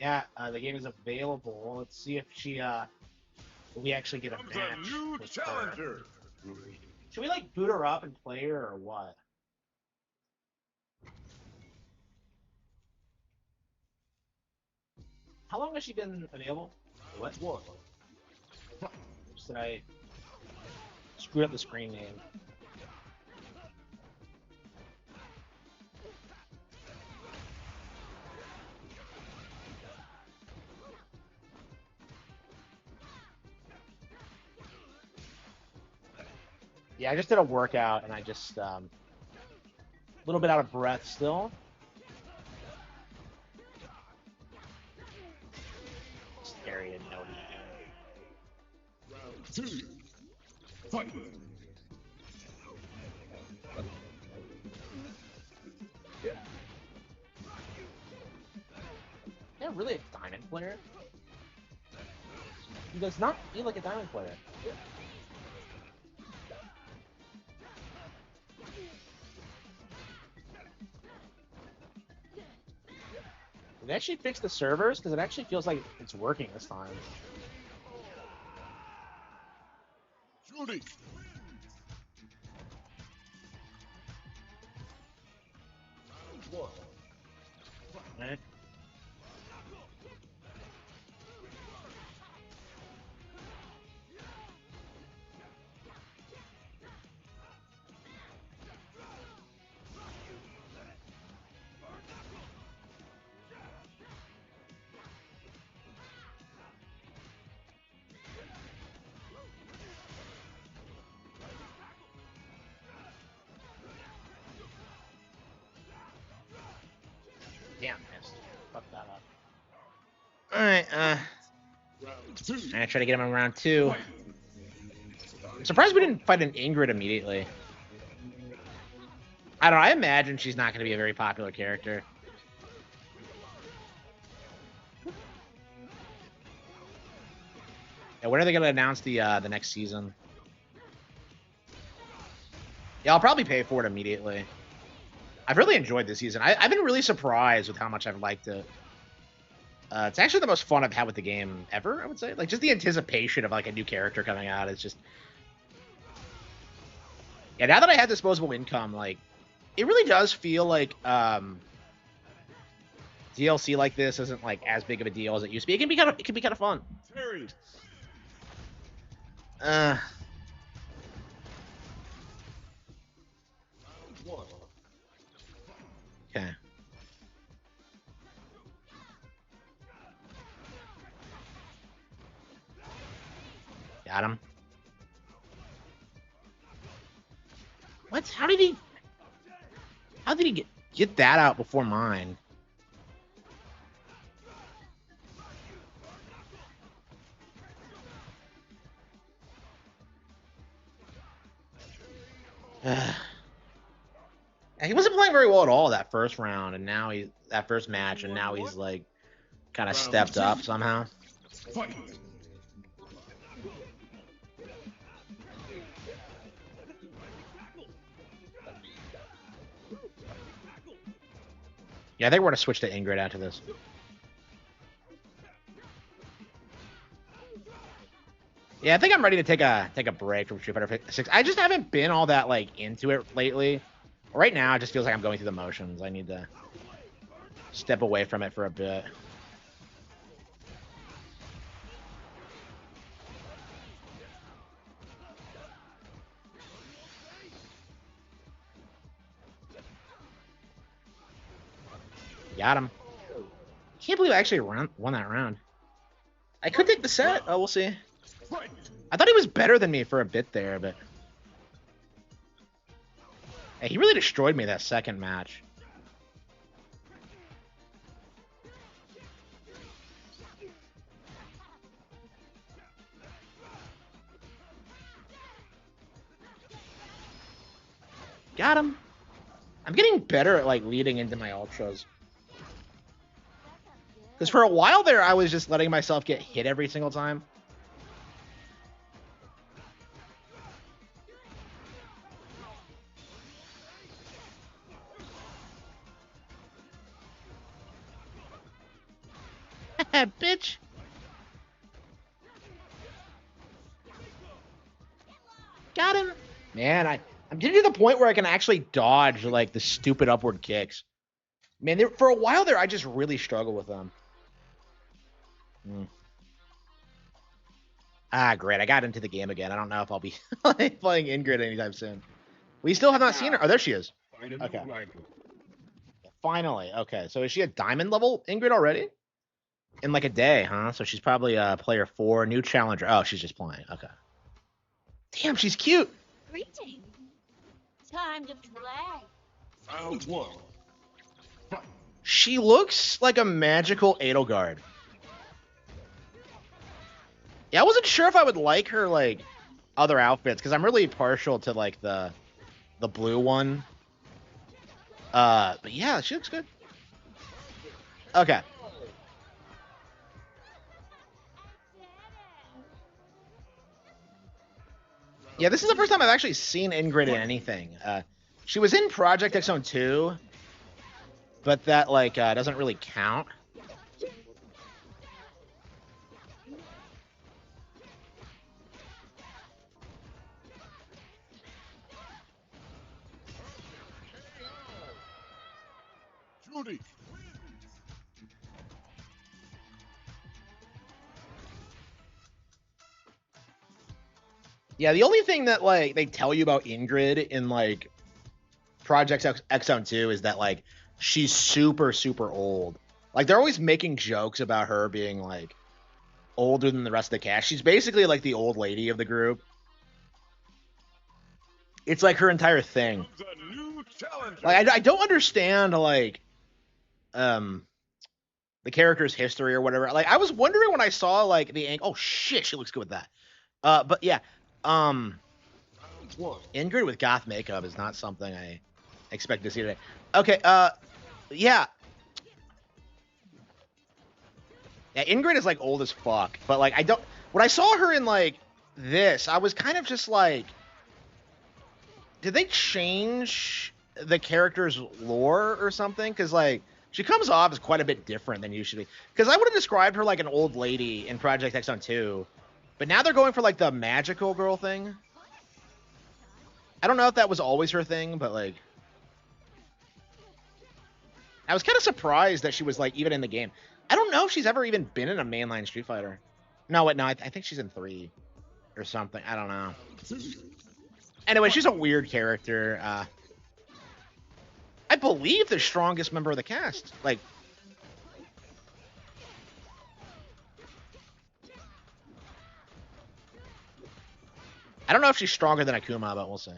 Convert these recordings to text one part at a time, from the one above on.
Yeah, the game is available. Let's see if we actually get a match New with her. challenger. Should we like boot her up and play her or what? How long has she been available? What? One. Oops, did I screw up the screen name? Yeah, I just did a workout and I just a little bit out of breath still. Scary and no. Round two. Fight. Yeah, really a diamond player? He does not feel like a diamond player. Did they actually fix the servers? Because it actually feels like it's working this time. Shooting. One. Right? Damn, missed. Fuck that up. Alright, Round two. I'm gonna try to get him in round two. Fight. I'm surprised we didn't fight an Ingrid immediately. I don't know, I imagine she's not gonna be a very popular character. Yeah, when are they gonna announce the next season? Yeah, I'll probably pay for it immediately. I've really enjoyed this season. I've been really surprised with how much I've liked it. It's actually the most fun I've had with the game ever, I would say. Like, just the anticipation of, like, a new character coming out is just... Yeah, now that I have disposable income, like, it really does feel like, DLC like this isn't, like, as big of a deal as it used to be. It can be kind of fun. Terry. Uh... One. Okay. Got him. What? How did he... How did he get that out before mine? He wasn't playing very well at all that first round, and now he's... That first match, and now he's, like, kind of stepped up somehow. Fight. Yeah, I think we're gonna switch to Ingrid after this. Yeah, I think I'm ready to take a break from Street Fighter 6. I just haven't been all that like into it lately. Right now, it just feels like I'm going through the motions. I need to step away from it for a bit. Got him. Can't believe I actually won that round. I could take the set. Oh, we'll see. I thought he was better than me for a bit there, but... Hey, he really destroyed me that second match. Got him. I'm getting better at, like, leading into my ultras. Because for a while there, I was just letting myself get hit every single time. bitch. Got him. Man, I'm getting to the point where I can actually dodge like the stupid upward kicks. Man, for a while there, I just really struggle with them. Ah, great. I got into the game again. I don't know if I'll be playing Ingrid anytime soon. We still have not seen her. Oh, there she is. Okay. Finally. Okay. So is she a diamond level Ingrid already? In like a day, huh? So she's probably player 4, new challenger. Oh, she's just playing. Okay. Damn, she's cute. Greetings. Time to play. Round 1. Fight. She looks like a magical Edelgard. Yeah, I wasn't sure if I would like her like other outfits because I'm really partial to like the blue one. But yeah, she looks good. Okay. Yeah, this is the first time I've actually seen Ingrid in anything. She was in Project X Zone 2, but that like doesn't really count. Judy. Yeah, the only thing that like they tell you about Ingrid in like Project X Zone 2 is that like she's super old. Like they're always making jokes about her being like older than the rest of the cast. She's basically like the old lady of the group. It's like her entire thing. The new challenger. Like I don't understand like the character's history or whatever. Like I was wondering when I saw like the oh shit, she looks good with that. But yeah, Round 1. Ingrid with goth makeup is not something I expect to see today. Okay, yeah. Yeah, Ingrid is like old as fuck, but like I don't. When I saw her in like this, I was kind of just like, did they change the character's lore or something? Because like she comes off as quite a bit different than usually. Because I would have described her like an old lady in Project X Zone 2, but now they're going for like the magical girl thing. I don't know if that was always her thing, but like, I was kind of surprised that she was like even in the game. I don't know if she's ever even been in a mainline Street Fighter. No, wait, no, I think she's in 3 or something. I don't know. Anyway, she's a weird character. I believe the strongest member of the cast. Like, I don't know if she's stronger than Akuma, but we'll see.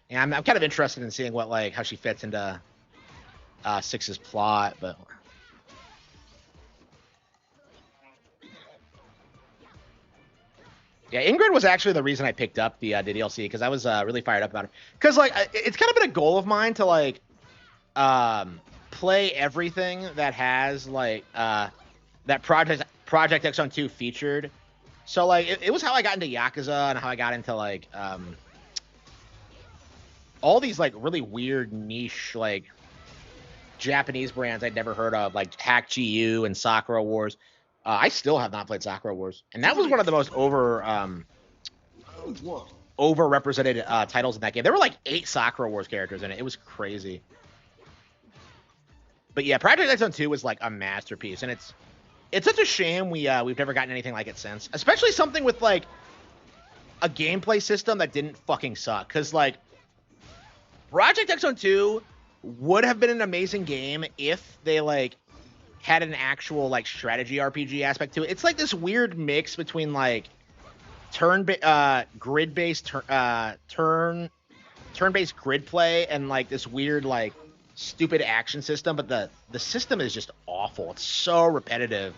Yeah, I'm kind of interested in seeing what like how she fits into Six's plot, but yeah, Ingrid was actually the reason I picked up the DLC because I was really fired up about it. Because like it's kind of been a goal of mine to like play everything that has like that Project X on 2 featured. So like it was how I got into Yakuza and how I got into like all these like really weird niche like Japanese brands I'd never heard of, like Hack GU and Sakura Wars. I still have not played Sakura Wars, and that was one of the most overrepresented titles in that game. There were like 8 Sakura Wars characters in it. It was crazy. But yeah, Project X Zone 2 was like a masterpiece, and it's such a shame we've never gotten anything like it since. Especially something with like a gameplay system that didn't fucking suck. Because like Project X Zone 2 would have been an amazing game if they like had an actual like strategy RPG aspect to it. It's like this weird mix between like grid-based turn-based grid play and like this weird like stupid action system, but the system is just awful. It's so repetitive.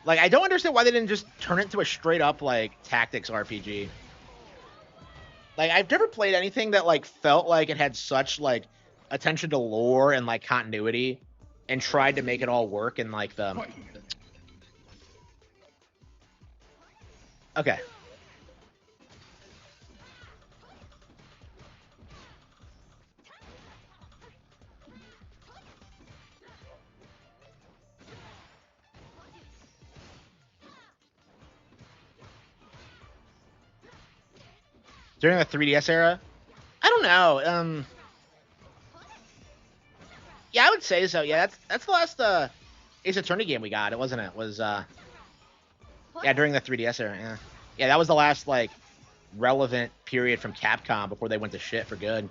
Like I don't understand why they didn't just turn it into a straight up like tactics RPG. Like I've never played anything that like felt like it had such like attention to lore and like continuity and tried to make it all work in like the okay. During the 3DS era? I don't know. Yeah, I would say so. Yeah, that's the last Ace Attorney game we got, wasn't it? Was yeah, during the 3DS era. Yeah, yeah, that was the last like relevant period from Capcom before they went to shit for good.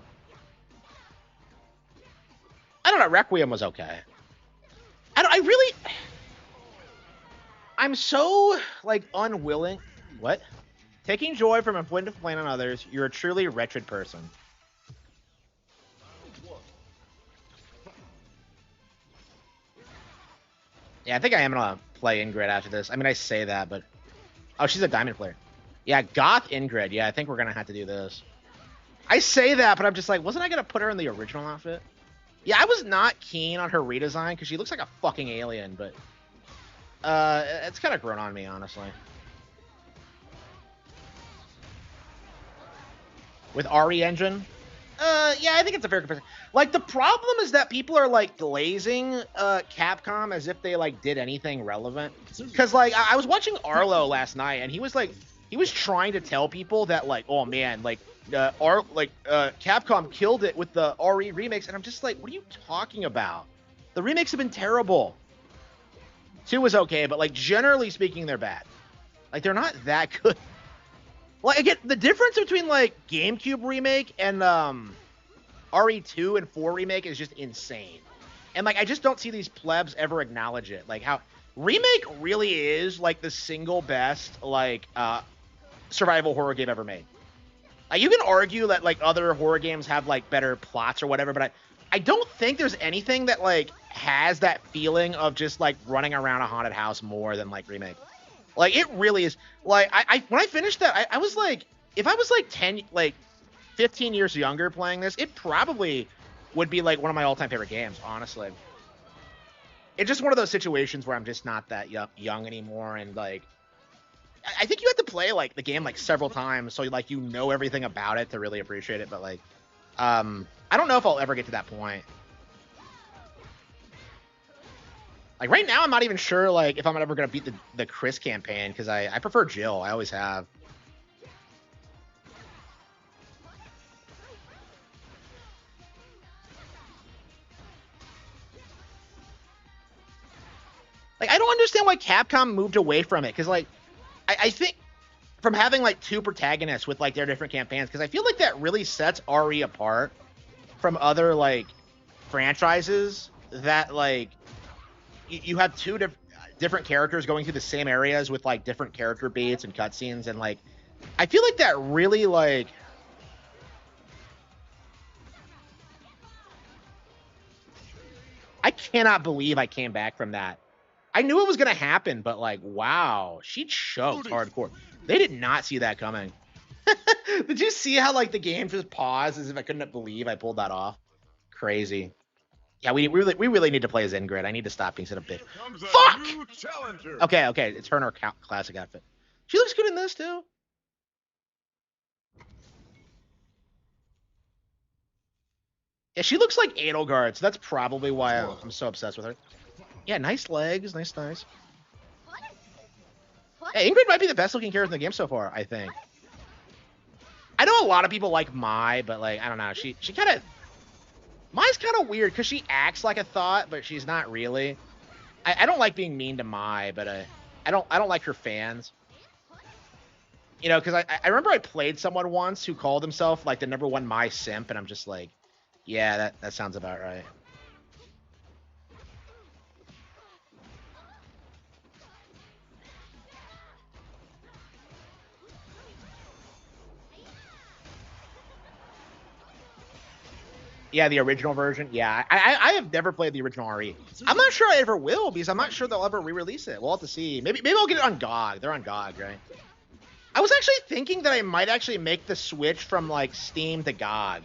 I don't know. Requiem was okay. I'm so like unwilling. What? Taking joy from inflicting pain on others. You're a truly wretched person. Yeah, I think I am gonna play Ingrid after this. I mean, I say that, but oh, she's a diamond player. Yeah, Goth Ingrid. Yeah, I think we're gonna have to do this. I say that, but I'm just like, wasn't I gonna put her in the original outfit? Yeah, I was not keen on her redesign because she looks like a fucking alien, but it's kind of grown on me, honestly. With RE Engine, yeah, I think it's a fair comparison. Like, the problem is that people are like glazing Capcom as if they like did anything relevant. Because like I was watching Arlo last night, and he was trying to tell people that like, oh man, like Capcom killed it with the RE remakes, and I'm just like, what are you talking about? The remakes have been terrible. 2 was okay, but like generally speaking, they're bad. Like, they're not that good. Like, again, the difference between like GameCube remake and RE2 and 4 remake is just insane. And like, I just don't see these plebs ever acknowledge it. Like, how remake really is like the single best like survival horror game ever made. Like, you can argue that like other horror games have like better plots or whatever, but I don't think there's anything that like has that feeling of just like running around a haunted house more than like remake. Like, it really is. Like, I when I finished that, I was like, if I was like 15 years younger playing this, it probably would be like one of my all-time favorite games, honestly. It's just one of those situations where I'm just not that young anymore, and like, I think you have to play like the game like several times so like you know everything about it to really appreciate it. But like, I don't know if I'll ever get to that point. Like, right now, I'm not even sure like if I'm ever gonna beat the Chris campaign, because I prefer Jill. I always have. Like, I don't understand why Capcom moved away from it, because like I think from having like 2 protagonists with like their different campaigns, because I feel like that really sets RE apart from other like franchises that like you have 2 different characters going through the same areas with like different character beats and cutscenes, and like I feel like that really like I cannot believe I came back from that. I knew it was gonna happen, but like, wow, she choked hardcore. They did not see that coming. Did you see how like the game just paused as if I couldn't believe I pulled that off? Crazy. Yeah, we really need to play as Ingrid. I need to stop being such a bitch. Fuck! Okay, it's her in her classic outfit. She looks good in this too. Yeah, she looks like Edelgard, so that's probably why I'm so obsessed with her. Yeah, nice legs, nice. Hey, Ingrid might be the best looking character in the game so far, I think. I know a lot of people like Mai, but like, I don't know. She kind of Mai's kind of weird because she acts like a thought, but she's not really. I don't like being mean to Mai, but I don't like her fans. You know, because I remember I played someone once who called himself like the #1 Mai simp, and I'm just like, yeah, that sounds about right. Yeah, the original version. Yeah, I have never played the original RE. I'm not sure I ever will, because I'm not sure they'll ever re-release it. We'll have to see. Maybe I'll get it on GOG. They're on GOG, right? I was actually thinking that I might actually make the switch from like Steam to GOG,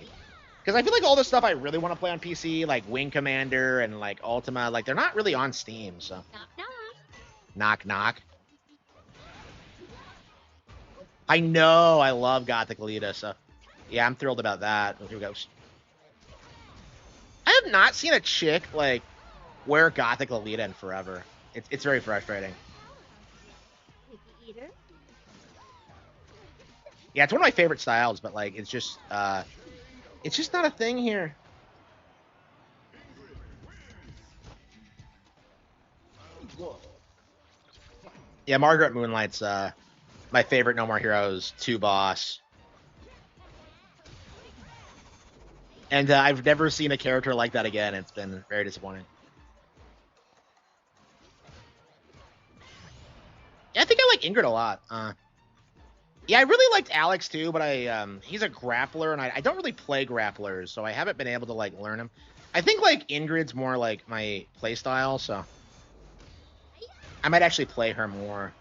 because I feel like all the stuff I really want to play on PC, like Wing Commander and like Ultima, like they're not really on Steam. So knock knock. I know, I love Gothic Alita, so yeah, I'm thrilled about that. Here we go. I have not seen a chick like wear Gothic Alita in forever. It's very frustrating. Yeah, it's one of my favorite styles, but like it's just not a thing here. Round one. Yeah, Margaret Moonlight's my favorite No More Heroes 2 boss. And I've never seen a character like that again. It's been very disappointing. Yeah, I think I like Ingrid a lot. Yeah, I really liked Alex too, but he's a grappler, and I don't really play grapplers, so I haven't been able to like learn him. I think like Ingrid's more like my play style, so I might actually play her more.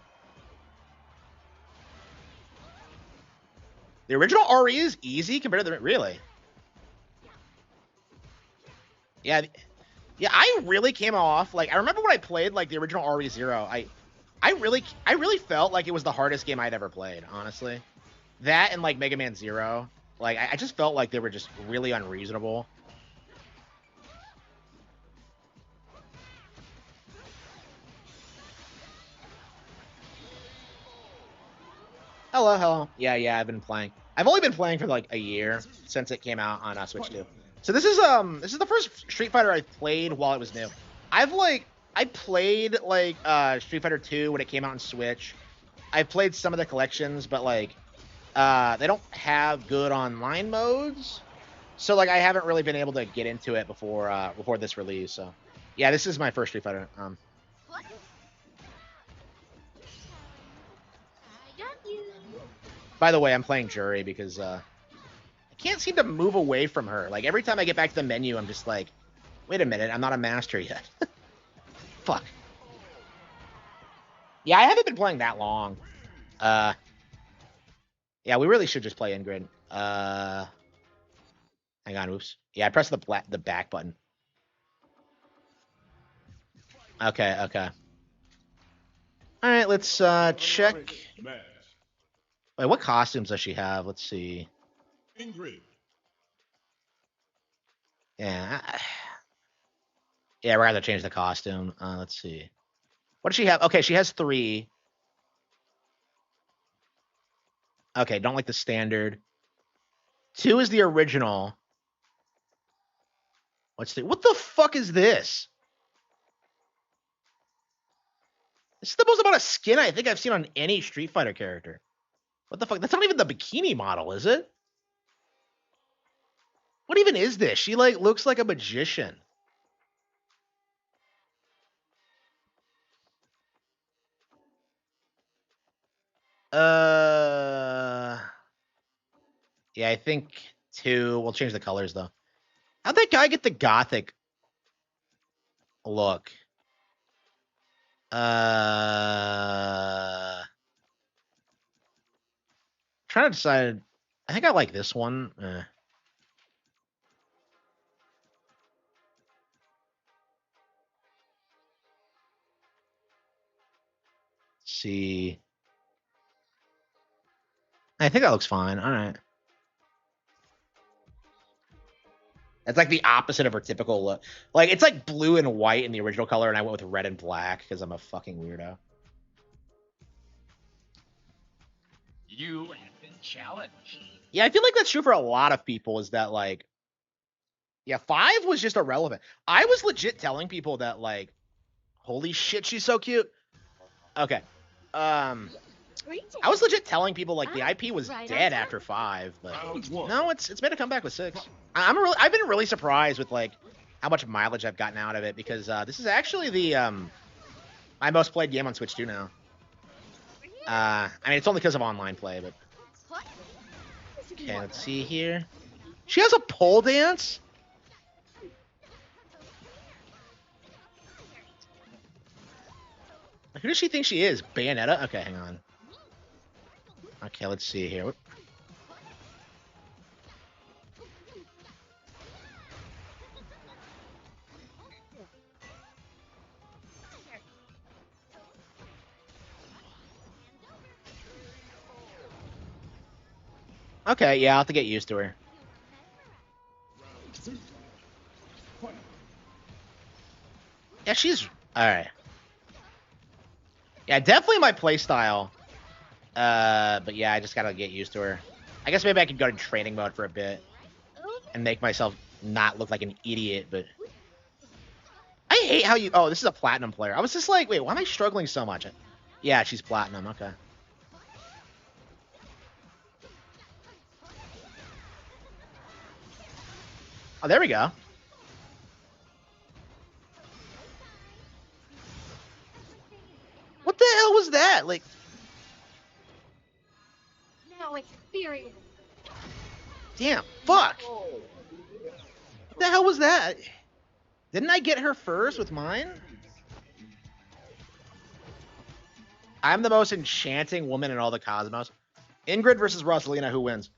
The original RE is easy compared to the really. Yeah, yeah, I really came off like I remember when I played like the original RE0. I really felt like it was the hardest game I'd ever played, honestly. That and like Mega Man Zero, like I just felt like they were just really unreasonable. Hello, hello. Yeah, I've been playing. I've only been playing for like a year since it came out on Switch 2. So this is the first Street Fighter I played while it was new. I played like Street Fighter 2 when it came out on Switch. I played some of the collections, but like they don't have good online modes. So like I haven't really been able to get into it before this release. So yeah, this is my first Street Fighter. What? I got you. By the way, I'm playing Jury because I can't seem to move away from her. Like every time I get back to the menu, I'm just like, wait a minute, I'm not a master yet. Fuck. Yeah, I haven't been playing that long. Yeah, we really should just play Ingrid. Hang on, oops. Yeah, I pressed the back button. Okay. All right, let's check. Match. Wait, what costumes does she have? Let's see. Ingrid. Yeah. Yeah, we're gonna change the costume. Let's see. What does she have? Okay, she has 3. Okay, don't like the standard. 2 is the original. What the fuck is this? This is the most amount of skin I think I've seen on any Street Fighter character. What the fuck? That's not even the bikini model, is it? What even is this? She like looks like a magician. Yeah, I think 2. We'll change the colors though. How'd that guy get the gothic look? Trying to decide. I think I like this one. See. I think that looks fine. All right. It's like the opposite of her typical look. Like it's like blue and white in the original color, and I went with red and black because I'm a fucking weirdo. You have been challenged. Yeah, I feel like that's true for a lot of people. Is that like, yeah, 5 was just irrelevant. I was legit telling people that like, holy shit, she's so cute. Okay, I was legit telling people like the IP was dead after 5, but Round one. no, it's made a comeback with 6. I've been really surprised with like how much mileage I've gotten out of it because this is actually the my most played game on Switch 2 now. I mean, it's only because of online play, but okay, let's see here. She has a pole dance? Who does she think she is? Bayonetta? Okay, hang on. Okay, let's see here. Okay, yeah, I'll have to get used to her. Two. Fight. Yeah, she's alright. Yeah, definitely my playstyle. But yeah, I just gotta get used to her. I guess maybe I could go to training mode for a bit Ooh, and make myself not look like an idiot, but I hate how you... Oh, this is a platinum player. I was just like, wait, why am I struggling so much? Yeah, she's platinum. Okay. Oh, there we go. What the hell was that? Like, now experience. damn, fuck. What the hell was that? Didn't I get her first with mine? I'm the most enchanting woman in all the cosmos. Ingrid versus Rosalina, who wins?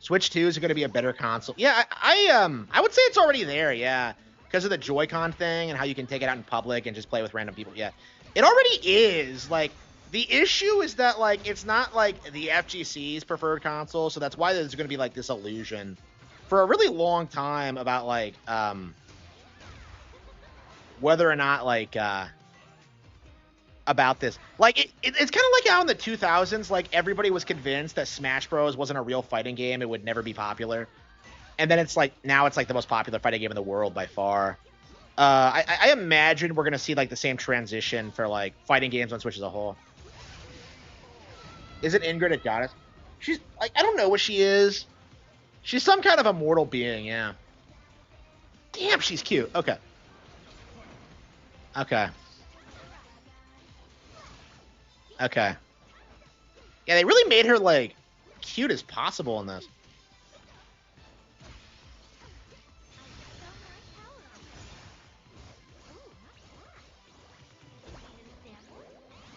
Switch 2 is going to be a better console. Yeah, I would say it's already there, yeah. Because of the Joy-Con thing and how you can take it out in public and just play with random people. Yeah. It already is. Like, the issue is that, like, it's not, like, the FGC's preferred console, so that's why there's going to be, like, this illusion for a really long time about, like, whether or not, like, about this. Like, it's kind of like how in the 2000s, like, everybody was convinced that Smash Bros. Wasn't a real fighting game. It would never be popular. And then it's like, now it's like the most popular fighting game in the world by far. I imagine we're going to see like the same transition for like fighting games on Switch as a whole. Isn't Ingrid a goddess? She's like, I don't know what she is. She's some kind of immortal being, yeah. Damn, she's cute. Okay. Okay. Okay. Yeah, they really made her like cute as possible in this.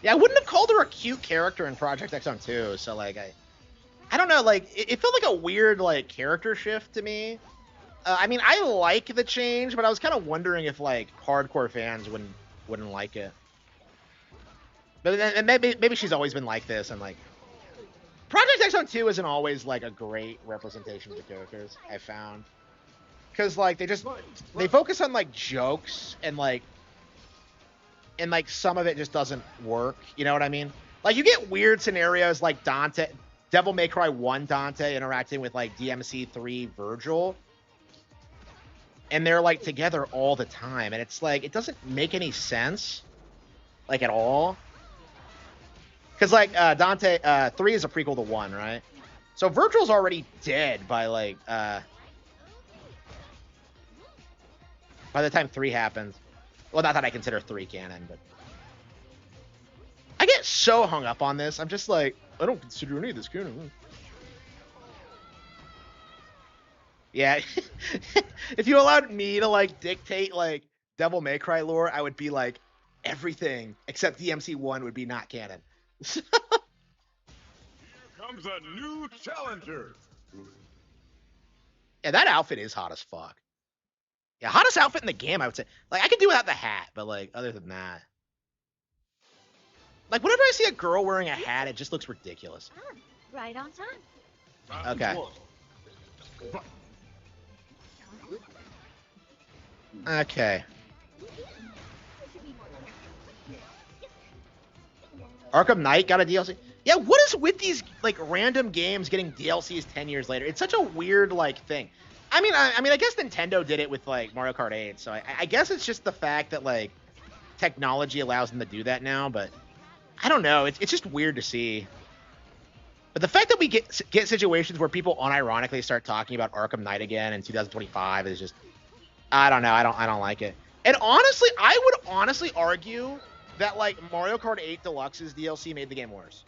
Yeah, I wouldn't have called her a cute character in Project X Zone 2, so, like, I don't know, like, it felt like a weird, like, character shift to me. I mean, I like the change, but I was kind of wondering if, like, hardcore fans wouldn't like it. But then, maybe she's always been like this, and, like, Project X Zone 2 isn't always, like, a great representation of the characters, I found. Because, like, they focus on, like, jokes, and, like, some of it just doesn't work. You know what I mean? Like, you get weird scenarios like Dante, Devil May Cry 1 Dante interacting with, like, DMC 3 Virgil. And they're, like, together all the time. And it's, like, it doesn't make any sense. Like, at all. Because, like, Dante, 3 is a prequel to 1, right? So Virgil's already dead by, like, by the time 3 happens. Well, not that I consider 3 canon, but I get so hung up on this. I'm just like, I don't consider any of this canon. Yeah. If you allowed me to, like, dictate, like, Devil May Cry lore, I would be like, everything except DMC1 would be not canon. Here comes a new challenger. Yeah, that outfit is hot as fuck. Yeah, hottest outfit in the game, I would say. Like, I could do without the hat, but, like, other than that. Like, whenever I see a girl wearing a hat, it just looks ridiculous. Right on time. Okay. Okay. Arkham Knight got a DLC? Yeah, what is with these, like, random games getting DLCs 10 years later? It's such a weird, like, thing. I mean, I guess Nintendo did it with, like, Mario Kart 8, so I guess it's just the fact that, like, technology allows them to do that now, but I don't know. It's just weird to see. But the fact that we get situations where people unironically start talking about Arkham Knight again in 2025 is just, I don't know. I don't like it. And honestly, I would honestly argue that, like, Mario Kart 8 Deluxe's DLC made the game worse.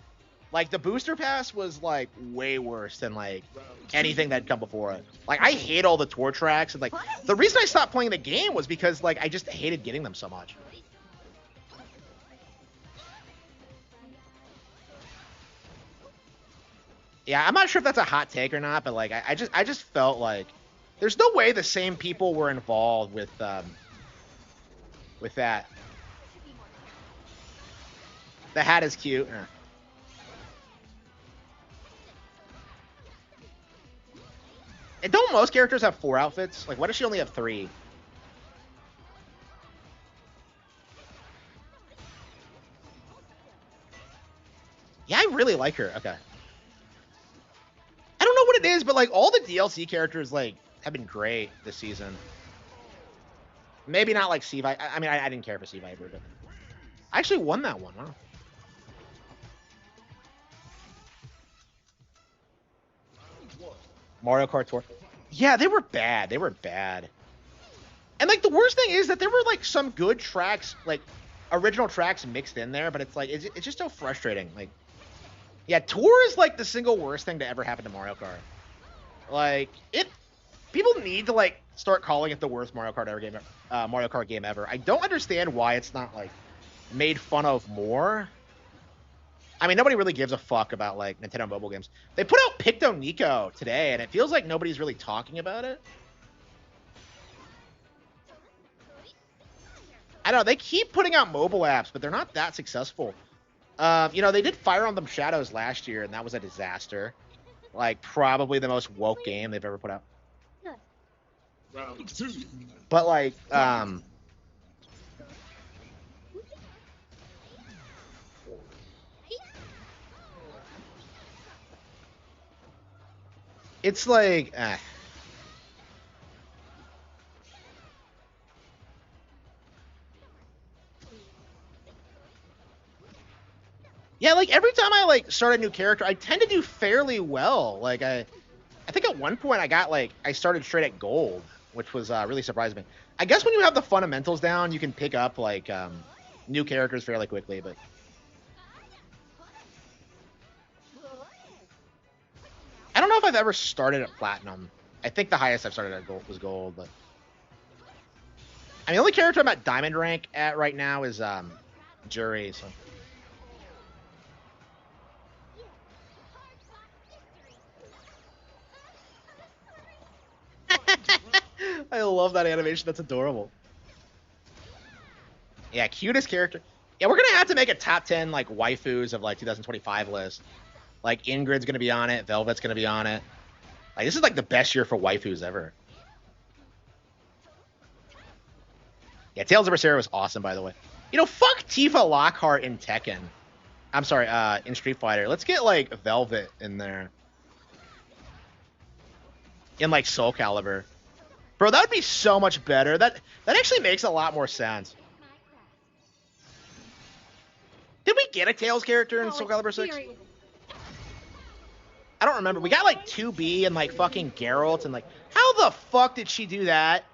Like, the booster pass was, like, way worse than, like, anything that'd come before it. Like, I hate all the tour tracks. And, like, the reason I stopped playing the game was because, like, I just hated getting them so much. Yeah, I'm not sure if that's a hot take or not, but, like, I just felt like there's no way the same people were involved with that. The hat is cute. And don't most characters have 4 outfits? Like, why does she only have 3? Yeah, I really like her. Okay. I don't know what it is, but like all the DLC characters like have been great this season. Maybe not like Sea Viper. I mean, I didn't care for Sea Viper, but I actually won that one. Wow. Mario Kart Tour. Yeah, they were bad. They were bad. And like the worst thing is that there were like some good tracks, like original tracks mixed in there, but it's like it's just so frustrating. Like, yeah, Tour is like the single worst thing to ever happen to Mario Kart. Like people need to like start calling it the worst Mario Kart game ever. I don't understand why it's not like made fun of more. I mean, nobody really gives a fuck about like Nintendo mobile games. They put out Picto Nico today, and it feels like nobody's really talking about it. I don't know. They keep putting out mobile apps, but they're not that successful. You know, they did Fire Emblem Shadows last year, and that was a disaster. Like, probably the most woke game they've ever put out. Round two. But like, it's like, yeah, like every time I like start a new character, I tend to do fairly well. Like I think at one point I started straight at gold, which was really surprising me. I guess when you have the fundamentals down, you can pick up like new characters fairly quickly. But I don't know if I've ever started at platinum. I think the highest I've started at gold was gold. But I mean, the only character I'm at diamond rank at right now is Jury. So. I love that animation. That's adorable. Yeah, cutest character. Yeah, we're gonna have to make a top 10 like waifus of like 2025 list. Like Ingrid's gonna be on it, Velvet's gonna be on it. Like this is like the best year for waifus ever. Yeah, Tales of Berseria was awesome, by the way. You know, fuck Tifa Lockhart in Tekken. I'm sorry, in Street Fighter. Let's get like Velvet in there. In like Soul Calibur. Bro, that would be so much better. That actually makes a lot more sense. Did we get a Tails character in Soul Calibur 6? I don't remember. We got like 2B and like fucking Geralt and like how the fuck did she do that?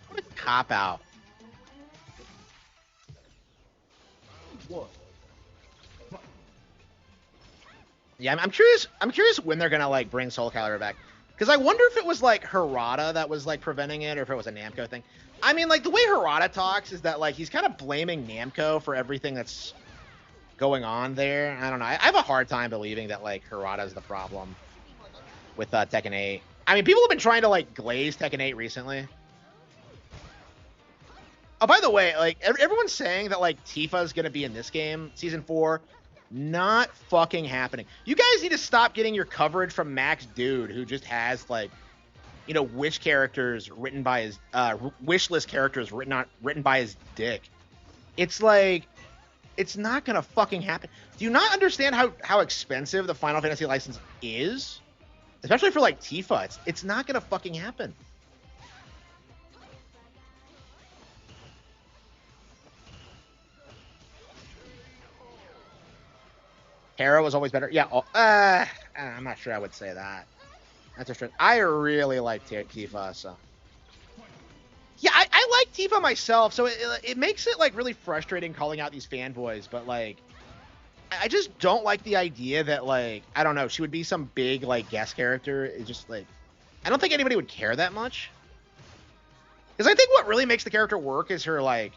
What a cop out. Yeah, I'm curious. I'm curious when they're gonna like bring Soul Calibur back, because I wonder if it was like Harada that was like preventing it, or if it was a Namco thing. I mean, like the way Harada talks is that like he's kind of blaming Namco for everything that's going on there. I don't know. I have a hard time believing that like Harada is the problem with Tekken 8. I mean, people have been trying to like glaze Tekken 8 recently. Oh, by the way, like everyone's saying that like Tifa's gonna be in this game, season 4. Not fucking happening. You guys need to stop getting your coverage from Max Dude, who just has like, you know, wish characters written by his wish list characters written by his dick. It's like, it's not gonna fucking happen. Do you not understand how expensive the Final Fantasy license is? Especially for like Tifa, it's not gonna fucking happen. Hera was always better. Yeah, I'm not sure I would say that. That's a stretch. I really like Tifa, so. Yeah, I like Tifa myself, so it makes it like really frustrating calling out these fanboys, but like, I just don't like the idea that like, I don't know, she would be some big like guest character. It's just like, I don't think anybody would care that much. Because I think what really makes the character work is her like,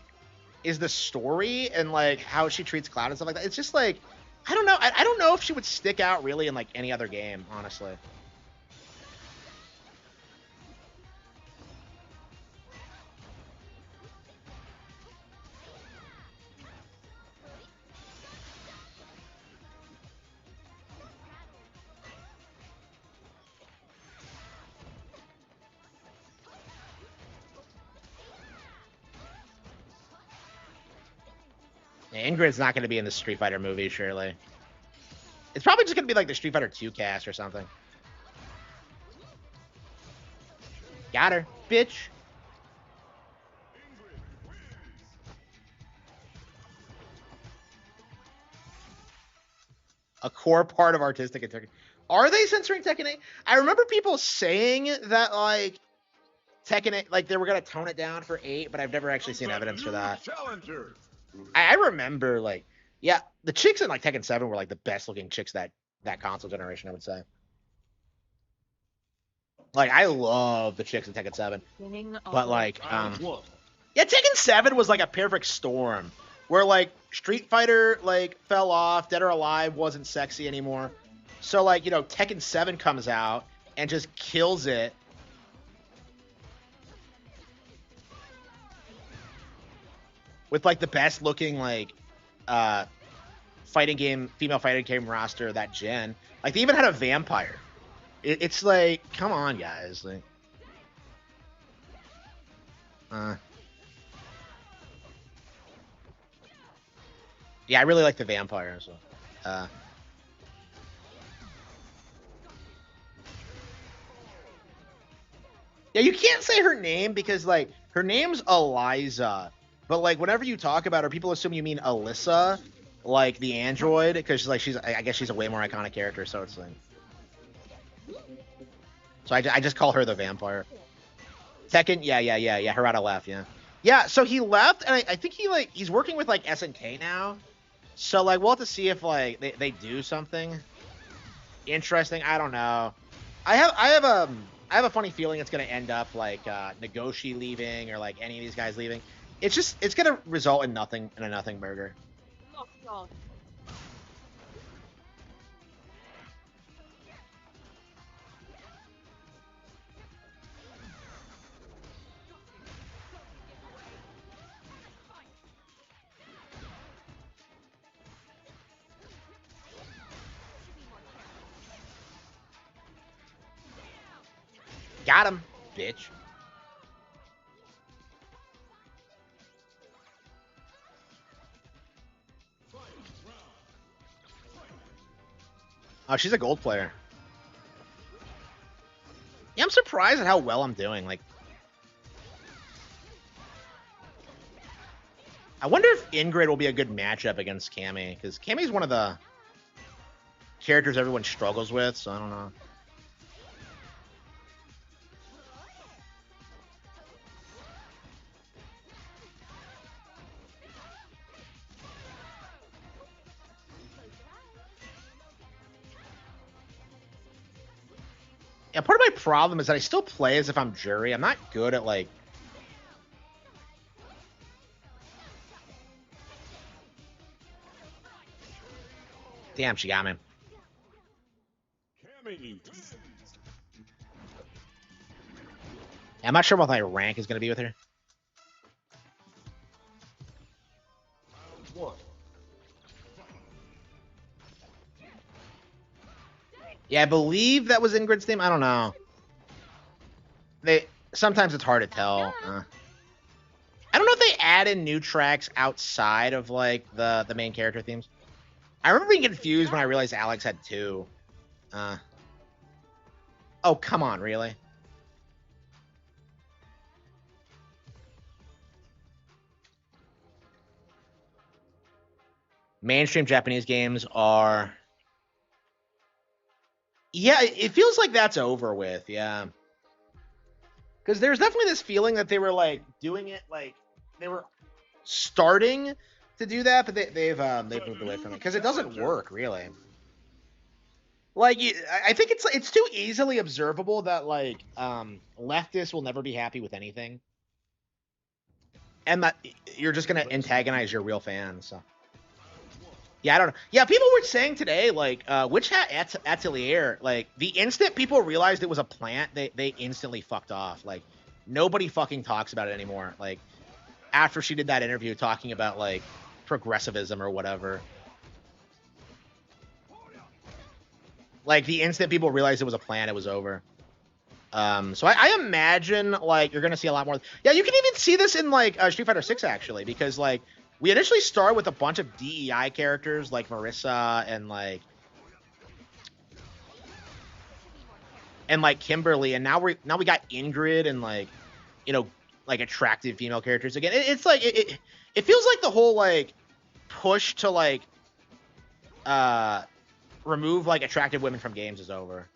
is the story and like how she treats Cloud and stuff like that. It's just like, I don't know. I don't know if she would stick out really in like any other game, honestly. Yeah, Ingrid's not going to be in the Street Fighter movie, surely. It's probably just going to be like the Street Fighter 2 cast or something. Got her, bitch. A core part of artistic integrity. Are they censoring Tekken 8? I remember people saying that, like, Tekken 8, like, they were going to tone it down for 8, but I've never actually seen evidence for that. I remember, like, yeah, the chicks in, like, Tekken 7 were, like, the best-looking chicks that console generation, I would say. Like, I love the chicks in Tekken 7. But, like, yeah, Tekken 7 was, like, a perfect storm. Where, like, Street Fighter, like, fell off, Dead or Alive wasn't sexy anymore. So, like, you know, Tekken 7 comes out and just kills it. With, like, the best looking, like, female fighting game roster of that gen. Like, they even had a vampire. It's like, come on, guys. Like, yeah, I really like the vampire. So, yeah, you can't say her name because, like, her name's Eliza. But, like, whenever you talk about her, people assume you mean Alyssa, like the android, because, like, I guess she's a way more iconic character, so it's like... So I just call her the vampire. Tekken, yeah, Harada left, yeah. Yeah, so he left, and I think he's working with, like, SNK now. So, like, we'll have to see if, like, they do something interesting. I don't know. I have a funny feeling it's gonna end up like Nagoshi leaving or like any of these guys leaving. It's gonna result in a nothing burger. Got him, bitch. Oh, she's a gold player. Yeah, I'm surprised at how well I'm doing. Like, I wonder if Ingrid will be a good matchup against Cammy, because Cammy's one of the characters everyone struggles with, so I don't know. Yeah, part of my problem is that I still play as if I'm Jury. I'm not good at, like... Damn, she got me. I'm not sure what my rank is going to be with her. Yeah, I believe that was Ingrid's theme. I don't know. Sometimes it's hard to tell. I don't know if they add in new tracks outside of like the main character themes. I remember being confused when I realized Alex had 2. Oh, come on, really? Mainstream Japanese games are... Yeah, it feels like that's over with, yeah. Because there's definitely this feeling that they were, like, doing it, like, they were starting to do that, but they've moved away from it. Because it doesn't work, really. Like, I think it's too easily observable that, like, leftists will never be happy with anything. And that you're just going to antagonize your real fans, so... Yeah, I don't know. Yeah, people were saying today, like, Witch Hat Atelier, like, the instant people realized it was a plant, they instantly fucked off. Like, nobody fucking talks about it anymore. Like, after she did that interview talking about, like, progressivism or whatever. Like, the instant people realized it was a plant, it was over. So I imagine, like, you're going to see a lot more. Yeah, you can even see this in, like, Street Fighter 6, actually, because, like, we initially started with a bunch of DEI characters like Marissa and like Kimberly, and now we got Ingrid and like, you know, like attractive female characters again. It's like it feels like the whole like push to like remove like attractive women from games is over.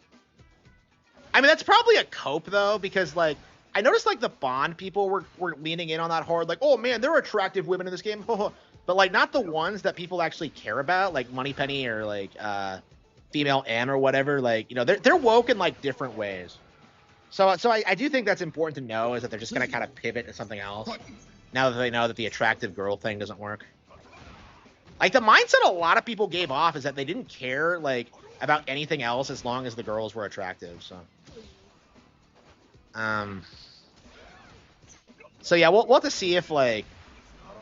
I mean, that's probably a cope though, because like I noticed like the Bond people were leaning in on that hard, like, oh man, there are attractive women in this game, but like not the ones that people actually care about, like Moneypenny or like female M or whatever. Like, you know, they're woke in like different ways. So I do think that's important to know, is that they're just gonna kind of pivot to something else now that they know that the attractive girl thing doesn't work. Like the mindset a lot of people gave off is that they didn't care like about anything else as long as the girls were attractive. So yeah, we'll have to see if like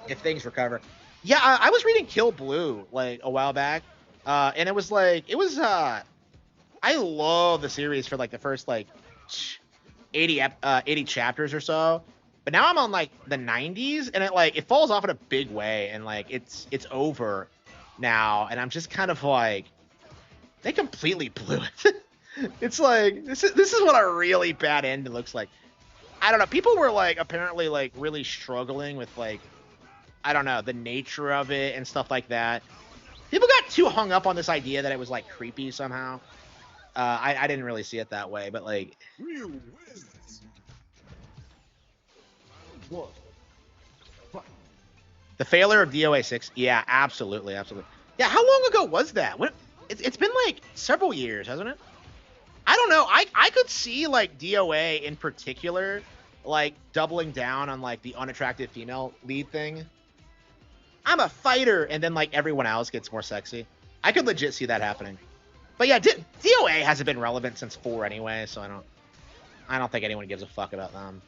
if things recover. Yeah, I was reading Kill Blue like a while back, and it was I love the series for like the first like 80 chapters or so, but now I'm on like the 90s, and it falls off in a big way, and like it's over now, and I'm just kind of like, they completely blew it. It's like this is what a really bad end looks like. I don't know. People were like apparently like really struggling with like, I don't know, the nature of it and stuff like that. People got too hung up on this idea that it was like creepy somehow. I didn't really see it that way, but like, the failure of DOA 6. Yeah, absolutely. Yeah, how long ago was that? It's been like several years, hasn't it? I don't know. I could see like DOA in particular like doubling down on like the unattractive female lead thing. I'm a fighter, and then like everyone else gets more sexy. I could legit see that happening. But yeah, DOA hasn't been relevant since 4 anyway, so I don't think anyone gives a fuck about them.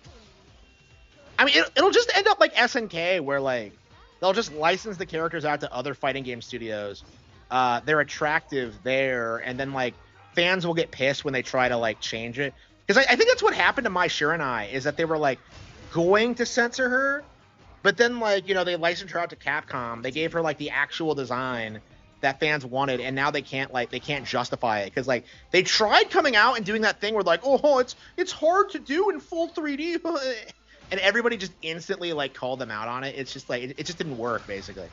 I mean, it'll just end up like SNK, where like they'll just license the characters out to other fighting game studios. They're attractive there, and then like fans will get pissed when they try to like change it. Because I think that's what happened to Mai Shiranai, is that they were like going to censor her, but then like, you know, they licensed her out to Capcom. They gave her like the actual design that fans wanted, and now they can't justify it, because like they tried coming out and doing that thing where like, oh, it's hard to do in full 3D, and everybody just instantly like called them out on it. It's just like it just didn't work, basically.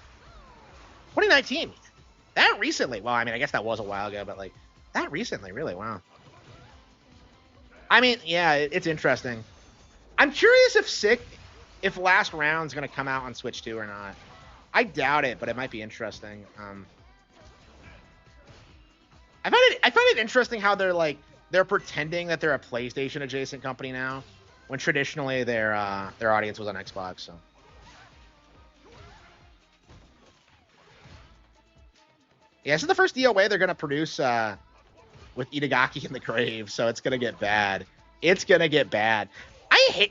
2019, that recently. Well, I mean, I guess that was a while ago, but like that recently, really, wow. I mean, yeah, it's interesting. I'm curious if Last Round's gonna come out on Switch 2 or not. I doubt it, but it might be interesting. I find it interesting how they're pretending that they're a PlayStation adjacent company now, when traditionally their audience was on Xbox. So yeah, this is the first DOA they're gonna produce with Itagaki in the grave, so it's gonna get bad. It's gonna get bad.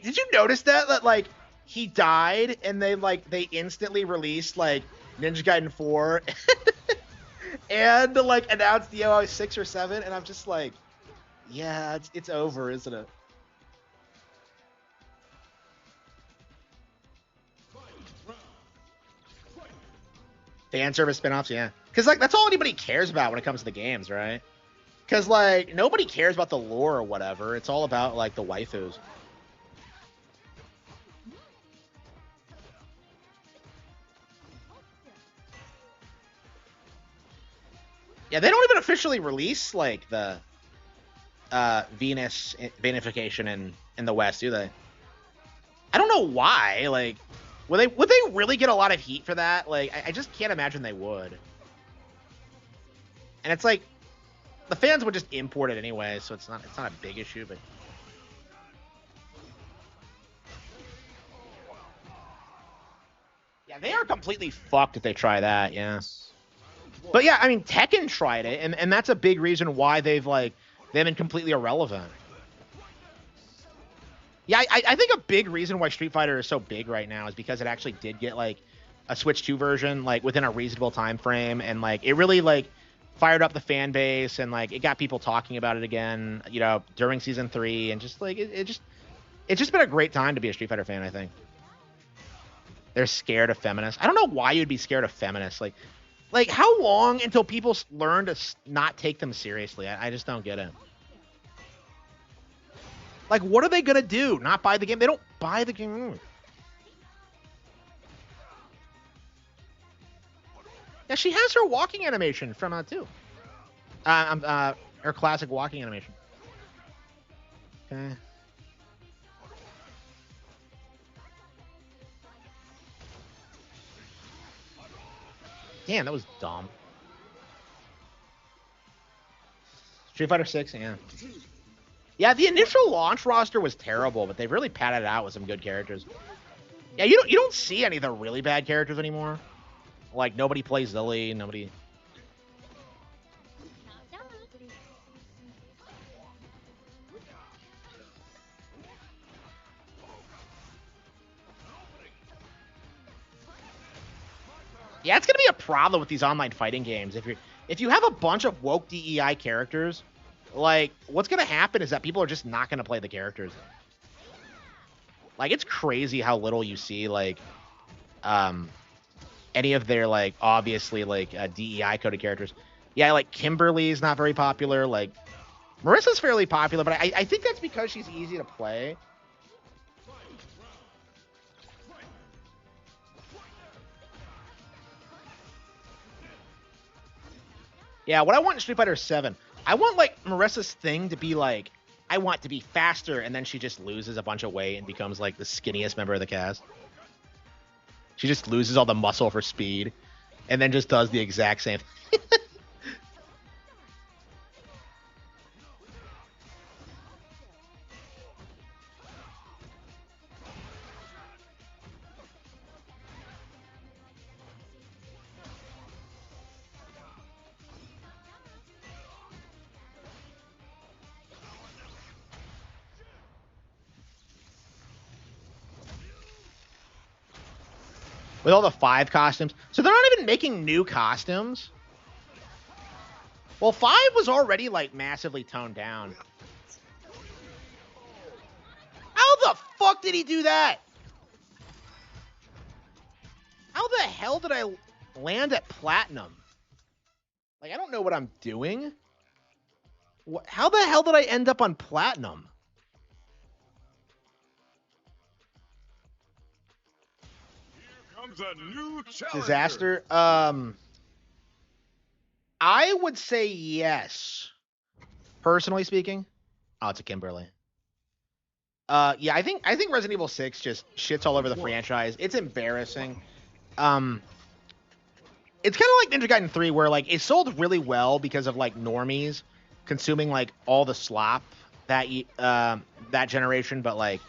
Did you notice that like he died and they instantly released like Ninja Gaiden 4 and like announced DOA 6 or 7, and I'm just like, yeah, it's over, isn't it? Fan service spinoffs, yeah. Because like that's all anybody cares about when it comes to the games, right? Because like nobody cares about the lore or whatever. It's all about like the waifus. Yeah, they don't even officially release like the Venus Vanification in the West, do they? I don't know why. Like, would they really get a lot of heat for that? Like, I just can't imagine they would. And it's like the fans would just import it anyway, so it's not a big issue. But yeah, they are completely fucked if they try that. Yeah. But yeah, I mean, Tekken tried it, and that's a big reason why they've been completely irrelevant. Yeah, I think a big reason why Street Fighter is so big right now is because it actually did get like a Switch 2 version like within a reasonable time frame, and like it really like fired up the fan base, and like it got people talking about it again, you know, during season 3, and just like it's just been a great time to be a Street Fighter fan, I think. They're scared of feminists. I don't know why you'd be scared of feminists. Like how long until people learn to not take them seriously? I just don't get it. Like, what are they gonna do? Not buy the game? They don't buy the game. Yeah, she has her walking animation from too. Her classic walking animation. Okay. Damn, that was dumb. Street Fighter 6, yeah. Yeah, the initial launch roster was terrible, but they've really padded it out with some good characters. Yeah, you don't see any of the really bad characters anymore. Like nobody plays Lily, nobody. Yeah, it's gonna be a problem with these online fighting games. If you have a bunch of woke DEI characters, like what's gonna happen is that people are just not gonna play the characters. Like it's crazy how little you see like any of their like obviously like DEI coded characters. Yeah, like Kimberly's not very popular. Like Marissa's fairly popular, but I think that's because she's easy to play. Yeah, what I want in Street Fighter 7, I want like Marissa's thing to be like, I want to be faster, and then she just loses a bunch of weight and becomes like the skinniest member of the cast. She just loses all the muscle for speed, and then just does the exact same. With all the 5 costumes. So they're not even making new costumes? Well, 5 was already, like, massively toned down. How the fuck did he do that? How the hell did I land at Platinum? Like, I don't know what I'm doing. How the hell did I end up on Platinum? A new Disaster. I would say yes. Personally speaking. Oh, it's a Kimberly. Yeah, I think Resident Evil 6 just shits all over the franchise. It's embarrassing. It's kind of like Ninja Gaiden 3 where like it sold really well because of like normies consuming like all the slop that that generation, but like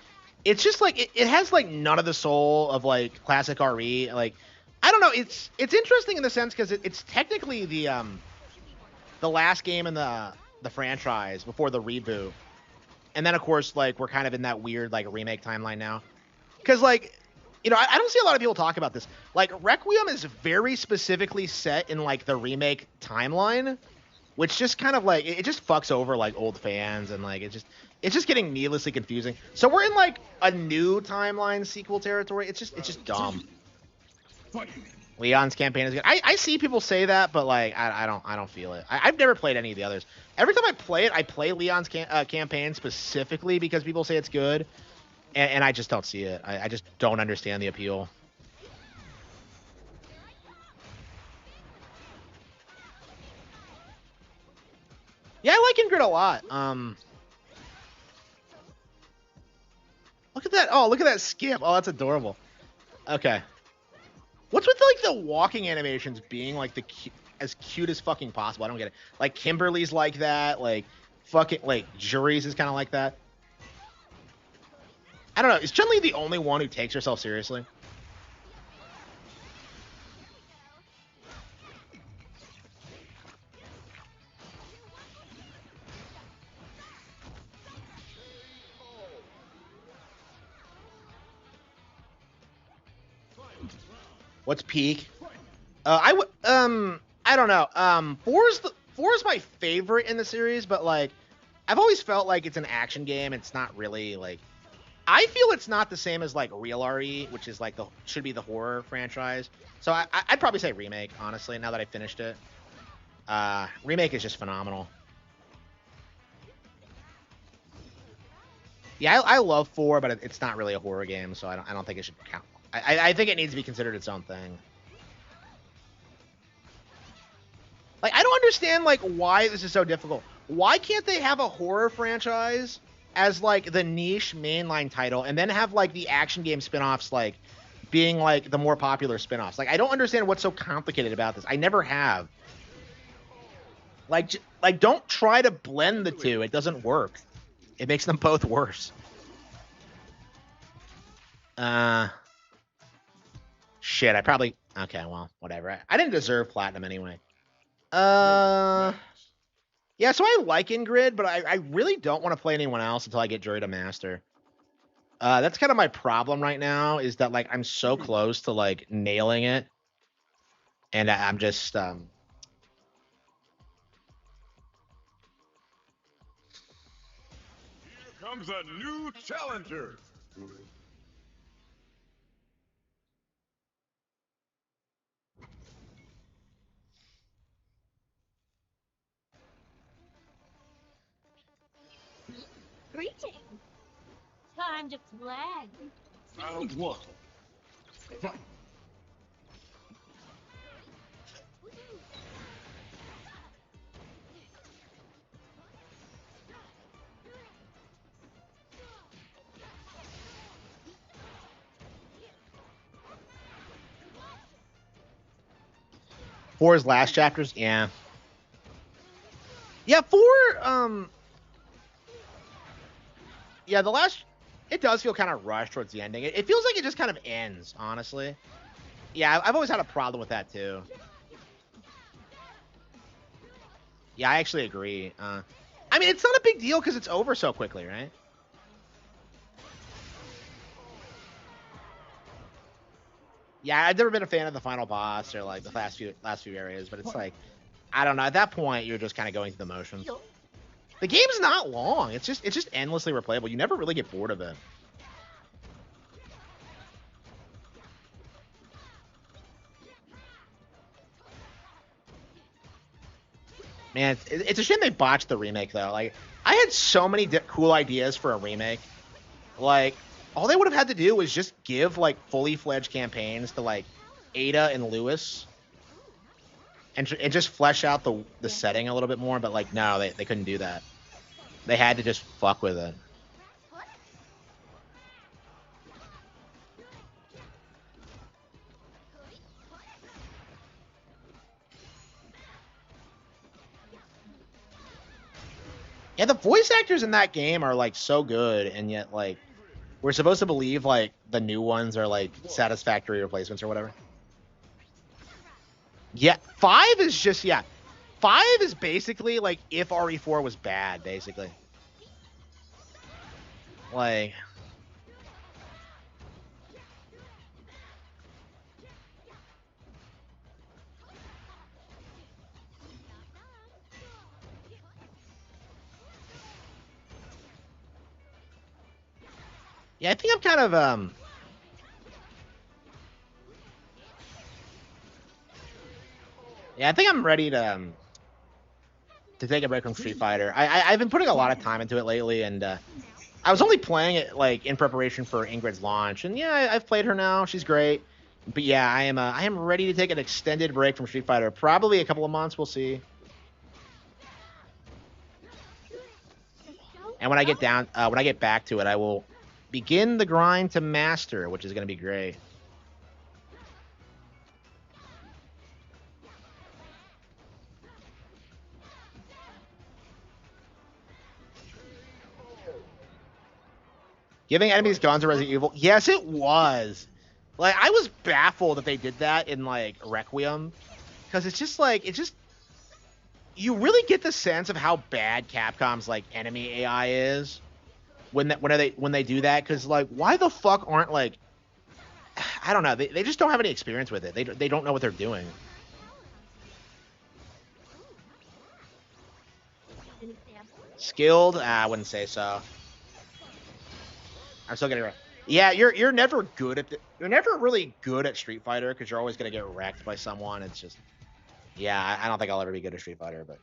it's just like it has like none of the soul of like classic RE. Like I don't know, it's interesting in the sense because it's technically the last game in the franchise before the reboot, and then of course like we're kind of in that weird like remake timeline now, because like you know I don't see a lot of people talk about this. Like Requiem is very specifically set in like the remake timeline, which just kind of like it just fucks over like old fans, and like it's just getting needlessly confusing. So we're in like a new timeline sequel territory. It's just dumb. Leon's campaign is good. I see people say that, but like I don't feel it. I've never played any of the others. Every time I play Leon's campaign specifically because people say it's good, and I just don't see it. I just don't understand the appeal. Yeah, I like Ingrid a lot. Look at that. Oh, look at that skip. Oh, that's adorable. Okay. What's with like the walking animations being like as cute as fucking possible? I don't get it. Like Kimberly's like that. Like fucking like Jury's is kind of like that. I don't know. Is Chun-Li the only one who takes herself seriously? What's peak? I don't know. Four's my favorite in the series, but like I've always felt like it's an action game. It's not really like I feel it's not the same as like real RE, which is like should be the horror franchise. So I'd probably say remake, honestly. Now that I finished it, remake is just phenomenal. Yeah, I love 4, but it's not really a horror game, so I don't think it should count. I think it needs to be considered its own thing. Like, I don't understand like why this is so difficult. Why can't they have a horror franchise as like the niche mainline title, and then have like the action game spin-offs like being like the more popular spin-offs? Like, I don't understand what's so complicated about this. I never have. Like don't try to blend the two. It doesn't work. It makes them both worse. Shit, I probably... Okay, well, whatever. I didn't deserve platinum anyway. Yeah, so I like Ingrid, but I really don't want to play anyone else until I get Jury to Master. That's kind of my problem right now, is that, like, I'm so close to, like, nailing it. And I'm just, Here comes a new challenger. Greetings. Time to play. Round 1. Fight. for his last chapters, yeah. Yeah, yeah, the last... It does feel kind of rushed towards the ending. It feels like it just kind of ends, honestly. Yeah, I've always had a problem with that, too. Yeah, I actually agree. I mean, it's not a big deal because it's over so quickly, right? Yeah, I've never been a fan of the final boss or, like, the last few areas, but it's like... I don't know. At that point, you're just kind of going through the motions. The game's not long. It's just endlessly replayable. You never really get bored of it. Man, it's a shame they botched the remake, though. Like, I had so many cool ideas for a remake. Like, all they would have had to do was just give, like, fully fledged campaigns to, like, Ada and Lewis. And just flesh out the setting a little bit more. But, like, no, they couldn't do that. They had to just fuck with it. Yeah, the voice actors in that game are, like, so good, and yet, like, we're supposed to believe, like, the new ones are, like, satisfactory replacements or whatever. Yeah, 5 is just, yeah. 5 is basically, like, if RE4 was bad, basically. Like... Yeah, I think I'm kind of, Yeah, I think I'm ready to take a break from Street Fighter. I've been putting a lot of time into it lately, and I was only playing it like in preparation for Ingrid's launch, and yeah, I've played her now. She's great, but yeah, I am ready to take an extended break from Street Fighter. Probably a couple of months. We'll see. And when I get back to it, I will begin the grind to master, which is going to be great. Giving enemies guns in Resident Evil? Yes, it was. Like, I was baffled that they did that in, like, Requiem. Because it's just, like, you really get the sense of how bad Capcom's, like, enemy AI is when they do that. Because, like, why the fuck aren't, like... I don't know. They just don't have any experience with it. They don't know what they're doing. Skilled? I wouldn't say so. I'm still getting wrecked. Yeah, you're never good at you're never really good at Street Fighter because you're always gonna get wrecked by someone. It's just, yeah, I don't think I'll ever be good at Street Fighter, but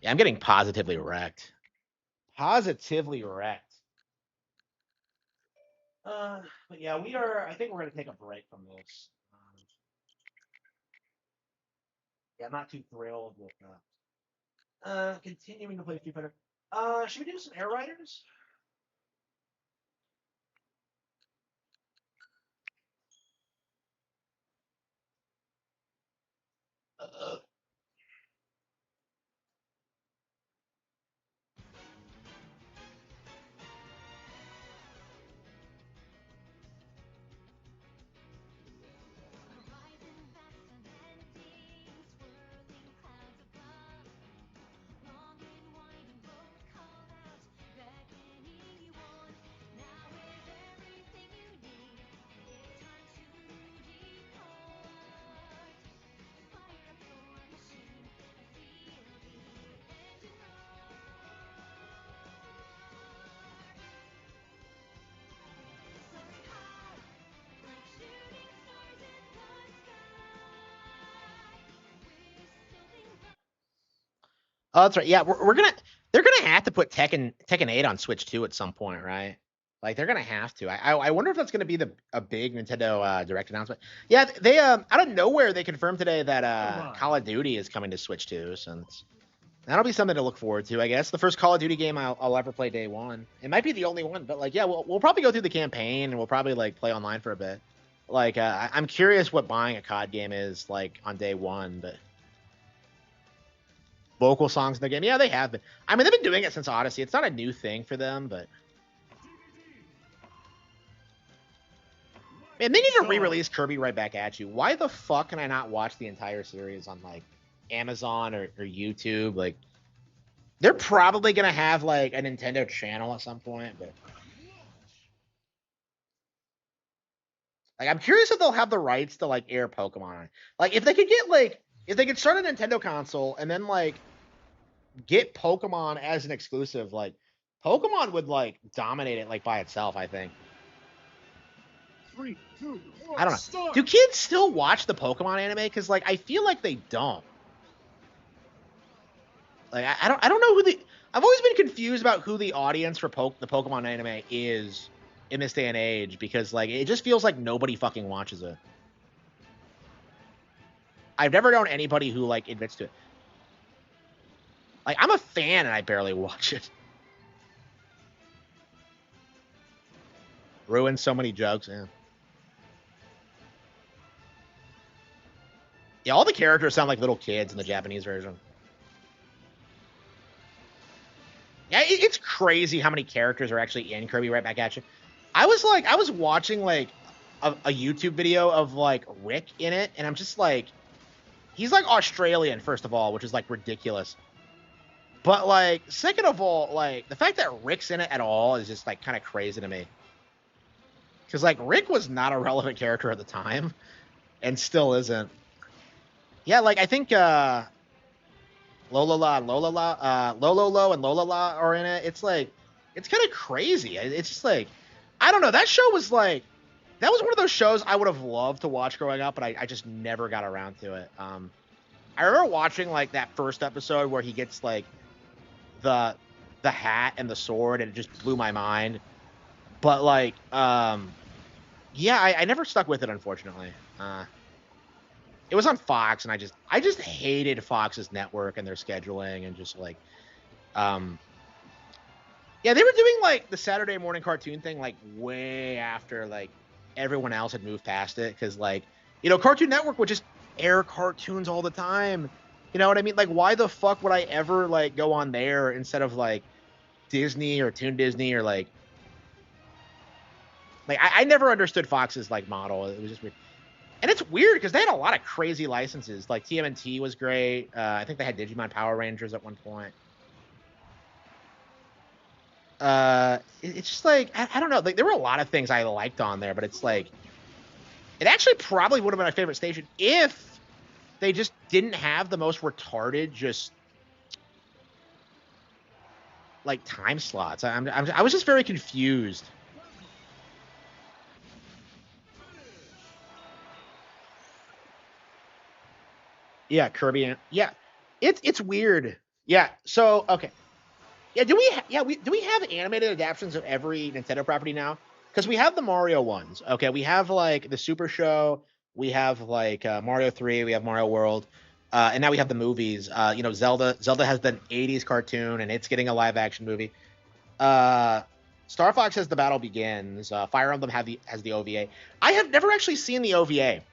yeah, I'm getting positively wrecked. Positively wrecked. But yeah, we are. I think we're gonna take a break from this. Yeah, I'm not too thrilled with continuing to play Street Fighter. Should we do some Air Riders? Oh, that's right. Yeah, we're gonna. They're gonna have to put Tekken 8 on Switch 2 at some point, right? Like they're gonna have to. I wonder if that's gonna be a big Nintendo Direct announcement. Yeah, they out of nowhere they confirmed today that Call of Duty is coming to Switch 2, so that'll be something to look forward to. I guess the first Call of Duty game I'll ever play day one. It might be the only one, but like yeah, we'll probably go through the campaign and we'll probably like play online for a bit. Like I'm curious what buying a COD game is like on day one, but. Vocal songs in the game. Yeah, they have been. I mean, they've been doing it since Odyssey. It's not a new thing for them, but man, they need to re-release Kirby Right Back at You. Why the fuck can I not watch the entire series on like Amazon or YouTube? Like, they're probably gonna have like a Nintendo channel at some point, but like, I'm curious if they'll have the rights to like air Pokemon. Like, if they could get like, if they could start a Nintendo console and then like get Pokemon as an exclusive, like Pokemon would like dominate it like by itself, I think. 3, 2, 1, I don't know. start. Do kids still watch the Pokemon anime? Because like I feel like they don't. Like I don't know who the. I've always been confused about who the audience for the Pokemon anime is in this day and age because like it just feels like nobody fucking watches it. I've never known anybody who like admits to it. Like I'm a fan and I barely watch it. Ruined so many jokes, yeah. Yeah, all the characters sound like little kids in the Japanese version. Yeah, it's crazy how many characters are actually in Kirby Right Back at You. I was watching like a YouTube video of like Rick in it, and I'm just like, he's like Australian, first of all, which is like ridiculous. But like, second of all, like the fact that Rick's in it at all is just like kind of crazy to me. Because like Rick was not a relevant character at the time, and still isn't. Yeah, like I think Lololo and Lololo and Lolala are in it. It's like, it's kind of crazy. It's just like, I don't know. That show was like, that was one of those shows I would have loved to watch growing up, but I just never got around to it. I remember watching like that first episode where he gets like the hat and the sword, and it just blew my mind. But like, yeah, I never stuck with it, unfortunately. It was on Fox, and I just hated Fox's network and their scheduling, and just like, yeah, they were doing like the Saturday morning cartoon thing like way after like everyone else had moved past it, because like, you know, Cartoon Network would just air cartoons all the time. You know what I mean? Like, why the fuck would I ever like go on there instead of like Disney or Toon Disney or like I never understood Fox's like model. It was just weird. And it's weird because they had a lot of crazy licenses. Like TMNT was great. I think they had Digimon Power Rangers at one point. It's just like I don't know. Like there were a lot of things I liked on there, but it's like it actually probably would have been my favorite station if they just didn't have the most retarded just like time slots. I was just very confused. Yeah, Kirby. Yeah, it's weird. Yeah. So okay. Yeah. Do we have animated adaptations of every Nintendo property now? Because we have the Mario ones. Okay, we have like the Super Show. We have like Mario 3. We have Mario World. And now we have the movies. You know, Zelda. Zelda has the '80s cartoon, and it's getting a live action movie. Uh, Star Fox has The Battle Begins. Fire Emblem has the OVA. I have never actually seen the OVA,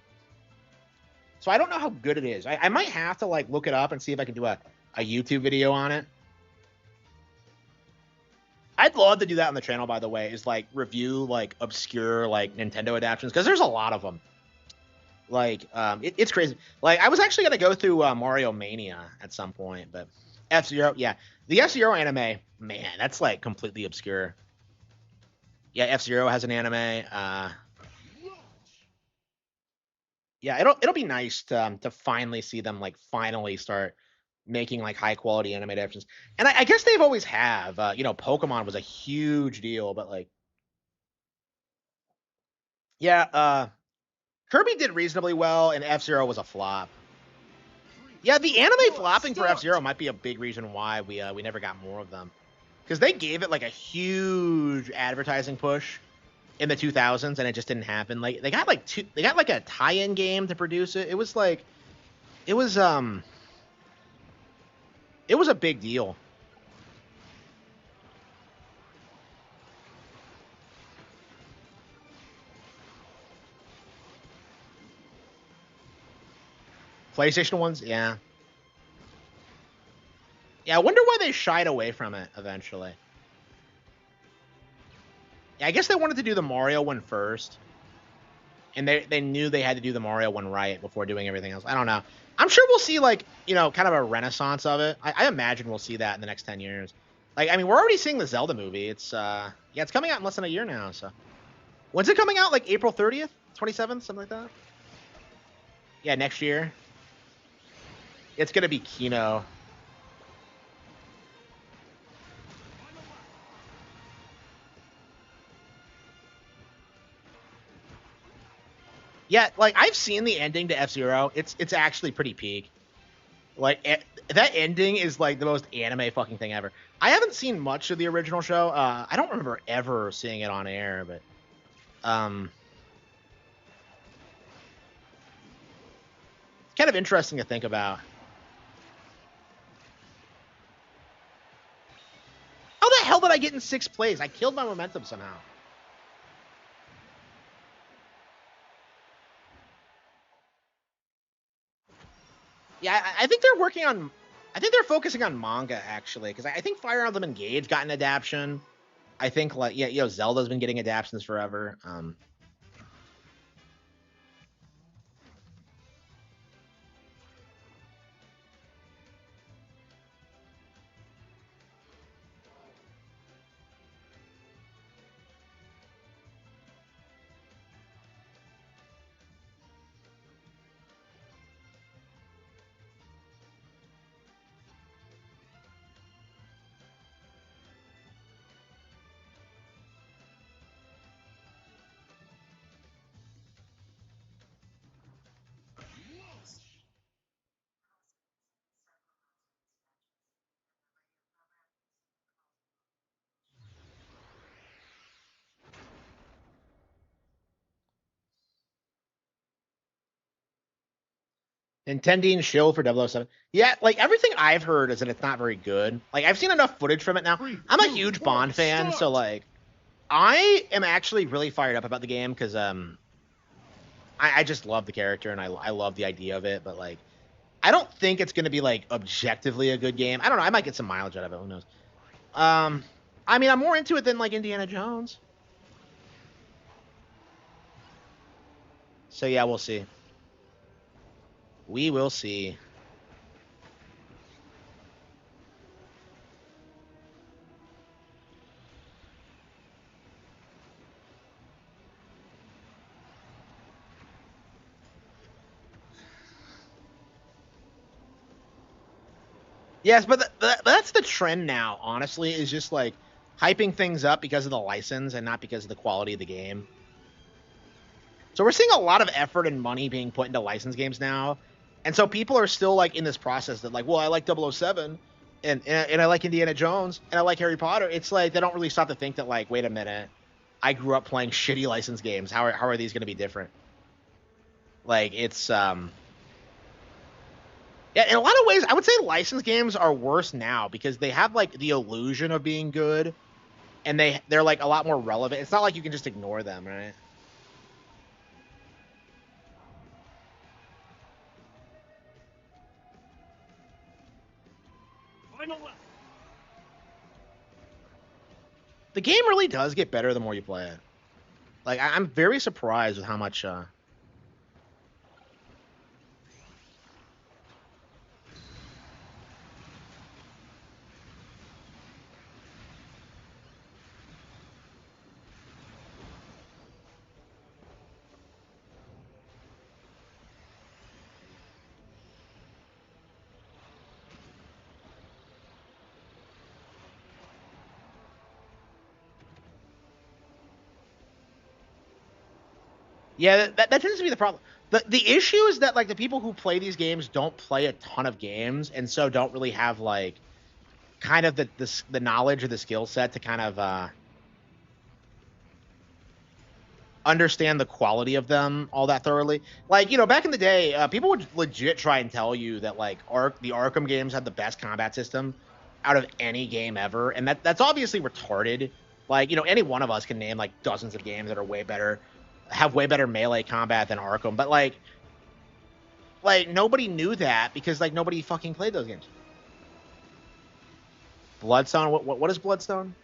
so I don't know how good it is. I might have to like look it up and see if I can do a YouTube video on it. I'd love to do that on the channel, by the way, is like review like obscure like Nintendo adaptations because there's a lot of them. Like, it's crazy. Like, I was actually gonna go through Mario Mania at some point, but F-Zero, yeah, the F-Zero anime, man, that's like completely obscure. Yeah, F-Zero has an anime. Yeah, it'll be nice to finally see them like finally start making like high quality anime adaptations. And I guess they've always have. You know, Pokemon was a huge deal, but like, yeah, Kirby did reasonably well, and F-Zero was a flop. Yeah, the anime flopping for F-Zero might be a big reason why we never got more of them, because they gave it like a huge advertising push in the 2000s, and it just didn't happen. Like they got like a tie-in game to produce it. It was like it was it was a big deal. PlayStation ones, yeah. Yeah, I wonder why they shied away from it eventually. Yeah, I guess they wanted to do the Mario one first, and they knew they had to do the Mario one right before doing everything else. I don't know. I'm sure we'll see like, you know, kind of a renaissance of it. I imagine we'll see that in the next 10 years. Like, I mean, we're already seeing the Zelda movie. It's yeah, it's coming out in less than a year now. So when's it coming out? Like April 30th, 27th, something like that. Yeah, next year. It's gonna be Kino. Yeah, like I've seen the ending to F-Zero. It's actually pretty peak. Like that ending is like the most anime fucking thing ever. I haven't seen much of the original show. I don't remember ever seeing it on air, but um, it's kind of interesting to think about. How the hell did I get in sixth place? I killed my momentum somehow. Yeah, I think they're working on. I think they're focusing on manga actually, because I think Fire Emblem Engage got an adaptation. I think like yeah, you know, Zelda's been getting adaptations forever. Intending shill for 007. Yeah, like everything I've heard is that it's not very good. Like I've seen enough footage from it now. I'm a huge Bond fan, so like I am actually really fired up about the game because I just love the character and I love the idea of it, but like I don't think it's gonna be like objectively a good game. I don't know. I might get some mileage out of it. Who knows? Um, I mean, I'm more into it than like Indiana Jones. So yeah, we'll see. We will see. Yes, but that's the trend now. Honestly, is just like hyping things up because of the license and not because of the quality of the game. So we're seeing a lot of effort and money being put into license games now, and so people are still like in this process that like, well, I like 007, and I like Indiana Jones, and I like Harry Potter. It's like they don't really stop to think that like, wait a minute, I grew up playing shitty license games. How are these going to be different? Like it's yeah, in a lot of ways, I would say license games are worse now because they have like the illusion of being good, and they're like a lot more relevant. It's not like you can just ignore them, right? Final lap. The game really does get better the more you play it. Like I'm very surprised with how much. Yeah, that tends to be the problem. The issue is that like the people who play these games don't play a ton of games, and so don't really have like kind of the knowledge or the skill set to kind of understand the quality of them all that thoroughly. Like, back in the day, people would legit try and tell you that like the Arkham games had the best combat system out of any game ever, and that's obviously retarded. Like, any one of us can name like dozens of games that are have way better melee combat than Arkham, but like nobody knew that because like nobody fucking played those games. Bloodstone, what is Bloodstone?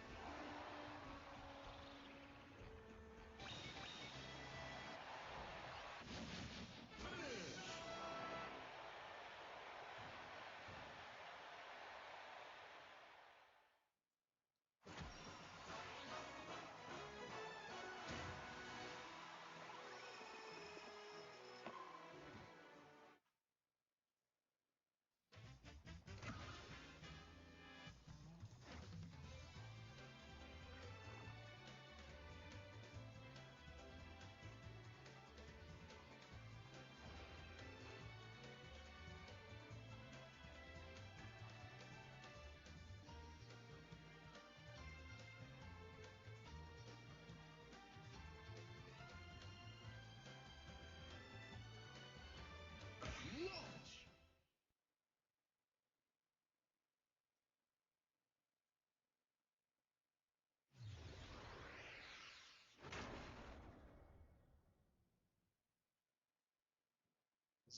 Launch.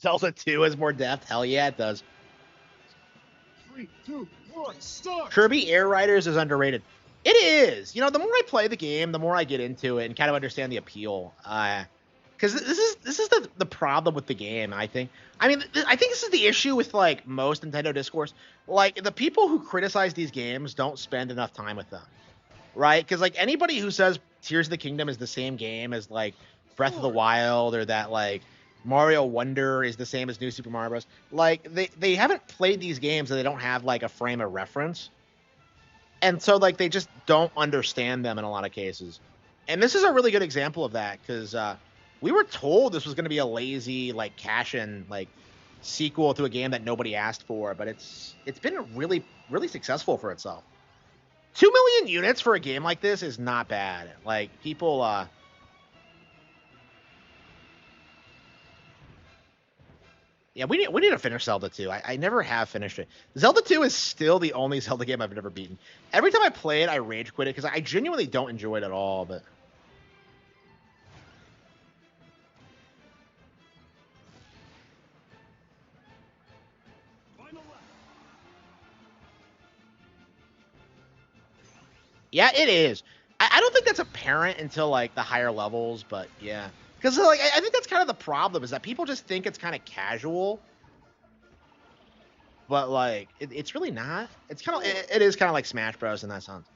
Zelda 2 has more depth. Hell yeah, it does. 3, 2, 1, start. Kirby Air Riders is underrated. It is. The more I play the game, the more I get into it and kind of understand the appeal. Because this is the problem with the game. I think. I mean, I think this is the issue with like most Nintendo discourse. Like the people who criticize these games don't spend enough time with them, right? Because like anybody who says Tears of the Kingdom is the same game as like Breath of the Wild, or that like Mario Wonder is the same as New Super Mario Bros. Like they haven't played these games and they don't have like a frame of reference, and so like they just don't understand them in a lot of cases. And this is a really good example of that because we were told this was going to be a lazy like cash in like sequel to a game that nobody asked for, but it's been really successful for itself. 2 million units for a game like this is not bad. Like people, yeah, we need to finish Zelda 2. I never have finished it. Zelda 2 is still the only Zelda game I've never beaten. Every time I play it, I rage quit it because I genuinely don't enjoy it at all. But Final lap. yeah, it is. I don't think that's apparent until like the higher levels, but yeah, because like I think that's kind of the problem is that people just think it's kind of casual, but like it's really not. It's kind of it is kind of like Smash Bros in that sense.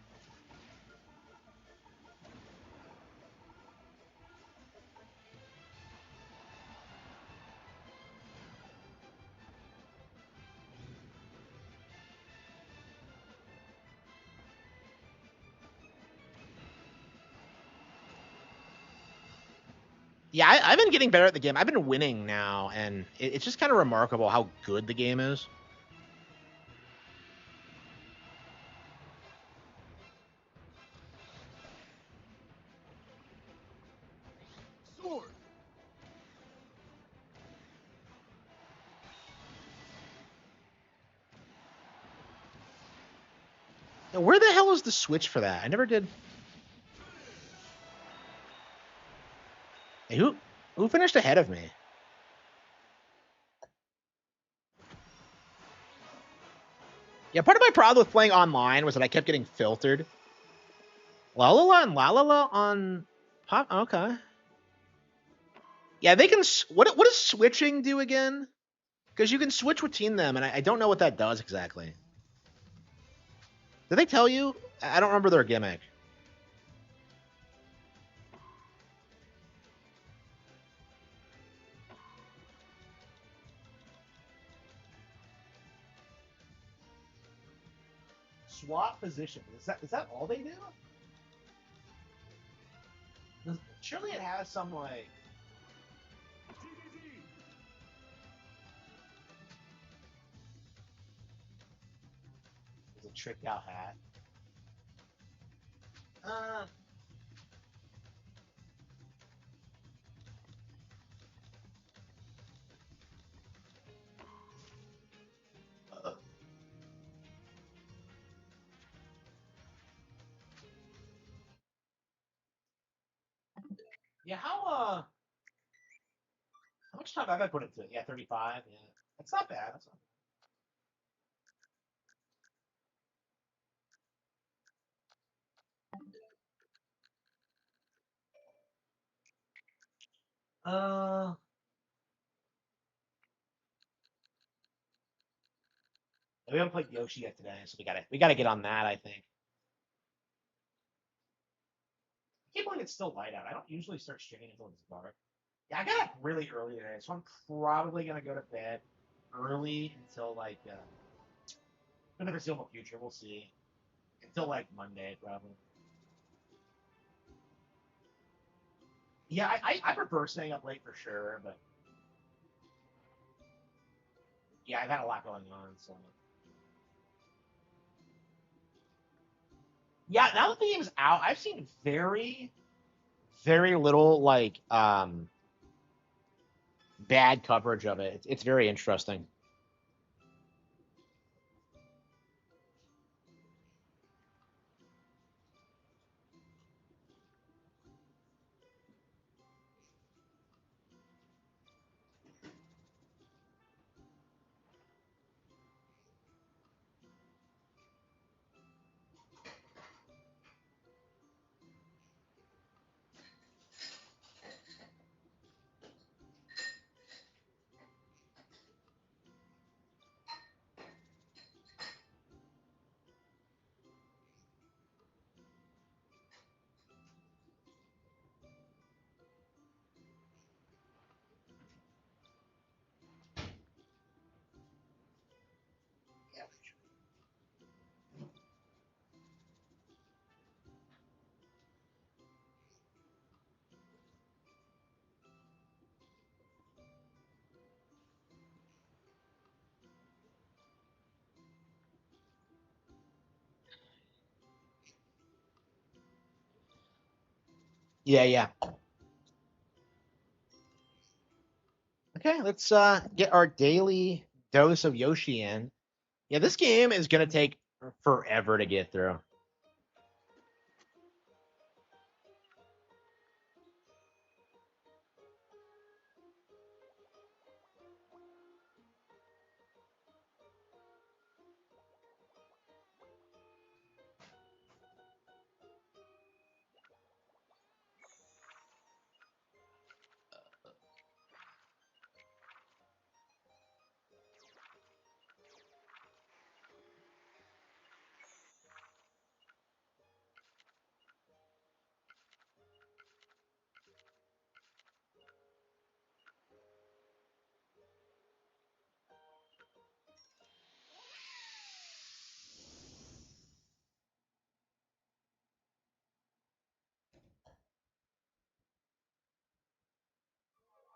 Yeah, I've been getting better at the game. I've been winning now, and it's just kind of remarkable how good the game is. Sword. Now, where the hell is the switch for that? I never did. Hey, who finished ahead of me? Yeah, part of my problem with playing online was that I kept getting filtered. La La La and La La La on Pop. Okay. Yeah, they can. What does switching do again? Because you can switch between them, and I don't know what that does exactly. Did they tell you? I don't remember their gimmick. Swap position. Is that all they do? Surely it has some like. DDD. It's a tricked out hat. Uh. uh, Yeah. How much time have I put into it? Yeah, 35. Yeah. That's not bad. That's not bad. We haven't played Yoshi yet today, so we gotta get on that. I think. I can't believe it's still light out. I don't usually start streaming until it's dark. Yeah, I got up really early today, so I'm probably gonna go to bed early until like for the foreseeable future. We'll see. Until like Monday, probably. Yeah, I prefer staying up late for sure, but yeah, I've had a lot going on, so yeah. Now that the game's out, I've seen very little like bad coverage of it. It's very interesting. Yeah, yeah. Okay, let's get our daily dose of Yoshi in. Yeah, this game is gonna take forever to get through.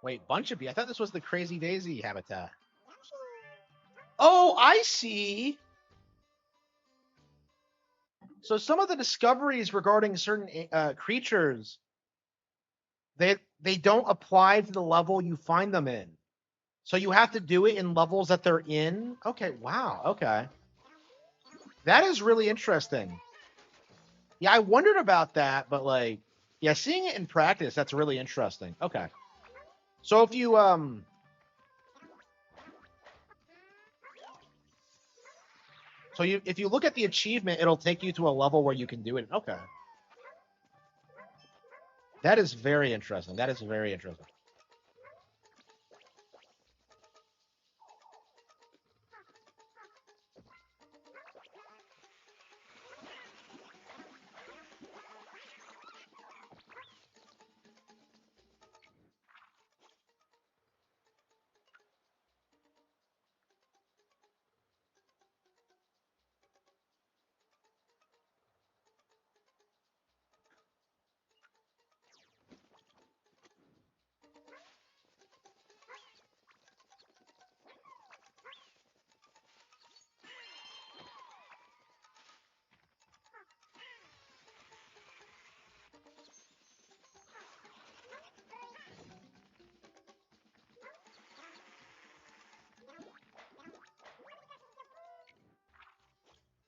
Wait, bunch of bee. I thought this was the Crazy Daisy habitat. Oh, I see. So some of the discoveries regarding certain creatures, they don't apply to the level you find them in. So you have to do it in levels that they're in. Okay, wow. Okay. That is really interesting. Yeah, I wondered about that, but like, yeah, seeing it in practice, that's really interesting. Okay. So if you if you look at the achievement, it'll take you to a level where you can do it. Okay. That is very interesting. That is very interesting.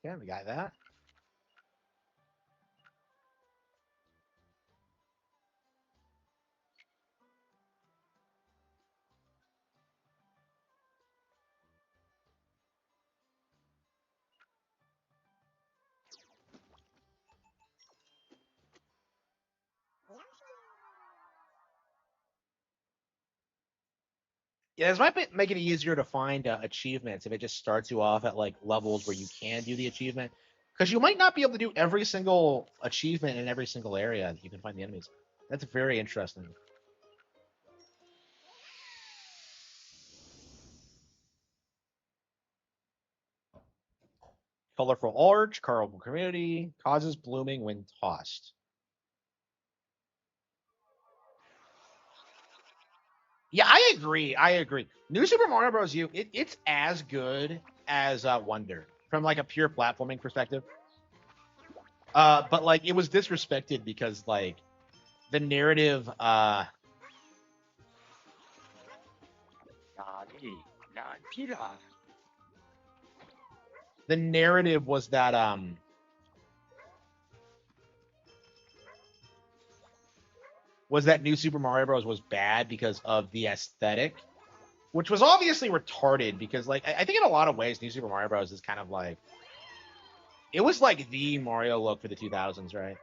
Yeah, we got that. Yeah, this might make it easier to find achievements if it just starts you off at like levels where you can do the achievement, because you might not be able to do every single achievement in every single area that you can find the enemies. That's very interesting. Colorful arch, colorful community, causes blooming when tossed. Yeah, I agree. I agree. New Super Mario Bros. U, it's as good as Wonder from like a pure platforming perspective. But like it was disrespected because like the narrative Nani? Nanpira. the narrative was that New Super Mario Bros. Was bad because of the aesthetic, which was obviously retarded because like I think in a lot of ways New Super Mario Bros. Is kind of like it was like the Mario look for the 2000s, right?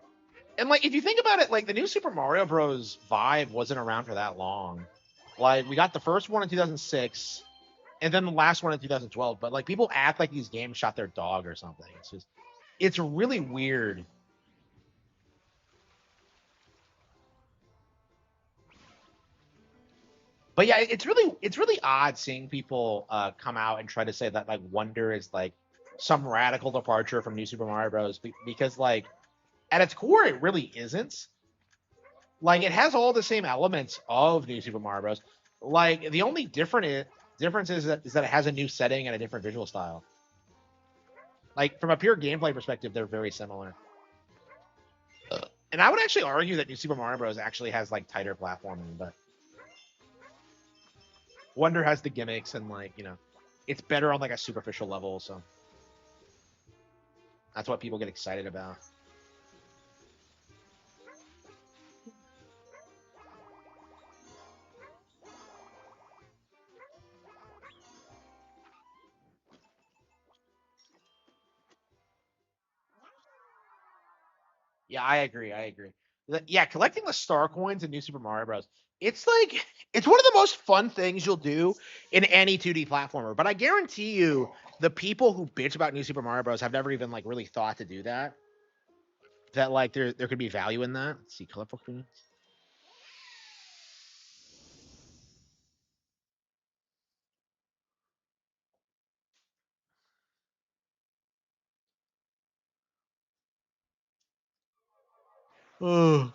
And like if you think about it, like the New Super Mario Bros. Vibe wasn't around for that long. Like we got the first one in 2006, and then the last one in 2012. But like people act like these games shot their dog or something. It's really weird. But yeah, it's really odd seeing people come out and try to say that like Wonder is like some radical departure from New Super Mario Bros. Because like at its core, it really isn't. Like it has all the same elements of New Super Mario Bros. Like the only difference is that it has a new setting and a different visual style. Like from a pure gameplay perspective, they're very similar. And I would actually argue that New Super Mario Bros. Actually has like tighter platforming, but Wonder has the gimmicks and like it's better on like a superficial level. So that's what people get excited about. Yeah, I agree. I agree. Yeah, collecting the star coins in New Super Mario Bros. It's like it's one of the most fun things you'll do in any 2D platformer. But I guarantee you, the people who bitch about New Super Mario Bros. Have never even like really thought to do that. That like there could be value in that. Let's see, colorful coins. Oh.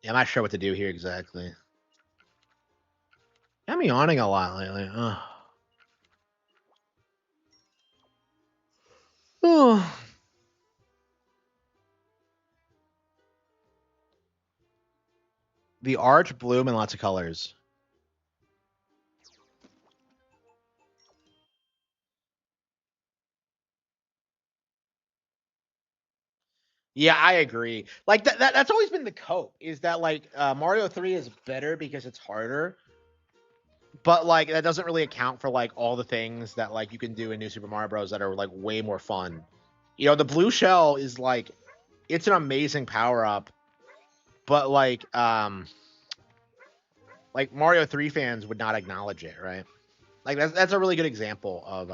Yeah, I'm not sure what to do here exactly. I'm yawning a lot lately. Ugh. Oh. The arch bloom in lots of colors. Yeah, I agree. Like that's always been the cope is that like Mario 3 is better because it's harder, but like that doesn't really account for like all the things that like you can do in New Super Mario Bros that are like way more fun. You know, the blue shell is like it's an amazing power up, but like Mario 3 fans would not acknowledge it, right? Like that's a really good example of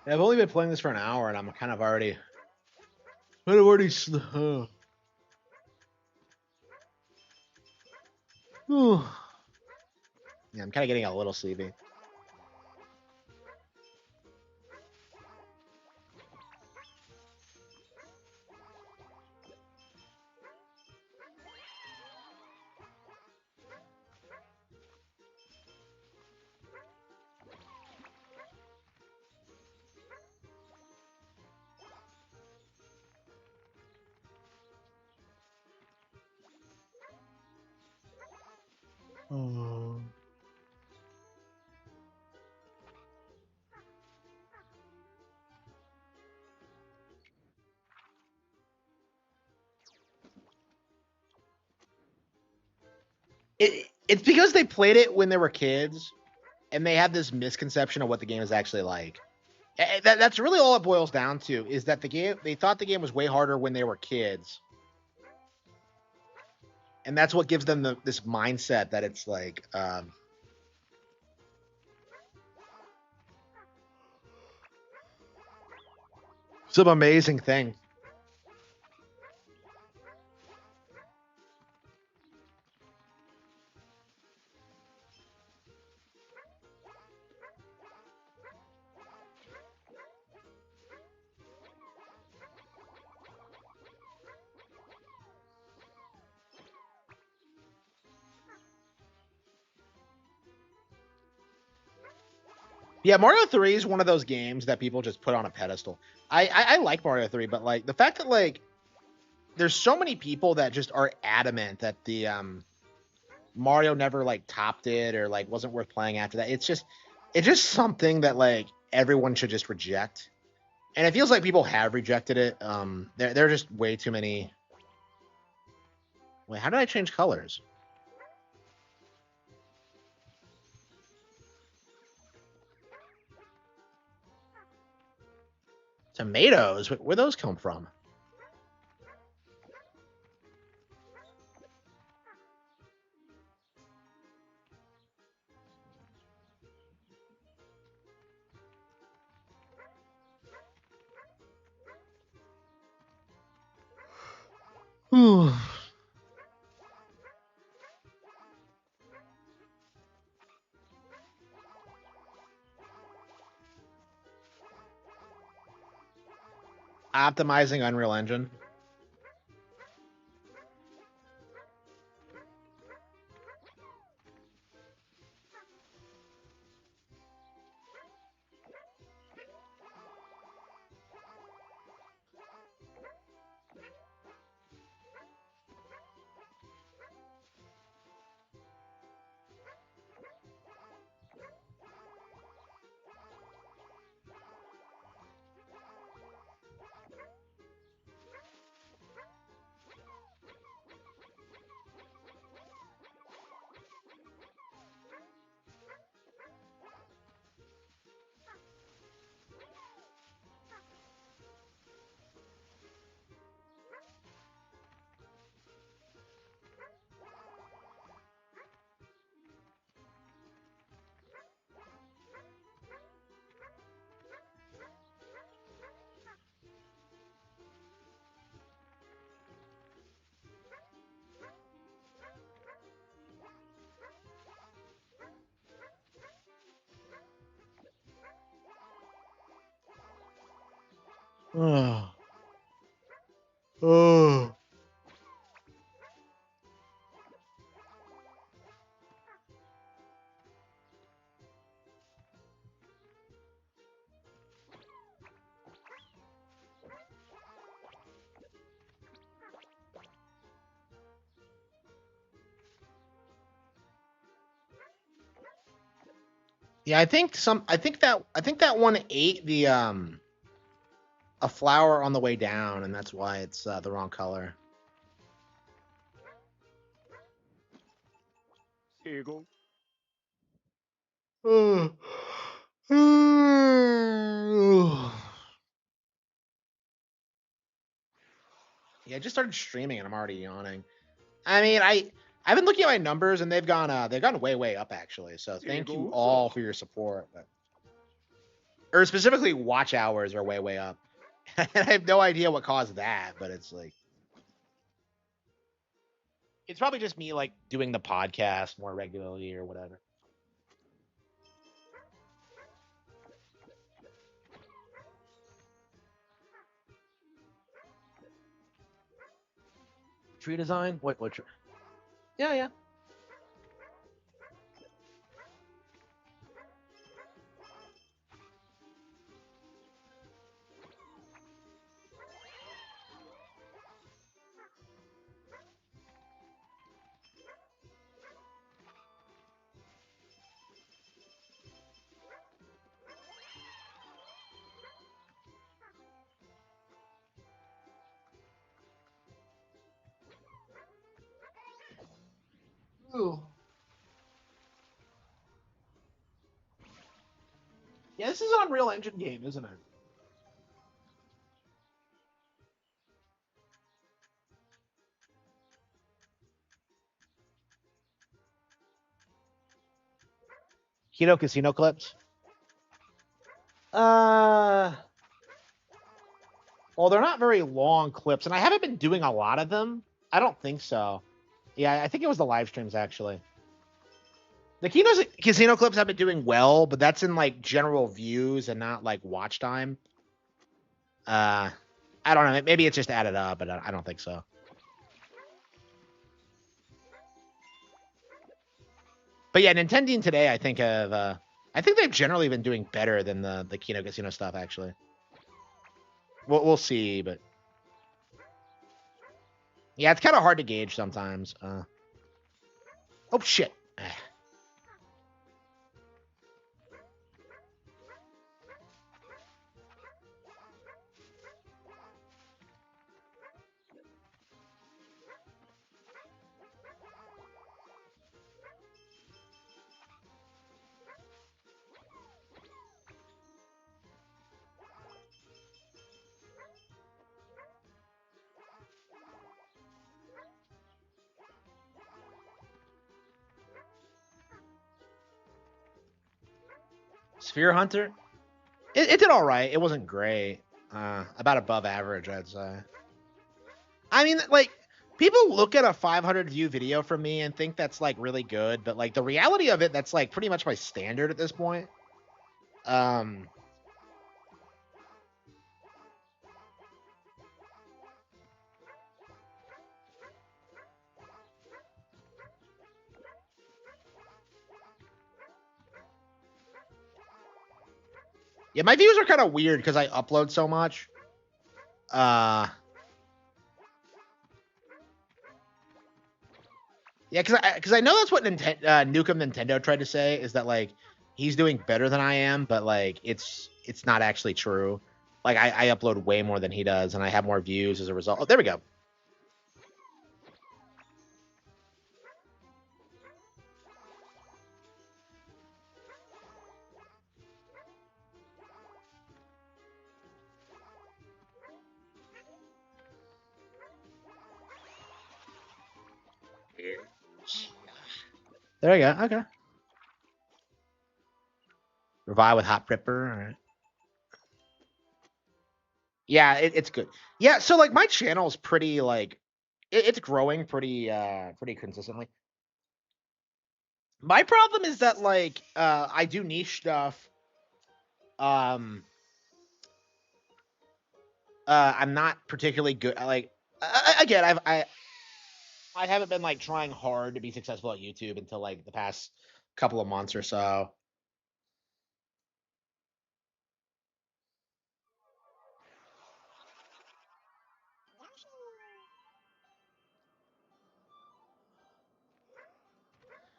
I've only been playing this for an hour and I'm kind of already yeah, I'm kind of getting a little sleepy. Oh. It's because they played it when they were kids and they have this misconception of what the game is actually like. That's really all it boils down to is that the game they thought the game was way harder when they were kids, and that's what gives them this mindset that it's like some amazing thing. Yeah, Mario 3 is one of those games that people just put on a pedestal. I like Mario 3, but like the fact that like there's so many people that just are adamant that the Mario never like topped it or like wasn't worth playing after that. It's just something that like everyone should just reject. And it feels like people have rejected it. There are just way too many. Wait, how did I change colors? Tomatoes? Where those come from? Optimizing Unreal Engine. Oh. Oh. Yeah, I think that one ate the a flower on the way down, and that's why it's the wrong color. Eagle. Yeah, I just started streaming and I'm already yawning. I mean, I've been looking at my numbers and they've gone way up actually. So thank you Eagle. all for your support. But, or specifically, watch hours are way up. And I have no idea what caused that, but it's like it's probably just me like doing the podcast more regularly or whatever. Tree design? What tree? Yeah. Ooh. Yeah, this is an Unreal Engine game, isn't it? Keto Casino clips. Uh, well, they're not very long clips, and I haven't been doing a lot of them. I don't think so. Yeah, I think it was the live streams actually. The Kino's casino clips have been doing well, but that's in like general views and not like watch time. Uh, I don't know. Maybe it's just added up, but I don't think so. But yeah, Nintendo today, I think they've generally been doing better than the Kino Casino stuff. Actually, we'll see, but yeah, it's kind of hard to gauge sometimes. Oh shit. Sphere Hunter. It did all right. It wasn't great. About above average, I'd say. I mean, like people look at a 500 view video from me and think that's like really good, but like the reality of it, that's like pretty much my standard at this point. Um, yeah, my views are kind of weird because I upload so much. Uh, yeah, because I know that's what Nukem Nintendo tried to say is that like he's doing better than I am, but like it's not actually true. Like I upload way more than he does, and I have more views as a result. Oh, there we go. There we go. Okay. Revive with Hot Pripper. All right. Yeah, it's good. Yeah, so like my channel's pretty like it's growing pretty consistently. My problem is that like I do niche stuff. Um I'm not particularly good. Like again, I haven't been like trying hard to be successful at YouTube until like the past couple of months or so.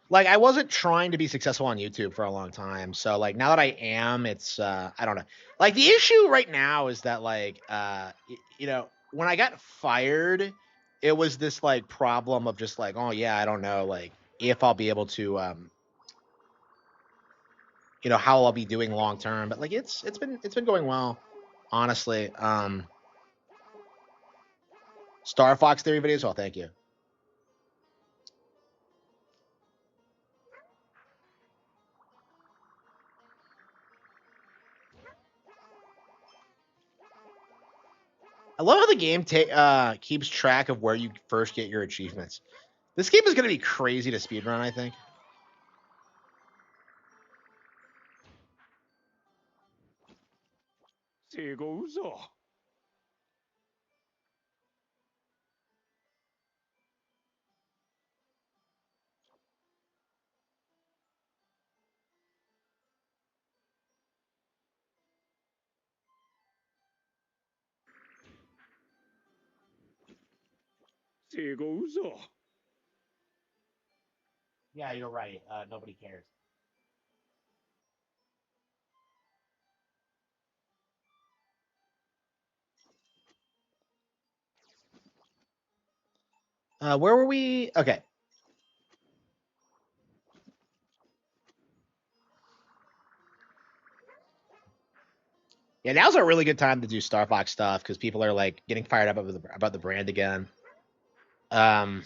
Like I wasn't trying to be successful on YouTube for a long time. So like now that I am, it's I don't know. Like the issue right now is that like you know, when I got fired, it was this like problem of just like, oh yeah, I don't know like if I'll be able to you know, how I'll be doing long term, but like it's been going well, honestly. Star Fox Theory videos, well, thank you. I love how the game keeps track of where you first get your achievements. This game is going to be crazy to speedrun, I think. 这个嘘。这个嘘。Yeah, you're right. Nobody cares. Where were we? Okay. Yeah, now's a really good time to do Star Fox stuff because people are like getting fired up about the brand again. Um,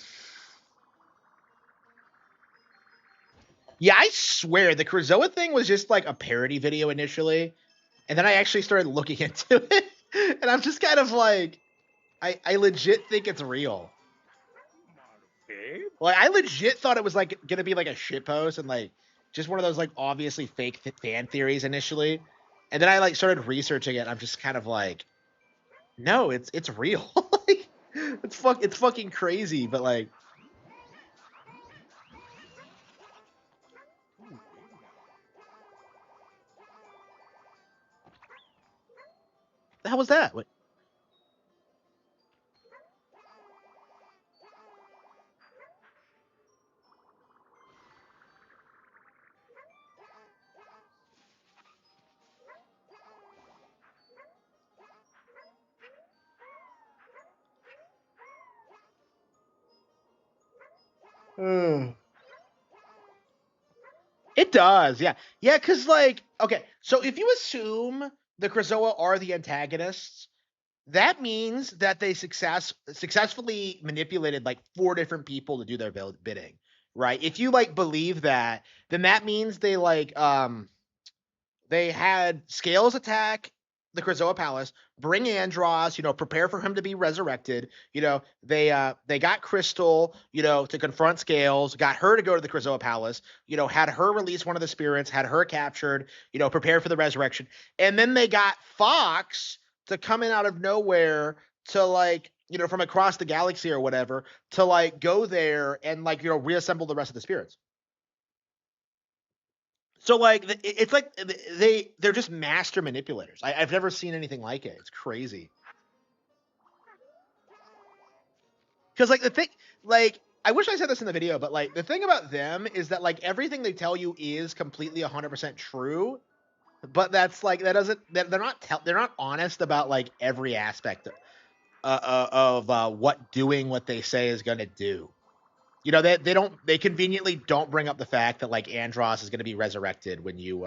yeah, I swear the Krazoa thing was just like a parody video initially, and then I actually started looking into it, and I'm just kind of like, I legit think it's real. Like I legit thought it was like gonna be like a shitpost and like just one of those like obviously fake fan theories initially, and then I like started researching it. And I'm just kind of like, no, it's real. Like, it's fucking crazy, but like, the hell was that? What? It does, yeah, yeah, because like, okay, so if you assume the Krazoa are the antagonists, that means that they successfully manipulated like four different people to do their bidding, right? If you like believe that, then that means they had Scales attack the Krazoa Palace, bring Andros, you know, prepare for him to be resurrected. You know, they got Crystal, you know, to confront Scales, got her to go to the Krazoa Palace, you know, had her release one of the spirits, had her captured, you know, prepare for the resurrection. And then they got Fox to come in out of nowhere to like, you know, from across the galaxy or whatever, to like go there and like, you know, reassemble the rest of the spirits. So like it's like they're just master manipulators. I've never seen anything like it. It's crazy. Because like the thing, like I wish I said this in the video, but like the thing about them is that like everything they tell you is completely 100% true. But that's like that doesn't they're not honest about like every aspect of what doing what they say is gonna do. You know they conveniently don't bring up the fact that like Andros is gonna be resurrected when you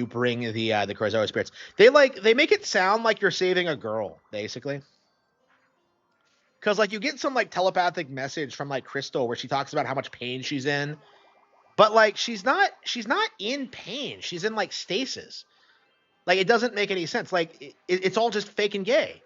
bring the Krazoa spirits. They make it sound like you're saving a girl, basically. Because like you get some like telepathic message from like Crystal where she talks about how much pain she's in, but like she's not in pain. She's in like stasis. Like it doesn't make any sense. Like it's all just fake and gay.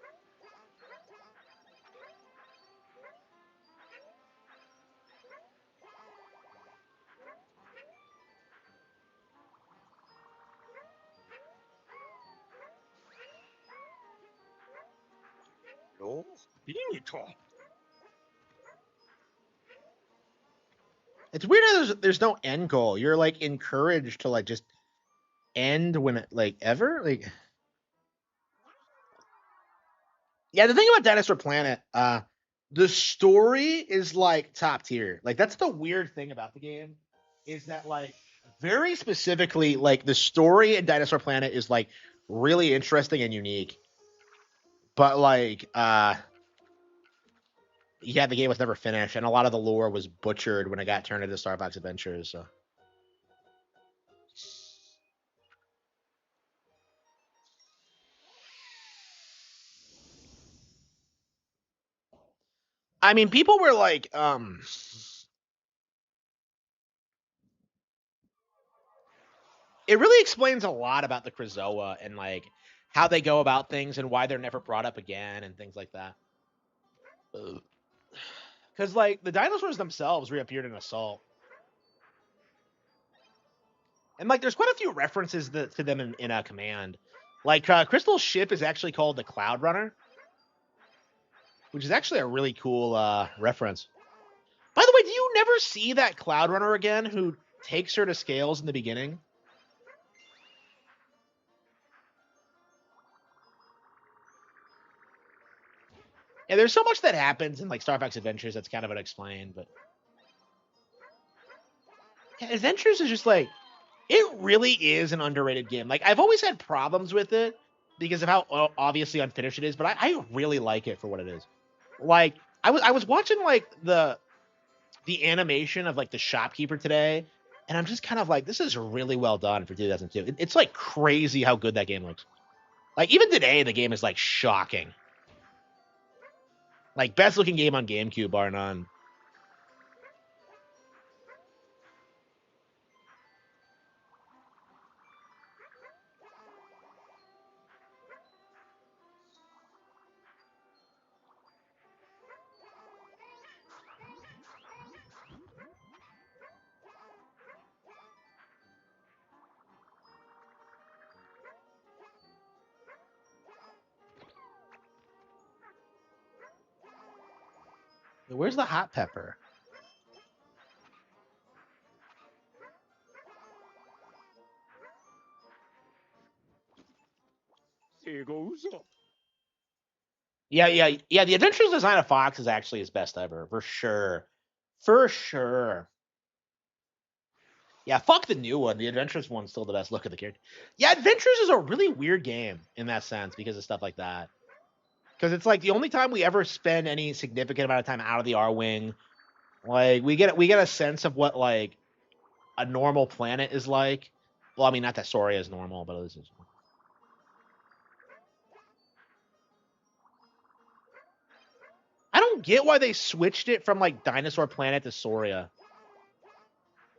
よ。いいと。It's weird how there's no end goal. You're like encouraged to like just end when it like ever like. Yeah, the thing about Dinosaur Planet, the story is like top tier. Like that's the weird thing about the game, is that like very specifically, like the story in Dinosaur Planet is like really interesting and unique. But like, yeah, the game was never finished, and a lot of the lore was butchered when it got turned into Star Fox Adventures. So. I mean, people were like, it really explains a lot about the Krazoa and like how they go about things and why they're never brought up again and things like that. Because like the dinosaurs themselves reappeared in Assault, and like there's quite a few references to them in a Command. Like Crystal's ship is actually called the Cloud Runner, which is actually a really cool reference. By the way, do you never see that Cloud Runner again who takes her to Scales in the beginning? Yeah, there's so much that happens in like Star Fox Adventures that's kind of unexplained, but yeah, Adventures is just like, it really is an underrated game. Like I've always had problems with it because of how obviously unfinished it is, but I really like it for what it is. Like I was watching like the animation of like the shopkeeper today, and I'm just kind of like, this is really well done for 2002. It's like crazy how good that game looks. Like even today, the game is like shocking. Like best looking game on GameCube, bar none. Where's the hot pepper? Yeah. The Adventures design of Fox is actually his best ever, for sure. For sure. Yeah, fuck the new one. The Adventures one's still the best look of the character. Yeah, Adventures is a really weird game in that sense because of stuff like that. Because it's like the only time we ever spend any significant amount of time out of the R wing. Like we get a sense of what like a normal planet is like. Well, I mean, not that Soria is normal, but this is. I don't get why they switched it from like Dinosaur Planet to Soria.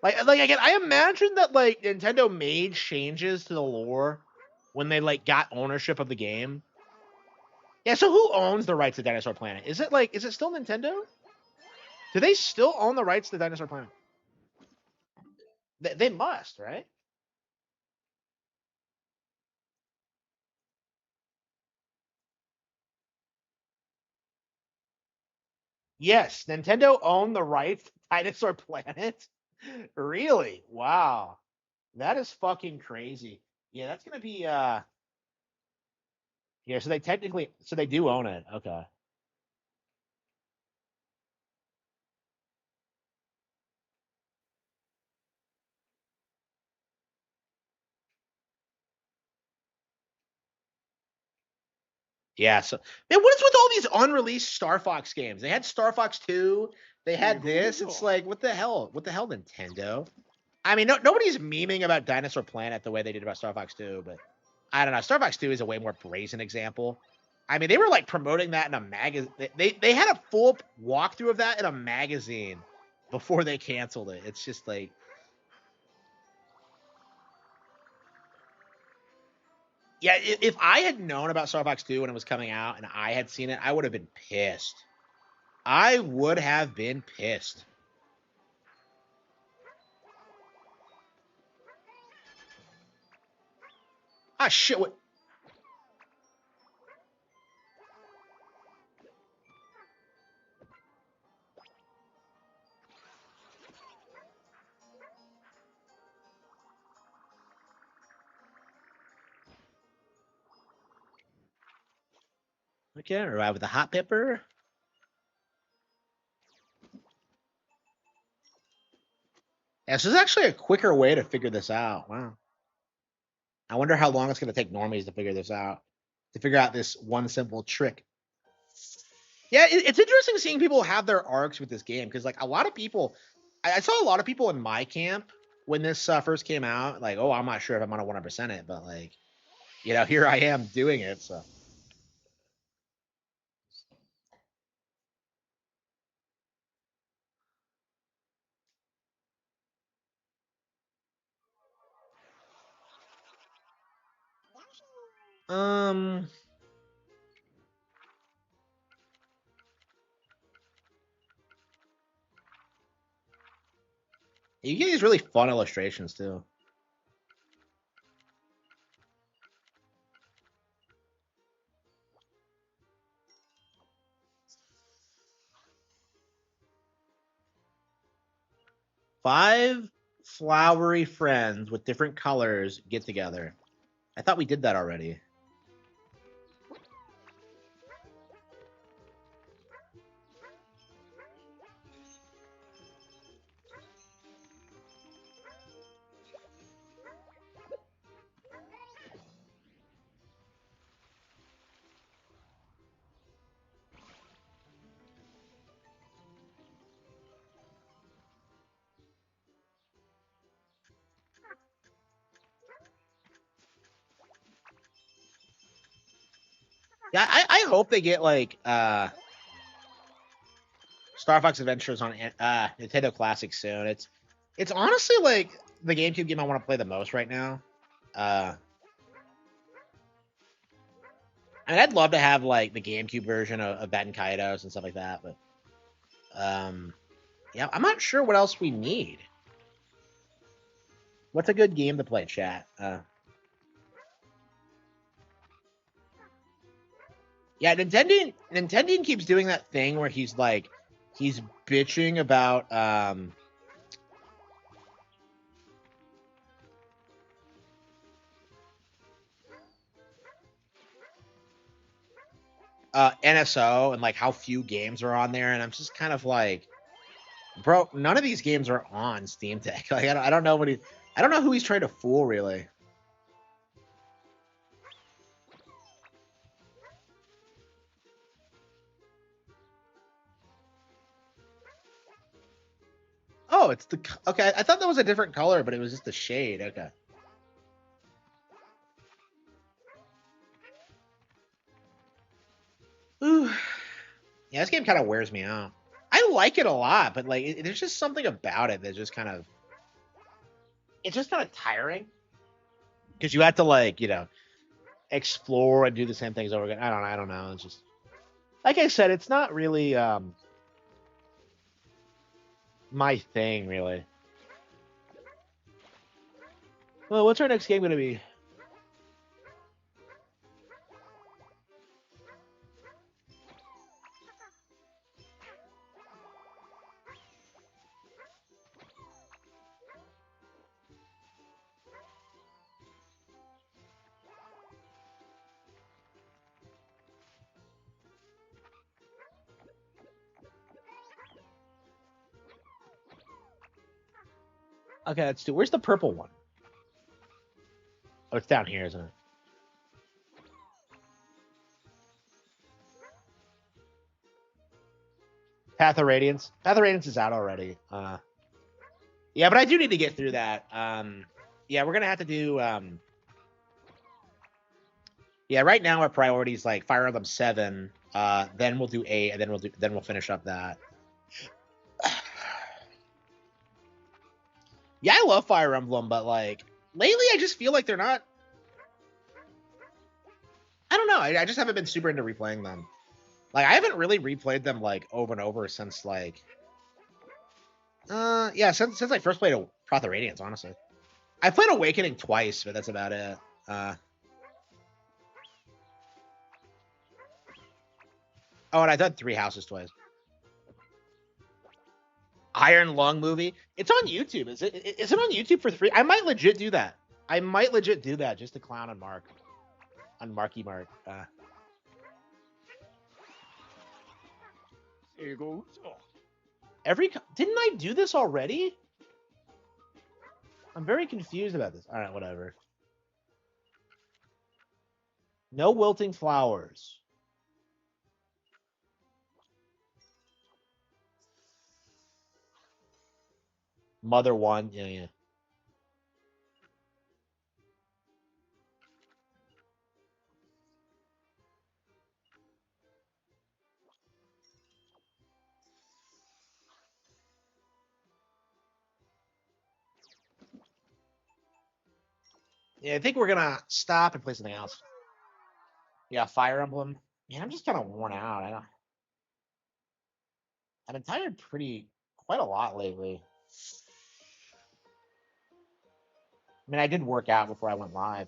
Like again, I imagine that like Nintendo made changes to the lore when they like got ownership of the game. Yeah, so who owns the rights to Dinosaur Planet? Is it still Nintendo? Do they still own the rights to Dinosaur Planet? They must, right? Yes, Nintendo owned the rights to Dinosaur Planet. Really? Wow. That is fucking crazy. Yeah, that's gonna be yeah, so they do own it. Okay. Yeah, so man, what is with all these unreleased Star Fox games? They had Star Fox 2, they had this. It's like, what the hell? What the hell, Nintendo? I mean, nobody's memeing about Dinosaur Planet the way they did about Star Fox 2, but I don't know. Star Fox 2 is a way more brazen example. I mean, they were like promoting that in a magazine. They had a full walkthrough of that in a magazine before they canceled it. It's just like, yeah, if I had known about Star Fox 2 when it was coming out and I had seen it, I would have been pissed. I would have been pissed. Ah, shit. What? Okay, arrive with a hot pepper. Yeah, this is actually a quicker way to figure this out. Wow. I wonder how long it's going to take normies to figure this out, to figure out this one simple trick. Yeah, it's interesting seeing people have their arcs with this game because, like, a lot of people, I saw a lot of people in my camp when this first came out, like, oh, I'm not sure if I'm going to 100% it, but, like, you know, here I am doing it, so. Um, you get these really fun illustrations, too. Five flowery friends with different colors get together. I thought we did that already. Yeah, I hope they get like Star Fox Adventures on Nintendo Classic soon. It's honestly like the GameCube game I want to play the most right now. I mean, I'd love to have like the GameCube version of Baten Kaitos and stuff like that, but yeah, I'm not sure what else we need. What's a good game to play, chat? Yeah, Nintendo keeps doing that thing where he's like he's bitching about NSO and like how few games are on there, and I'm just kind of like, bro, none of these games are on Steam Deck. Like, I don't know I don't know who he's trying to fool, really. Oh, it's the okay. I thought that was a different color, but it was just the shade. Okay. Ooh. Yeah, this game kind of wears me out. I like it a lot, but like, there's just something about it that's just kind of, it's just kind of tiring because you have to like, you know, explore and do the same things over again. I don't know. It's just like I said, it's not really my thing, really. Well, what's our next game gonna be? Okay, let's do. Where's the purple one? Oh, it's down here, isn't it? Path of Radiance. Path of Radiance is out already. Yeah, but I do need to get through that. Yeah, we're gonna have to do. Yeah, right now our priority is like Fire Emblem 7. Then we'll do 8, and then we'll finish up that. Yeah, I love Fire Emblem, but like lately, I just feel like they're not. I don't know. I just haven't been super into replaying them. Like I haven't really replayed them like over and over since like. Yeah, since I first played Path of Radiance, honestly. I played Awakening twice, but that's about it. Oh, and I've done Three Houses twice. Iron Lung movie. It's on YouTube. Is it? Is it on YouTube for free? I might legit do that. I might legit do that just to clown on Mark, on Marky Mark. Didn't I do this already? I'm very confused about this. All right, whatever. No wilting flowers. Mother one. Yeah, yeah. Yeah, I think we're gonna stop and play something else. Yeah, Fire Emblem. Man, I'm just kind of worn out. I've been tired quite a lot lately. I mean, I did work out before I went live.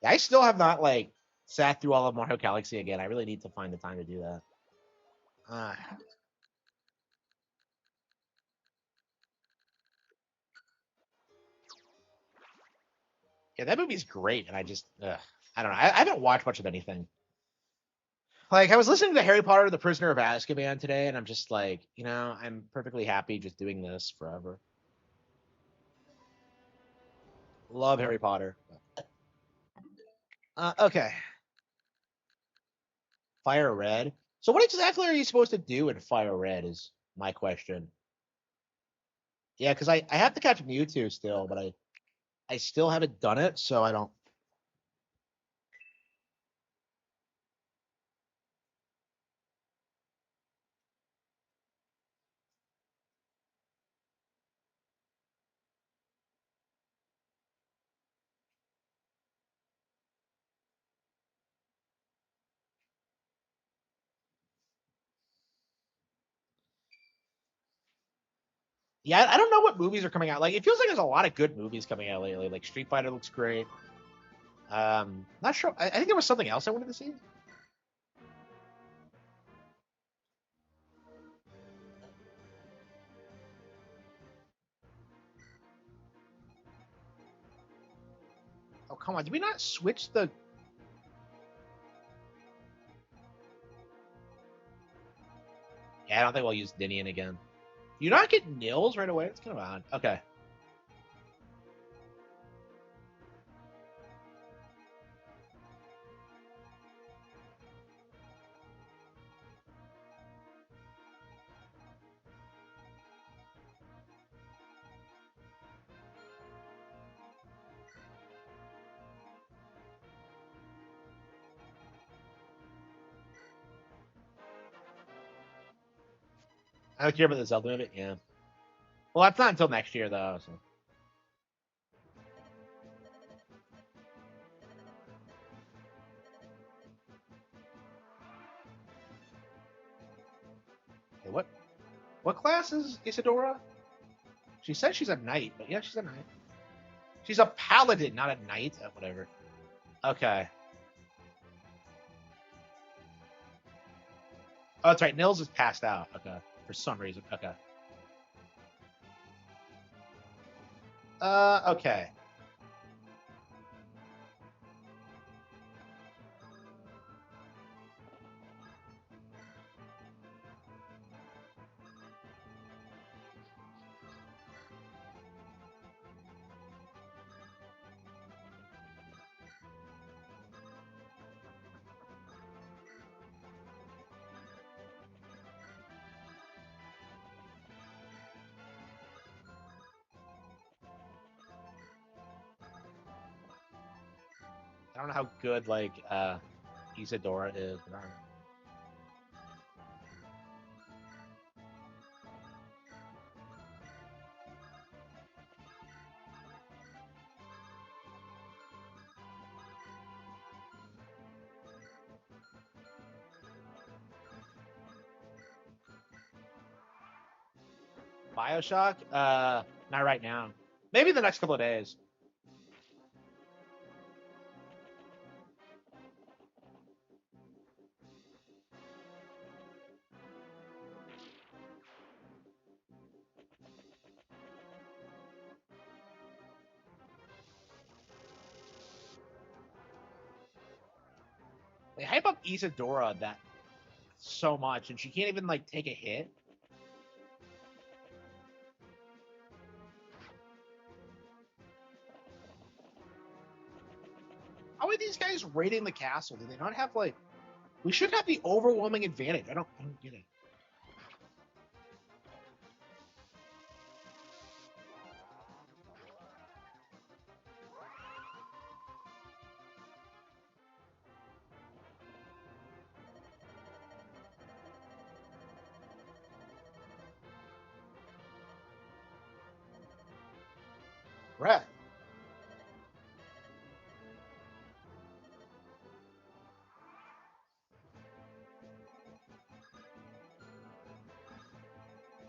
I still have not like sat through all of Mario Galaxy again. I really need to find the time to do that. Uh, yeah, that movie's great, and I don't know. I haven't watched much of anything. Like I was listening to Harry Potter: The Prisoner of Azkaban today, and I'm just like, I'm perfectly happy just doing this forever. Love Harry Potter. Okay, Fire Red. So what exactly are you supposed to do in Fire Red? Is my question. Yeah, because I have to catch Mewtwo still, but I still haven't done it, so I don't. Yeah, I don't know what movies are coming out. Like, it feels like there's a lot of good movies coming out lately. Like, Street Fighter looks great. Not sure. I think there was something else I wanted to see. Oh, come on. Did we not switch the... Yeah, I don't think we'll use Dinian again. You not get nils right away? It's kind of odd. Okay. I don't care about the Zelda movie. Yeah. Well, that's not until next year, though. So. Okay, what class is Isadora? She said she's a knight, but yeah, she's a knight. She's a paladin, not a knight. Whatever. Okay. Oh, that's right. Nils is passed out. Okay. For some reason. Okay. Okay. I don't know how good like Isadora is. But I don't know. Bioshock? Not right now. Maybe the next couple of days. They hype up Isadora that so much, and she can't even like take a hit. How are these guys raiding the castle? Do they not have like? We should have the overwhelming advantage. I don't get it. Wrath.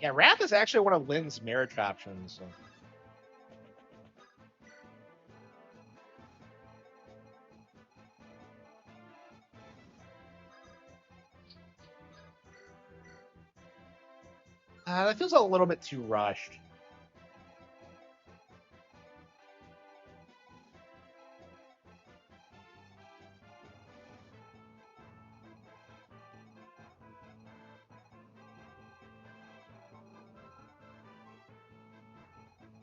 Yeah, Wrath is actually one of Lynn's marriage options. So. That feels a little bit too rushed.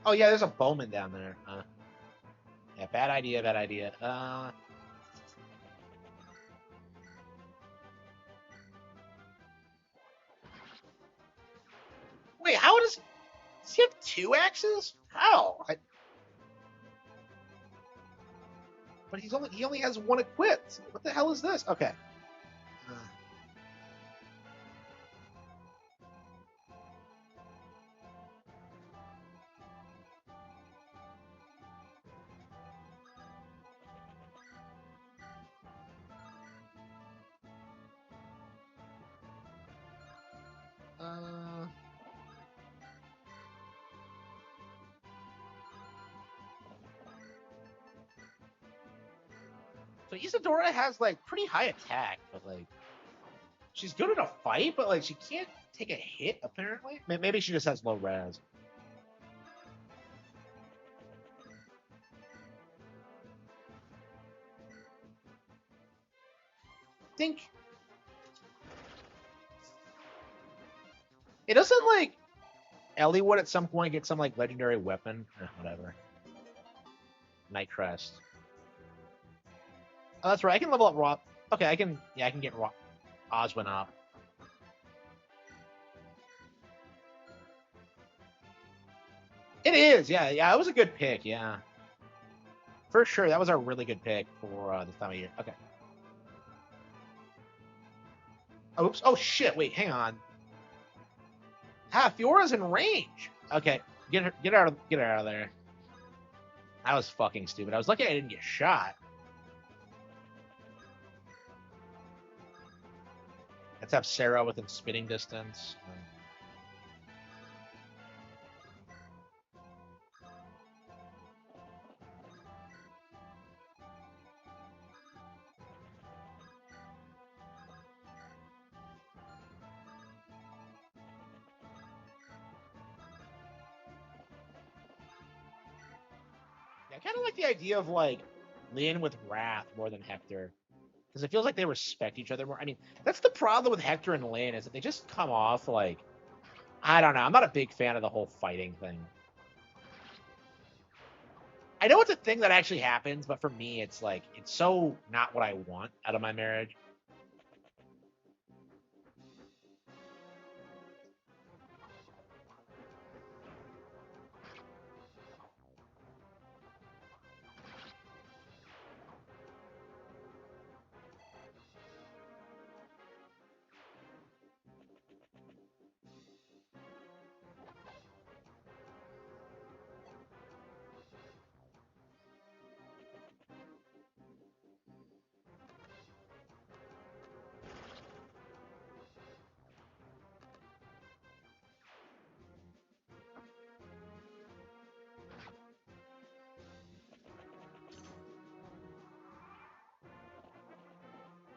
Oh yeah, there's a Bowman down there. Yeah, bad idea, bad idea. Wait, how does he have 2 axes? How? But he only has 1 equipped. What the hell is this? Okay. So Isadora has like pretty high attack, but like she's good in a fight, but like she can't take a hit apparently. Maybe she just has low res. Think it doesn't like Ellie would at some point get some like legendary weapon. Whatever. Night Crest. Oh, that's right. I can level up Raw. Okay, I can. Yeah, I can get Oswin up. It is. Yeah, yeah. It was a good pick. Yeah, for sure. That was a really good pick for this time of year. Okay. Oops. Oh shit. Wait. Hang on. Fiora's in range. Okay. Get her. Get out of there. That was fucking stupid. I was lucky I didn't get shot. Let's have Sarah within spitting distance. I kind of like the idea of like Lynn with Wrath more than Hector, because it feels like they respect each other more. I mean, that's the problem with Hector and Lynn is that they just come off like I don't know. I'm not a big fan of the whole fighting thing. I know it's a thing that actually happens, but for me, it's like it's so not what I want out of my marriage.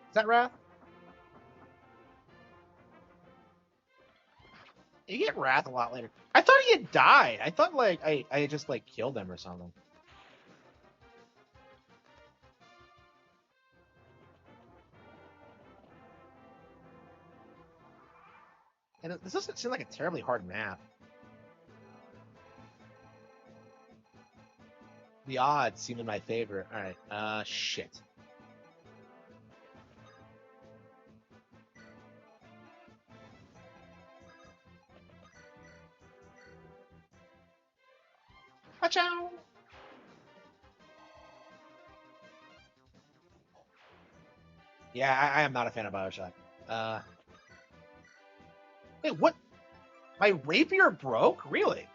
Is that Wrath? You get Wrath a lot later. I thought he had died. I thought like I just like killed him or something. And this doesn't seem like a terribly hard map. The odds seem in my favor. All right. Shit. Watch out. Yeah, I am not a fan of Bioshock. Wait, what? My rapier broke? Really?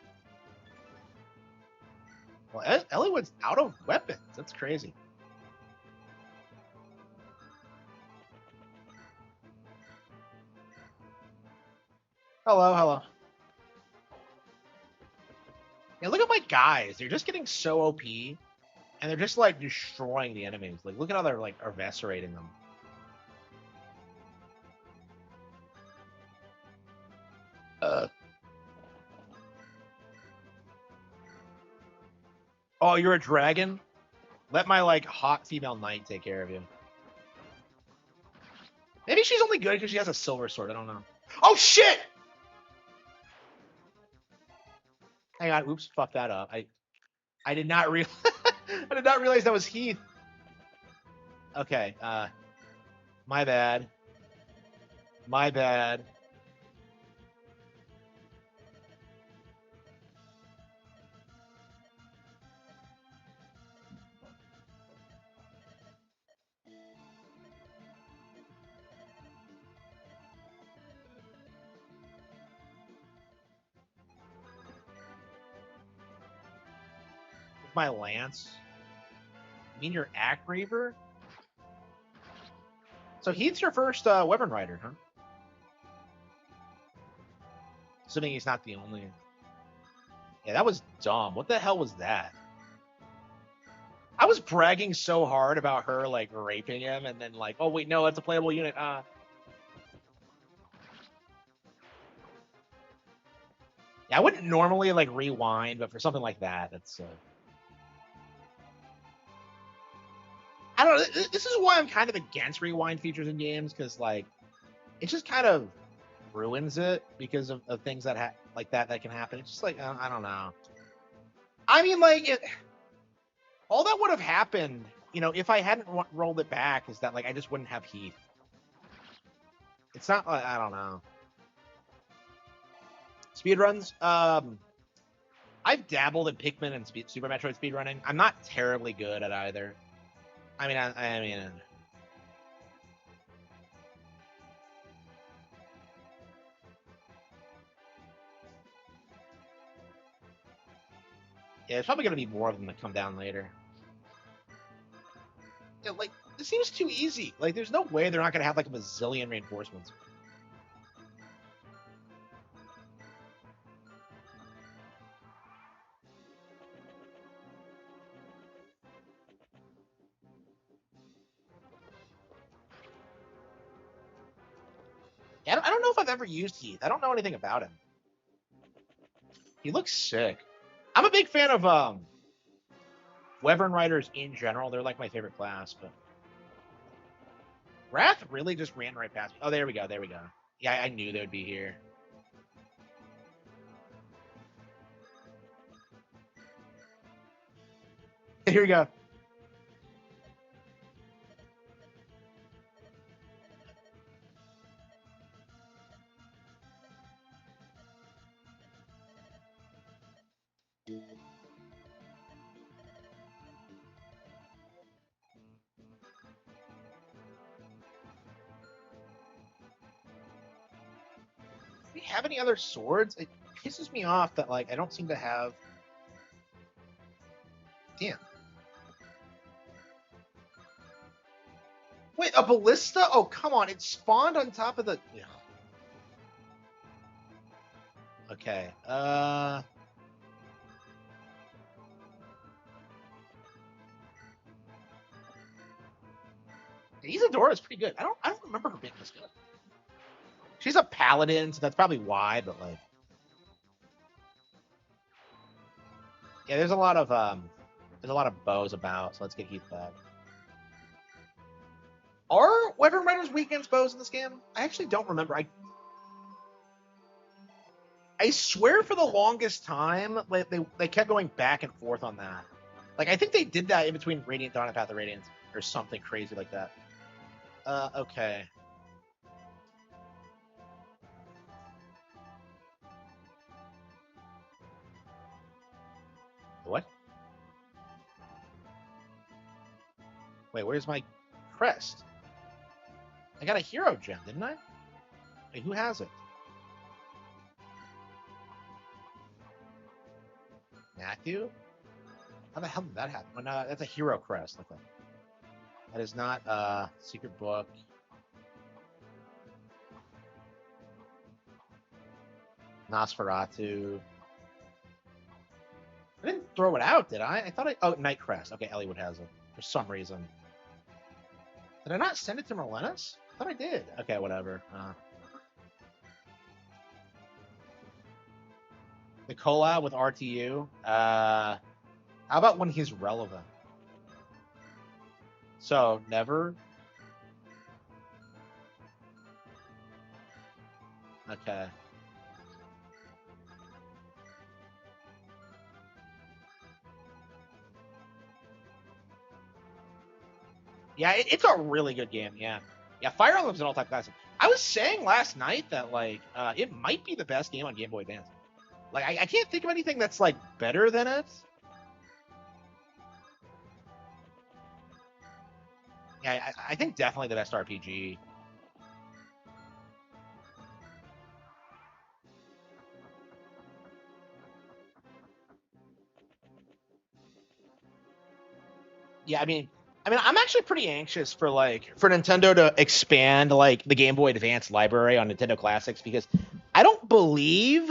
Well, Elliott's out of weapons. That's crazy. Hello, hello. Yeah, look at my guys. They're just getting so OP, and they're just like destroying the enemies. Like, look at how they're like eviscerating them. Oh, you're a dragon? Let my like hot female knight take care of you. Maybe she's only good because she has a silver sword. I don't know. Oh shit! Hang on. Oops, fuck that up. I did not realize I did not realize that was Heath. Okay, my bad. My bad. My lance. You mean your Act Reaver? So Heath's your first Wyvern Rider, huh? Assuming he's not the only. Yeah, that was dumb. What the hell was that? I was bragging so hard about her like raping him, and then like, oh wait, no, that's a playable unit. Yeah, I wouldn't normally like rewind, but for something like that, that's. I don't know. This is why I'm kind of against rewind features in games because like, it just kind of ruins it because of things that like that can happen. It's just like I don't know. I mean, like all that would have happened, you know, if I hadn't rolled it back, is that like I just wouldn't have Heath. It's not like I don't know. Speedruns. I've dabbled in Pikmin and Super Metroid speedrunning. I'm not terribly good at either. I mean, I mean. Yeah, there's probably going to be more of them that come down later. Yeah, like, this seems too easy. Like, there's no way they're not going to have, like, a bazillion reinforcements. Yeah, I don't know if I've ever used Heath. I don't know anything about him. He looks sick. I'm a big fan of, Wyvern Riders in general. They're, like, my favorite class, but... Wrath really just ran right past me. Oh, there we go. There we go. Yeah, I knew they would be here. Here we go. Do we have any other swords? It pisses me off that, like, I don't seem to have... Damn. Wait, a ballista? Oh, come on. It spawned on top of the... Yeah. Okay. Isadora is pretty good. I don't remember her being this good. She's a paladin, so that's probably why, but like... Yeah, there's a lot of bows about, so let's get Heath back. Are Wyvern Riders weak against bows in this game? I actually don't remember. I swear for the longest time, like they kept going back and forth on that. Like I think they did that in between Radiant Dawn and Path of Radiance or something crazy like that. Okay. What? Wait, where's my crest? I got a hero gem, didn't I? Wait, who has it? Matthew? How the hell did that happen? Oh, no, that's a hero crest. Okay. That is not secret book. Nosferatu. I didn't throw it out, did I? I thought I... Oh, Night Crest. Okay, Elliewood has it. For some reason. Did I not send it to Merlenis? I thought I did. Okay, whatever. The collab with RTU. How about when he's relevant? So, never? Okay. Yeah, it's a really good game. Yeah, yeah. Fire Emblem's an all-time classic. I was saying last night that like it might be the best game on Game Boy Advance. Like I can't think of anything that's like better than it. Yeah, I think definitely the best RPG. Yeah, I mean, I'm actually pretty anxious for Nintendo to expand like the Game Boy Advance library on Nintendo Classics because I don't believe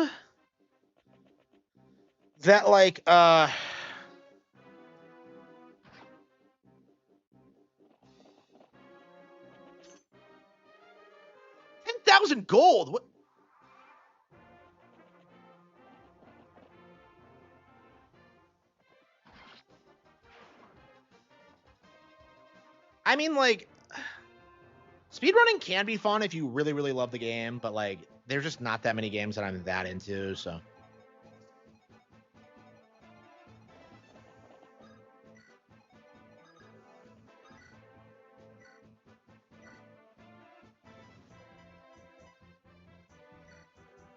that like 10,000 gold. What? I mean, like, speedrunning can be fun if you really, really love the game, but like, there's just not that many games that I'm that into, so.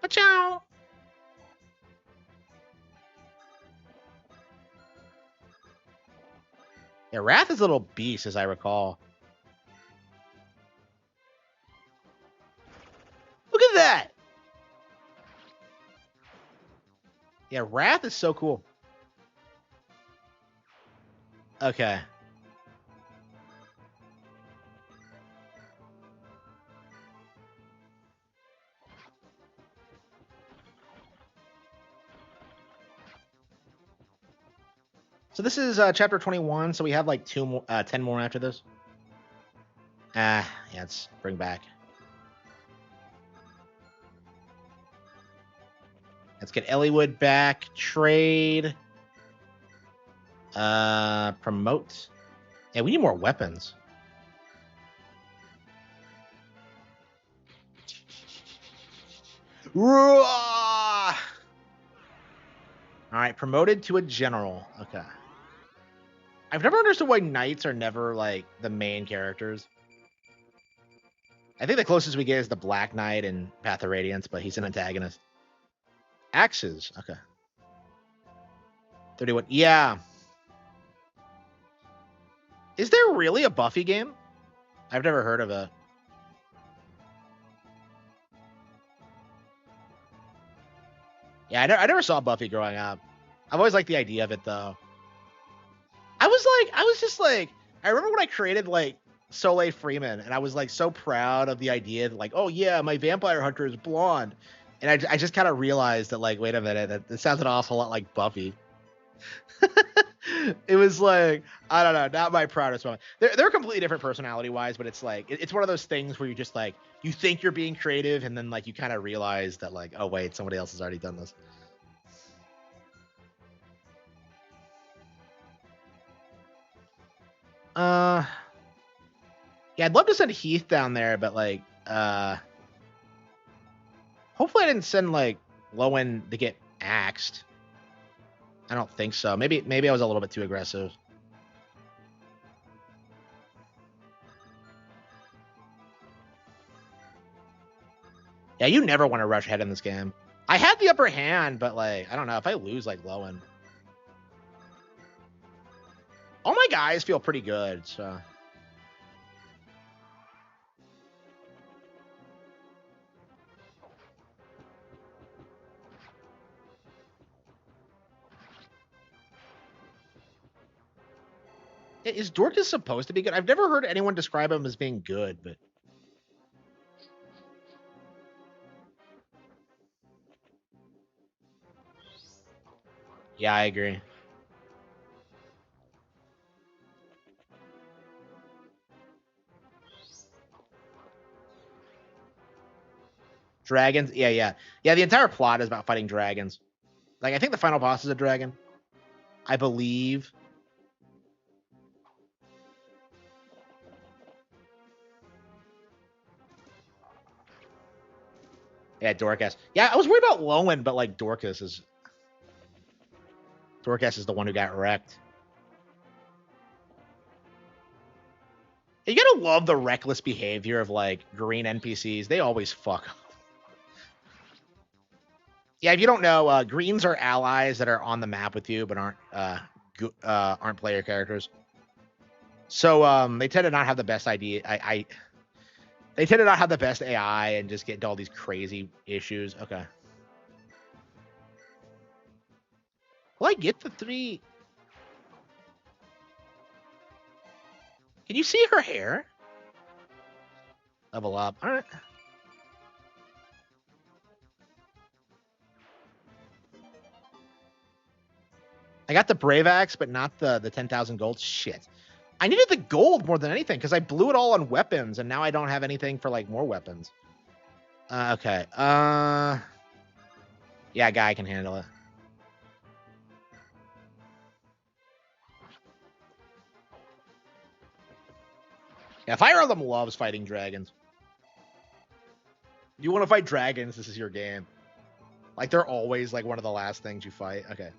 Ciao. Yeah, Wrath is a little beast, as I recall. Look at that! Yeah, Wrath is so cool. Okay. So this is chapter 21, so we have like 10 more after this. Yeah, let's bring back. Let's get Elliewood back. Trade. Promote. Yeah, we need more weapons. All right, promoted to a general. Okay. I've never understood why knights are never like the main characters. I think the closest we get is the Black Knight in Path of Radiance, but he's an antagonist. Axes. Okay. 31. Yeah. Is there really a Buffy game? I've never heard of it. Yeah, I never saw Buffy growing up. I've always liked the idea of it, though. I was just like, I remember when I created like Soleil Freeman, and I was like so proud of the idea that like, oh yeah, my vampire hunter is blonde, and I just kind of realized that like, wait a minute, that sounds an awful lot like Buffy. It was like, I don't know, not my proudest moment. They're completely different personality wise, but it's like it's one of those things where you just like you think you're being creative, and then like you kind of realize that like, oh wait, somebody else has already done this. Yeah, I'd love to send Heath down there, but like, hopefully I didn't send like Lowen to get axed. I don't think so. Maybe I was a little bit too aggressive. Yeah, you never want to rush ahead in this game. I had the upper hand, but like, I don't know if I lose like Lowen. All my guys feel pretty good, so. Is Dorcas supposed to be good? I've never heard anyone describe him as being good, but. Yeah, I agree. Dragons? Yeah. The entire plot is about fighting dragons. Like, I think the final boss is a dragon. I believe. Yeah, Dorcas. Yeah, I was worried about Lowen, but like Dorcas is the one who got wrecked. You gotta love the reckless behavior of like green NPCs. They always fuck up. Yeah, if you don't know, greens are allies that are on the map with you, but aren't player characters. So they tend to not have the best idea. They tend to not have the best AI and just get into all these crazy issues. Okay. Will I get the 3? Can you see her hair? Level up. All right. I got the Brave Axe, but not the 10,000 gold. Shit. I needed the gold more than anything because I blew it all on weapons, and now I don't have anything for like more weapons. Okay. Yeah, guy can handle it. Yeah, Fire Emblem loves fighting dragons. You want to fight dragons, this is your game. Like, they're always like one of the last things you fight. Okay.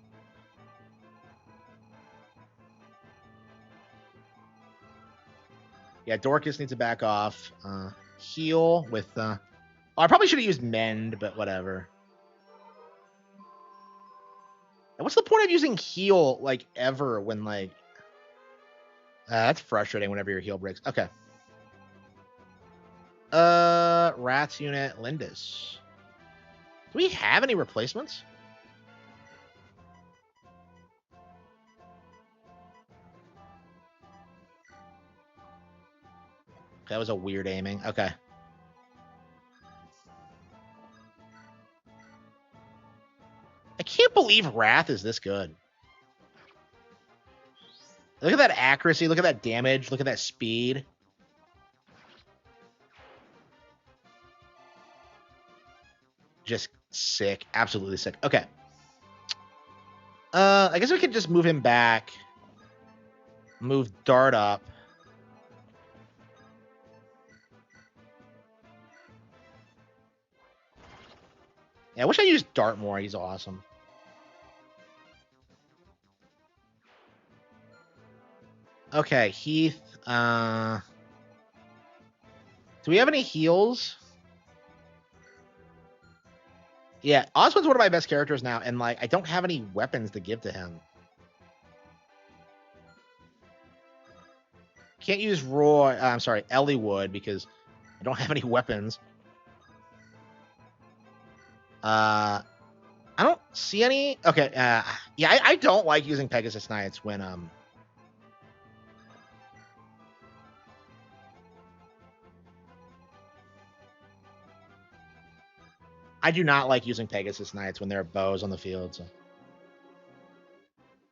Yeah, Dorcas needs to back off. Heal with... Oh, I probably should have used Mend, but whatever. And what's the point of using heal, like, ever when, like... that's frustrating whenever your heal breaks. Okay. Rats unit, Lindis. Do we have any replacements? That was a weird aiming. Okay. I can't believe Wrath is this good. Look at that accuracy. Look at that damage. Look at that speed. Just sick. Absolutely sick. Okay. I guess we could just move him back. Move Dart up. Yeah, I wish I used Dart more. He's awesome. Okay, Heath. Do we have any heals? Yeah, Oswald's one of my best characters now, and like I don't have any weapons to give to him. Can't use Roy. I'm sorry, Elliewood because I don't have any weapons. I don't see any. Okay. Yeah, I don't like using Pegasus Knights when I do not like using Pegasus Knights when there are bows on the field. So.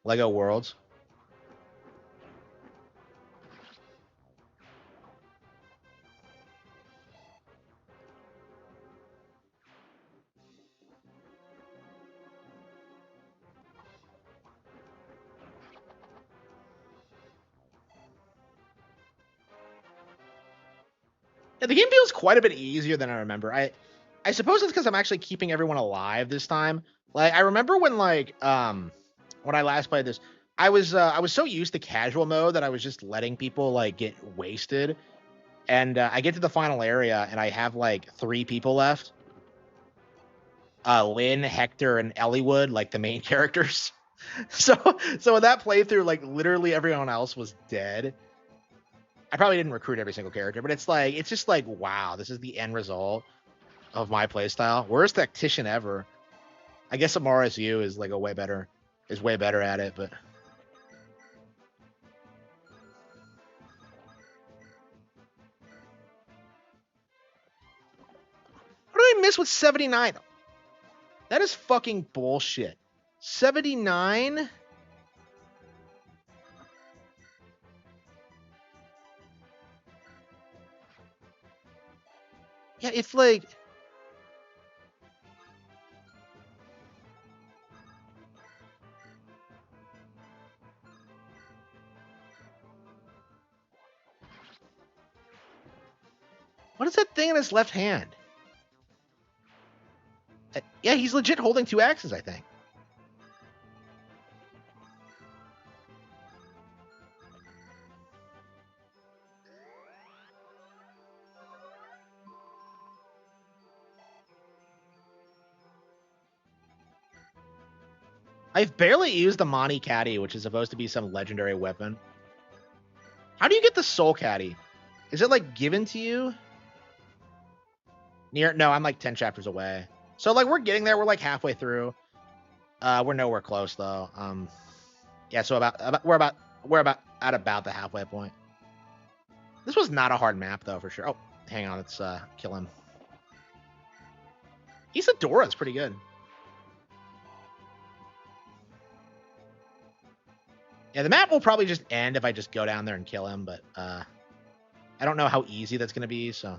Lego Worlds. Yeah, the game feels quite a bit easier than I remember. I suppose it's because I'm actually keeping everyone alive this time. Like I remember when when I last played this, I was so used to casual mode that I was just letting people like get wasted. And I get to the final area and I have like 3 people left. Lynn, Hector, and Elliewood, like the main characters. So in that playthrough, like literally everyone else was dead. I probably didn't recruit every single character, but it's just like, wow, this is the end result of my playstyle. Worst tactician ever. I guess Amara's U is like way better at it, but what did I miss with 79? That is fucking bullshit. 79? Yeah, it's like what is that thing in his left hand? Yeah, he's legit holding 2 axes, I think. I've barely used the Mani Caddy, which is supposed to be some legendary weapon. How do you get the Soul Caddy? Is it like given to you? No, I'm like 10 chapters away. So like we're getting there. We're like halfway through. We're nowhere close though. Yeah, so we're at about the halfway point. This was not a hard map though, for sure. Oh, hang on, let's kill him. Isadora's pretty good. Yeah, the map will probably just end if I just go down there and kill him, but I don't know how easy that's gonna be, so.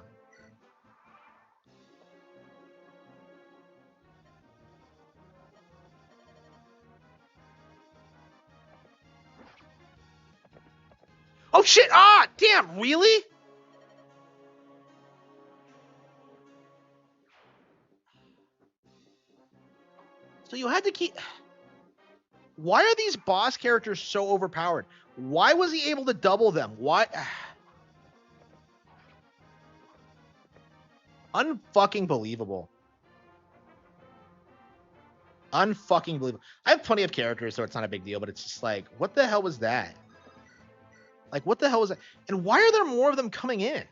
Oh shit! Ah, damn! Really? So you had to keep. Why are these boss characters so overpowered? Why was he able to double them? Why? Unfucking believable. Unfucking believable. I have plenty of characters, so it's not a big deal. But it's just like, what the hell was that? Like, what the hell was that? And why are there more of them coming in?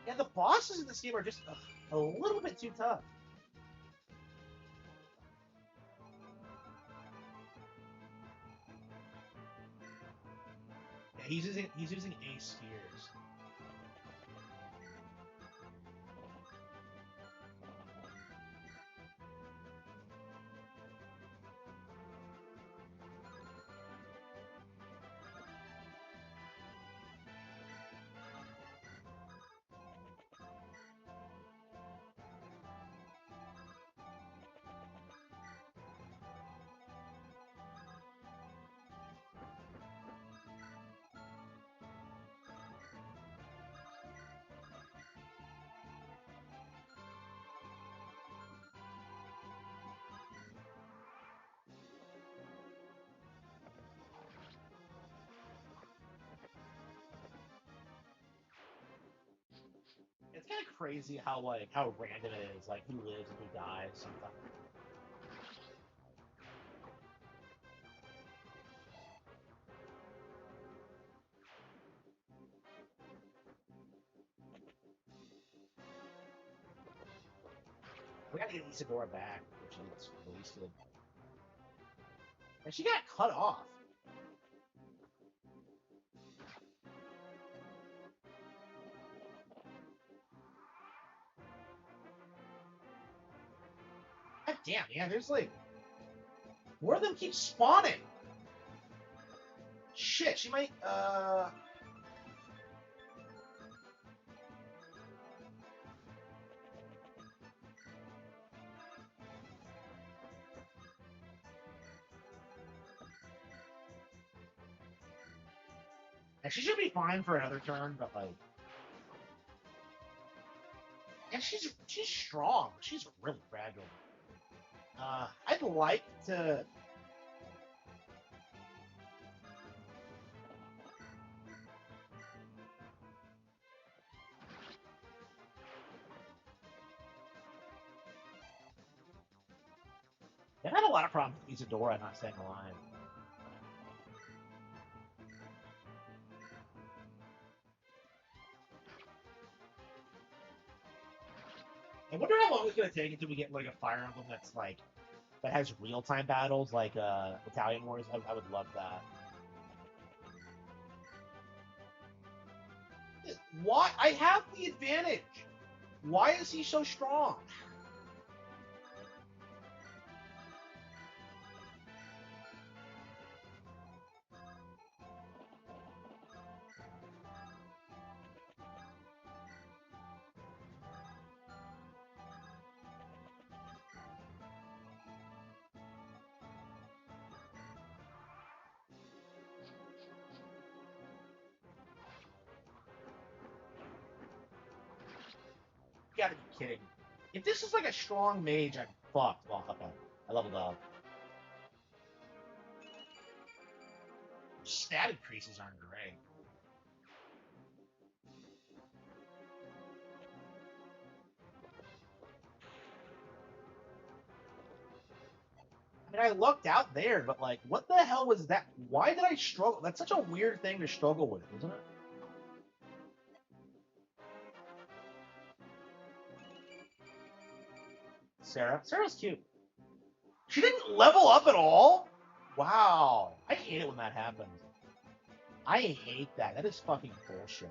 Yeah, the bosses in this game are just a little bit too tough. Yeah, he's using ace spears. It's kind of crazy how random it is, like who lives and who dies sometimes. We gotta get Isadora back, which is wasted. And she got cut off. damn, yeah, there's like more of them keep spawning. Shit, she might and she should be fine for another turn, but like and she's strong. She's really fragile. I'd like to I had a lot of problems with Isadora not staying alive. I wonder how long it's gonna take until we get like a Fire Emblem that's like that has real time battles like Italian Wars. I would love that. Why? I have the advantage. Why is he so strong? You gotta be kidding me. If this is like a strong mage, I'm fucked. Well, okay. I leveled up. Stat increases aren't great. I mean, I lucked out there, but like, what the hell was that? Why did I struggle? That's such a weird thing to struggle with, isn't it? Sarah's cute. She didn't level up at all? Wow. I hate it when that happens. I hate that. That is fucking bullshit.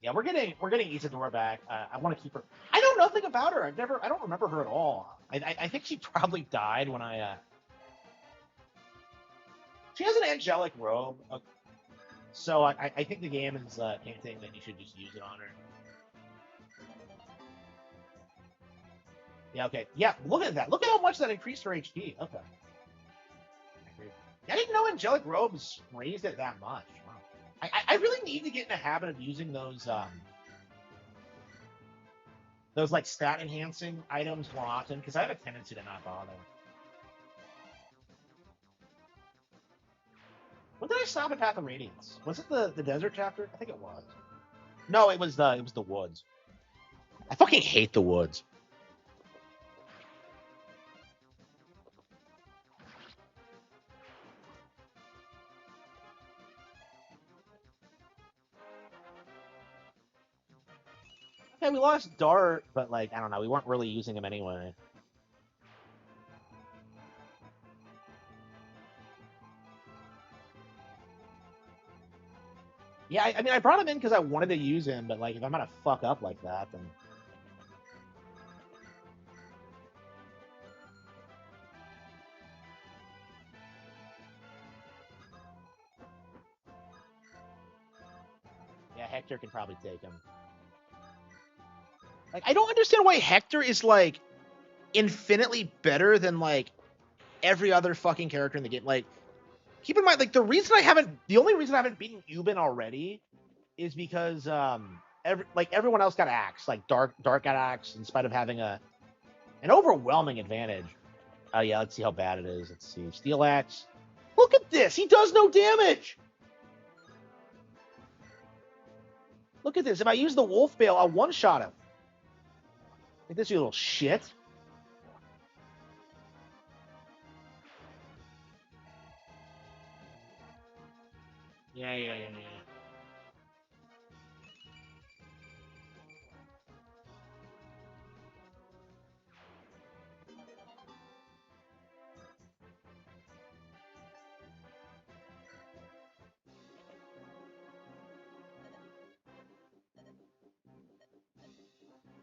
Yeah, we're getting Isadora back. I want to keep her. I know nothing about her. I don't remember her at all. I think she probably died when I. She has an angelic robe, so I think the game is hinting that you should just use it on her. Yeah, okay. Yeah, look at that. Look at how much that increased her HP. Okay. I didn't know angelic robes raised it that much. Wow. I really need to get in the habit of using those like stat enhancing items more often because I have a tendency to not bother. When did I stop at Path of Radiance? Was it the desert chapter? I think it was. No, it was the woods. I fucking hate the woods. Okay, we lost Dart, but like I don't know, we weren't really using him anyway. Yeah, I mean, I brought him in because I wanted to use him, but like if I'm gonna fuck up like that, then yeah, Hector can probably take him. Like I don't understand why Hector is like infinitely better than like every other fucking character in the game. Like, keep in mind, like the only reason I haven't beaten Euban already is because everyone else got axed. Like Dark got axed in spite of having an overwhelming advantage. Oh yeah, let's see how bad it is. Let's see, Steel Axe. Look at this. He does no damage. Look at this. If I use the Wolf Bale, I'll one-shot him. Look at this, you little shit. Yeah.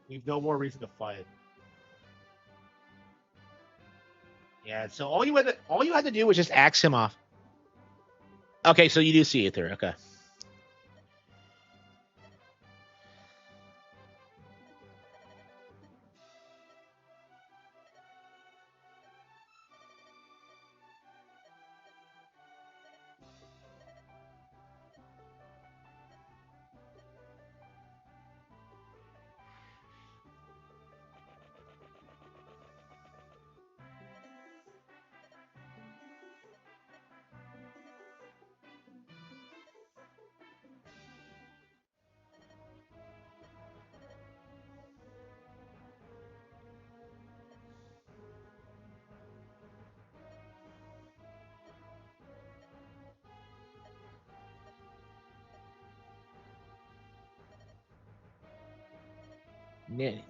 We've no more reason to fight. Yeah. So all you had to do was just axe him off. Okay, so you do see it there. Okay.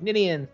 Ninian.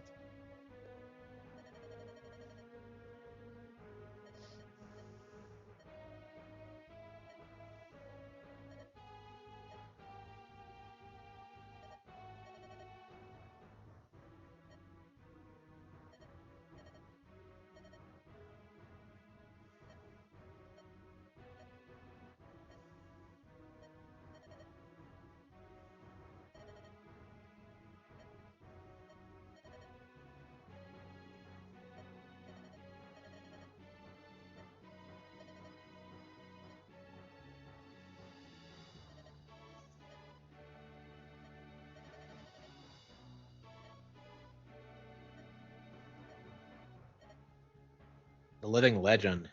The living legend.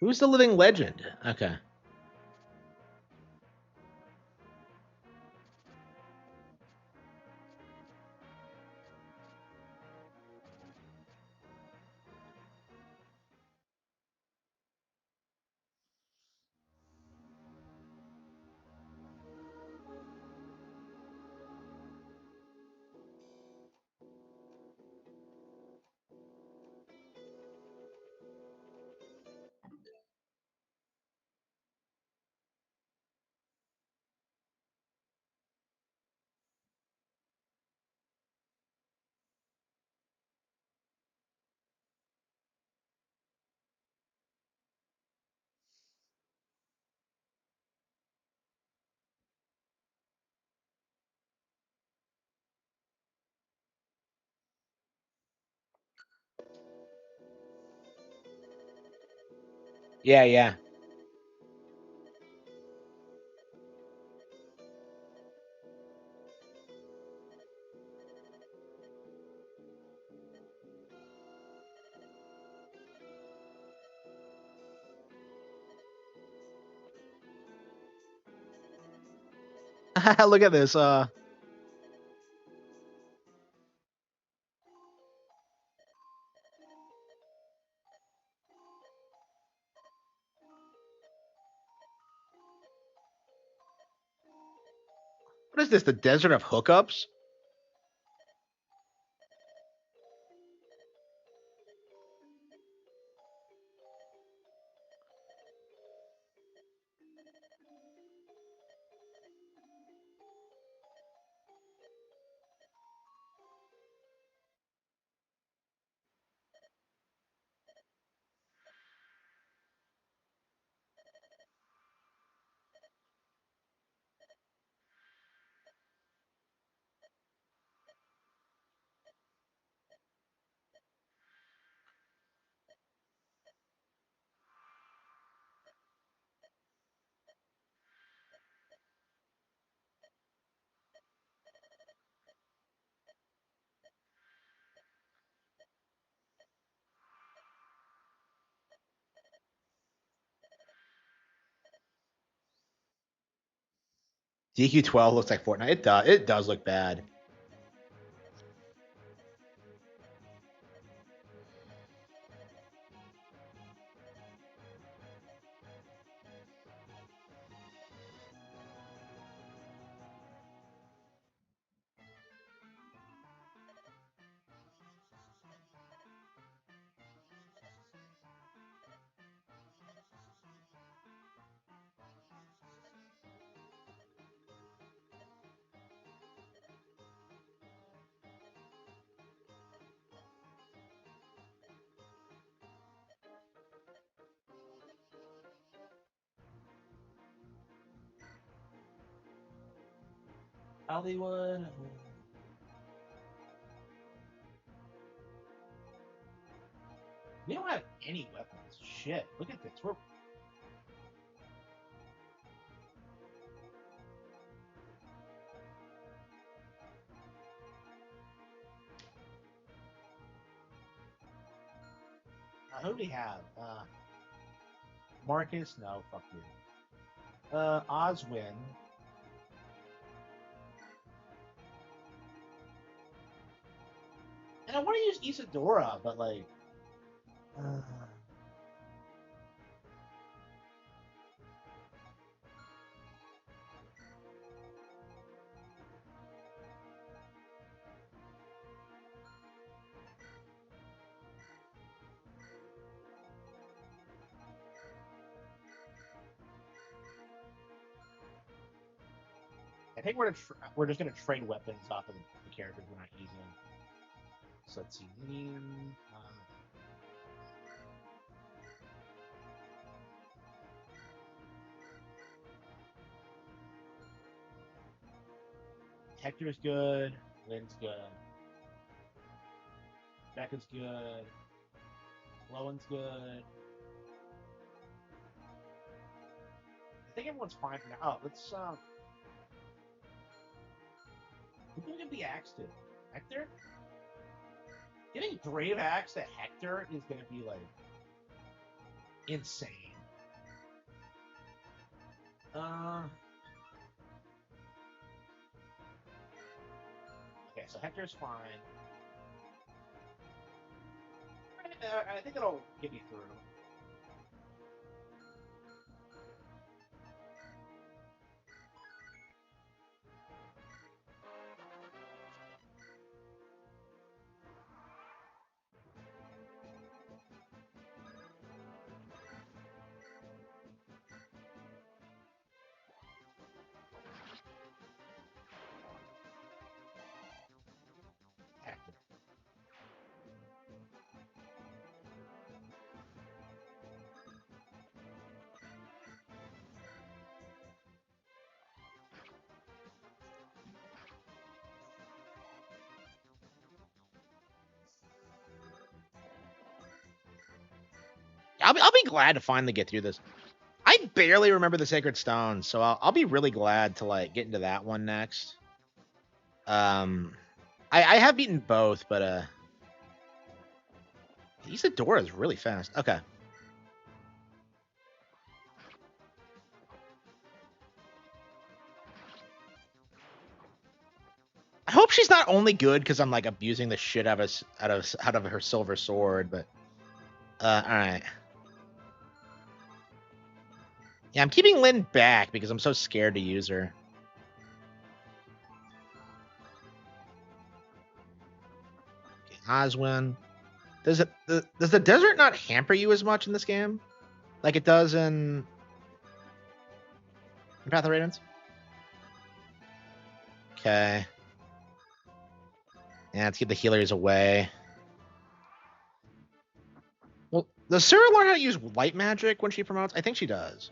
Who's the living legend? Okay. Yeah, yeah. Look at this. What is this? The desert of hookups? DQ12 looks like Fortnite. It does. It does look bad. Hollywood. We don't have any weapons. Shit. Look at this. We're who do we have? Marcus? No, fuck you. Oswin. And I want to use Isadora, but like. I think we're just gonna trade weapons off of the characters we're not using. So let's see. Hector's good. Lynn's good. Becca's good. Lowen's good. I think everyone's fine for now. Oh, let's who can we give the axe to? Hector? Getting Brave Axe to Hector is gonna be like insane. Okay, so Hector's fine. I think it'll get me through. Hector. I'll be glad to finally get through this. I barely remember the Sacred Stones, so I'll be really glad to like get into that one next. I have beaten both, but Isadora is really fast. Okay. I hope she's not only good because I'm like abusing the shit out of her silver sword, but all right. Yeah, I'm keeping Lynn back because I'm so scared to use her. Okay, Oswin. Does the desert not hamper you as much in this game, like it does in Path of Radiance? Okay. Yeah, let's keep the healers away. Well, does Sarah learn how to use light magic when she promotes? I think she does.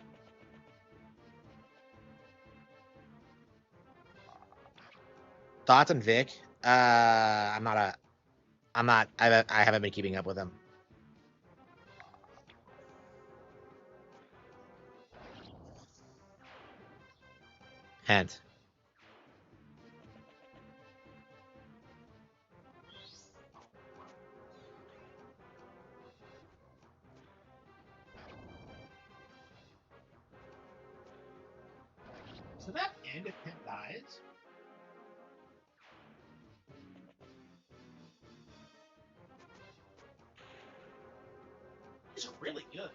Thoughts on Vic? I haven't been keeping up with him. Hint. So that end if Pent dies? He's really good.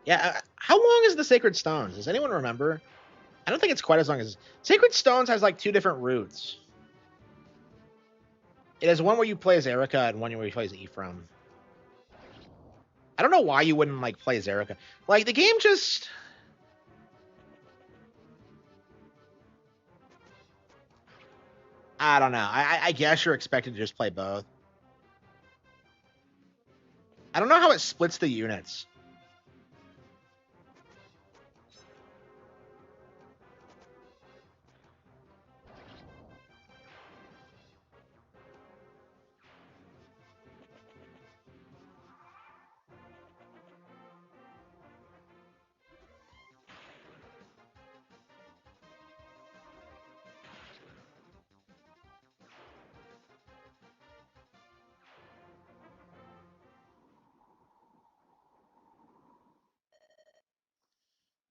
Yeah, how long is the Sacred Stones? Does anyone remember? I don't think it's quite as long as Sacred Stones has like two different routes. It has one where you play as Erica and one where you play as Ephraim. I don't know why you wouldn't like play as Erica. Like the game just. I don't know. I guess you're expected to just play both. it splits the units.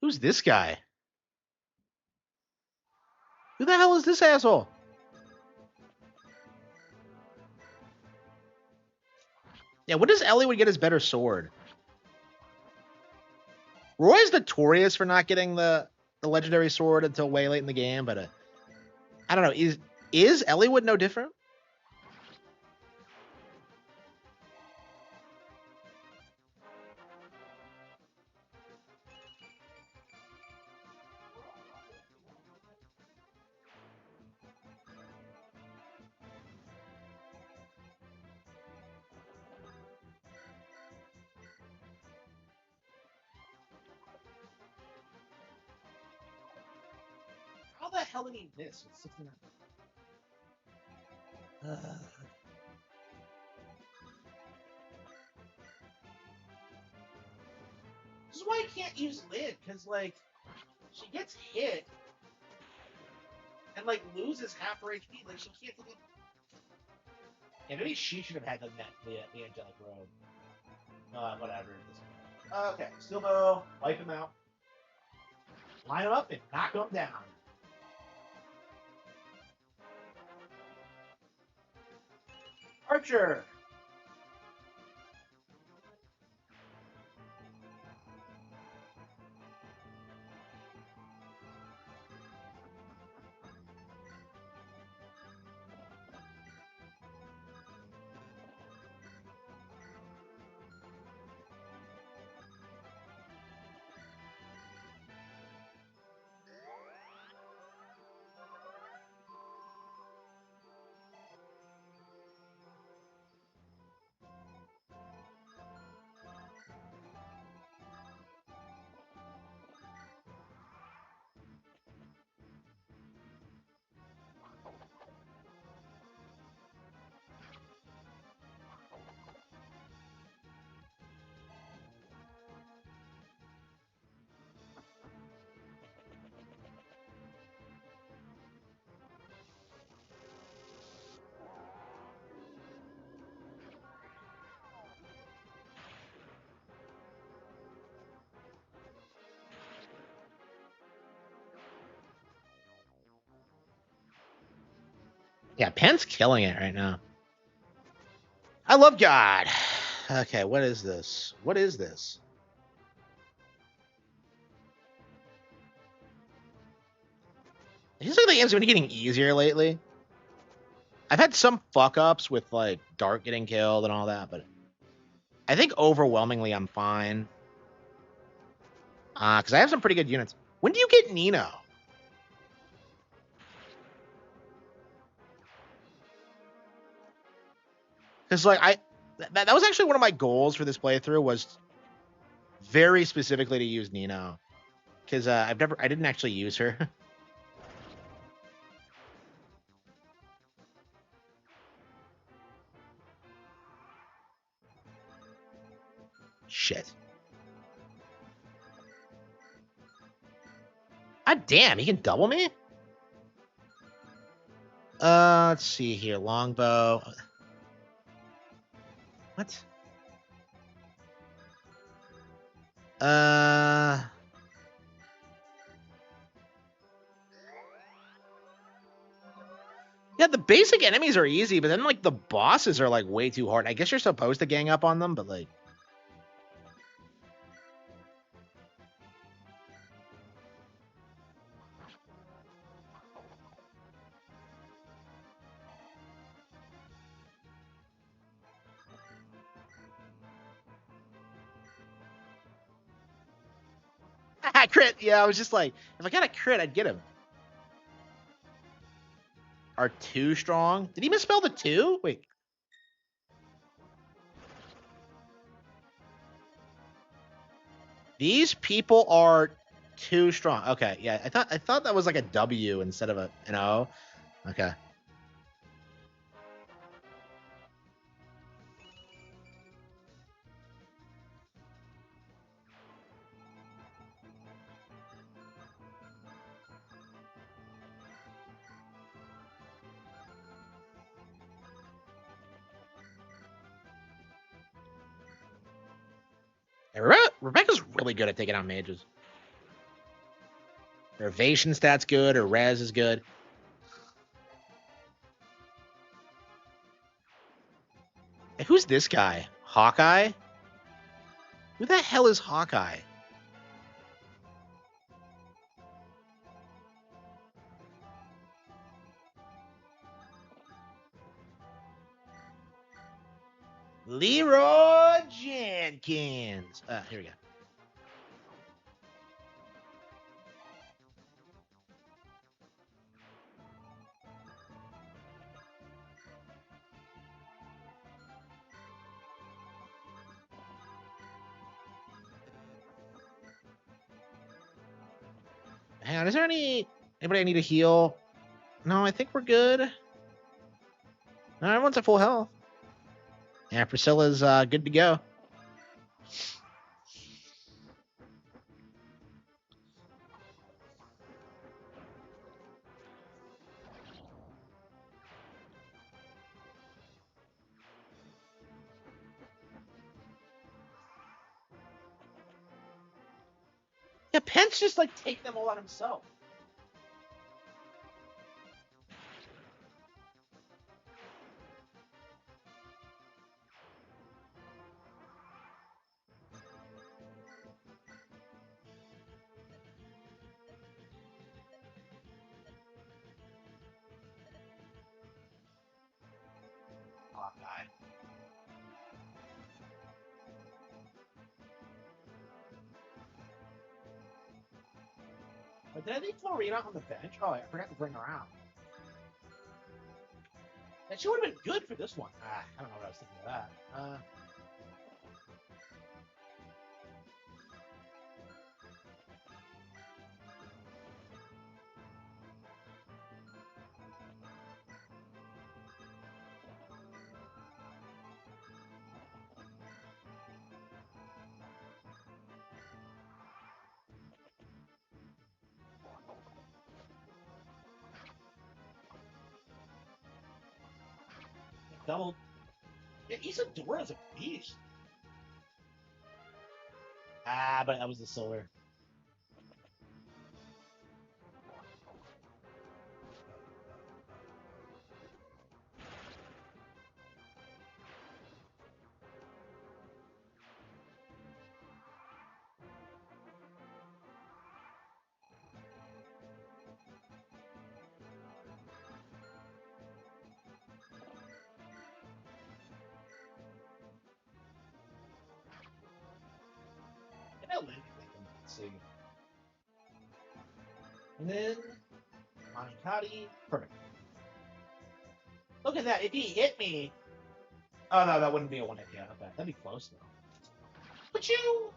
Who's this guy? Who the hell is this asshole? Yeah, when does Eliwood get his better sword? Roy's notorious for not getting the legendary sword until way late in the game, but I don't know. Is Eliwood no different? How the hell did he miss? It's 69. This is why I can't use Lid, because, like, she gets hit and, like, loses half her HP. Like, she can't take it. Yeah, maybe she should have had the angelic robe. Whatever. Okay, Stillbo, wipe him out. Line him up and knock him down. Archer! Yeah, Penn's killing it right now. I love God. Okay, what is this? What is this? It seems like the game's been getting easier lately. I've had some fuck ups with like Dart getting killed and all that, but I think overwhelmingly I'm fine. Because I have some pretty good units. When do you get Nino? Because like that was actually one of my goals for this playthrough was very specifically to use Nino. Because I didn't actually use her. Shit. God damn, he can double me? Let's see here. Longbow. What? Yeah, the basic enemies are easy, but then like the bosses are like way too hard. I guess you're supposed to gang up on them, but like crit. Yeah, I was just like, if I got a crit, I'd get him. Are two strong? Did he misspell the two? Wait. These people are too strong. Okay, yeah, I thought that was like a W instead of an O. Okay. Rebecca's really good at taking out mages. Her evasion stat's good. Her res is good. Hey, who's this guy? Hawkeye? Who the hell is Hawkeye? Leroy Jenkins. Here we go. Hang on, is there anybody I need to heal? No, I think we're good. No, everyone's at full health. Yeah, Priscilla's good to go. Yeah, Pence just like take them all on himself. Hawkeye. But did I leave Florina on the bench? Oh, I forgot to bring her out. And she would have been good for this one. I don't know what I was thinking of that. Double. Yeah, Isadora's a beast. But that was the solar. Let's see. And then Manikati. Perfect. Look at that. If he hit me. Oh no, that wouldn't be a one hit. Yeah, okay. That'd be close though. But you.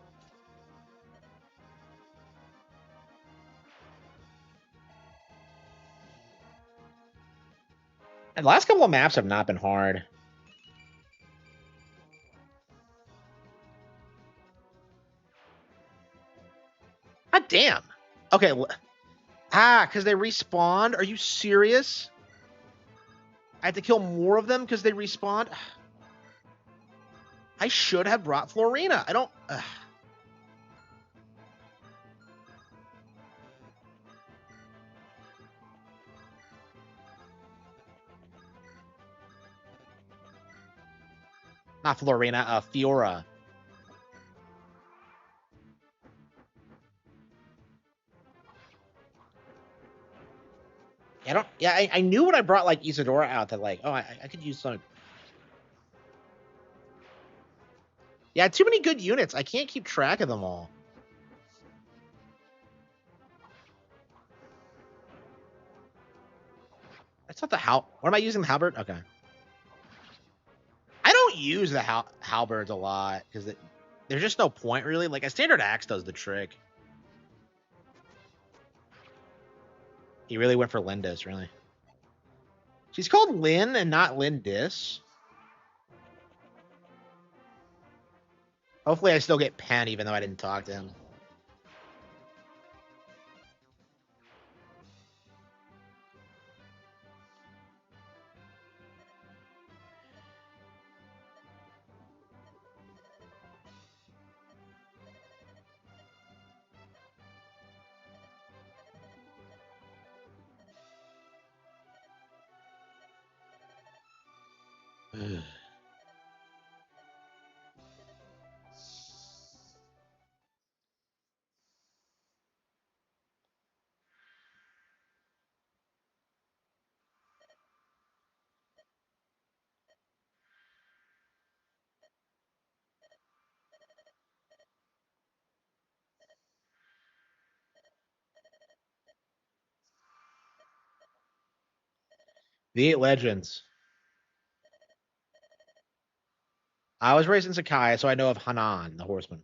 And the last couple of maps have not been hard. God damn. Okay. Because they respawned? Are you serious? I have to kill more of them because they respawned? I should have brought Florina. I don't... Not Florina, Fiora. I don't... Yeah, I knew when I brought, like, Isadora out that, like, oh, I could use some... Yeah, too many good units. I can't keep track of them all. That's not the What am I using the halberd? Okay. I don't use the halberds a lot because there's just no point really. Like a standard axe does the trick. He really went for Lindis, really. She's called Lynn and not Lindis. Hopefully I still get Penn even though I didn't talk to him. The 8 Legends. I was raised in Sakai, so I know of Hanan, the horseman.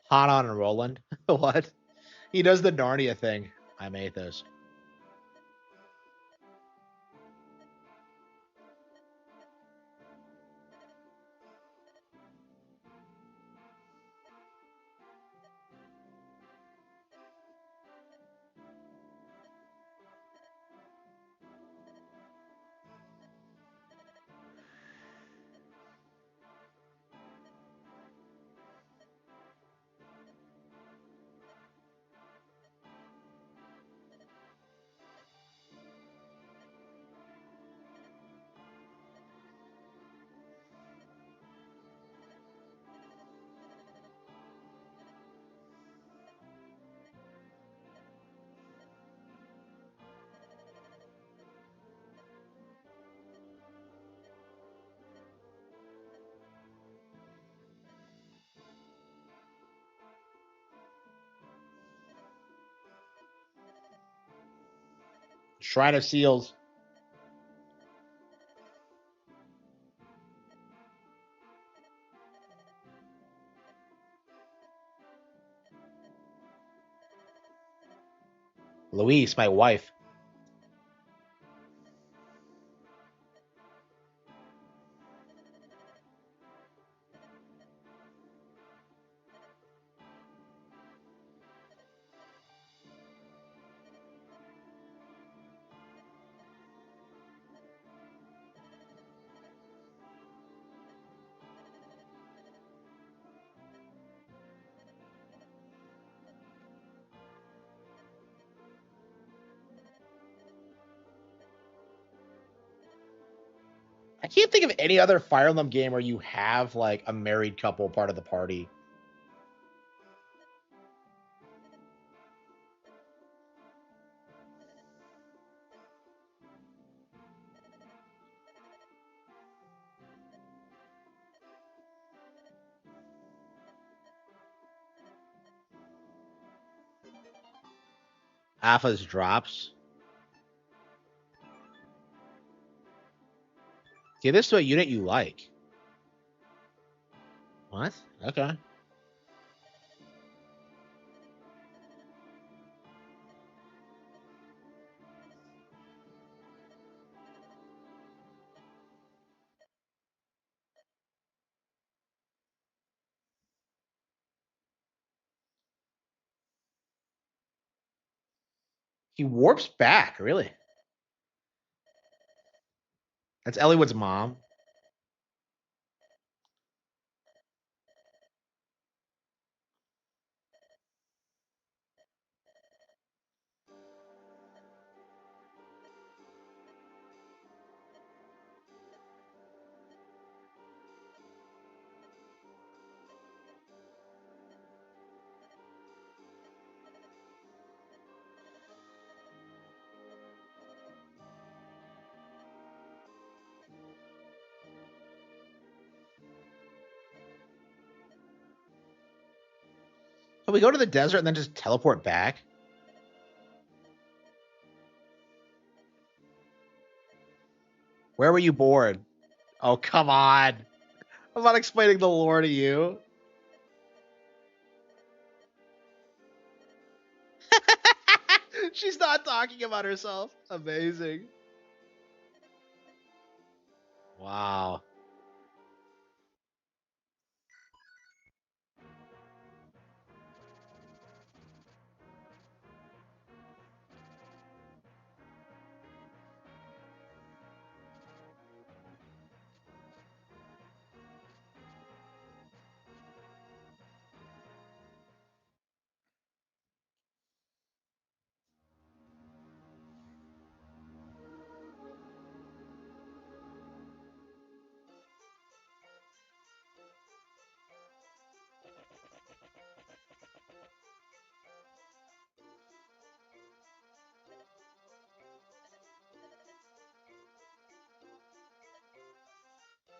Hanan and Roland. What? He does the Narnia thing. I'm Athos. Shrine of Seals. Louise, my wife. I can't think of any other Fire Emblem game where you have like a married couple part of the party. Alpha's drops. Give this to a unit you like. What? Okay. He warps back, really. That's Elliott's mom. Can we go to the desert and then just teleport back? Where were you born? Oh, come on. I'm not explaining the lore to you. She's not talking about herself. Amazing. Wow.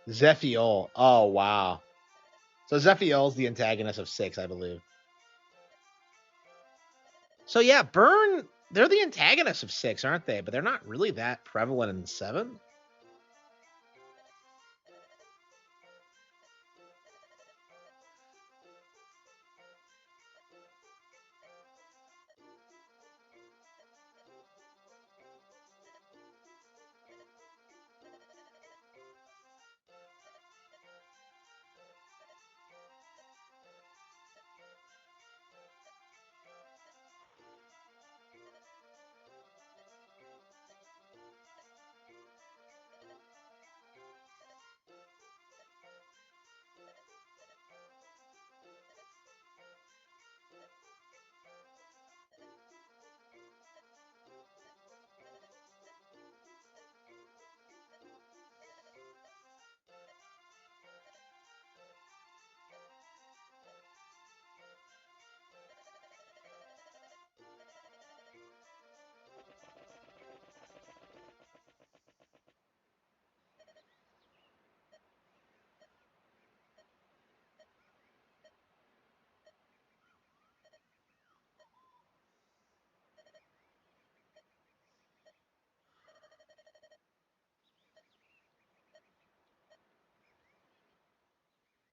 Zephiel. Oh, wow. So Zephiel's the antagonist of 6, I believe. So yeah, Burn, they're the antagonists of 6, aren't they? But they're not really that prevalent in 7.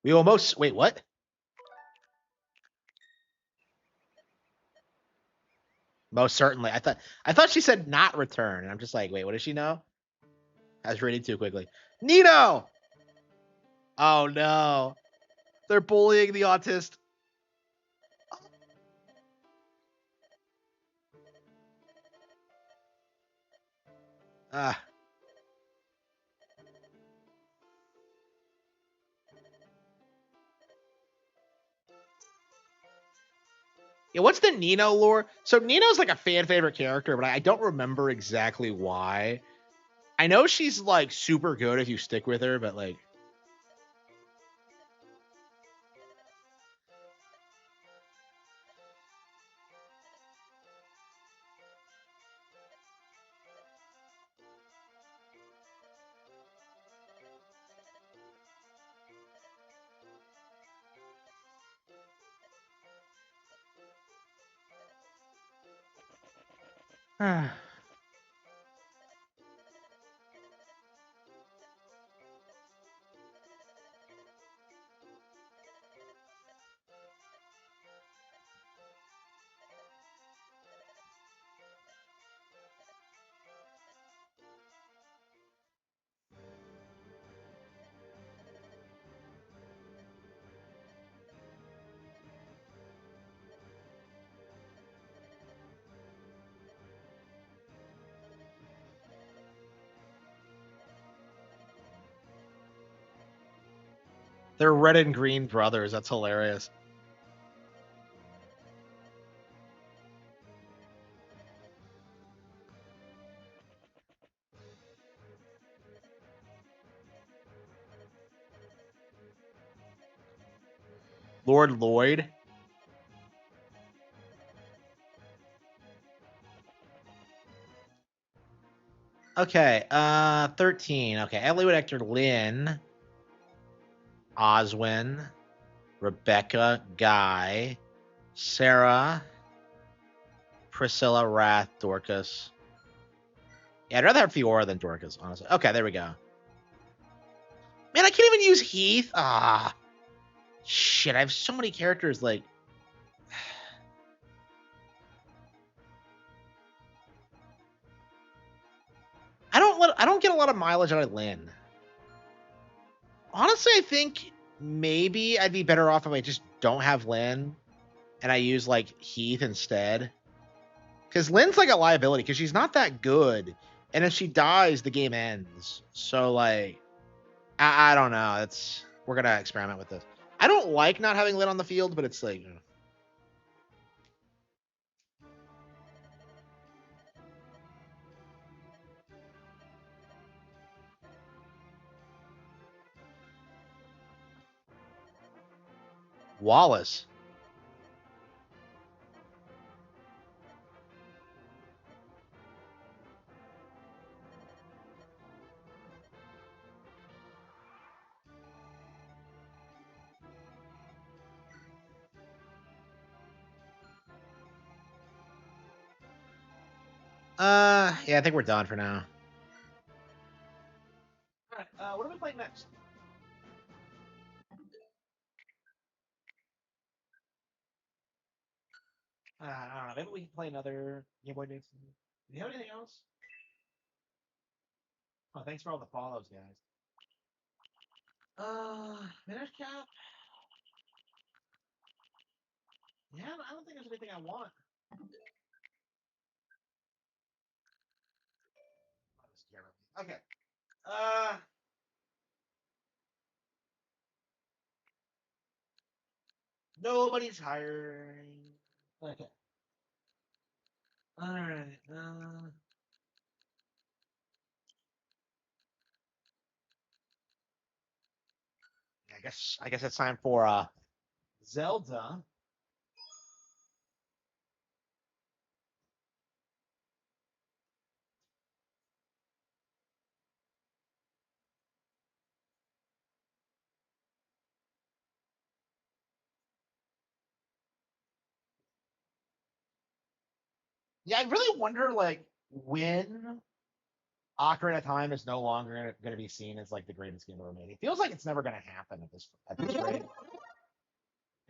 We will most wait, what? Most certainly. I thought she said not return, and I'm just like, wait, what does she know? I was reading too quickly. Nino! Oh no. They're bullying the autist. Ah. Yeah, what's the Nino lore? So Nino's like a fan favorite character, but I don't remember exactly why. I know she's like super good if you stick with her, but like they're red and green brothers. That's hilarious. Lord Lloyd. Okay, 13. Okay, Eliwood, Hector, Lynn, Oswin, Rebecca, Guy, Sarah, Priscilla, Wrath, Dorcas, Yeah, I'd rather have Fiora than Dorcas, honestly. Okay, there we go. Man, I can't even use Heath. Ah, shit! I have so many characters. Like, I don't get a lot of mileage out of Lynn. Honestly, I think maybe I'd be better off if I just don't have Lynn and I use like Heath instead. Because Lynn's like a liability because she's not that good, and if she dies, the game ends. So like, I don't know. We're gonna experiment with this. I don't like not having Lynn on the field, but it's like. Wallace. Yeah, I think we're done for now. All right, what are we playing next? I don't know. Maybe we can play another Game Boy Advance. Do you have anything else? Oh, thanks for all the follows, guys. Finish cap. Yeah, I don't think there's anything I want. Okay. Nobody's hiring. Okay. All right. I guess it's time for Zelda. Yeah, I really wonder like when Ocarina of Time is no longer going to be seen as like the greatest game ever made. It feels like it's never going to happen at this rate.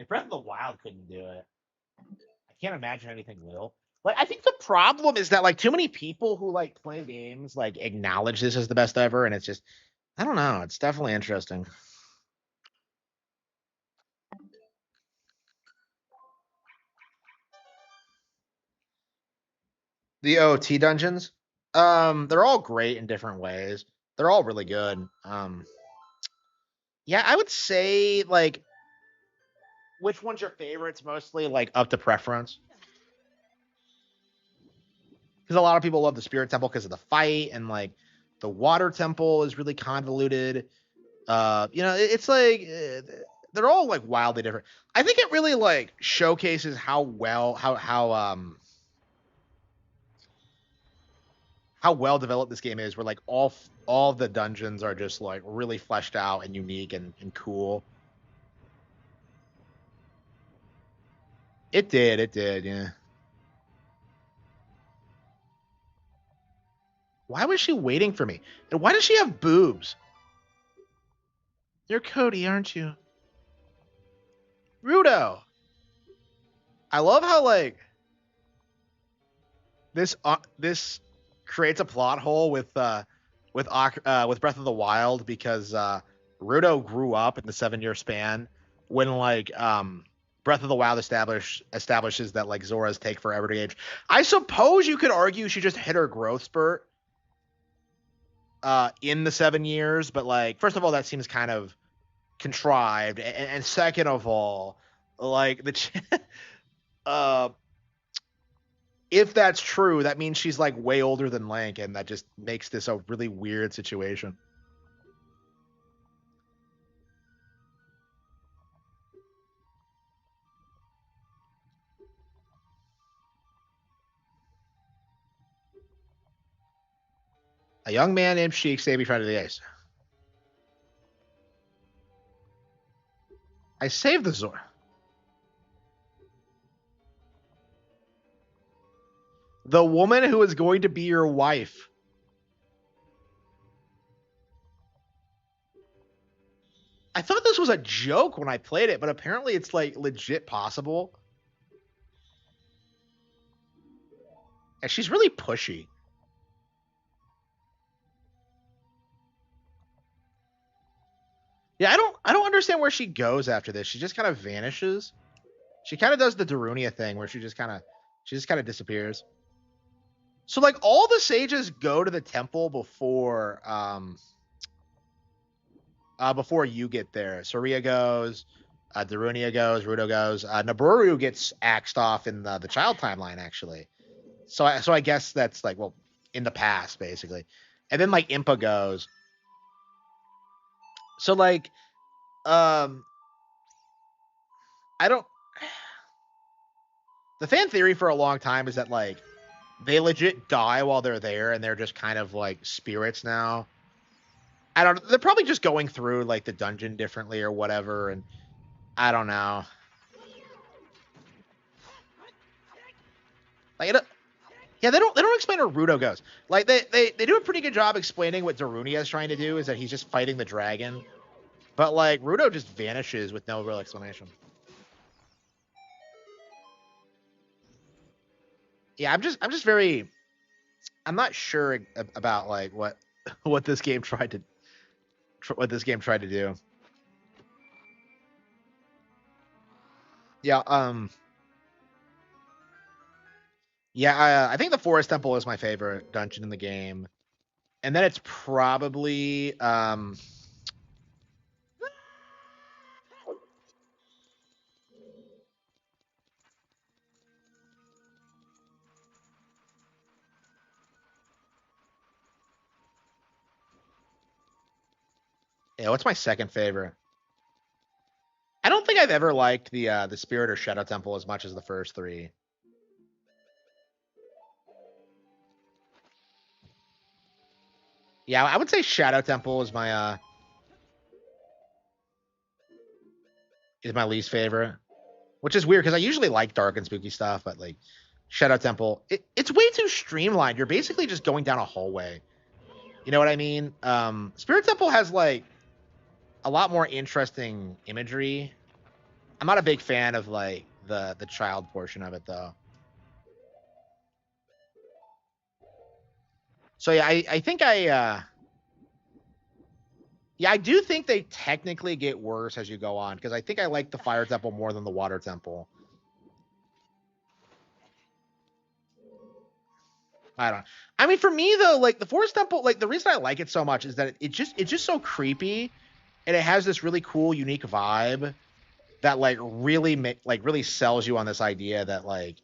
If Breath of the Wild couldn't do it, I can't imagine anything will. Like, I think the problem is that like too many people who like play games like acknowledge this as the best ever, and it's just I don't know. It's definitely interesting. The OT dungeons, they're all great in different ways. They're all really good. Yeah, I would say like which one's your favorite? It's mostly like up to preference. Because a lot of people love the Spirit Temple because of the fight, and like the Water Temple is really convoluted. It's like they're all like wildly different. I think it really like showcases how well developed this game is. Where like all the dungeons are just like really fleshed out and unique and cool. It did, yeah. Why was she waiting for me? And why does she have boobs? You're Cody, aren't you? Rudo. I love how like this creates a plot hole with Breath of the Wild because Rudo grew up in the 7 year span when like Breath of the Wild establishes that like Zoras take forever to age. I suppose you could argue she just hit her growth spurt in the 7 years, but like first of all that seems kind of contrived, and second of all, like uh if that's true, that means she's like way older than Link, and that just makes this a really weird situation. A young man named Sheik saved me from the ace. I saved the Zora. The woman who is going to be your wife. I thought this was a joke when I played it, but apparently it's like legit possible. And she's really pushy. Yeah, I don't understand where she goes after this. She just kind of vanishes. She kind of does the Darunia thing where she just kind of disappears. So like all the sages go to the temple before you get there. Soria goes, Darunia goes, Rudo goes. Naburu gets axed off in the child timeline actually. So I guess that's like, well, in the past basically. And then like Impa goes. So like I don't the fan theory for a long time is that like they legit die while they're there and they're just kind of like spirits now. I don't they're probably just going through like the dungeon differently or whatever, and I don't know. Like yeah, they don't explain where Rudo goes. Like they do a pretty good job explaining what Darunia is trying to do, is that he's just fighting the dragon. But like Rudo just vanishes with no real explanation. Yeah, I'm not sure about like what this game tried to do. Yeah, yeah, I think the Forest Temple is my favorite dungeon in the game, and then it's probably yeah, what's my second favorite? I don't think I've ever liked the Spirit or Shadow Temple as much as the first three. Yeah, I would say Shadow Temple is my least favorite, which is weird because I usually like dark and spooky stuff, but like Shadow Temple, it's way too streamlined. You're basically just going down a hallway. You know what I mean? Spirit Temple has like a lot more interesting imagery. I'm not a big fan of like the child portion of it though. So yeah, I think yeah, I do think they technically get worse as you go on, because I think I like the Fire Temple more than the Water Temple. I don't. I mean, for me though, like the Forest Temple, like the reason I like it so much is that it's just so creepy, and it has this really cool, unique vibe that like really sells you on this idea that like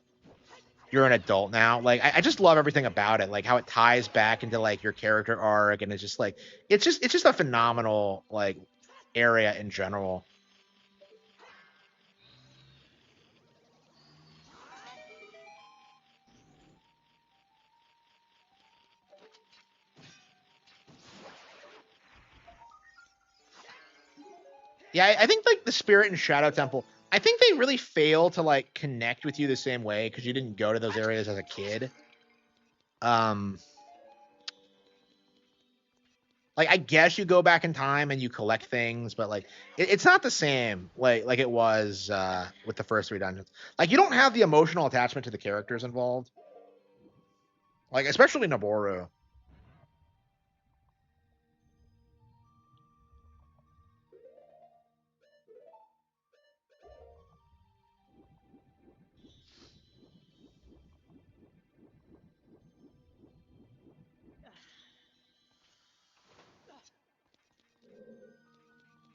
you're an adult now. Like I just love everything about it, like how it ties back into like your character arc, and it's just like it's just a phenomenal like area in general. Yeah, I think like the Spirit and Shadow Temple, I think they really fail to like connect with you the same way because you didn't go to those areas as a kid. Um, like I guess you go back in time and you collect things, but like it's not the same like it was with the first three dungeons. Like you don't have the emotional attachment to the characters involved. Like especially Noboru.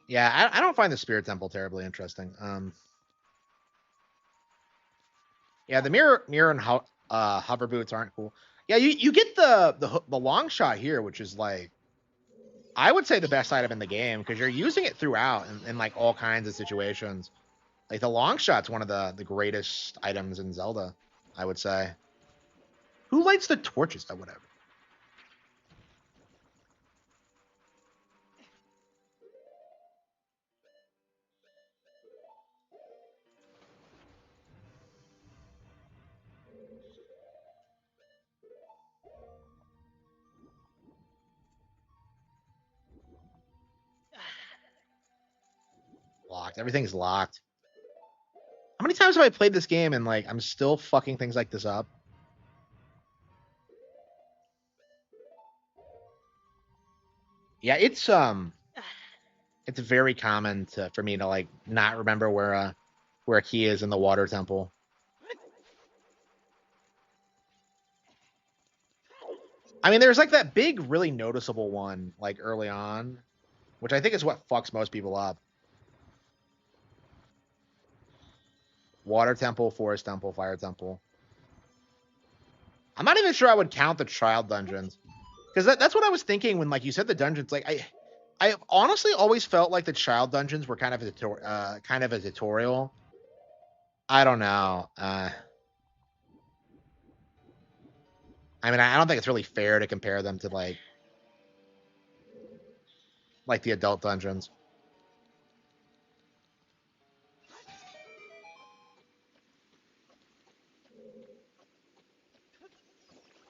Yeah, I don't find the Spirit Temple terribly interesting. Yeah, the mirror and hover boots aren't cool. Yeah, you get the long shot here, which is like I would say the best item in the game because you're using it throughout in like all kinds of situations. Like the long shot's one of the greatest items in Zelda, I would say. Who lights the torches? Or whatever. locked. Everything's locked. How many times have I played this game and like I'm still fucking things like this up? Yeah, it's very common for me to like not remember where a key is in the water temple. I mean, there's like that big, really noticeable one like early on, which I think is what fucks most people up. Water temple, forest temple, fire temple. I'm not even sure I would count the child dungeons, because that's what I was thinking when like you said the dungeons. Like I honestly always felt like the child dungeons were kind of a tutorial. I don't know. I mean, I don't think it's really fair to compare them to like the adult dungeons.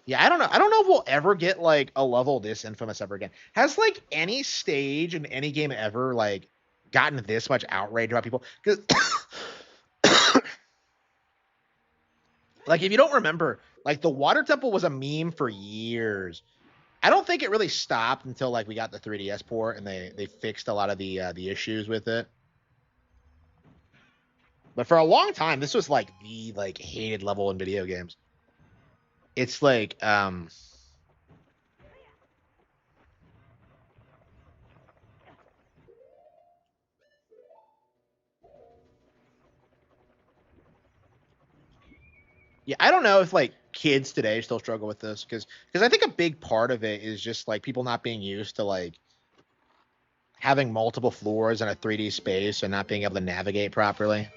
Yeah, I don't know. I don't know if we'll ever get like a level this infamous ever again. Has like any stage in any game ever like gotten this much outrage about people? Because like if you don't remember, like the water temple was a meme for years. I don't think it really stopped until like we got the 3DS port and they fixed a lot of the issues with it. But for a long time, this was like the like hated level in video games. It's like yeah, I don't know if like kids today still struggle with this because I think a big part of it is just like people not being used to like having multiple floors in a 3D space and not being able to navigate properly.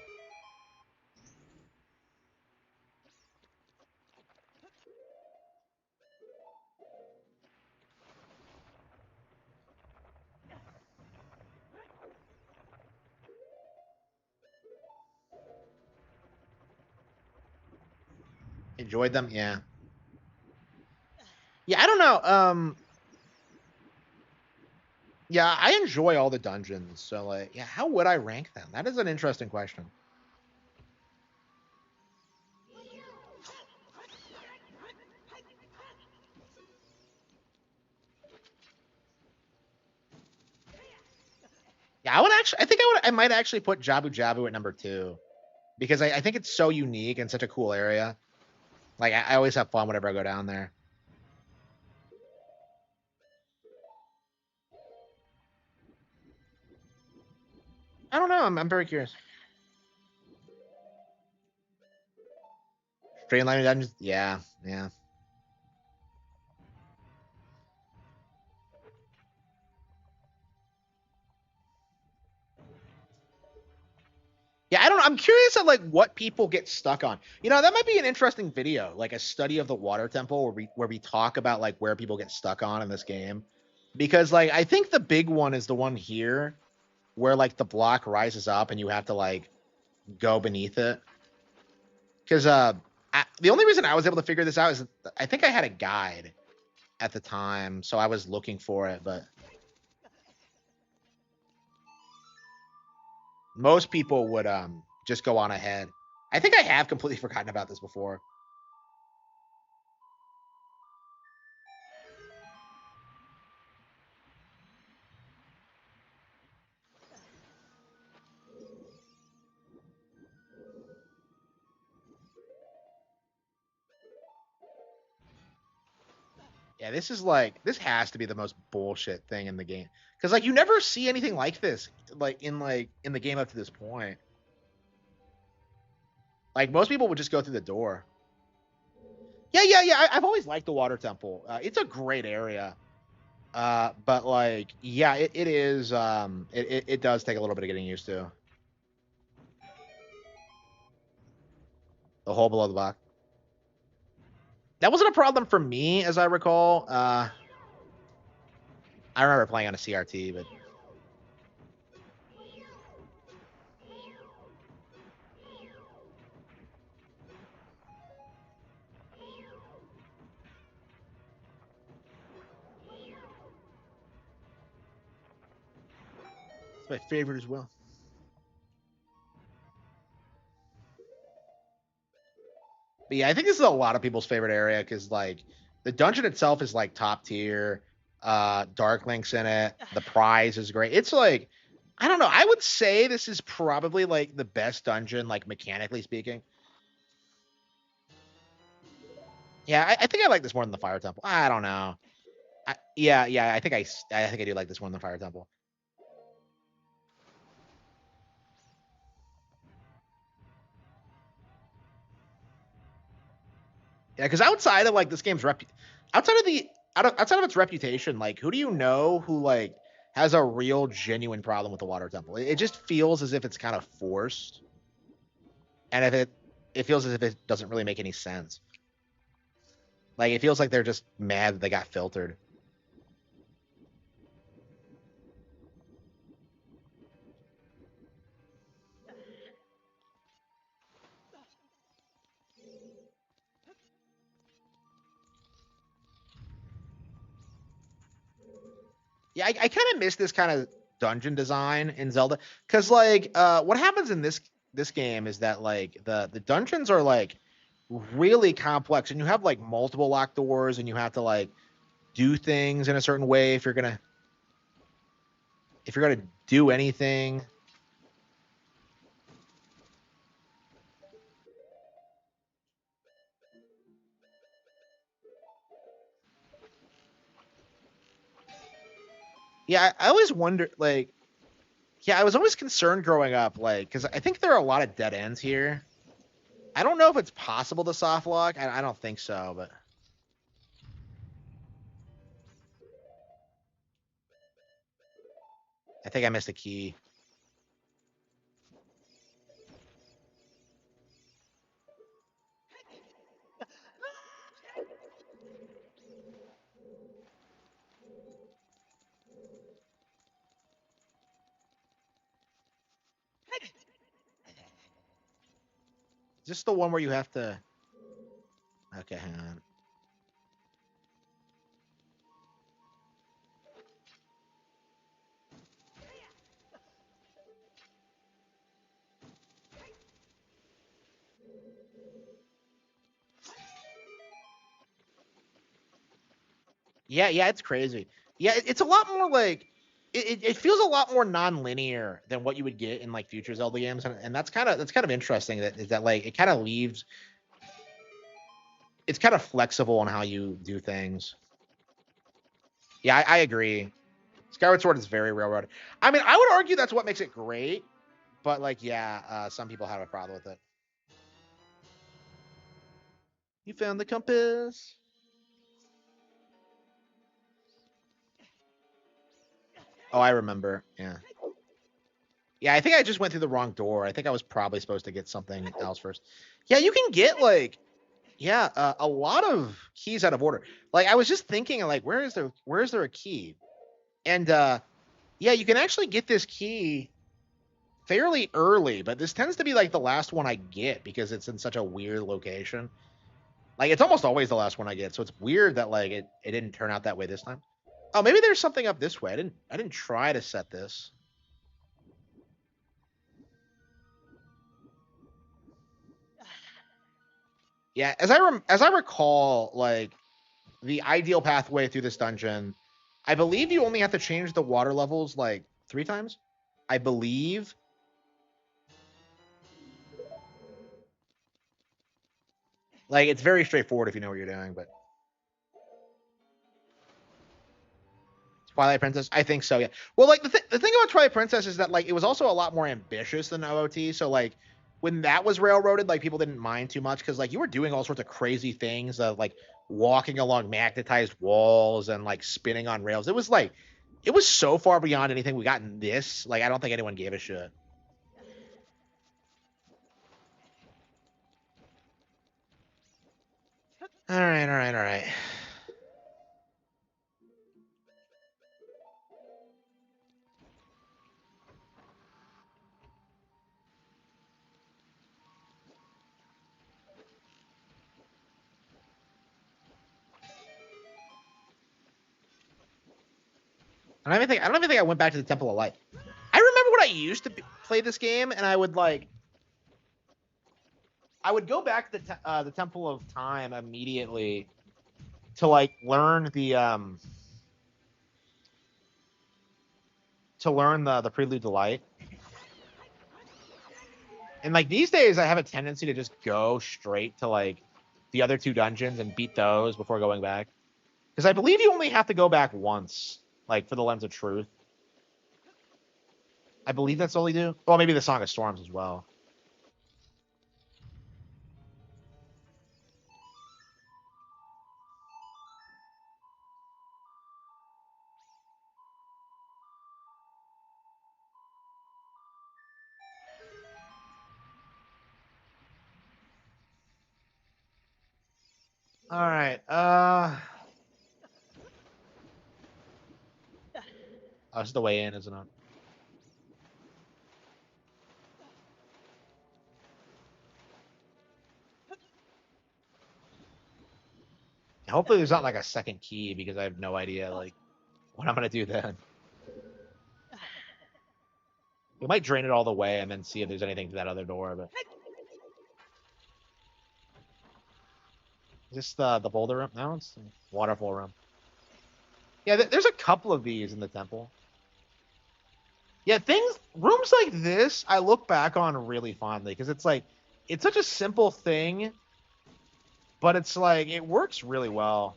Enjoyed them, yeah. Yeah, I don't know. Yeah, I enjoy all the dungeons. So like, yeah, how would I rank them? That is an interesting question. Yeah, I might actually put Jabu Jabu at number 2 because I think it's so unique and such a cool area. Like I always have fun whenever I go down there. I don't know. I'm very curious. Streamlining dungeons, yeah, yeah. Yeah, I don't know. I'm curious at like what people get stuck on. You know, that might be an interesting video, like a study of the water temple where we talk about like where people get stuck on in this game. Because like I think the big one is the one here where like the block rises up and you have to like go beneath it. Cuz the only reason I was able to figure this out is I think I had a guide at the time, so I was looking for it, but most people would just go on ahead. I think I have completely forgotten about this before. Yeah, this has to be the most bullshit thing in the game because like you never see anything like this like in the game up to this point. Like most people would just go through the door. Yeah. I've always liked the water temple. It's a great area. But like yeah, it is it does take a little bit of getting used to. The hole below the box. That wasn't a problem for me, as I recall. I remember playing on a CRT, but it's my favorite as well. But yeah, I think this is a lot of people's favorite area because like the dungeon itself is like top tier. Dark Link's in it. The prize is great. It's like I don't know. I would say this is probably like the best dungeon, like mechanically speaking. Yeah, I think I like this more than the Fire Temple. I don't know. Yeah, I think I do like this more than the Fire Temple. Yeah, because outside of like this game's outside of its reputation, like who do you know who like has a real genuine problem with the Water Temple? It just feels as if it's kind of forced, and if it feels as if it doesn't really make any sense. Like it feels like they're just mad that they got filtered. Yeah, I kind of miss this kind of dungeon design in Zelda because like what happens in this game is that like the dungeons are like really complex and you have like multiple locked doors and you have to like do things in a certain way if you're gonna do anything. Yeah, I always wonder like yeah, I was always concerned growing up like because I think there are a lot of dead ends here. I don't know if it's possible to soft lock. I don't think so, but I think I missed a key. Just the one where you have to. Okay, hang on. Yeah, it's crazy. Yeah, it's a lot more like it feels a lot more non-linear than what you would get in like future Zelda games, and that's kind of interesting. That is that like it kind of leaves it's kind of flexible on how you do things. Yeah, I agree. Skyward Sword is very railroad. I mean, I would argue that's what makes it great, but like, yeah, some people have a problem with it. You found the compass. Oh, I remember. Yeah. Yeah, I think I just went through the wrong door. I think I was probably supposed to get something else first. Yeah, you can get like yeah, a lot of keys out of order. Like I was just thinking like where is there a key? And yeah, you can actually get this key fairly early, but this tends to be like the last one I get because it's in such a weird location. Like it's almost always the last one I get, so it's weird that like it didn't turn out that way this time. Oh, maybe there's something up this way. I didn't try to set this. Yeah, as I recall, like the ideal pathway through this dungeon, I believe you only have to change the water levels like 3 times. I believe. Like it's very straightforward if you know what you're doing, but Twilight Princess, I think so, yeah. Well, like the thing about Twilight Princess is that like it was also a lot more ambitious than OOT, so like when that was railroaded, like people didn't mind too much because like you were doing all sorts of crazy things, like walking along magnetized walls and like spinning on rails. It was so far beyond anything we got in this. Like I don't think anyone gave a shit. All right. I don't even think I went back to the Temple of Light. I remember when I used to play this game, and I would like I would go back to the Temple of Time immediately to like learn the Prelude to Light. And like these days, I have a tendency to just go straight to like the other two dungeons and beat those before going back, because I believe you only have to go back once, like for the Lens of Truth. I believe that's all you do. Well, maybe the Song of Storms as well. All right. Oh, this is the way in, isn't it? Hopefully there's not like a second key, because I have no idea like what I'm gonna do then. We might drain it all the way and then see if there's anything to that other door, but is this the boulder room? No, it's the waterfall room. Yeah, there's a couple of these in the temple. Yeah, rooms like this, I look back on really fondly, because it's like, it's such a simple thing, but it's like, it works really well.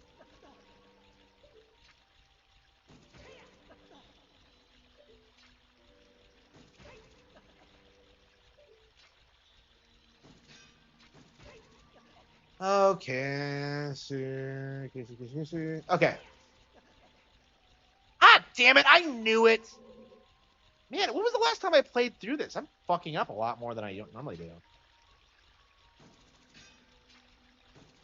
Okay. Okay. Ah, damn it! I knew it. Man, when was the last time I played through this? I'm fucking up a lot more than I normally do.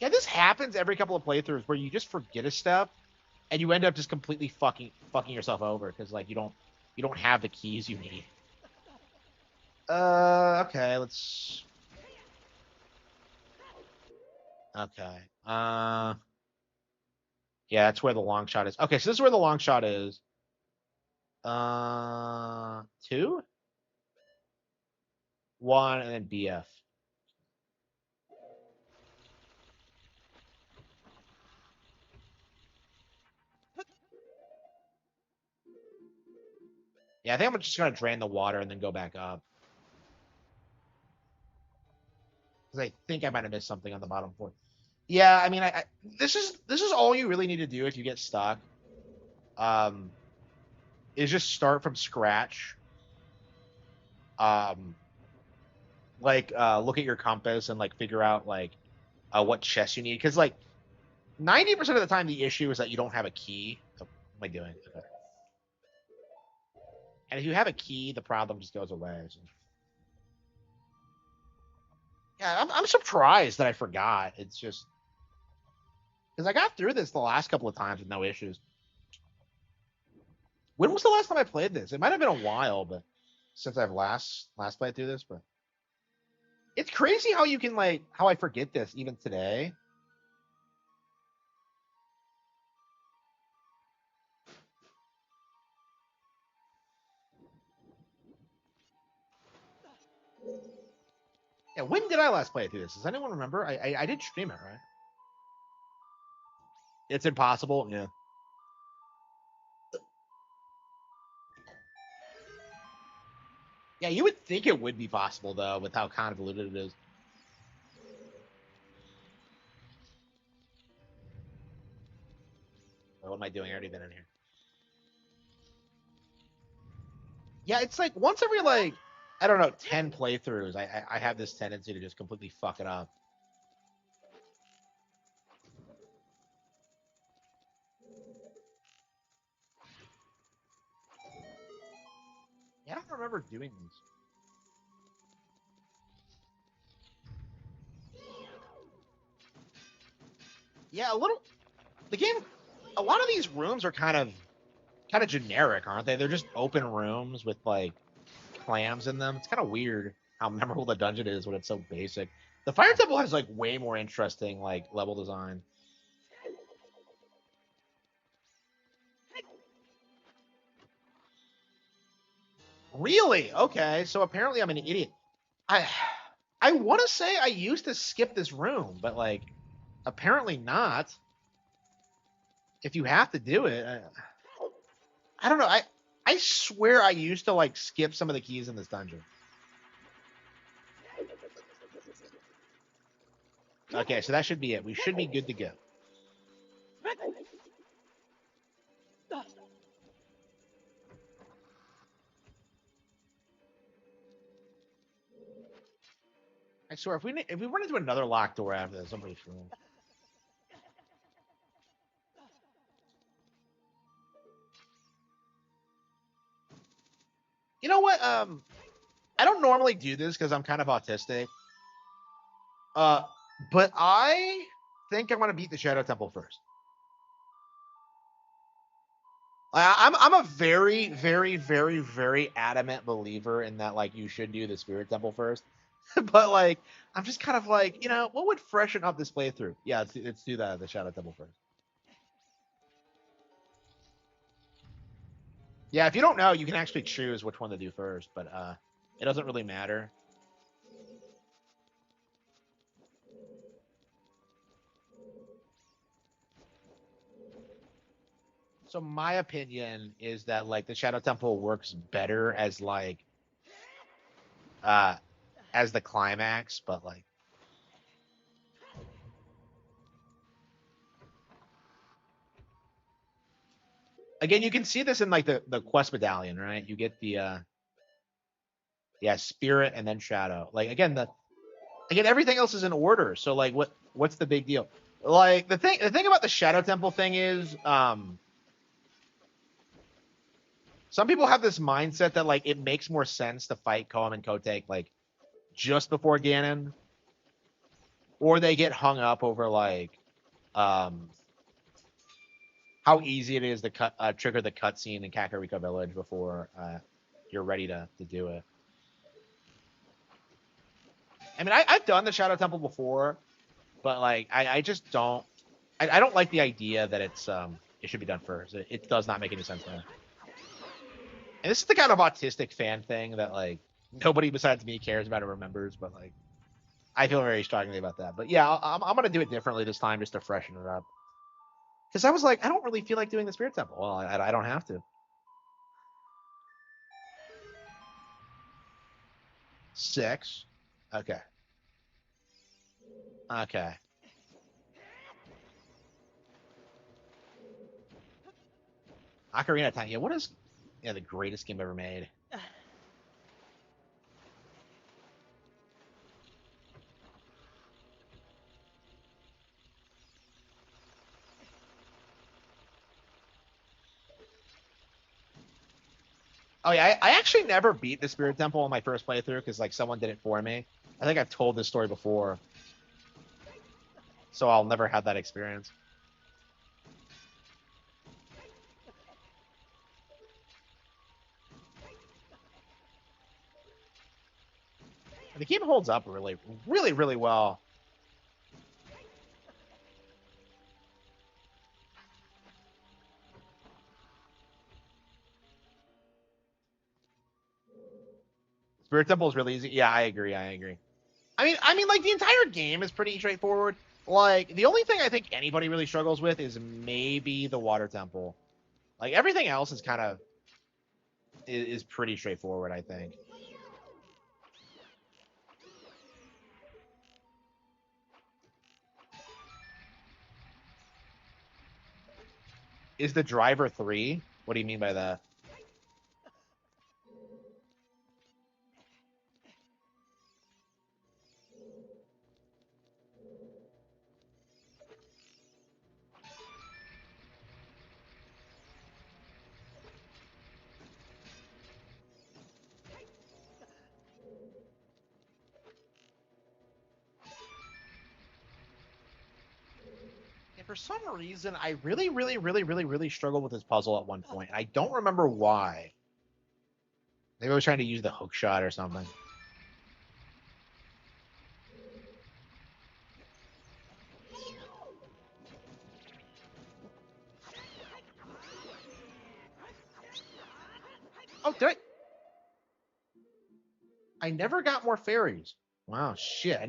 Yeah, this happens every couple of playthroughs where you just forget a step and you end up just completely fucking yourself over because like you don't have the keys you need. Okay, let's. Okay. Yeah, that's where the long shot is. Okay, so this is where the long shot is. Two, one, and then BF. Yeah, I think I'm just gonna drain the water and then go back up. Because I think I might have missed something on the bottom floor. Yeah, I mean, this is all you really need to do if you get stuck. Is just start from scratch. Like look at your compass and like figure out like what chest you need, because like 90% of the time the issue is that you don't have a key. Oh, what am I doing? Okay. And if you have a key, the problem just goes away. So. Yeah, I'm surprised that I forgot. It's just because I got through this the last couple of times with no issues. When was the last time I played this? It might have been a while, but since I've last played through this, but it's crazy how you can like how I forget this even today. Yeah, when did I last play through this? Does anyone remember? I did stream it, right? It's impossible. Yeah. Yeah, you would think it would be possible though, with how convoluted it is. What am I doing? I already been in here. Yeah, it's like once every like I don't know 10 playthroughs, I have this tendency to just completely fuck it up. Yeah, I don't remember doing these. Yeah, a little. The game. A lot of these rooms are kind of generic, aren't they? They're just open rooms with like clams in them. It's kind of weird how memorable the dungeon is when it's so basic. The Fire Temple has like way more interesting like level design. Really? Okay. So apparently I'm an idiot. I I want to say I used to skip this room, but like apparently not. If you have to do it, I don't know. I swear I used to like skip some of the keys in this dungeon. Okay, so that should be it. We should be good to go. I swear, if we run into another locked door after this, somebody's screwed. You know what? I don't normally do this because I'm kind of autistic. But I think I want to beat the Shadow Temple first. I'm a very, very, very, very adamant believer in that, like, you should do the Spirit Temple first. But, like, I'm just kind of like, you know, what would freshen up this playthrough? Yeah, let's do that, the Shadow Temple first. Yeah, if you don't know, you can actually choose which one to do first, but it doesn't really matter. So my opinion is that like the Shadow Temple works better as like as the climax, but like again, you can see this in like the quest medallion, right? You get the yeah, spirit and then shadow. Like again, everything else is in order. So like what's the big deal? Like the thing about the Shadow Temple thing is some people have this mindset that like it makes more sense to fight Koem and Kotek like just before Ganon, or they get hung up over like um how easy it is to trigger the cutscene in Kakariko Village before you're ready to do it. I mean, I've done the Shadow Temple before, but like I just don't I don't like the idea that it should be done first. It does not make any sense there. And this is the kind of autistic fan thing that like nobody besides me cares about or remembers, but like I feel very strongly about that. But yeah, I'm gonna do it differently this time just to freshen it up. Because I was like, I don't really feel like doing the Spirit Temple. Well, I don't have to. 6. Okay. Okay. Ocarina of Time. Yeah, what is the greatest game ever made? Oh yeah, I actually never beat the Spirit Temple in my first playthrough because like someone did it for me. I think I've told this story before, so I'll never have that experience. The game holds up really, really, really well. Spirit Temple is really easy. Yeah, I agree. I agree. I mean, like the entire game is pretty straightforward. Like the only thing I think anybody really struggles with is maybe the Water Temple. Like everything else is kind of is pretty straightforward, I think. Is the driver 3? What do you mean by that? And for some reason, I really, really, really, really, really struggled with this puzzle at one point. I don't remember why. Maybe I was trying to use the hook shot or something. Oh, did I? I never got more fairies. Wow, shit.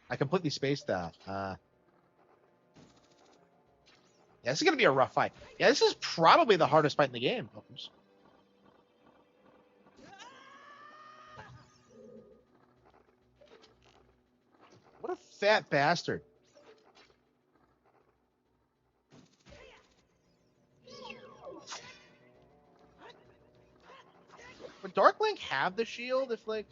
I completely spaced that. Yeah, this is going to be a rough fight. Yeah, this is probably the hardest fight in the game. Oops. What a fat bastard. Would Dark Link have the shield if, like...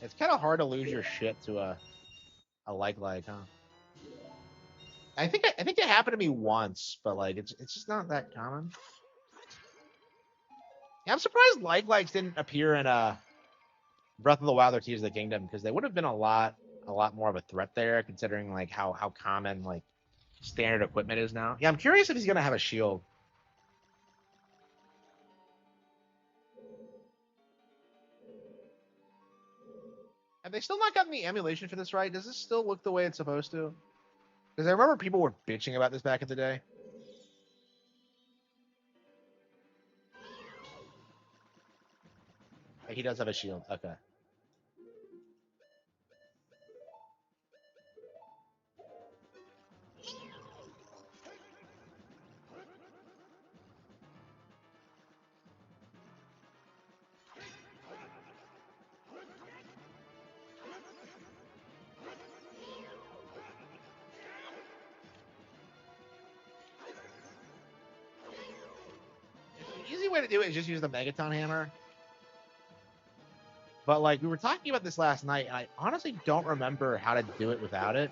It's kind of hard to lose your shit to a like, huh? I think it happened to me once, but like it's just not that common. Yeah, I'm surprised likes didn't appear in Breath of the Wild or Tears of the Kingdom, because they would have been a lot more of a threat there, considering like how common like standard equipment is now. Yeah, I'm curious if he's gonna have a shield. Have they still not gotten the emulation for this right? Does this still look the way it's supposed to? Because I remember people were bitching about this back in the day. He does have a shield. Okay. The easy way to do it is just use the Megaton Hammer. But like we were talking about this last night, and I honestly don't remember how to do it without it.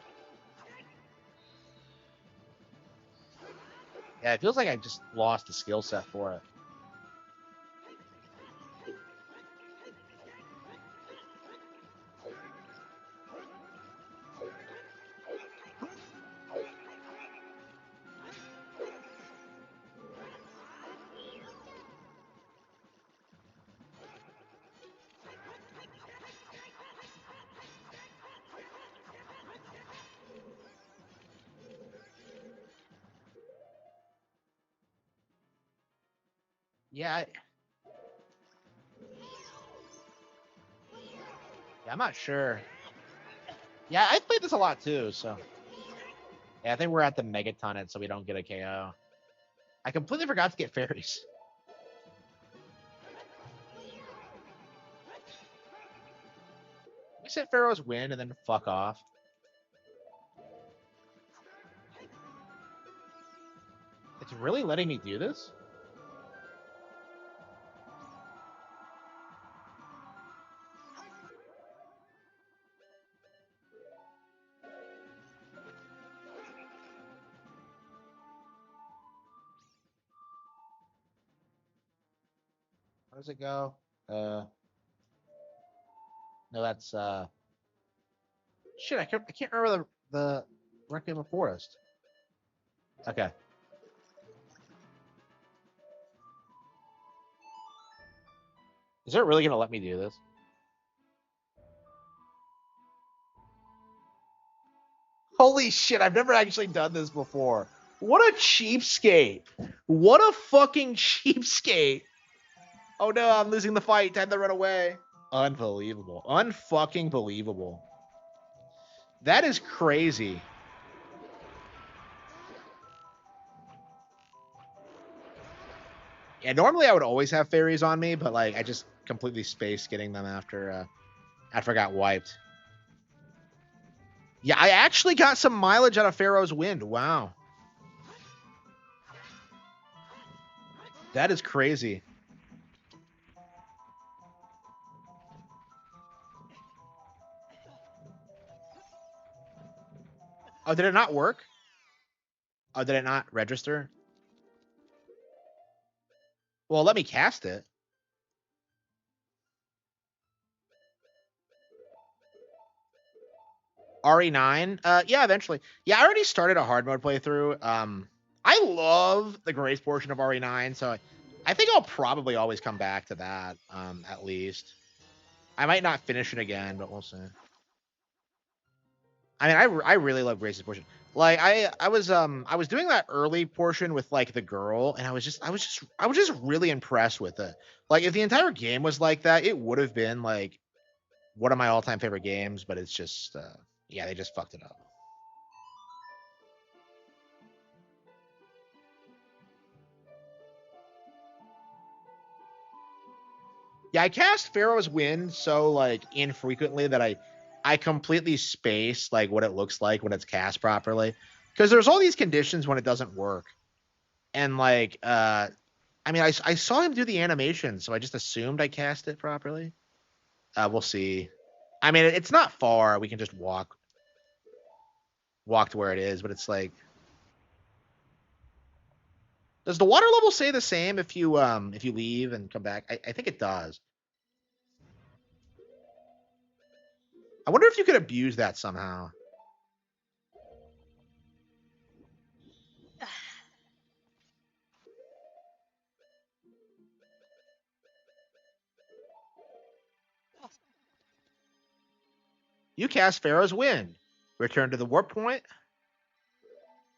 Yeah, it feels like I just lost the skill set for it. Yeah, I'm not sure. Yeah, I played this a lot too, so. Yeah, I think we're at the Megaton it so we don't get a KO. I completely forgot to get fairies. We said Pharaoh's win and then fuck off. It's really letting me do this? How does it go? No, that's shit. I can't remember the Requiem of Forest. Okay. Is it really gonna let me do this? Holy shit! I've never actually done this before. What a cheapskate! What a fucking cheapskate! Oh no, I'm losing the fight. Time to run away. Unbelievable. Unfucking believable. That is crazy. Yeah, normally I would always have fairies on me, but like I just completely spaced getting them after I got wiped. Yeah, I actually got some mileage out of Pharaoh's Wind. Wow. That is crazy. Oh, did it not work? Oh, did it not register? Well, let me cast it. RE9? Yeah, eventually. Yeah, I already started a hard mode playthrough. I love the grace portion of RE9, so I think I'll probably always come back to that, at least. I might not finish it again, but we'll see. I mean, I really love Grace's portion. Like I was doing that early portion with like the girl, and I was just really impressed with it. Like if the entire game was like that, it would have been like one of my all-time favorite games, but it's just yeah, they just fucked it up. Yeah, I cast Pharaoh's Wind so like infrequently that I completely space like what it looks like when it's cast properly. Because there's all these conditions when it doesn't work. And like I mean I saw him do the animation, so I just assumed I cast it properly. We'll see. I mean it's not far. We can just walk to where it is, but it's like does the water level stay the same if you leave and come back? I think it does. I wonder if you could abuse that somehow. You cast Pharaoh's Wind. Return to the warp point.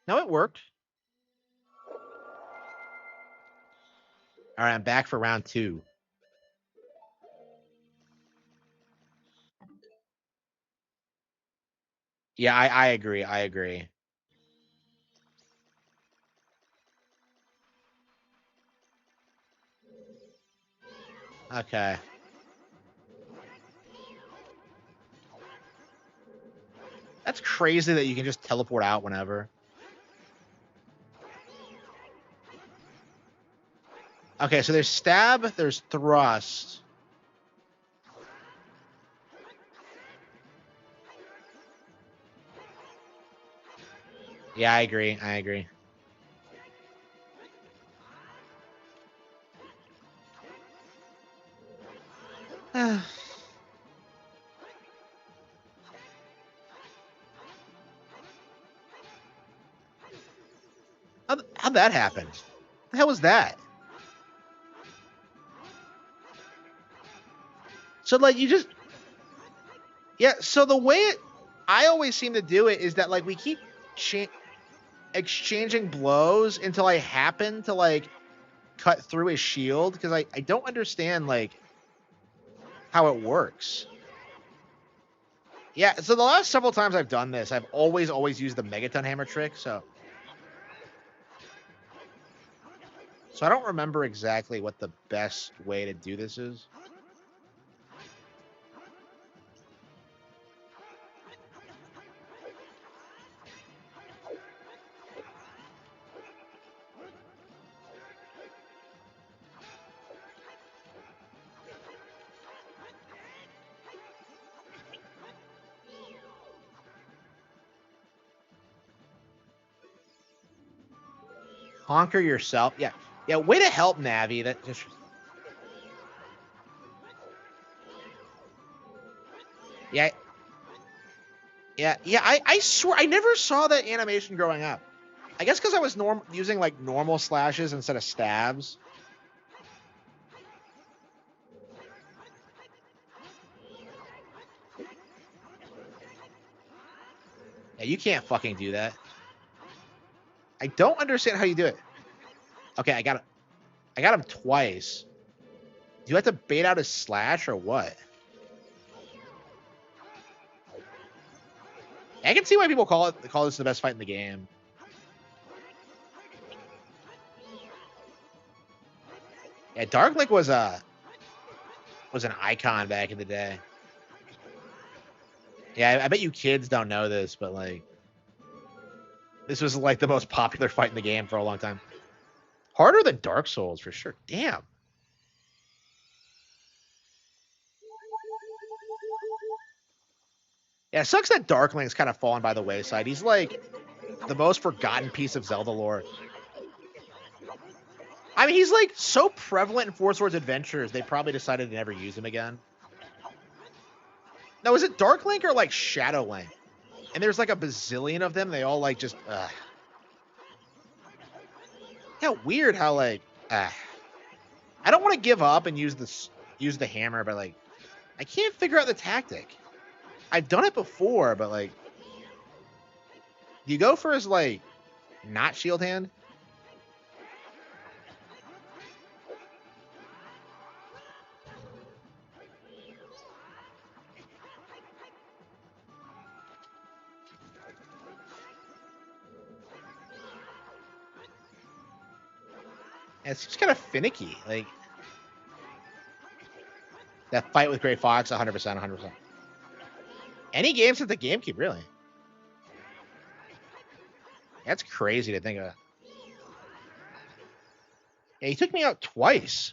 No, it worked. All right, I'm back for round 2. Yeah, I agree. I agree. Okay. That's crazy that you can just teleport out whenever. Okay, so there's stab, there's thrust. Yeah, I agree. I agree. How'd that happen? The hell was that? So like you just yeah. So the way I always seem to do it is that like we keep exchanging blows until I happen to like cut through his shield because I don't understand like how it works. Yeah, so the last several times I've done this, I've always used the Megaton Hammer trick, so I don't remember exactly what the best way to do this is. Conquer yourself. Yeah. Yeah, way to help Navi. That just Yeah. Yeah, I swear I never saw that animation growing up. I guess because I was using like normal slashes instead of stabs. Yeah, you can't fucking do that. I don't understand how you do it. Okay, I got him twice. Do you have to bait out his slash or what? I can see why people call this the best fight in the game. Yeah, Dark Link was an icon back in the day. Yeah, I bet you kids don't know this, but like this was like the most popular fight in the game for a long time. Harder than Dark Souls for sure. Damn. Yeah, it sucks that Dark Link's kind of fallen by the wayside. He's like the most forgotten piece of Zelda lore. I mean, he's like so prevalent in Four Swords Adventures, they probably decided to never use him again. Now, is it Dark Link or like Shadow Link? And there's like a bazillion of them. They all like just. Yeah, weird how like. I don't want to give up and use the hammer, but like, I can't figure out the tactic. I've done it before, but like, Do you go for his, like, not shield hand? And it's just kind of finicky. Like, that fight with Gray Fox, 100%, 100%. Any game since the GameCube, really. That's crazy to think of. Yeah, he took me out twice.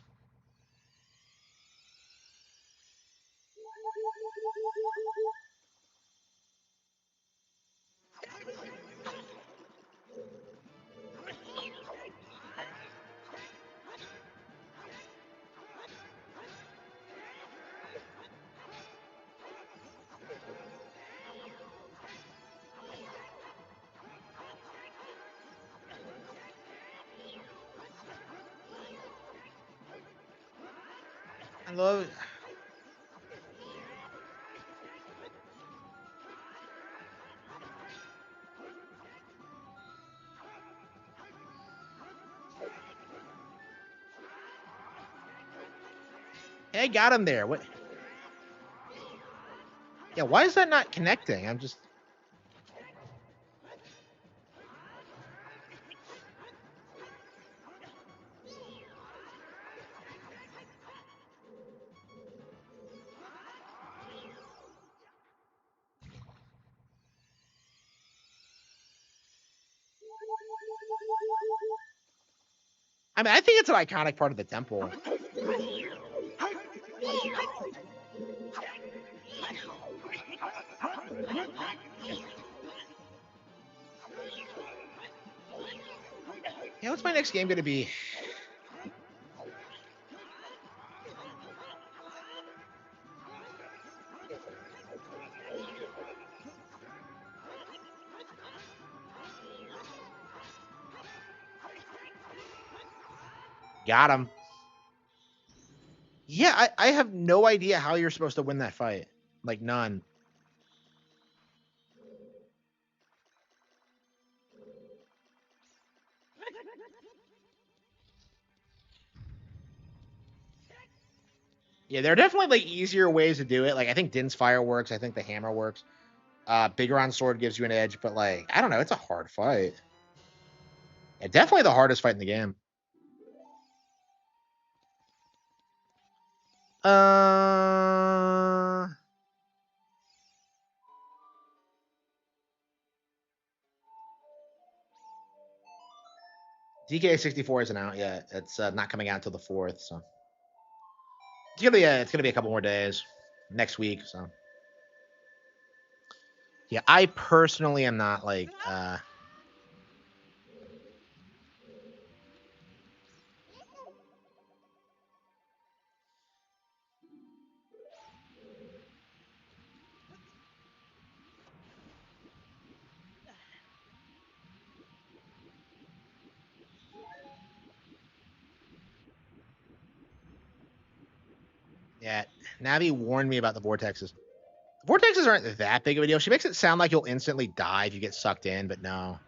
I love it. Hey, I got him there. What? Yeah, why is that not connecting? I'm just... I mean, I think it's an iconic part of the temple. Yeah, what's my next game going to be? Got him. Yeah, I have no idea how you're supposed to win that fight. Like, none. Yeah, there are definitely, like, easier ways to do it. Like, I think Din's Fire works. I think the hammer works. Bigger on sword gives you an edge. But, like, I don't know. It's a hard fight. Yeah, definitely the hardest fight in the game. DK64 isn't out yet. It's not coming out until the 4th, so it's gonna be a couple more days next week. So yeah, I personally am not like yeah. Navi warned me about the vortexes. The vortexes aren't that big of a deal. She makes it sound like you'll instantly die if you get sucked in, but no.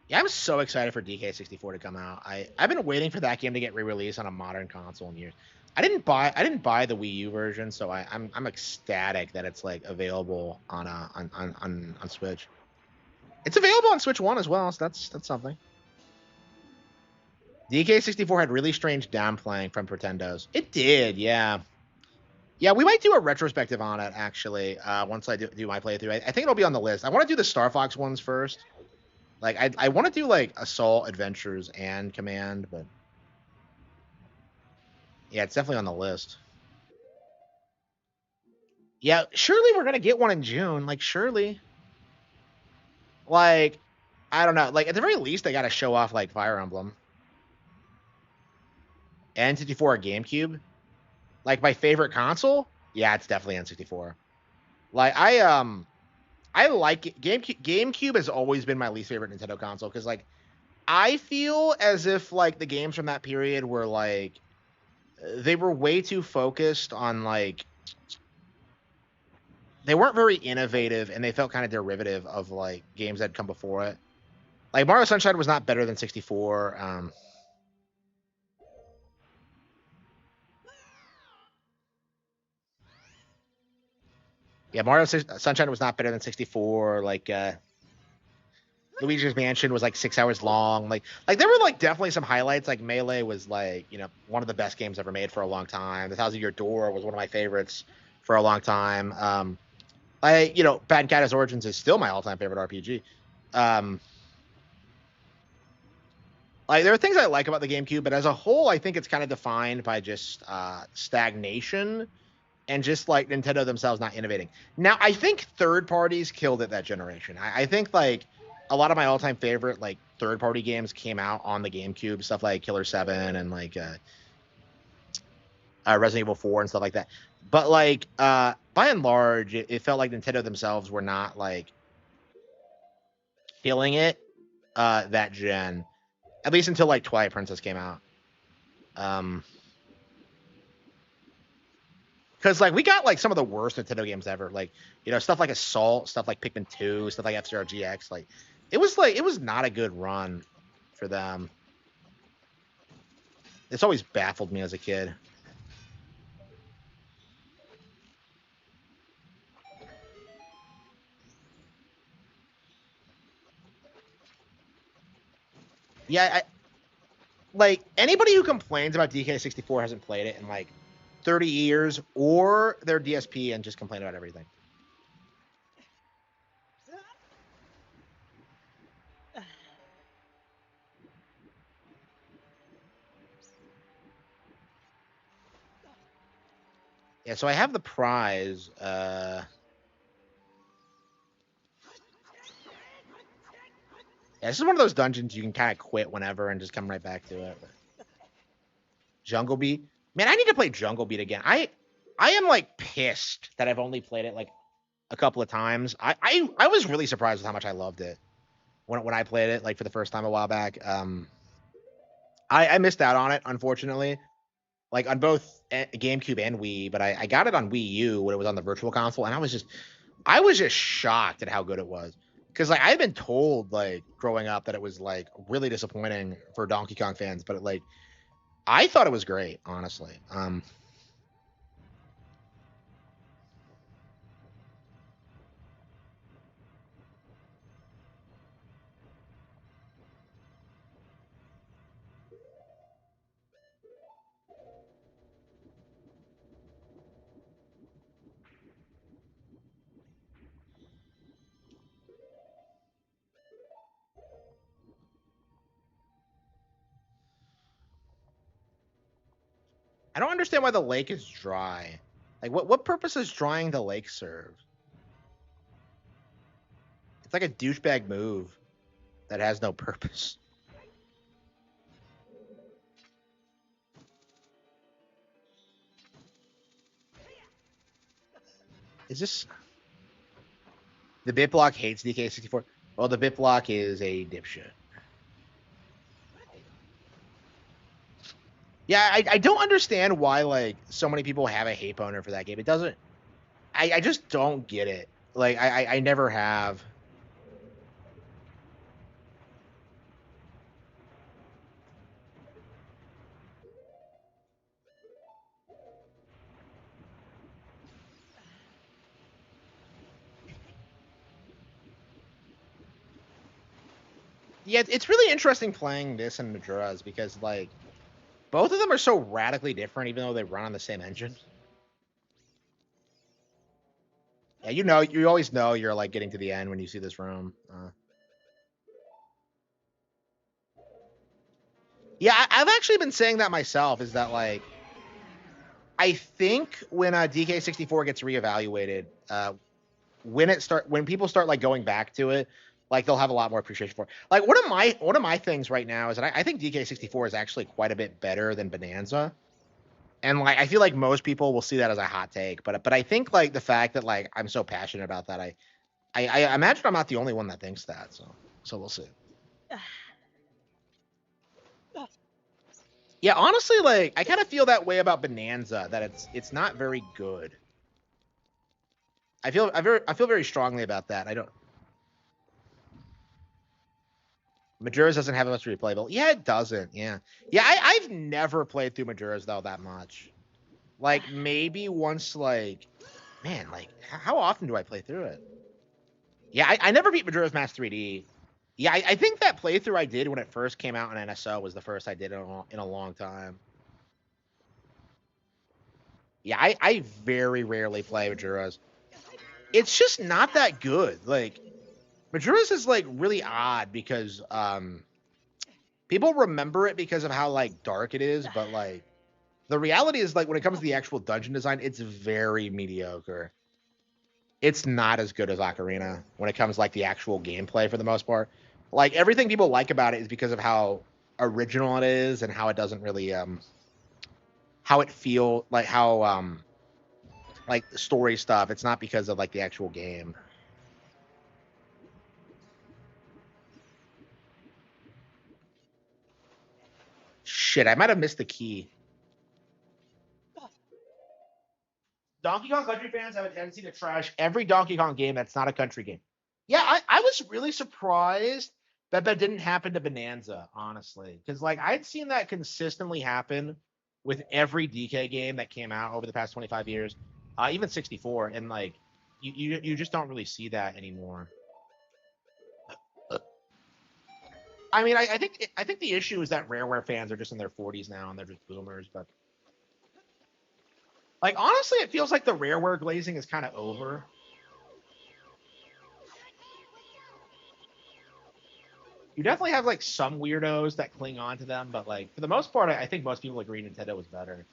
Yeah, I'm so excited for DK64 to come out. I've been waiting for that game to get re-released on a modern console in years. I didn't buy the Wii U version, so I'm ecstatic that it's like available on Switch. It's available on Switch 1 as well, so that's something. DK64 had really strange downplaying from Pretendos. It did, yeah. Yeah, we might do a retrospective on it, actually, once I do my playthrough. I think it'll be on the list. I want to do the Star Fox ones first. Like, I want to do, like, Assault, Adventures, and Command, but... Yeah, it's definitely on the list. Yeah, surely we're going to get one in June. Like, surely. Like, I don't know. Like, at the very least, they got to show off, like, Fire Emblem. N64 or GameCube. Like, my favorite console? Yeah, it's definitely N64. Like, I like it. GameCube has always been my least favorite Nintendo console because, like, I feel as if, like, the games from that period were, like, they were way too focused on, like, they weren't very innovative, and they felt kind of derivative of like games that had come before it. Like Mario Sunshine was not better than 64. Yeah, Sunshine was not better than 64. Like Luigi's Mansion was like 6 hours long. Like there were like definitely some highlights. Like Melee was like, you know, one of the best games ever made for a long time. The Thousand Year Door was one of my favorites for a long time. You know, Bad Cat Origins is still my all-time favorite RPG. Like there are things I like about the GameCube, but as a whole, I think it's kind of defined by just stagnation and just like Nintendo themselves not innovating. Now, I think third parties killed it that generation. I think like a lot of my all-time favorite like third-party games came out on the GameCube, stuff like Killer 7 and like Resident Evil 4 and stuff like that. But like by and large, it felt like Nintendo themselves were not like killing it that gen, at least until like Twilight Princess came out. Because like we got like some of the worst Nintendo games ever, like, you know, stuff like Assault, stuff like Pikmin 2, stuff like F-Zero GX. Like it was not a good run for them. It's always baffled me as a kid. Yeah, like anybody who complains about DK64 hasn't played it in like 30 years, or their DSP and just complain about everything. Yeah, so I have the prize. Yeah, this is one of those dungeons you can kind of quit whenever and just come right back to it. Jungle Beat. Man, I need to play Jungle Beat again. I am like pissed that I've only played it like a couple of times. I was really surprised with how much I loved it when I played it like for the first time a while back. I missed out on it, unfortunately. Like on both GameCube and Wii, but I got it on Wii U when it was on the Virtual Console, and I was just shocked at how good it was. Because like I had been told like growing up that it was like really disappointing for Donkey Kong fans, but like I thought it was great, honestly. I don't understand why the lake is dry. Like what purpose does drying the lake serve? It's like a douchebag move that has no purpose. Is this the bit block hates DK64? Well, the bit block is a dipshit. Yeah, I don't understand why like so many people have a hate boner for that game. It doesn't. I just don't get it. Like I never have. Yeah, it's really interesting playing this and Majora's because like both of them are so radically different, even though they run on the same engine. Yeah, you always know you're like getting to the end when you see this room. Yeah, I've actually been saying that myself. Is that like I think when DK64 gets reevaluated, when people start like going back to it, like they'll have a lot more appreciation for it. Like one of my things right now is that I think DK64 is actually quite a bit better than Bonanza. And like I feel like most people will see that as a hot take, but I think like the fact that like I'm so passionate about that, I imagine I'm not the only one that thinks that. So we'll see. Yeah, honestly, like I kind of feel that way about Bonanza, that it's not very good. I feel very strongly about that. I don't. Majora's doesn't have much replayable. Yeah, it doesn't. Yeah, yeah. I've never played through Majora's though that much. Like maybe once. Like, man, like how often do I play through it? Yeah, I never beat Majora's Mask 3D. Yeah, I think that playthrough I did when it first came out on NSO was the first I did in a long time. Yeah, I very rarely play Majora's. It's just not that good. Like Majora's is like really odd because people remember it because of how like dark it is, but like the reality is like when it comes to the actual dungeon design, it's very mediocre. It's not as good as Ocarina when it comes to, like the actual gameplay for the most part. Like everything people like about it is because of how original it is and how it doesn't really how it feel like how like story stuff. It's not because of like the actual game. Shit, I might have missed the key. Donkey Kong Country fans have a tendency to trash every Donkey Kong game that's not a country game. Yeah, I was really surprised that that didn't happen to Bonanza, honestly, because like I'd seen that consistently happen with every DK game that came out over the past 25 years, even 64, and like you just don't really see that anymore. I mean, I think the issue is that Rareware fans are just in their 40s now and they're just boomers, but like honestly, it feels like the Rareware glazing is kind of over. You definitely have like some weirdos that cling on to them, but like for the most part, I think most people agree Nintendo was better.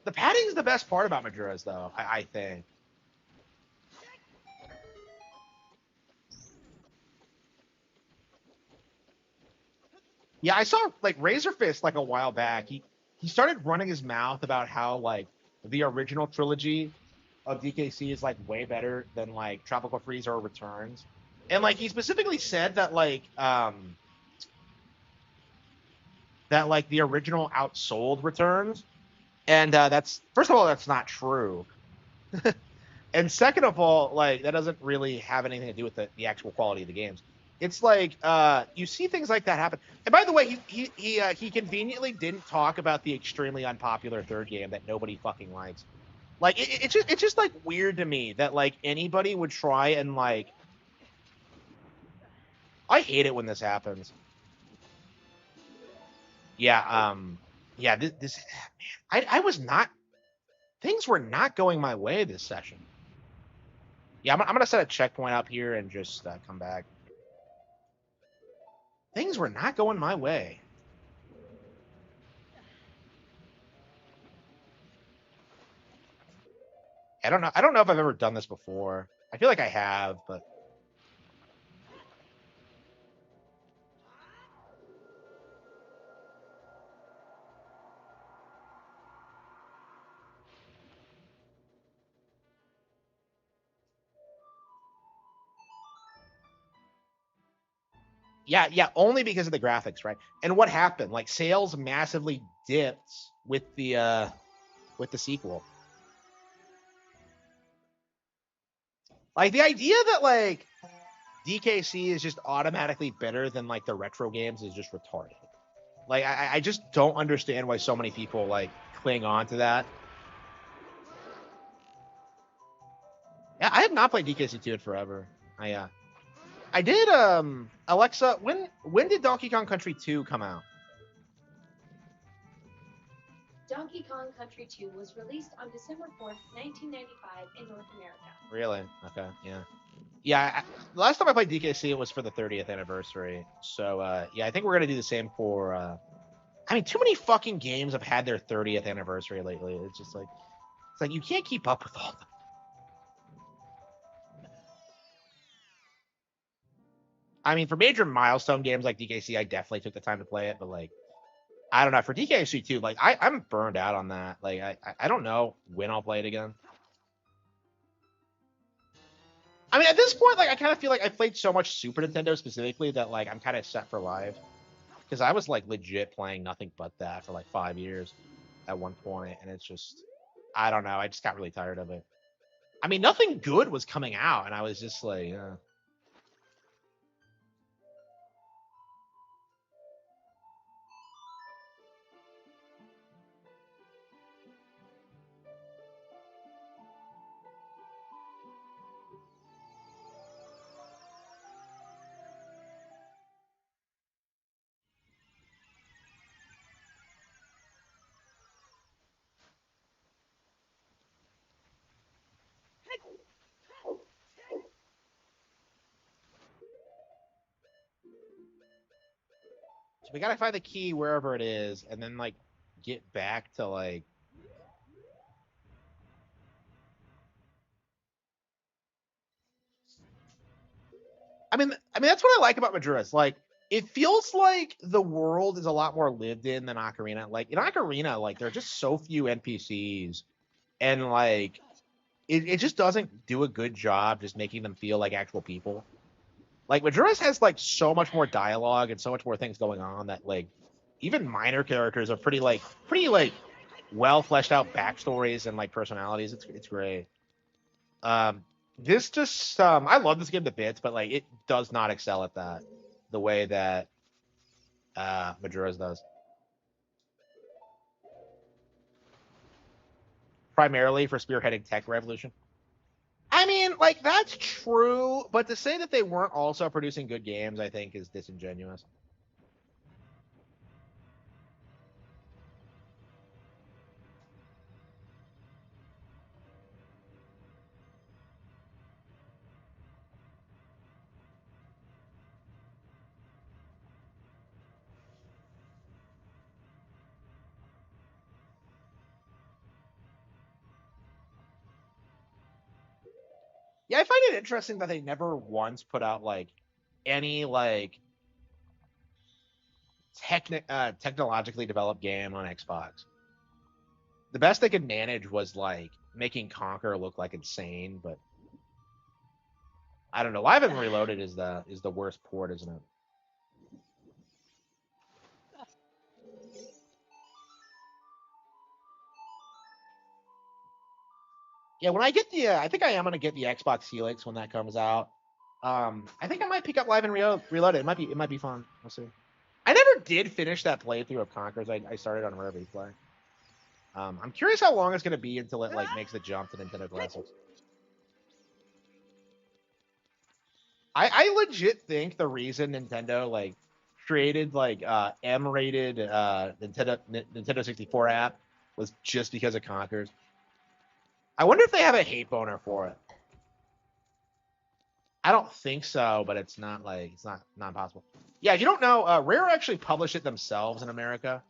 The padding is the best part about Majora's, though. I think. Yeah, I saw like Razorfist like a while back. He started running his mouth about how like the original trilogy of DKC is like way better than like Tropical Freeze or Returns, and like he specifically said that like the original outsold Returns, and that's first of all that's not true. And second of all, like that doesn't really have anything to do with the actual quality of the games. It's like you see things like that happen. And by the way, he conveniently didn't talk about the extremely unpopular third game that nobody fucking likes. Like it's just like weird to me that like anybody would try and like I hate it when this happens. Yeah, yeah, this man, I was not things were not going my way this session. Yeah, I'm gonna set a checkpoint up here and just come back. Things were not going my way. I don't know. I don't know if I've ever done this before. I feel like I have, but yeah, yeah, only because of the graphics, right? And what happened? Like sales massively dipped with the sequel. Like the idea that like DKC is just automatically better than like the retro games is just retarded. Like I just don't understand why so many people like cling on to that. Yeah, I have not played DKC 2 in forever. I did Alexa, when did Donkey Kong Country 2 come out? Donkey Kong Country 2 was released on December 4th, 1995 in North America. Really? Okay, yeah. Yeah, the last time I played DKC it was for the 30th anniversary. So yeah, I think we're gonna do the same for I mean, too many fucking games have had their 30th anniversary lately. It's just like you can't keep up with all of them. I mean, for major milestone games like DKC, I definitely took the time to play it, but like I don't know, for DKC 2, like I'm burned out on that. Like I don't know when I'll play it again. I mean, at this point, like I kind of feel like I played so much Super Nintendo specifically that like I'm kind of set for life because I was like legit playing nothing but that for like 5 years. at one point, and it's just, I don't know. I just got really tired of it. I mean, nothing good was coming out, and I was just like, so we gotta find the key wherever it is, and then like get back to like. I mean that's what I like about Majora's. Like, it feels like the world is a lot more lived in than Ocarina. Like in Ocarina, like there are just so few NPCs, and like it just doesn't do a good job just making them feel like actual people. Like Majora's has like so much more dialogue and so much more things going on that like even minor characters are pretty well fleshed out backstories and like personalities. It's great. Um, this just I love this game to bits, but like it does not excel at that the way that Majora's does. Primarily for spearheading tech revolution. I mean, like that's true, but to say that they weren't also producing good games, I think, is disingenuous. Yeah, I find it interesting that they never once put out like any like technologically developed game on Xbox. The best they could manage was like making Conquer look like insane, but I don't know. Live and Reloaded is the worst port, isn't it? Yeah, when I get I think I am gonna get the Xbox Helix when that comes out. I think I might pick up Live and Reloaded. It might be fun. We'll see. I never did finish that playthrough of Conquers. I started on Rare Replay. I'm curious how long it's gonna be until it like makes the jump to Nintendo Classics. I legit think the reason Nintendo like created like M-rated Nintendo 64 app was just because of Conquers. I wonder if they have a hate boner for it. I don't think so, but it's not possible. Yeah, if you don't know, Rare actually published it themselves in America.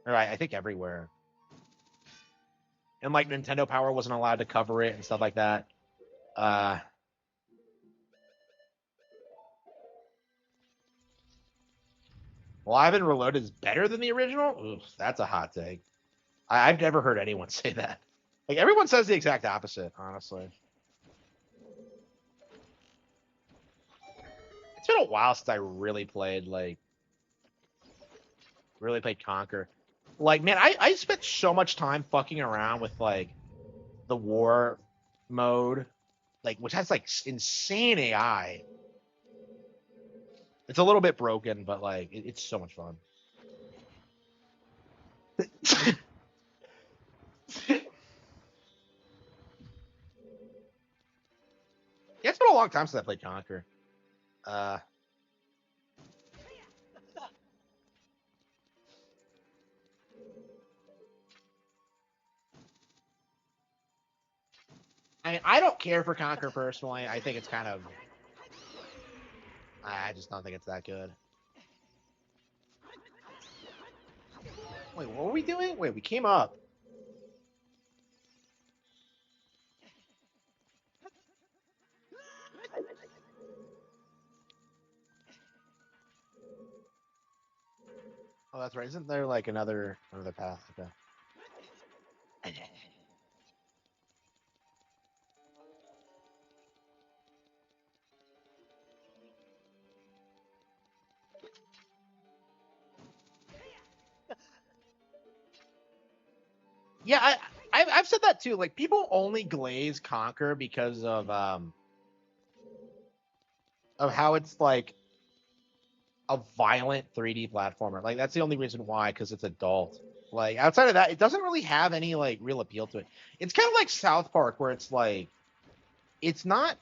Or I think everywhere. And like Nintendo Power wasn't allowed to cover it and stuff like that. Uh Live and Reloaded is better than the original? Oof, that's a hot take. I've never heard anyone say that. Like everyone says the exact opposite, honestly. It's been a while since I really played Conquer. Like, man, I spent so much time fucking around with like the war mode, like which has like insane AI. It's a little bit broken, but like it's so much fun. Yeah, it's been a long time since I played Conquer. Uh, I mean, I don't care for Conquer personally. I think it's kind of. I just don't think it's that good. Wait, what were we doing? Wait, we came up. Oh, that's right. Isn't there like another path? Okay. Yeah, I've said that too. Like people only glaze Conquer because of how it's like a violent 3D platformer. Like that's the only reason why, because it's adult. Like outside of that, it doesn't really have any like real appeal to it. It's kind of like South Park, where it's like it's not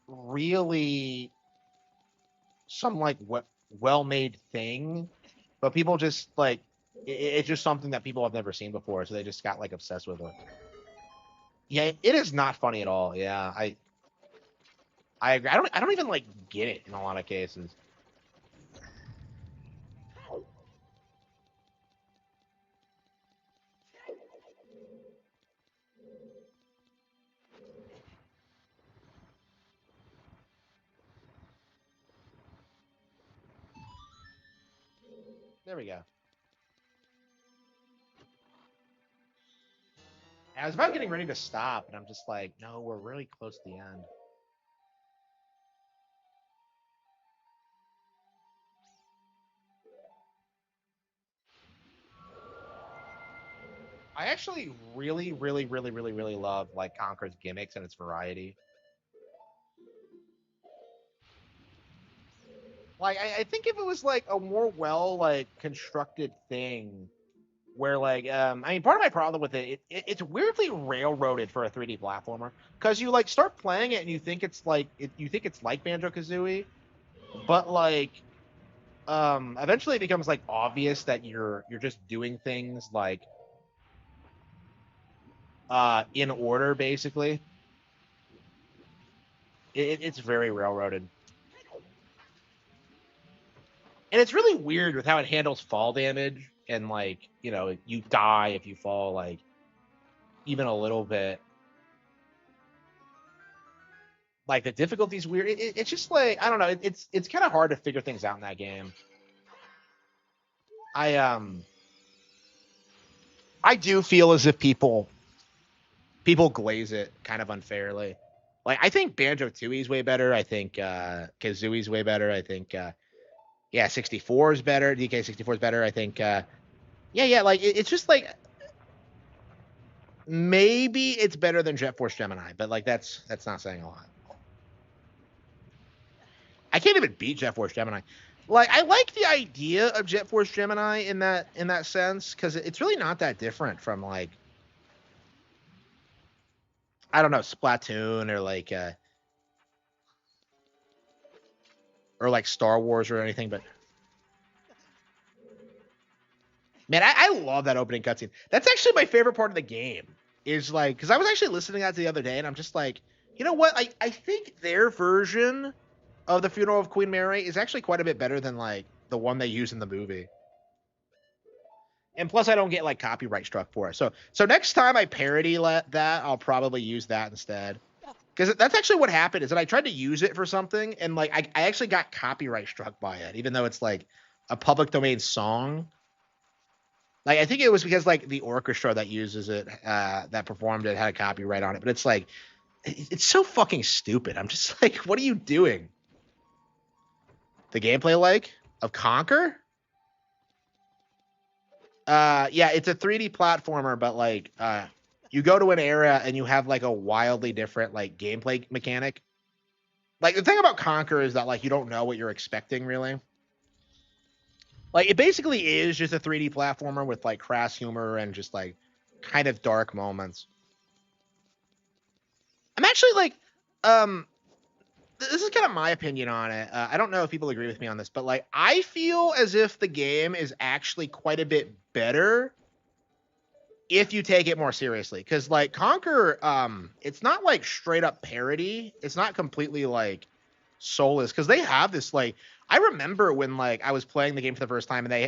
really some like well-made thing, but people just like it's just something that people have never seen before, so they just got like obsessed with it. Yeah, it is not funny at all. Yeah, I agree. I don't even like get it in a lot of cases. There we go. I was about getting ready to stop, and I'm just like, no, we're really close to the end. I actually really, really, really, really, really love like Conker's gimmicks and its variety. Like, I think if it was like a more well like constructed thing, where like I mean, part of my problem with it's weirdly railroaded for a 3D platformer, because you like start playing it and you think it's like you think it's like Banjo Kazooie, but like eventually it becomes like obvious that you're just doing things like in order basically. It's very railroaded, and it's really weird with how it handles fall damage, and like you die if you fall like even a little bit. Like the difficulty's weird. It's just like I don't know. It's kind of hard to figure things out in that game. I I do feel as if people glaze it kind of unfairly. Like I think Banjo Tooie is way better. I think Kazooie's way better. I think yeah, 64 is better. DK 64 is better. I think yeah. Like it's just like maybe it's better than Jet Force Gemini, but like that's not saying a lot. I can't even beat Jet Force Gemini. Like I like the idea of Jet Force Gemini in that sense, because it's really not that different from like I don't know, Splatoon or like Star Wars or anything. But man, I love that opening cutscene. That's actually my favorite part of the game. Is like because I was actually listening to that the other day, and I'm just like, you know what? I think their version of the Funeral of Queen Mary is actually quite a bit better than like the one they use in the movie. And plus, I don't get like copyright struck for it. So next time I parody that, I'll probably use that instead. Because that's actually what happened is that I tried to use it for something, and like I actually got copyright struck by it, even though it's like a public domain song. Like I think it was because like the orchestra that uses it, that performed it, had a copyright on it. But it's like it's so fucking stupid. I'm just like, what are you doing? The gameplay like of Conquer? Yeah, it's a 3D platformer, but like you go to an area and you have like a wildly different like gameplay mechanic. Like the thing about Conquer is that like you don't know what you're expecting really. Like it basically is just a 3D platformer with like crass humor and just like kind of dark moments. I'm actually like um this is kind of my opinion on it. I don't know if people agree with me on this, but like I feel as if the game is actually quite a bit better if you take it more seriously, because like Conquer it's not like straight up parody, it's not completely like soulless, because they have this like I remember when like I was playing the game for the first time, and they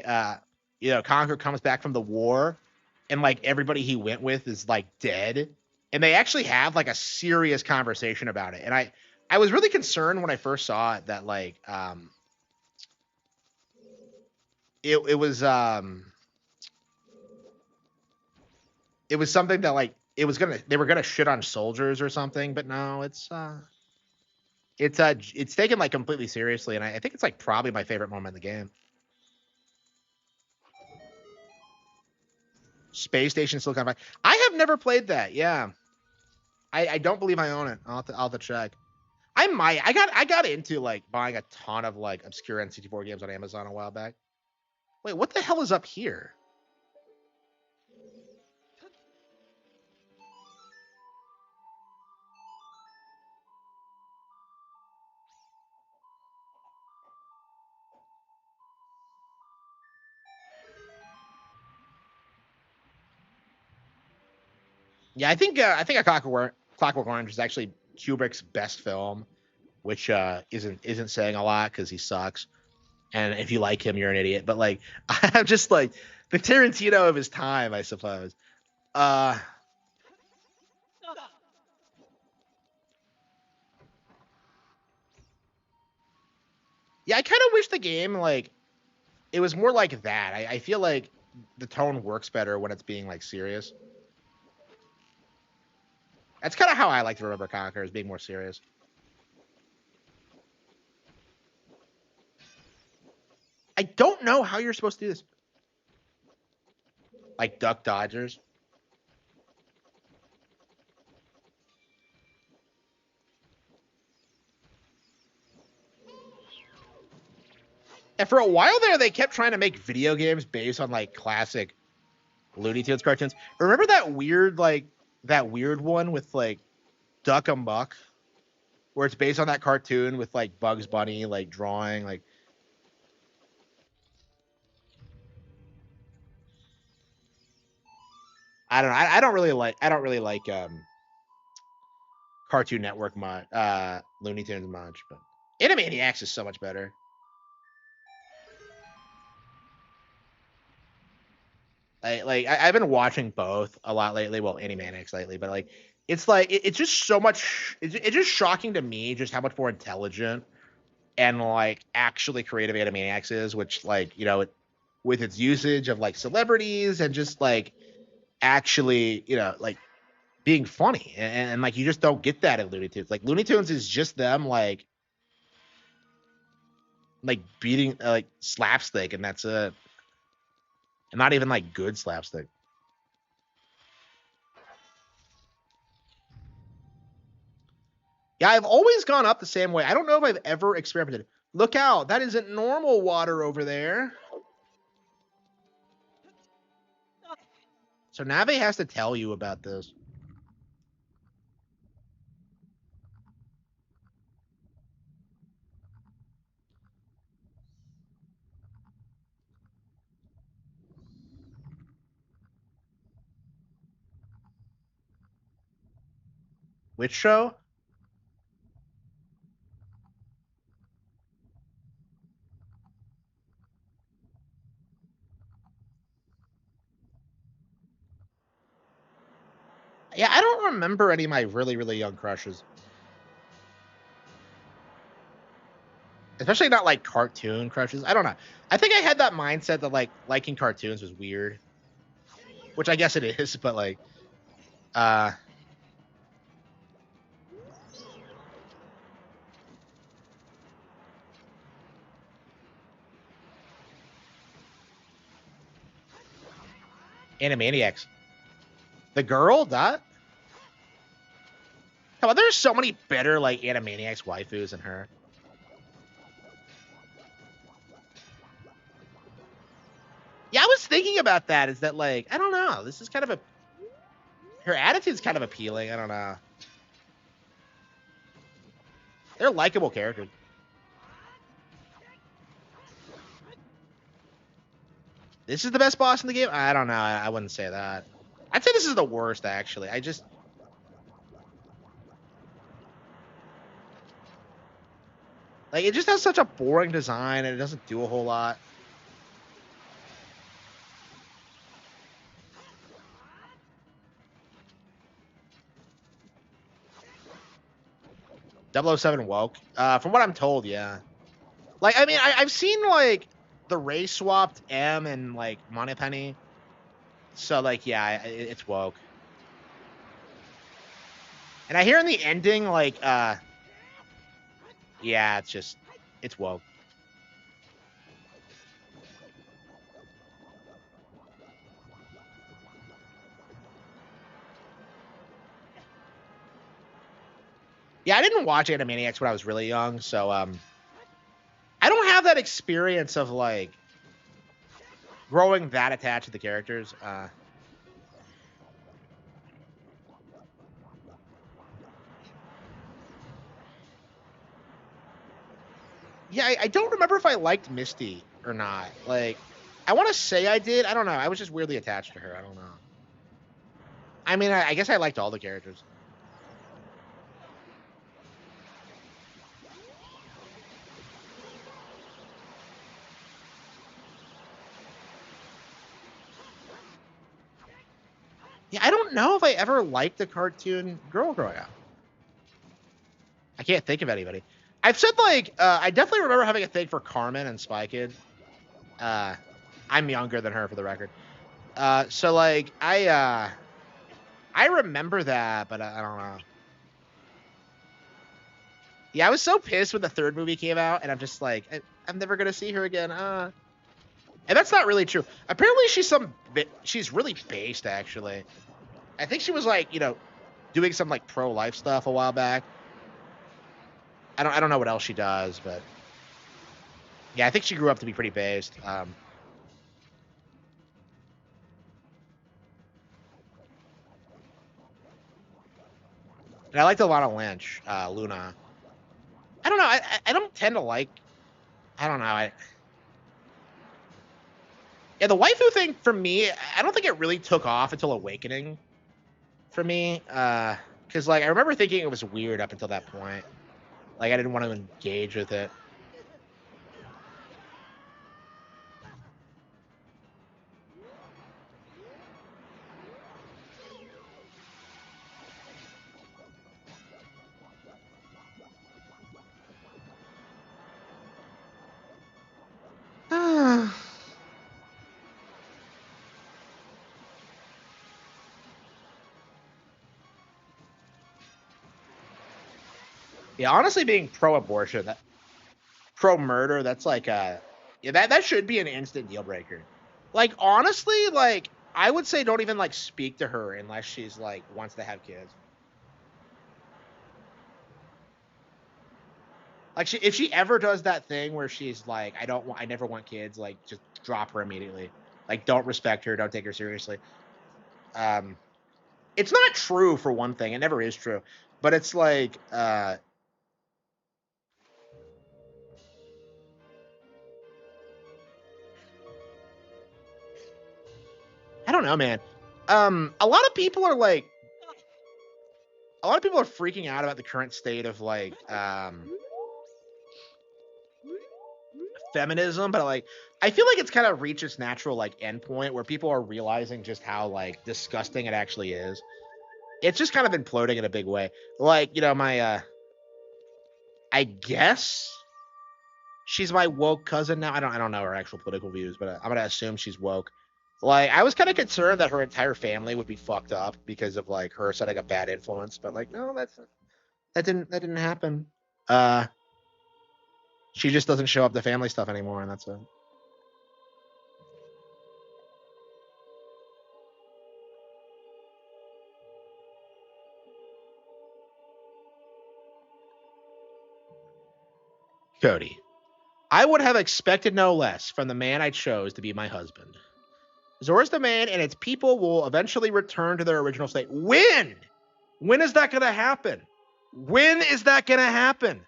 Conquer comes back from the war, and like everybody he went with is like dead, and they actually have like a serious conversation about it. And I was really concerned when I first saw it that like it was something that like they were gonna shit on soldiers or something, but no, it's taken like completely seriously, and I think it's like probably my favorite moment in the game. Space Station Silicon Valley. I have never played that. Yeah, I don't believe I own it. I'll have to check. I might. I got into like buying a ton of like obscure N64 games on Amazon a while back. Wait, what the hell is up here? Yeah, I think a Clockwork Orange is actually Kubrick's best film, which isn't saying a lot because he sucks. And if you like him, you're an idiot. But like, I'm just like the Tarantino of his time, I suppose. Uh, yeah, I kind of wish the game like it was more like that. I feel like the tone works better when it's being like serious. That's kind of how I like to remember Conquer, as being more serious. I don't know how you're supposed to do this. Like Duck Dodgers. And for a while there, they kept trying to make video games based on like classic Looney Tunes cartoons. Remember that weird one with like Duck Amuck, where it's based on that cartoon with like Bugs Bunny like drawing like. I don't know. I don't really like Cartoon Network Looney Tunes much, but Animaniacs is so much better. I've been watching both a lot lately. Well, Animaniacs lately, but like it's just so much. It's just shocking to me just how much more intelligent and like actually creative Animaniacs is, which like with its usage of like celebrities and just like actually like being funny and like you just don't get that in Looney Tunes. Like Looney Tunes is just them like beating like slapstick and that's it. And not even like good slapstick. Yeah, I've always gone up the same way. I don't know if I've ever experimented. Look out, that isn't normal water over there. So Nave has to tell you about this. Which show? Yeah, I don't remember any of my really, really young crushes. Especially not like cartoon crushes. I don't know. I think I had that mindset that like liking cartoons was weird. Which I guess it is, but like uh Animaniacs. The girl, that? Come on, there's so many better like Animaniacs waifus than her. Yeah, I was thinking about that. Is that like I don't know. This is kind of a her attitude's kind of appealing. I don't know. They're likable characters. This is the best boss in the game. I don't know. I wouldn't say that. I'd say this is the worst actually. I just like it just has such a boring design and it doesn't do a whole lot. 007 woke. From what I'm told, yeah. Like I mean, I've seen like the race swapped M and like Moneypenny. So like yeah, it's woke. And I hear in the ending like yeah, it's woke. Yeah, I didn't watch Animaniacs when I was really young, so I don't have that experience of like growing that attached to the characters. Yeah, I don't remember if I liked Misty or not. Like, I want to say I did. I don't know. I was just weirdly attached to her. I don't know. I mean, I guess I liked all the characters. Yeah, I don't know if I ever liked the cartoon girl growing up. I can't think of anybody. I've said like I definitely remember having a thing for Carmen and Spy Kid. Uh, I'm younger than her for the record. So like I remember that, but I don't know. Yeah, I was so pissed when the third movie came out, and I'm just like, I'm never gonna see her again. And that's not really true. Apparently, she's really based actually. I think she was like, doing some like pro life stuff a while back. I don't know what else she does, but yeah, I think she grew up to be pretty based. And I liked Alana Lynch, Luna. I don't know. I don't tend to like. I don't know. Yeah, the waifu thing for me, I don't think it really took off until Awakening for me. Because like I remember thinking it was weird up until that point. Like I didn't want to engage with it. Yeah, honestly, being pro-abortion, pro-murder, that's like yeah, that should be an instant deal breaker. Like honestly, like I would say don't even like speak to her unless she's like wants to have kids. Like if she ever does that thing where she's like, I never want kids, like just drop her immediately. Like don't respect her, don't take her seriously. Um, it's not true for one thing. It never is true, but it's like, I don't know, man. A lot of people are like, a lot of people are freaking out about the current state of like, feminism, but like I feel like it's kind of reached its natural like endpoint where people are realizing just how like disgusting it actually is. It's just kind of imploding in a big way. Like, my I guess she's my woke cousin now. I don't know her actual political views, but I'm gonna assume she's woke. Like I was kind of concerned that her entire family would be fucked up because of like her setting a bad influence, but like no, that didn't happen. Uh, she just doesn't show up to family stuff anymore, and that's it. Cody, I would have expected no less from the man I chose to be my husband. Zora's the man and its people will eventually return to their original state. When? When is that going to happen? When is that going to happen?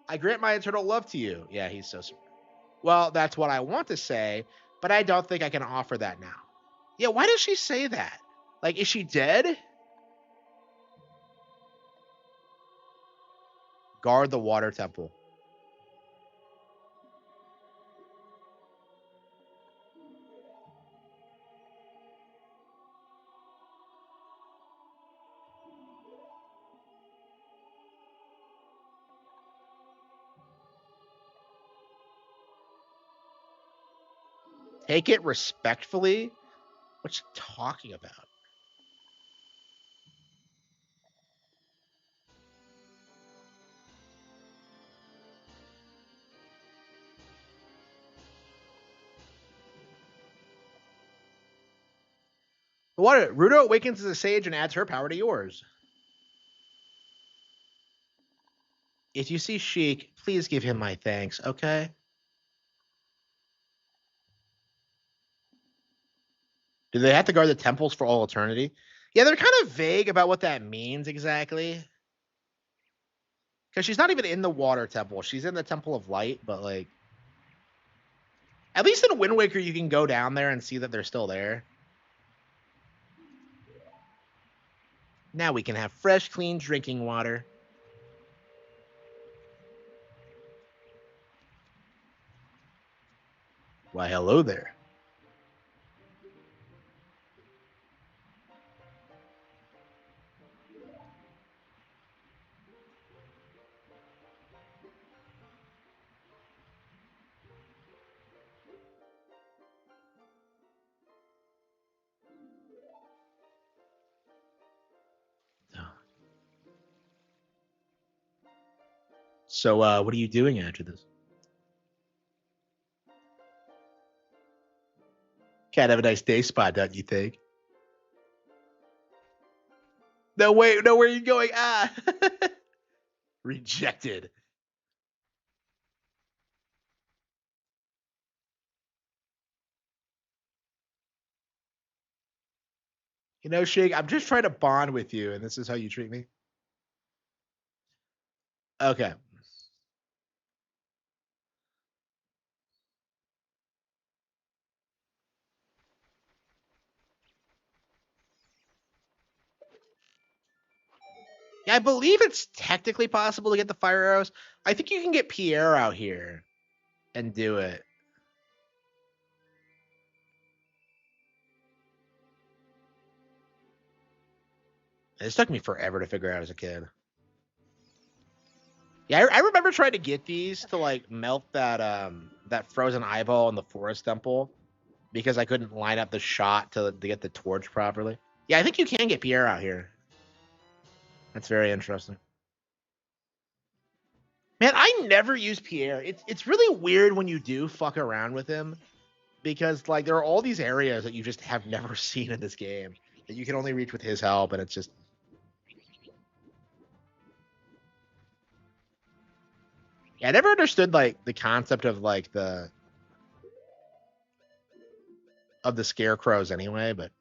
I grant my eternal love to you. Yeah, he's so sweet. Well, that's what I want to say, but I don't think I can offer that now. Yeah, why does she say that? Like, is she dead? Guard the water temple. Take it respectfully. What you talking about? What? Ruto awakens as a sage and adds her power to yours. If you see Sheik, please give him my thanks, okay? Do they have to guard the temples for all eternity? Yeah, they're kind of vague about what that means exactly. Because she's not even in the water temple. She's in the Temple of Light, but like... At least in Wind Waker, you can go down there and see that they're still there. Now we can have fresh, clean drinking water. Why, hello there. So, what are you doing after this? Can't have a nice day spot, don't you think? No, wait, no, where are you going? Ah! Rejected. You know, Shig, I'm just trying to bond with you, and this is how you treat me? Okay. Yeah, I believe it's technically possible to get the fire arrows. I think you can get Pierre out here and do it. This took me forever to figure out as a kid. Yeah, I remember trying to get these to like melt that frozen eyeball in the forest temple because I couldn't line up the shot to get the torch properly. Yeah, I think you can get Pierre out here. That's very interesting. Man, I never use Pierre. It's really weird when you do fuck around with him because like there are all these areas that you just have never seen in this game that you can only reach with his help, and it's just... Yeah, I never understood like the concept of like the scarecrows anyway, but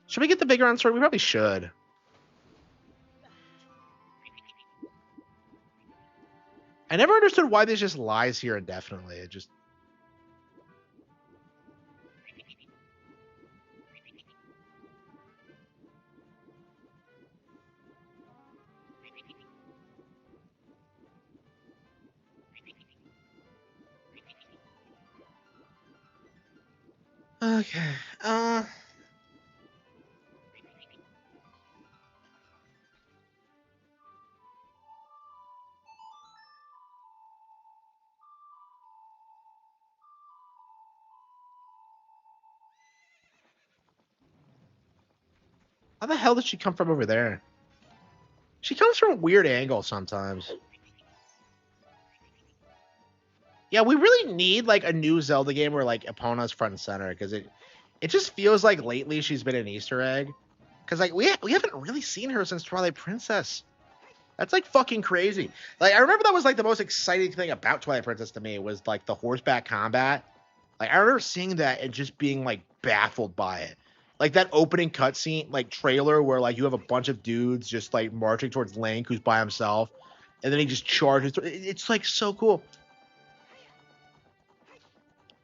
should we get the bigger on sword? We probably should. I never understood why this just lies here indefinitely. It just... Okay. How the hell did she come from over there? She comes from a weird angle sometimes. Yeah, we really need like a new Zelda game where like Epona's front and center, because it just feels like lately she's been an Easter egg. Because like we haven't really seen her since Twilight Princess. That's like fucking crazy. Like I remember that was like the most exciting thing about Twilight Princess to me was like the horseback combat. Like I remember seeing that and just being like baffled by it. Like that opening cutscene, like trailer where like you have a bunch of dudes just like marching towards Link who's by himself, and then he just charges. It's like so cool.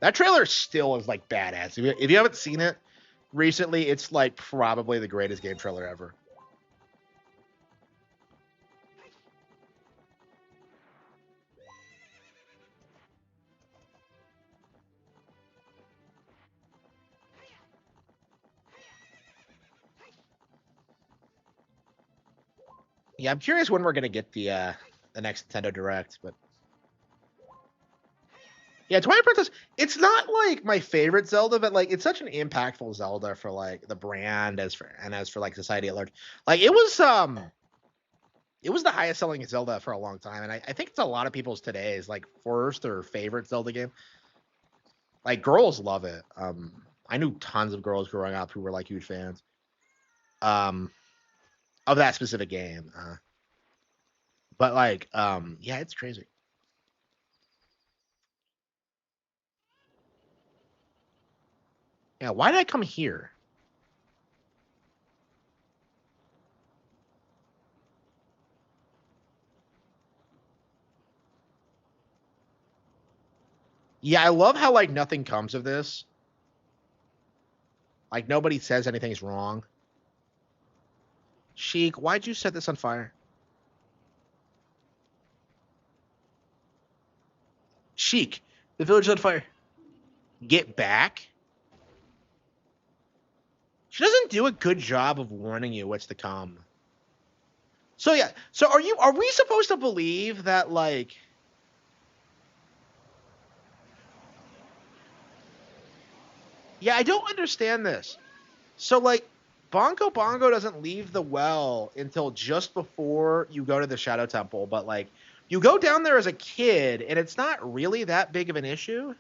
That trailer still is like badass. If you haven't seen it recently, it's like probably the greatest game trailer ever. Yeah, I'm curious when we're gonna get the next Nintendo Direct, but yeah, Twilight Princess. It's not like my favorite Zelda, but like it's such an impactful Zelda for like the brand as for like society at large. Like it was the highest selling Zelda for a long time, and I think it's a lot of people's today's like first or favorite Zelda game. Like girls love it. I knew tons of girls growing up who were like huge fans of that specific game. But like, yeah, it's crazy. Yeah, why did I come here? Yeah, I love how like nothing comes of this. Like nobody says anything's wrong. Sheik, why'd you set this on fire? Sheik, the village is on fire. Get back. She doesn't do a good job of warning you what's to come. So yeah, so are we supposed to believe that like yeah, I don't understand this. So like Bongo Bongo doesn't leave the well until just before you go to the Shadow Temple, but like you go down there as a kid and it's not really that big of an issue.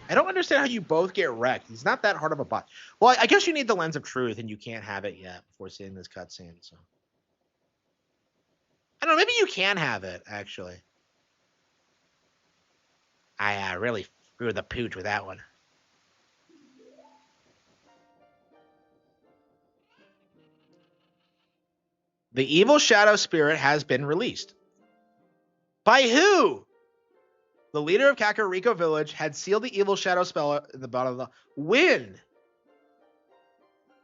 I don't understand how you both get wrecked. He's not that hard of a bot. Well, I guess you need the lens of truth, and you can't have it yet before seeing this cutscene. So I don't know. Maybe you can have it actually. I really threw the pooch with that one. The evil shadow spirit has been released. By who? The leader of Kakariko Village had sealed the evil shadow spell in the bottom of the. When?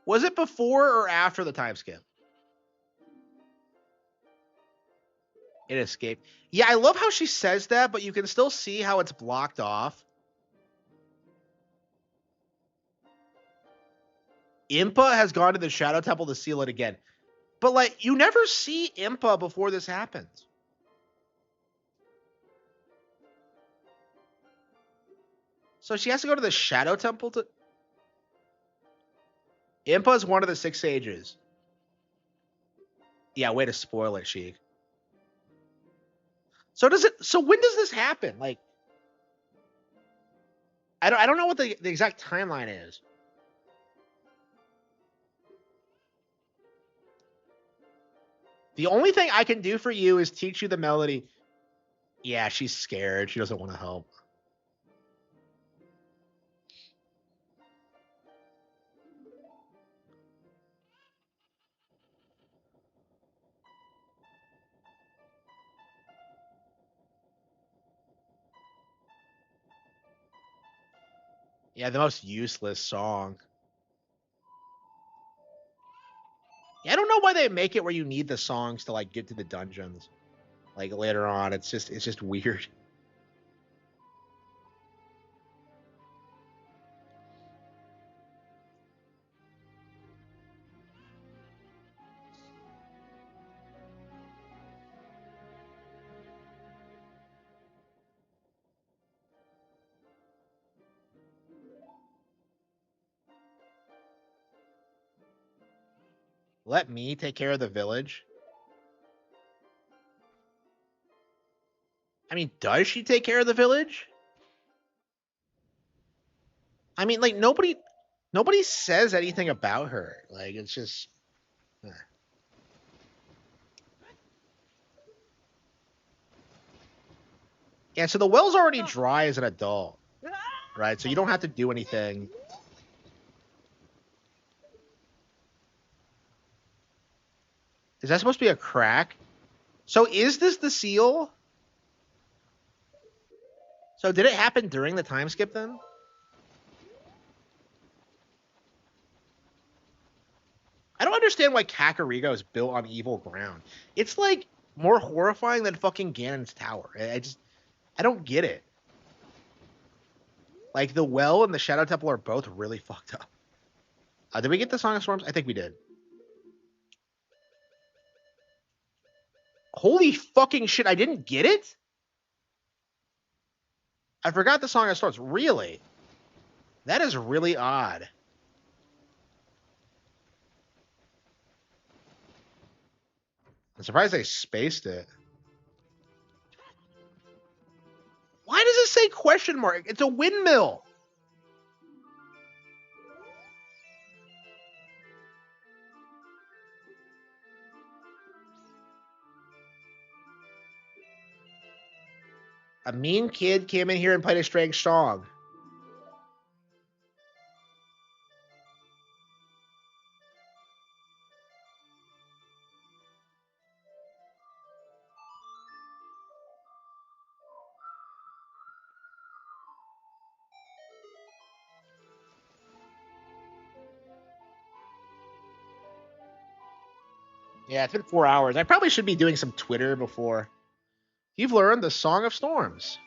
Was it before or after the time skip? It escaped. Yeah, I love how she says that, but you can still see how it's blocked off. Impa has gone to the Shadow Temple to seal it again. But, like, you never see Impa before this happens. So she has to go to the Shadow Temple to... Impa is one of the 6 sages. Yeah, way to spoil it, Sheik. So when does this happen? Like, I don't know what the exact timeline is. The only thing I can do for you is teach you the melody. Yeah, she's scared. She doesn't want to help. Yeah, the most useless song. Yeah, I don't know why they make it where you need the songs to like get to the dungeons. Like later on, it's just weird. Let me take care of the village. I mean, does she take care of the village? I mean, like nobody says anything about her. Like it's just yeah, so the well's already dry as an adult. Right? So you don't have to do anything. Is that supposed to be a crack? So is this the seal? So did it happen during the time skip then? I don't understand why Kakariko is built on evil ground. It's like more horrifying than fucking Ganon's tower. I don't get it. Like the well and the Shadow Temple are both really fucked up. Did we get the Song of Storms? I think we did. Holy fucking shit, I didn't get it? I forgot the Song of Storms. Really? That is really odd. I'm surprised they spaced it. Why does it say question mark? It's a windmill. A mean kid came in here and played a strange song. Yeah, it's been 4 hours. I probably should be doing some Twitter before. You've learned the Song of Storms.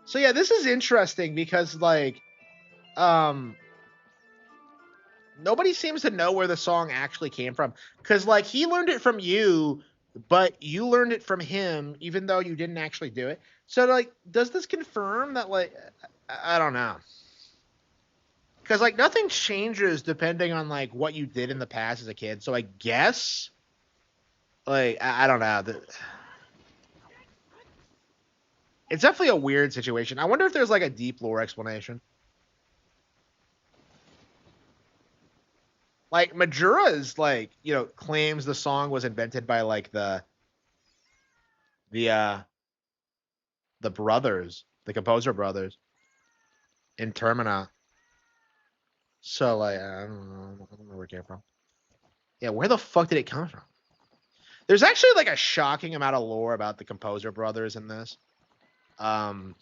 So yeah, this is interesting because like nobody seems to know where the song actually came from. Cause like he learned it from you, but you learned it from him, even though you didn't actually do it. So like, does this confirm that like I don't know. Because like nothing changes depending on like what you did in the past as a kid. So I guess like I don't know. It's definitely a weird situation. I wonder if there's like a deep lore explanation. Like Majura is like, you know, claims the song was invented by like the uh the brothers, the composer brothers in Termina. So like I don't know where it came from. Yeah, where the fuck did it come from? There's actually like a shocking amount of lore about the composer brothers in this. Um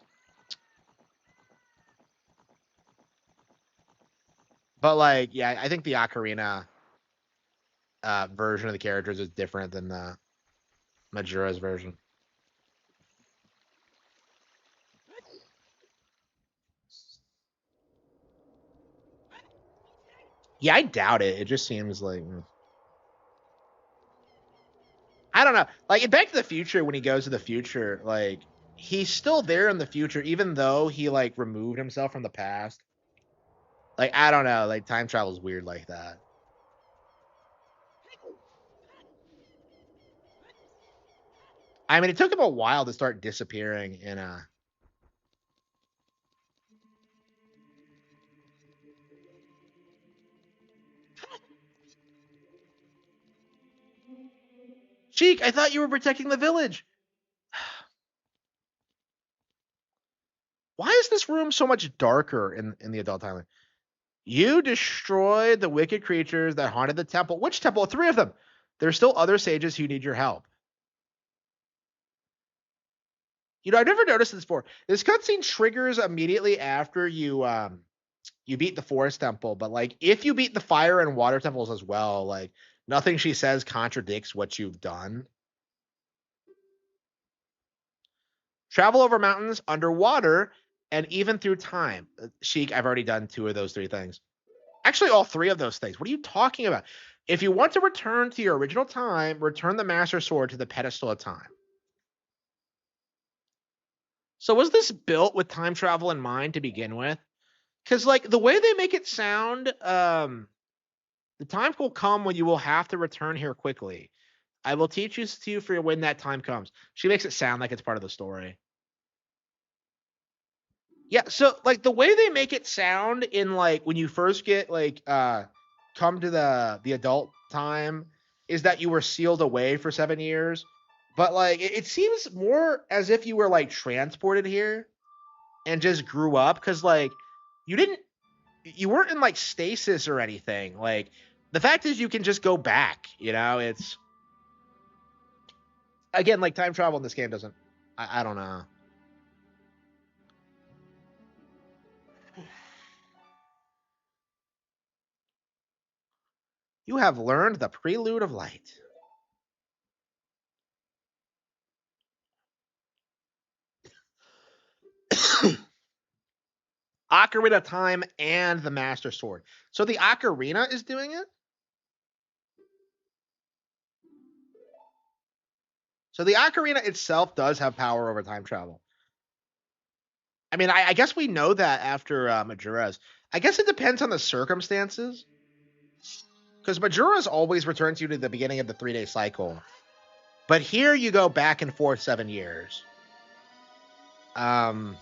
but like yeah, I think the Ocarina version of the characters is different than the Majura's version. Yeah, I doubt it. It just seems like I don't know. Like in Back to the Future, when he goes to the future, like he's still there in the future, even though he like removed himself from the past. Like I don't know. Like time travel is weird like that. I mean, it took him a while to start disappearing in a. Sheik, I thought you were protecting the village. Why is this room so much darker in the adult timeline? You destroyed the wicked creatures that haunted the temple. Which temple? 3 of them. There's still other sages who need your help. You know, I've never noticed this before. This cutscene triggers immediately after you beat the forest temple, but like if you beat the fire and water temples as well, like nothing she says contradicts what you've done. Travel over mountains, underwater, and even through time. Sheik, I've already done 2 of those 3 things. Actually, all 3 of those things. What are you talking about? If you want to return to your original time, return the Master Sword to the pedestal of time. So was this built with time travel in mind to begin with? Because like the way they make it sound, the time will come when you will have to return here quickly. I will teach you to you for when that time comes. She makes it sound like it's part of the story. Yeah, so like the way they make it sound in like when you first get like come to the adult time is that you were sealed away for 7 years. But like it seems more as if you were like transported here and just grew up because like you didn't you weren't in like stasis or anything. Like the fact is you can just go back, you know, it's again like time travel in this game doesn't I don't know. You have learned the prelude of light. Ocarina of Time and the Master Sword. So the Ocarina is doing it? So the Ocarina itself does have power over time travel. I mean, I guess we know that after Majora's. I guess it depends on the circumstances. Because Majora's always returns you to the beginning of the 3-day cycle. But here you go back and forth 7 years. Um,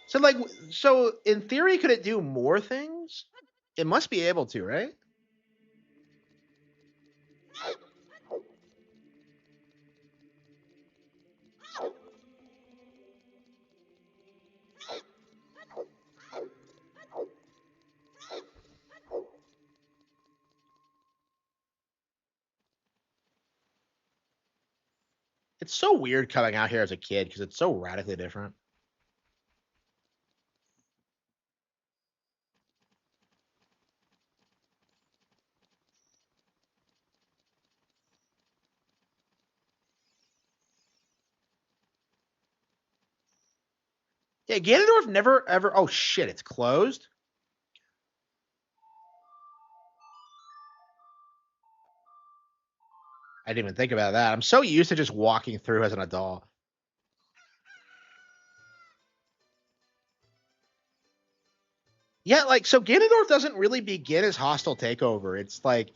so like, so in theory, could it do more things? It must be able to, right? It's so weird coming out here as a kid because it's so radically different. Yeah, Ganondorf never ever. Oh shit! It's closed. I didn't even think about that. I'm so used to just walking through as an adult. Yeah, like so Ganondorf doesn't really begin as hostile takeover. It's like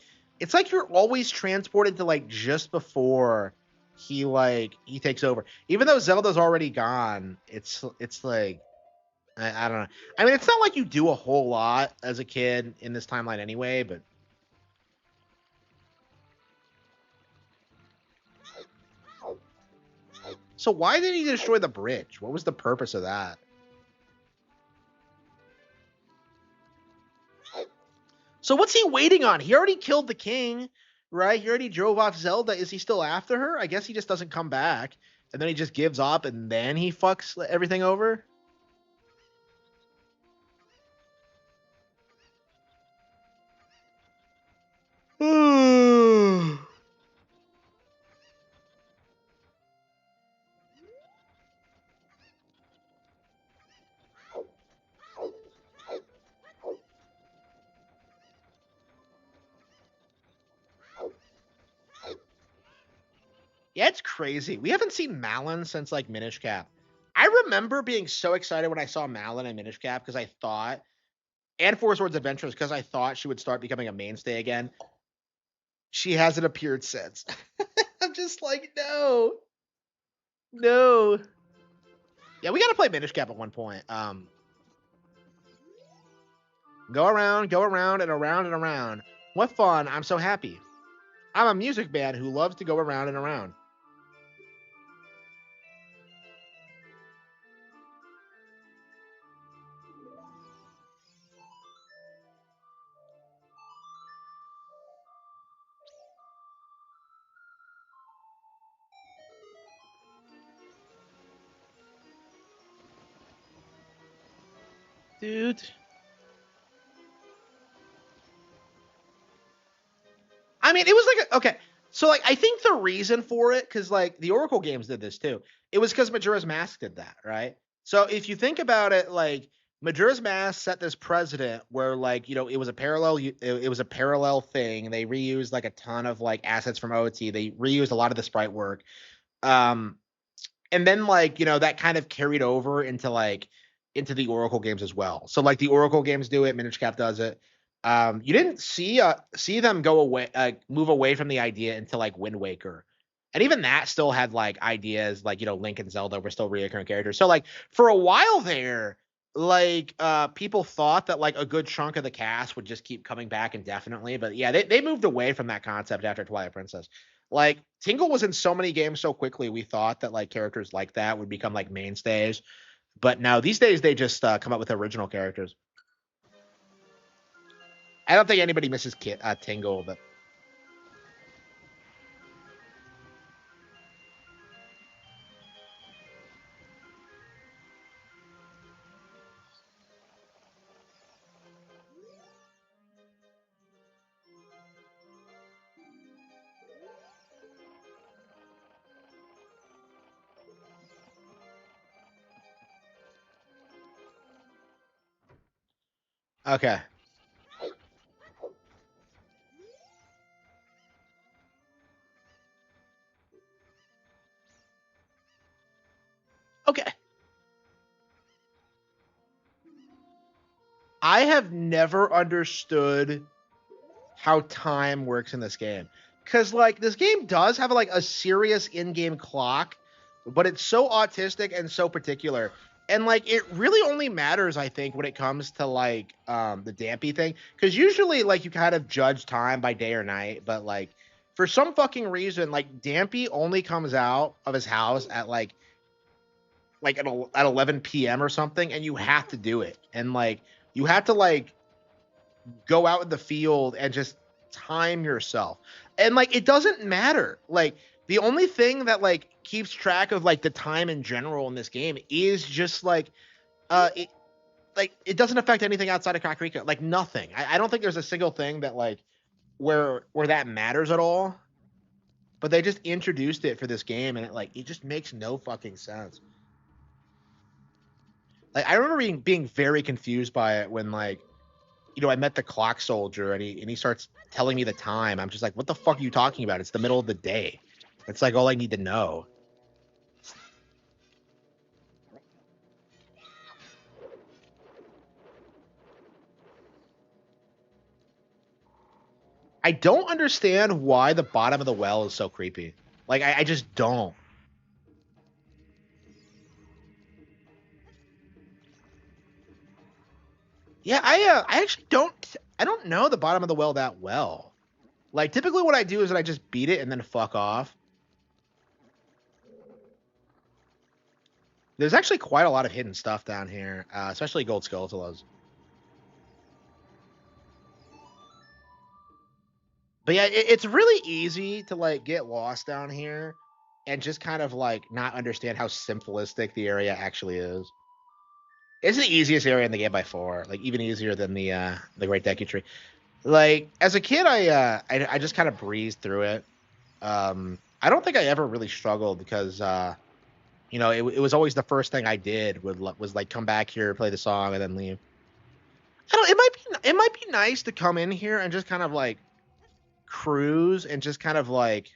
you're always transported to like just before he takes over. Even though Zelda's already gone, it's like I don't know. I mean, it's not like you do a whole lot as a kid in this timeline anyway, but so why did he destroy the bridge? What was the purpose of that? So what's he waiting on? He already killed the king, right? He already drove off Zelda. Is he still after her? I guess he just doesn't come back, and then he just gives up, and then he fucks everything over. Yeah, it's crazy. We haven't seen Malon since like Minish Cap. I remember being so excited when I saw Malon and Minish Cap because I thought, and Four Swords Adventures because I thought she would start becoming a mainstay again. She hasn't appeared since. I'm just like, no, no. Yeah, we gotta play Minish Cap at one point. Go around and around and around. What fun! I'm so happy. I'm a music man who loves to go around and around. Dude. I mean, it was like okay. So like I think the reason for it, because like the Oracle games did this too, it was because Majora's Mask did that, right? So if you think about it, like Majora's Mask set this precedent where like it was a it was a parallel thing. They reused like a ton of like assets from OT. They reused a lot of the sprite work. Um, and then like that kind of carried over into the Oracle games as well. So like the Oracle games do it, Minish Cap does it. You didn't see them go away, move away from the idea until like Wind Waker, and even that still had like ideas like Link and Zelda were still recurring characters. So like for a while there, like people thought that like a good chunk of the cast would just keep coming back indefinitely, but yeah, they moved away from that concept after Twilight Princess. Like Tingle was in so many games so quickly, we thought that like characters like that would become like mainstays. But now these days they just come up with original characters. I don't think anybody misses Tingle, but okay. Okay. I have never understood how time works in this game. Because, like, this game does have, like, a serious in-game clock, but it's so autistic and so particular. And, like, it really only matters, I think, when it comes to, like, the Dampy thing. Because usually, like, you kind of judge time by day or night, but, like, for some fucking reason, like, Dampy only comes out of his house at, like at 11 p.m. or something, and you have to do it. And, like, you have to, like, go out in the field and just time yourself. And, like, it doesn't matter. Like, the only thing that, like, keeps track of, like, the time in general in this game is just, like, it doesn't affect anything outside of Kakariko. Like, nothing. I don't think there's a single thing that, like, where that matters at all. But they just introduced it for this game, and it just makes no fucking sense. Like, I remember being very confused by it when, like, you know, I met the clock soldier and he starts telling me the time. I'm just like, what the fuck are you talking about? It's the middle of the day. It's like all I need to know. I don't understand why the bottom of the well is so creepy. Like, I just don't. Yeah, I actually don't know the bottom of the well that well. Like, typically what I do is that I just beat it and then fuck off. There's actually quite a lot of hidden stuff down here, especially gold skeletolas. But yeah, it's really easy to, like, get lost down here and just kind of, like, not understand how simplistic the area actually is. It's the easiest area in the game by far, like, even easier than the Great Deku Tree. Like, as a kid, I just kind of breezed through it. I don't think I ever really struggled because you know, it was always the first thing I did was like come back here, play the song, and then leave. I don't. It might be nice to come in here and just kind of like cruise and just kind of like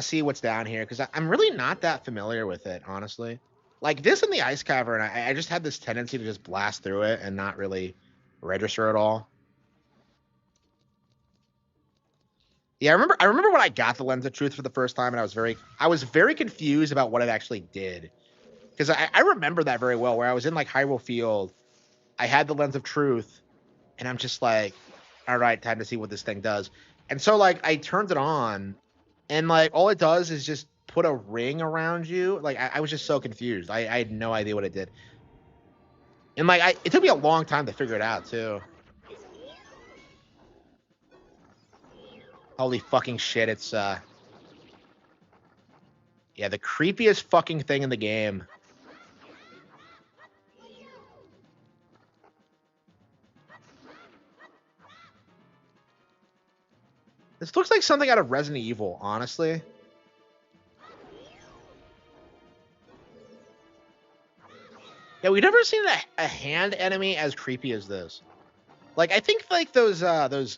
see what's down here because I'm really not that familiar with it, honestly. Like this in the ice cavern, I just had this tendency to just blast through it and not really register at all. Yeah, I remember when I got the Lens of Truth for the first time, and I was very confused about what it actually did. Because I remember that very well, where I was in like Hyrule Field, I had the Lens of Truth, and I'm just like, all right, time to see what this thing does. And so like I turned it on, and like all it does is just put a ring around you. Like I was just so confused. I had no idea what it did. And like it took me a long time to figure it out too. Holy fucking shit, it's yeah, the creepiest fucking thing in the game. This looks like something out of Resident Evil, honestly. Yeah, we've never seen a hand enemy as creepy as this. Like, I think like those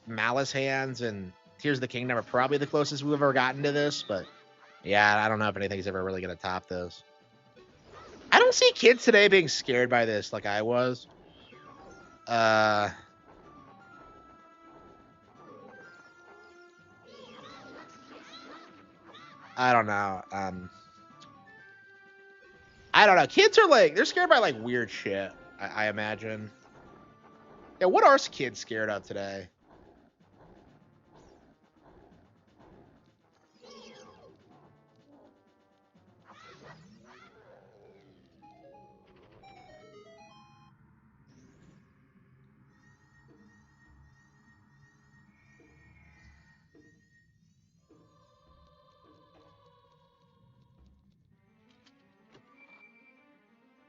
Malice hands and Tears of the Kingdom are probably the closest we've ever gotten to this, but yeah, I don't know if anything's ever really gonna top this. I don't see kids today being scared by this like I was. I don't know. I don't know. Kids are like they're scared by like weird shit. I imagine. Yeah, what are kids scared of today?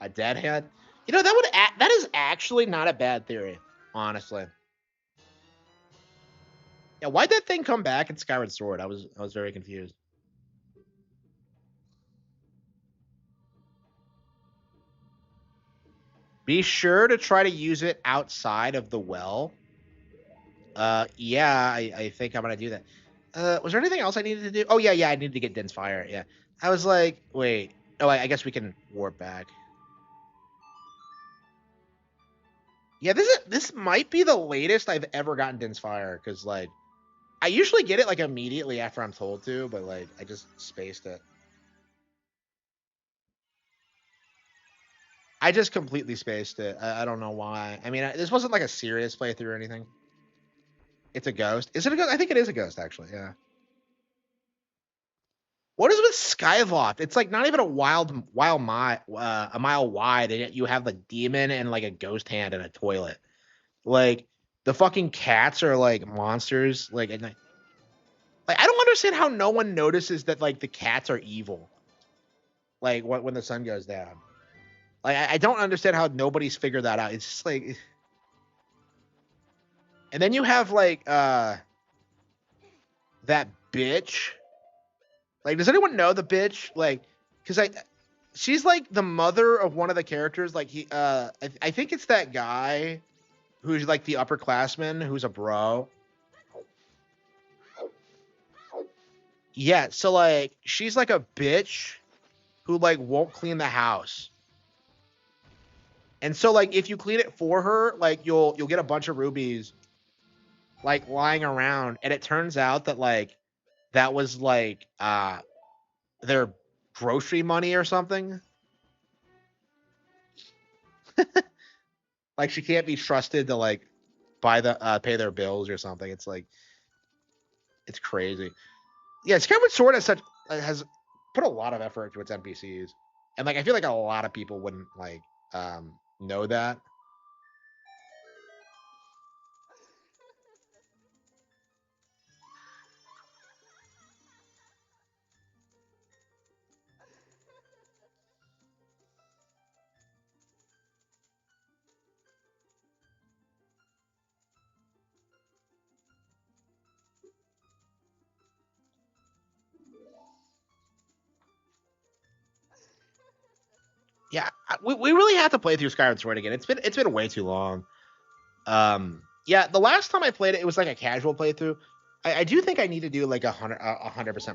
A dead hand? You know, that is actually not a bad theory, honestly. Yeah, why'd that thing come back in Skyward Sword? I was very confused. Be sure to try to use it outside of the well. Yeah, I think I'm gonna do that. Was there anything else I needed to do? Oh yeah, I needed to get Dense Fire. Yeah, I was like, wait. Oh, I guess we can warp back. Yeah, this might be the latest I've ever gotten Din's Fire, because like I usually get it like immediately after I'm told to, but like I just spaced it. I just completely spaced it. I don't know why. I mean, this wasn't like a serious playthrough or anything. It's a ghost. Is it a ghost? I think it is a ghost, actually. Yeah. What is with Skyloft? It's like not even a mile wide, and yet you have the demon and like a ghost hand in a toilet. Like the fucking cats are like monsters. Like at night. Like I don't understand how no one notices that like the cats are evil. Like when the sun goes down. Like I don't understand how nobody's figured that out. It's just like, and then you have like that bitch. Like, does anyone know the bitch? Like, because she's like the mother of one of the characters. Like I think it's that guy who's like the upperclassman who's a bro. Yeah, so like she's like a bitch who like won't clean the house. And so like if you clean it for her, like you'll get a bunch of rubies like lying around, and it turns out that like that was like their grocery money or something. Like she can't be trusted to like buy the pay their bills or something. It's like it's crazy. Yeah, Skyward Sword has put a lot of effort into its NPCs, and like I feel like a lot of people wouldn't like know that. Yeah, we really have to play through Skyward Sword again. It's been way too long. Yeah, the last time I played it, it was like a casual playthrough. I do think I need to do like a 100%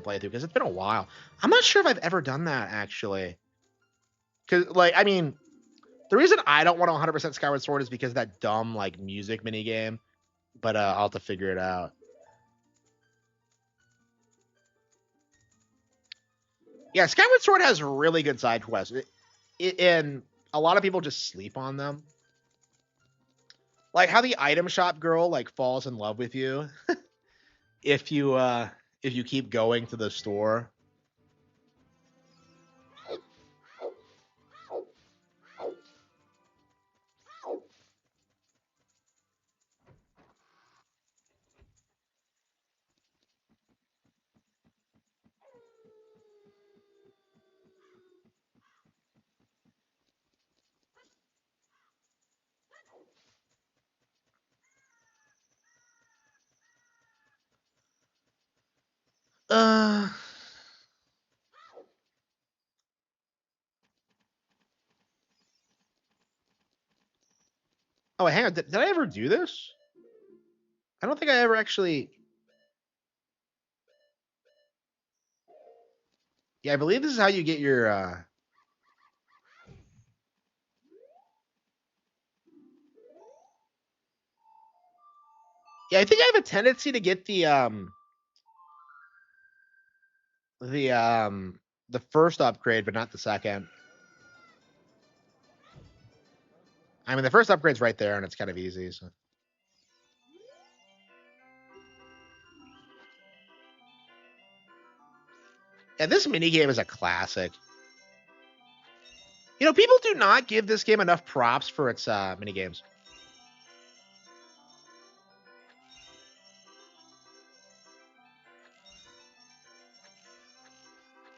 playthrough because it's been a while. I'm not sure if I've ever done that actually. Because like I mean, the reason I don't want to 100% Skyward Sword is because of that dumb like music mini game. But I'll have to figure it out. Yeah, Skyward Sword has really good side quests, and a lot of people just sleep on them. Like how the item shop girl like falls in love with you if you keep going to the store. Uh oh, hang on. Did I ever do this? I don't think I ever actually. Yeah, I believe this is how you get your. Yeah, I think I have a tendency to get the um the first upgrade, but not the second. I mean, the first upgrade's right there, and it's kind of easy. So. Yeah, this mini game is a classic. You know, people do not give this game enough props for its mini games.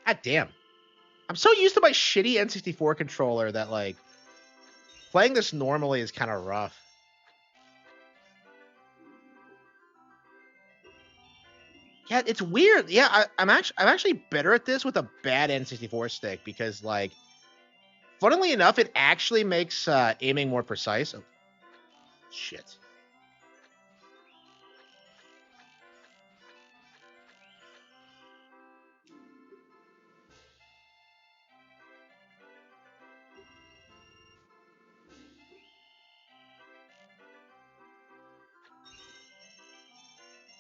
God damn. I'm so used to my shitty N64 controller that like playing this normally is kind of rough. Yeah, it's weird. Yeah, I'm actually better at this with a bad N64 stick because like funnily enough, it actually makes aiming more precise. Oh, shit.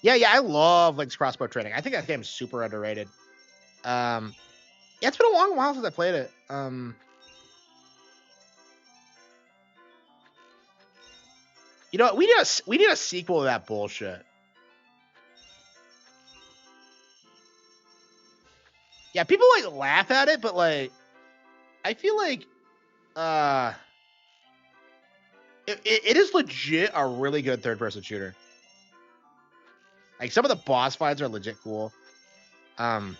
Yeah, I love Link's crossbow training. I think that game's super underrated. Yeah, it's been a long while since I played it. You know, we need a sequel to that bullshit. Yeah, people like laugh at it, but like, I feel like it is legit a really good third-person shooter. Like some of the boss fights are legit cool. And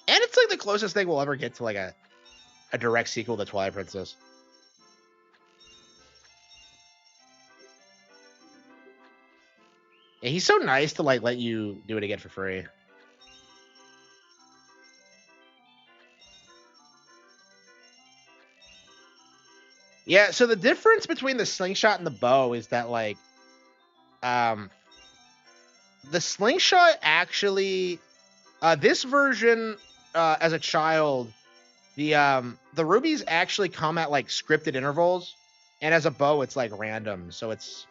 it's like the closest thing we'll ever get to like a direct sequel to Twilight Princess. Yeah, he's so nice to like let you do it again for free. Yeah, so the difference between the slingshot and the bow is that like the slingshot actually this version as a child the rubies actually come at like scripted intervals, and as a bow it's like random, so it's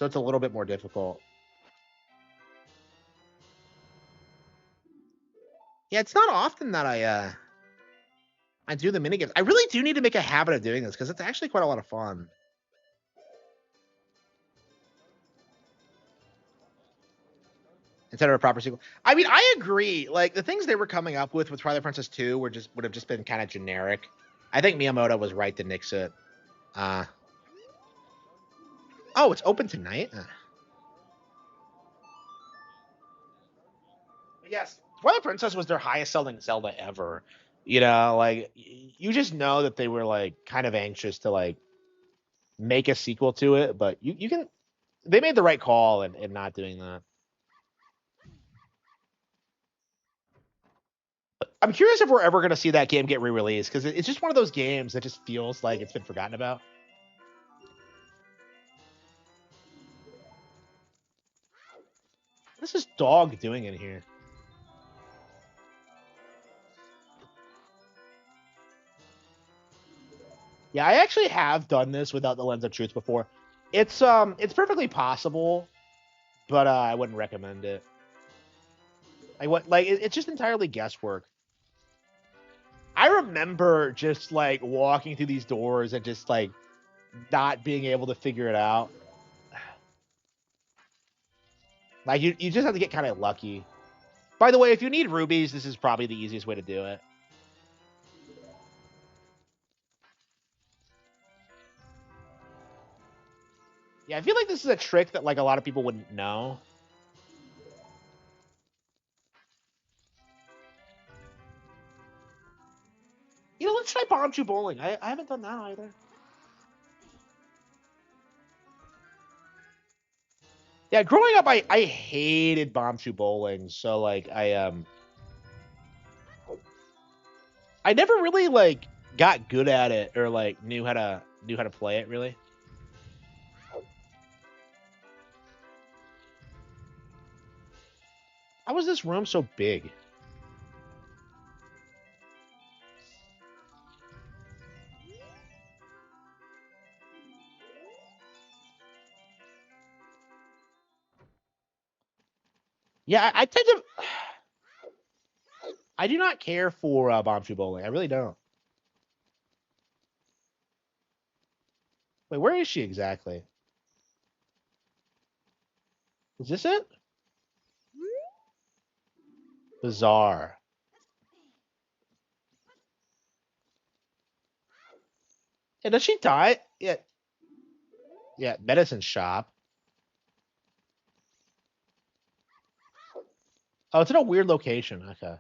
a little bit more difficult. Yeah, it's not often that I do the minigames. I really do need to make a habit of doing this because it's actually quite a lot of fun. Instead of a proper sequel. I mean, I agree. Like the things they were coming up with Twilight Princess 2 would have just been kind of generic. I think Miyamoto was right to nix it. Oh, it's open tonight? Yes. Twilight Princess was their highest selling Zelda ever. You know, like you just know that they were like kind of anxious to like make a sequel to it, but you can they made the right call in not doing that. I'm curious if we're ever going to see that game get re-released because it's just one of those games that just feels like it's been forgotten about. What's this dog doing in here? Yeah, I actually have done this without the lens of truth before. It's perfectly possible, but I wouldn't recommend it. It's just entirely guesswork. I remember just like walking through these doors and just like not being able to figure it out. Like you just have to get kind of lucky. By the way, if you need rubies, this is probably the easiest way to do it. Yeah, I feel like this is a trick that like a lot of people wouldn't know. You know, let's try Bombchu Bowling. I haven't done that either. Yeah, growing up, I hated Bombchu Bowling, so like I never really like got good at it or like knew how to play it really. How was this room so big? Yeah, I tend to. I do not care for Bombchu Bowling. I really don't. Wait, where is she exactly? Is this it? Bizarre. Yeah, does she die? Yeah. Yeah, medicine shop. Oh, it's in a weird location. Okay.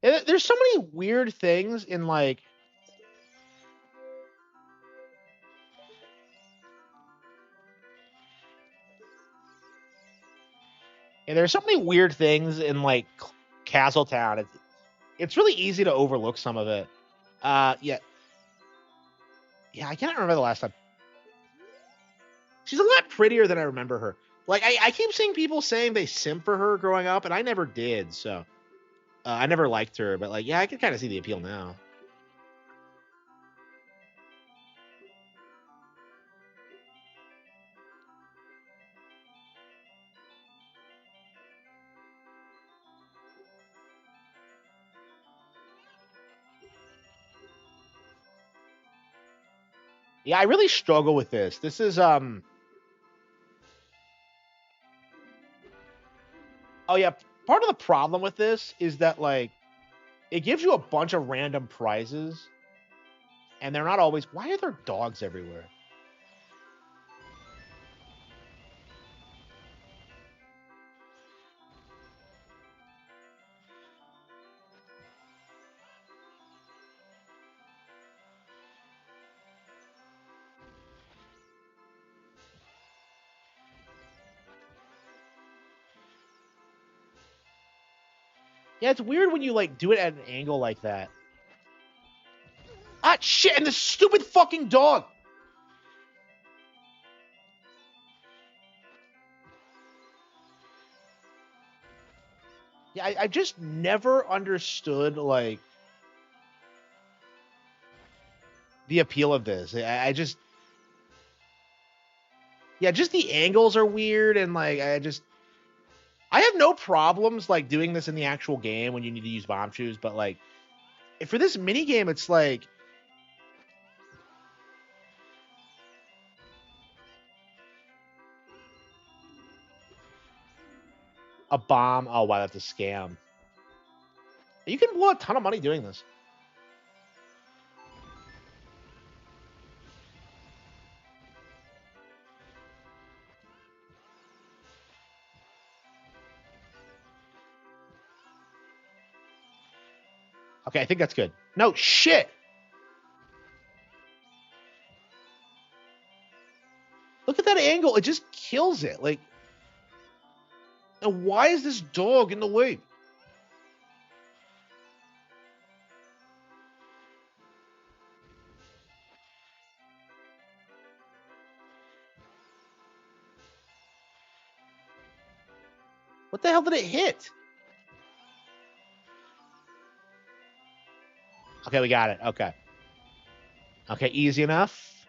Yeah, there's so many weird things in like. Yeah, there's so many weird things in like Castletown. It's really easy to overlook some of it. Yeah, I can't remember the last time. She's a lot prettier than I remember her. Like I keep seeing people saying they simp for her growing up, and I never did. So I never liked her, but like yeah, I can kind of see the appeal now. Yeah, I really struggle with this. This is oh yeah, part of the problem with this is that like it gives you a bunch of random prizes and they're not always. Why are there dogs everywhere? Yeah, it's weird when you like do it at an angle like that. Ah, shit! And this stupid fucking dog. Yeah, I just never understood like the appeal of this. I just, yeah, just the angles are weird and like I have no problems like doing this in the actual game when you need to use bomb shoes, but like for this mini game, it's like a bomb. Oh wow, that's a scam. You can blow a ton of money doing this. Okay, I think that's good. No shit. Look at that angle. It just kills it. Like, and why is this dog in the way? What the hell did it hit? Okay, we got it. Okay. Okay, easy enough.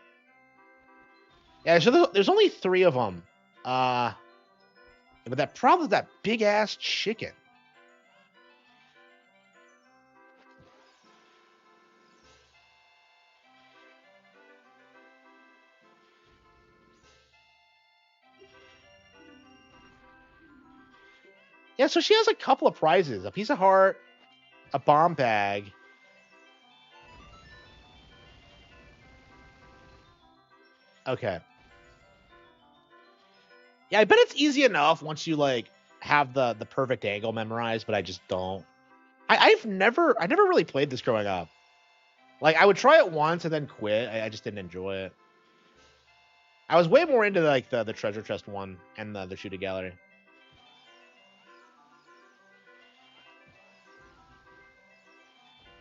Yeah, so there's only 3 of them. But that problem is that big ass chicken. Yeah, so she has a couple of prizes: a piece of heart, a bomb bag. Okay. Yeah, I bet it's easy enough once you like have the perfect angle memorized, but I just don't. I never really played this growing up. Like I would try it once and then quit. I just didn't enjoy it. I was way more into like the treasure chest one and the shooting gallery.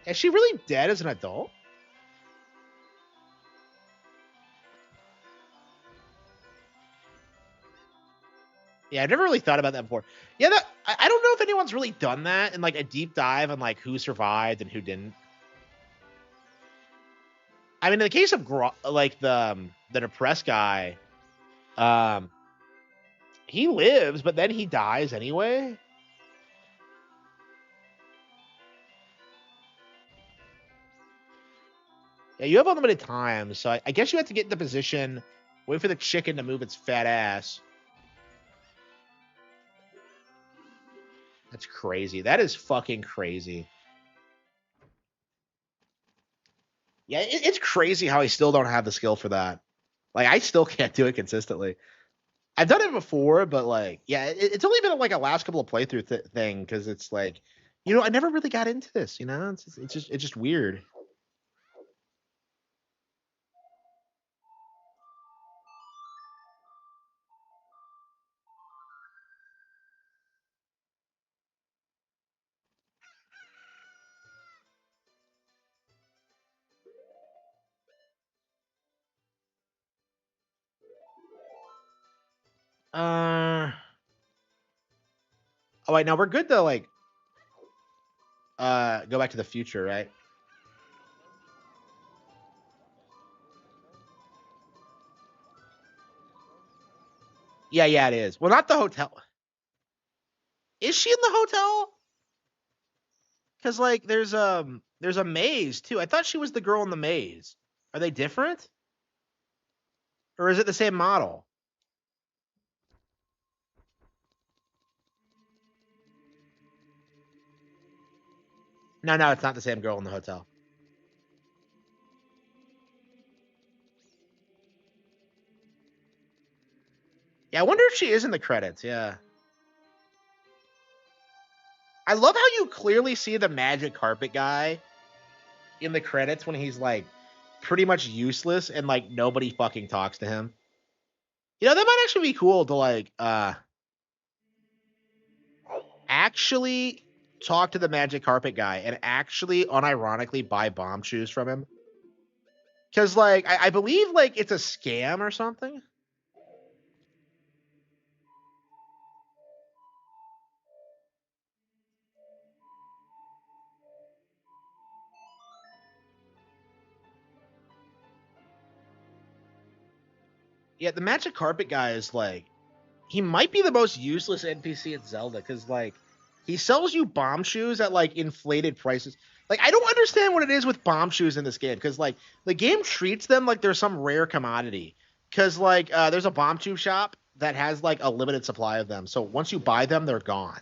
Is she really dead as an adult? Yeah, I've never really thought about that before. Yeah, I don't know if anyone's really done that in like a deep dive on like who survived and who didn't. I mean, in the case of like the depressed guy, um, he lives, but then he dies anyway. Yeah, you have unlimited time, so I guess you have to get in the position, wait for the chicken to move its fat ass. That's crazy. That is fucking crazy. Yeah, it's crazy how I still don't have the skill for that. Like, I still can't do it consistently. I've done it before, but like, yeah, it's only been like a last couple of playthrough thing because it's like, I never really got into this. It's just weird. Uh, oh wait, now we're good to like go back to the future, right? Yeah, yeah, it is. Well, not the hotel. Is she in the hotel? Because like there's a maze too. I thought she was the girl in the maze. Are they different? Or is it the same model? No, no, it's not the same girl in the hotel. Yeah, I wonder if she is in the credits. Yeah. I love how you clearly see the magic carpet guy in the credits when he's like pretty much useless and like nobody fucking talks to him. You know, that might actually be cool to like actually talk to the magic carpet guy and actually unironically buy bomb shoes from him. Cause like I believe like it's a scam or something. Yeah, the magic carpet guy is like he might be the most useless NPC in Zelda because like he sells you bomb shoes at like inflated prices. Like I don't understand what it is with bomb shoes in this game because like the game treats them like they're some rare commodity. Because like there's a bomb shoe shop that has like a limited supply of them, so once you buy them, they're gone.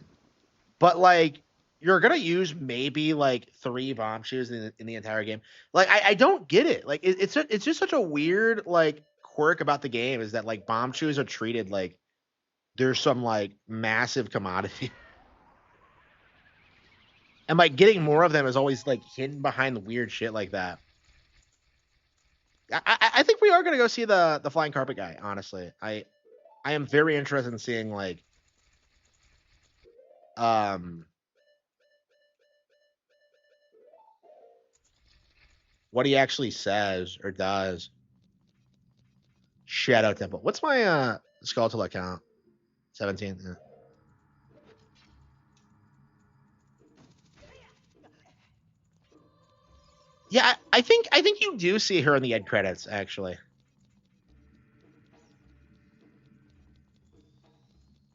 But like you're gonna use maybe like 3 bomb shoes in the entire game. Like I don't get it. Like it's just such a weird like quirk about the game is that like bomb shoes are treated like there's some like massive commodity. And like getting more of them is always like hidden behind the weird shit like that. I think we are gonna go see the flying carpet guy. Honestly, I am very interested in seeing like um what he actually says or does. Shadow Temple. What's my skeletal account? 17. Yeah. Yeah, I think you do see her in the end credits actually.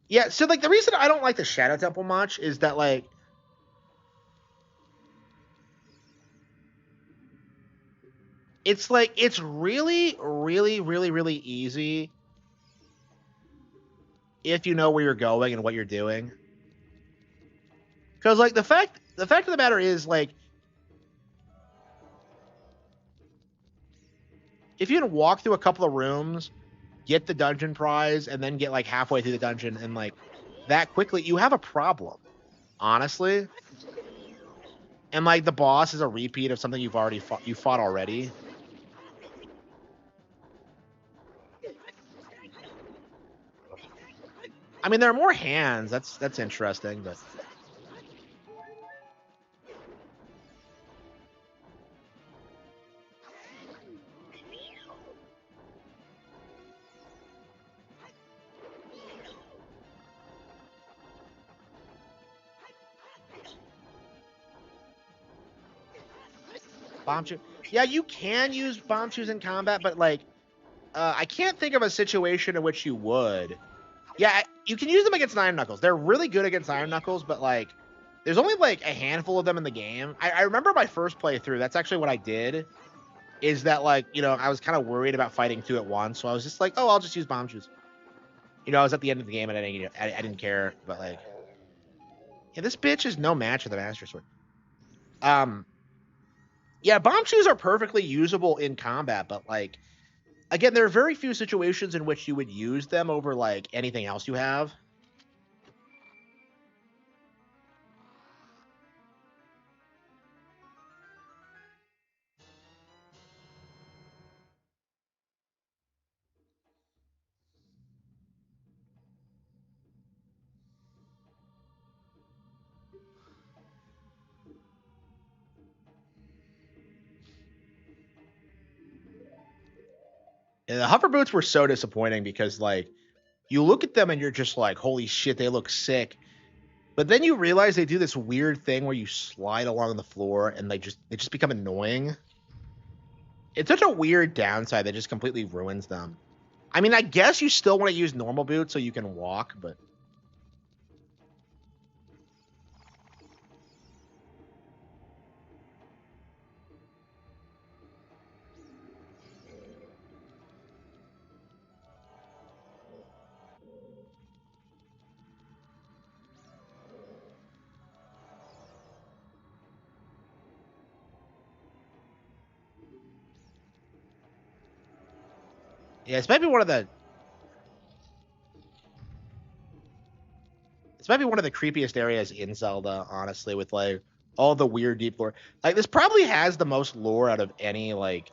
Yeah, so like the reason I don't like the Shadow Temple much is that like it's really really easy if you know where you're going and what you're doing. Cuz like the fact of the matter is like if you can walk through a couple of rooms, get the dungeon prize and then get like halfway through the dungeon and like that quickly, you have a problem. Honestly, and like the boss is a repeat of something you fought already. I mean, there are more hands. That's interesting, but bomb shoe. Yeah, you can use bomb shoes in combat, but like I can't think of a situation in which you would. Yeah, you can use them against Iron Knuckles. They're really good against Iron Knuckles, but like there's only like a handful of them in the game. I remember my first playthrough. That's actually what I did. Is that like I was kind of worried about fighting 2 at once, so I was just like, oh, I'll just use bomb shoes. I was at the end of the game and I didn't care, but like, yeah, this bitch is no match for the Master Sword. Um, yeah, bomb shoes are perfectly usable in combat, but like, again, there are very few situations in which you would use them over like anything else you have. And the hover boots were so disappointing because like you look at them and you're just like, holy shit, they look sick. But then you realize they do this weird thing where you slide along the floor and they just become annoying. It's such a weird downside that just completely ruins them. I mean, I guess you still want to use normal boots so you can walk, but Yeah, it's maybe one of the. It's maybe one of the creepiest areas in Zelda, honestly, with like all the weird deep lore. Like this probably has the most lore out of any like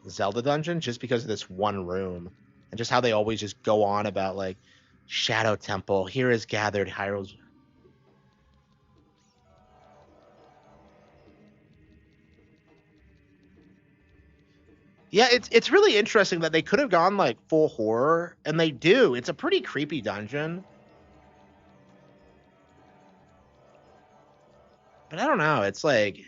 Zelda dungeon, just because of this one room and just how they always just go on about like Shadow Temple. Here is gathered Hyrule's. Yeah, it's really interesting that they could have gone like full horror, and they do. It's a pretty creepy dungeon. But I don't know. It's like,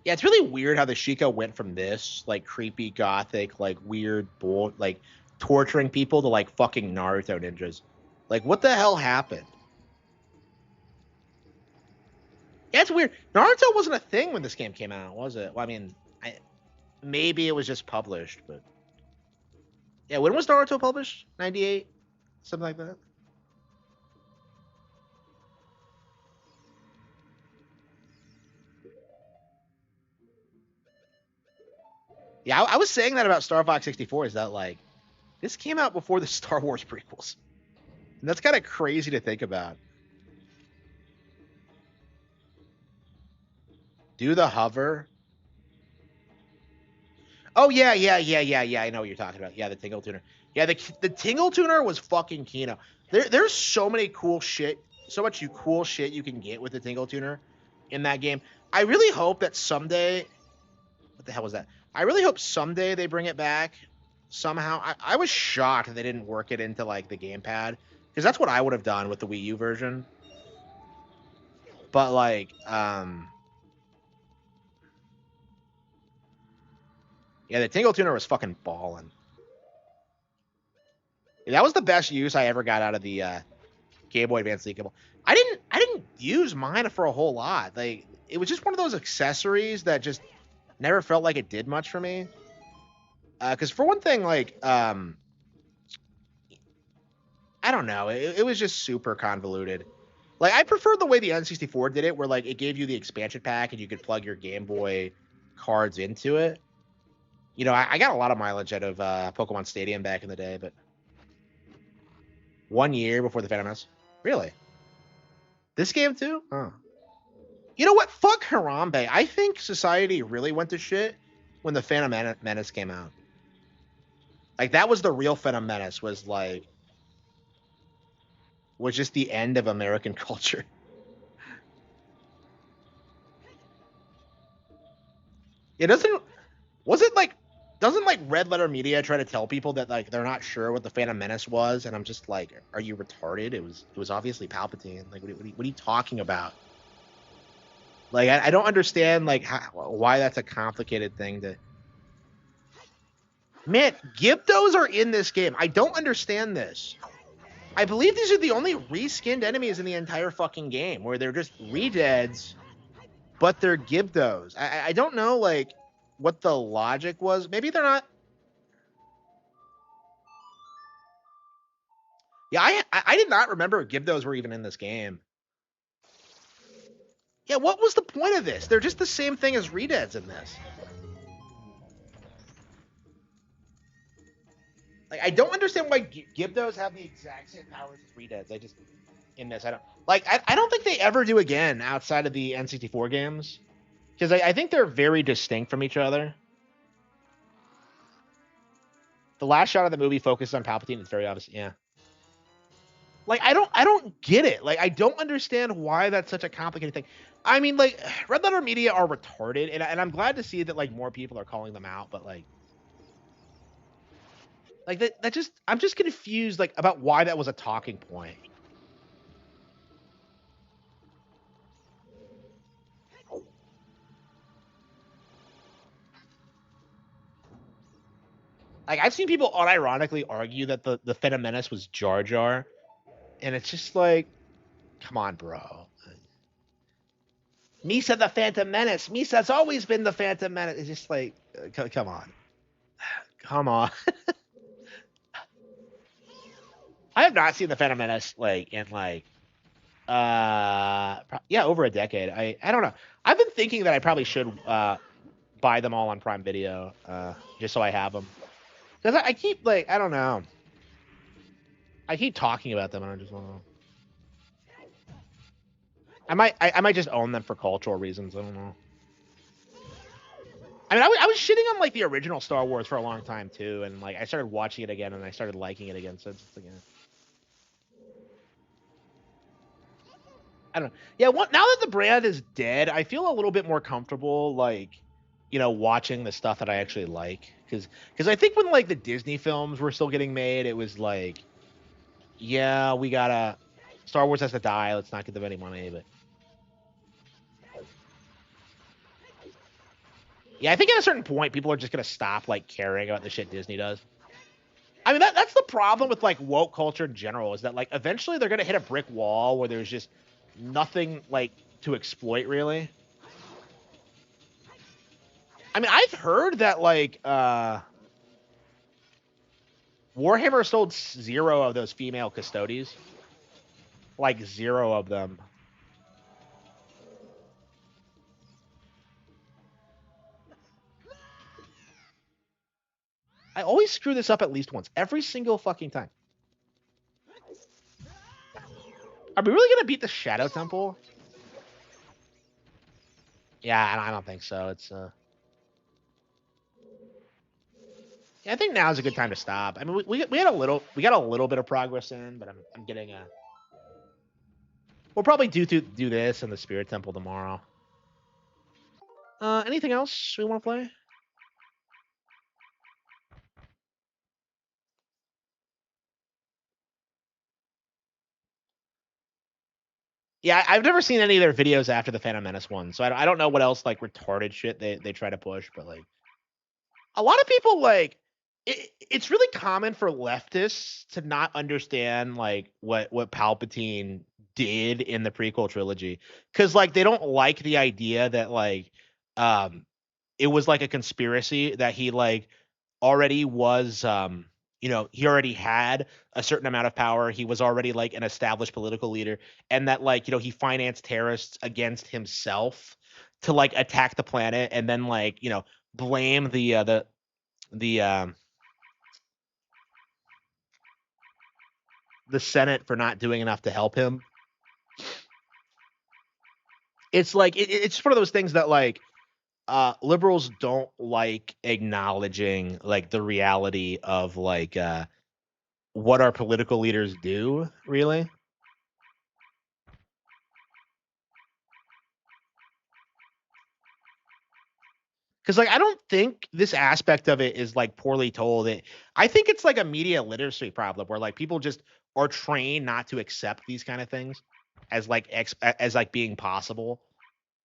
yeah, it's really weird how the Sheikah went from this like creepy gothic, like weird bull, like torturing people to like fucking Naruto ninjas. Like, what the hell happened? Yeah, it's weird. Naruto wasn't a thing when this game came out, was it? Well, I mean, maybe it was just published, but yeah, when was Naruto published? 98, something like that. Yeah, I was saying that about Star Fox 64. Is that like this came out before the Star Wars prequels? And that's kind of crazy to think about. Do the hover? Oh yeah. I know what you're talking about. Yeah, the Tingle Tuner. Yeah, the Tingle Tuner was fucking Kino. There's so many cool shit, so much cool shit you can get with the Tingle Tuner in that game. I really hope that someday. What the hell was that? I really hope someday they bring it back somehow. I was shocked that they didn't work it into like the gamepad, because that's what I would have done with the Wii U version. But like, yeah, the Tingle Tuner was fucking balling. That was the best use I ever got out of the Game Boy Advance leakable. I didn't use mine for a whole lot. Like, it was just one of those accessories that just never felt like it did much for me. Because for one thing, like, I don't know, it was just super convoluted. Like, I prefer the way the N64 did it, where like it gave you the expansion pack and you could plug your Game Boy cards into it. You know, I got a lot of mileage out of Pokemon Stadium back in the day, but 1 year before the Phantom Menace. Really? This game too? Oh. You know what? Fuck Harambe. I think society really went to shit when the Phantom Menace came out. Like, that was the real Phantom Menace, was just the end of American culture. It doesn't like Red Letter Media try to tell people that like they're not sure what the Phantom Menace was, and I'm just like, are you retarded? It was obviously Palpatine. Like, what are you talking about? Like, I don't understand like why that's a complicated thing to. Man, Gyptos are in this game. I don't understand this. I believe these are the only reskinned enemies in the entire fucking game, where they're just redeads, but they're Gyptos. I don't know like what the logic was. Maybe they're not. Yeah, I did not remember Gyptos were even in this game. Yeah, what was the point of this? They're just the same thing as redeads in this. Like, I don't understand why Gyptos have the exact same powers as redeads. In this, I don't think they ever do again outside of the N64 games, because I think they're very distinct from each other. The last shot of the movie focused on Palpatine. It's very obvious. Yeah. Like, I don't get it. Like, I don't understand why that's such a complicated thing. I mean, like, Red Letter Media are retarded, and I'm glad to see that like more people are calling them out, but like that just, I'm just confused like about why that was a talking point. Like, I've seen people unironically argue that the Phantom Menace was Jar Jar, and it's just like, come on, bro. Misa the Phantom Menace. Misa's always been the Phantom Menace. It's just like, come on. Come on. I have not seen the Phantom Menace like in like yeah, over a decade. I don't know. I've been thinking that I probably should buy them all on Prime Video just so I have them. Because I keep like, I don't know. I keep talking about them and I just want to. I might just own them for cultural reasons. I don't know. I mean, I was shitting on like the original Star Wars for a long time too, and like I started watching it again and I started liking it again. So it's just like, I don't know. Yeah, now that the brand is dead, I feel a little bit more comfortable, like, watching the stuff that I actually like. Because I think when like the Disney films were still getting made, it was like, yeah, we gotta Star Wars has to die. Let's not give them any money, but. Yeah, I think at a certain point, people are just gonna stop like caring about the shit Disney does. I mean, that's the problem with like woke culture in general, is that like eventually they're gonna hit a brick wall where there's just nothing like to exploit really. I mean, I've heard that like Warhammer sold 0 of those female custodies, like 0 of them. I always screw this up at least once, every single fucking time. Are we really gonna beat the Shadow Temple? Yeah, I don't think so. It's yeah, I think now is a good time to stop. I mean, we got a little bit of progress in, but I'm getting a. We'll probably do this in the Spirit Temple tomorrow. Anything else we want to play? Yeah, I've never seen any of their videos after the Phantom Menace one, so I don't know what else like retarded shit they try to push, but like a lot of people like it's really common for leftists to not understand like what Palpatine did in the prequel trilogy, because like they don't like the idea that like it was like a conspiracy, that he like already was he already had a certain amount of power. He was already like an established political leader, and that like he financed terrorists against himself to like attack the planet, and then like blame the the Senate for not doing enough to help him. It's like it's just one of those things that like liberals don't like acknowledging like the reality of like what our political leaders do, really. Because like I don't think this aspect of it is like poorly told. I think it's like a media literacy problem where like people just are trained not to accept these kind of things as like as like being possible.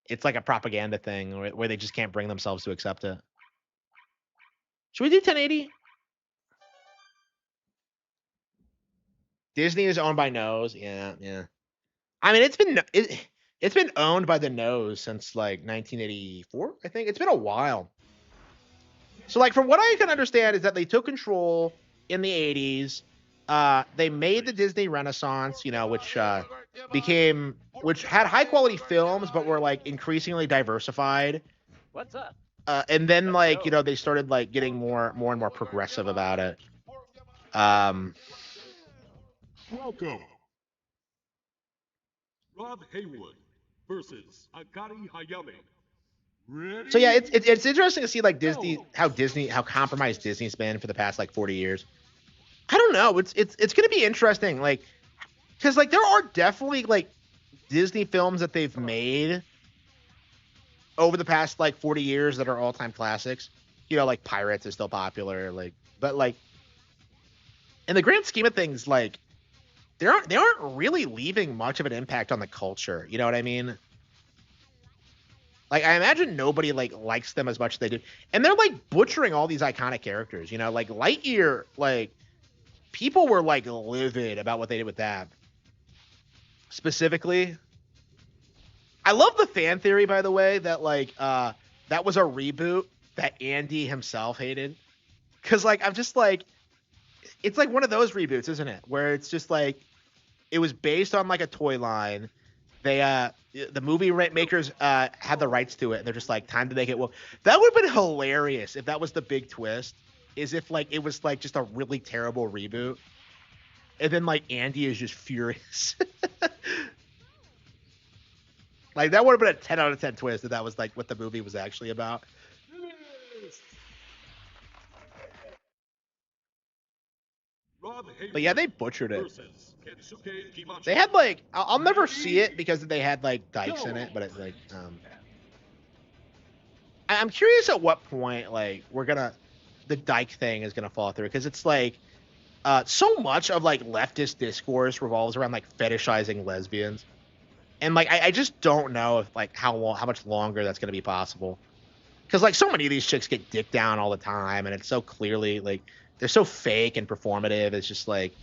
It's like a propaganda thing where they just can't bring themselves to accept it. Should we do 1080? Disney is owned by Nose. Yeah, yeah. I mean, it's been owned by the Nose since like 1984. I think it's been a while. So like from what I can understand is that they took control in the 80s. They made the Disney Renaissance, which which had high quality films, but were like increasingly diversified. What's up? And then like they started like getting more and more progressive about it. Welcome. Rob Haywood versus Akari Hayame. Ready? So yeah, it's interesting to see like how compromised Disney's been for the past like 40 years. I don't know. It's gonna be interesting, like, because like there are definitely like Disney films that they've made over the past like 40 years that are all-time classics. Like Pirates is still popular, like, but like in the grand scheme of things, like they aren't really leaving much of an impact on the culture. You know what I mean? Like I imagine nobody like likes them as much as they do, and they're like butchering all these iconic characters. Like Lightyear, like people were like livid about what they did with that specifically. I love the fan theory, by the way, that like that was a reboot that Andy himself hated. Cause like I'm just like it's like one of those reboots, isn't it? Where it's just like it was based on like a toy line. They the movie makers had the rights to it, and they're just like time to make it. Well, that would have been hilarious if that was the big twist. Is if like it was like just a really terrible reboot, and then like Andy is just furious. Like that would have been a 10 out of 10 twist if that was like what the movie was actually about. But yeah, they butchered it. They had like I'll never see it because they had like dikes in it, but it's like I'm curious at what point like the dike thing is gonna fall through because it's like so much of like leftist discourse revolves around like fetishizing lesbians, and like I just don't know if like how much longer that's gonna be possible because like so many of these chicks get dick down all the time, and it's so clearly like they're so fake and performative. It's just like.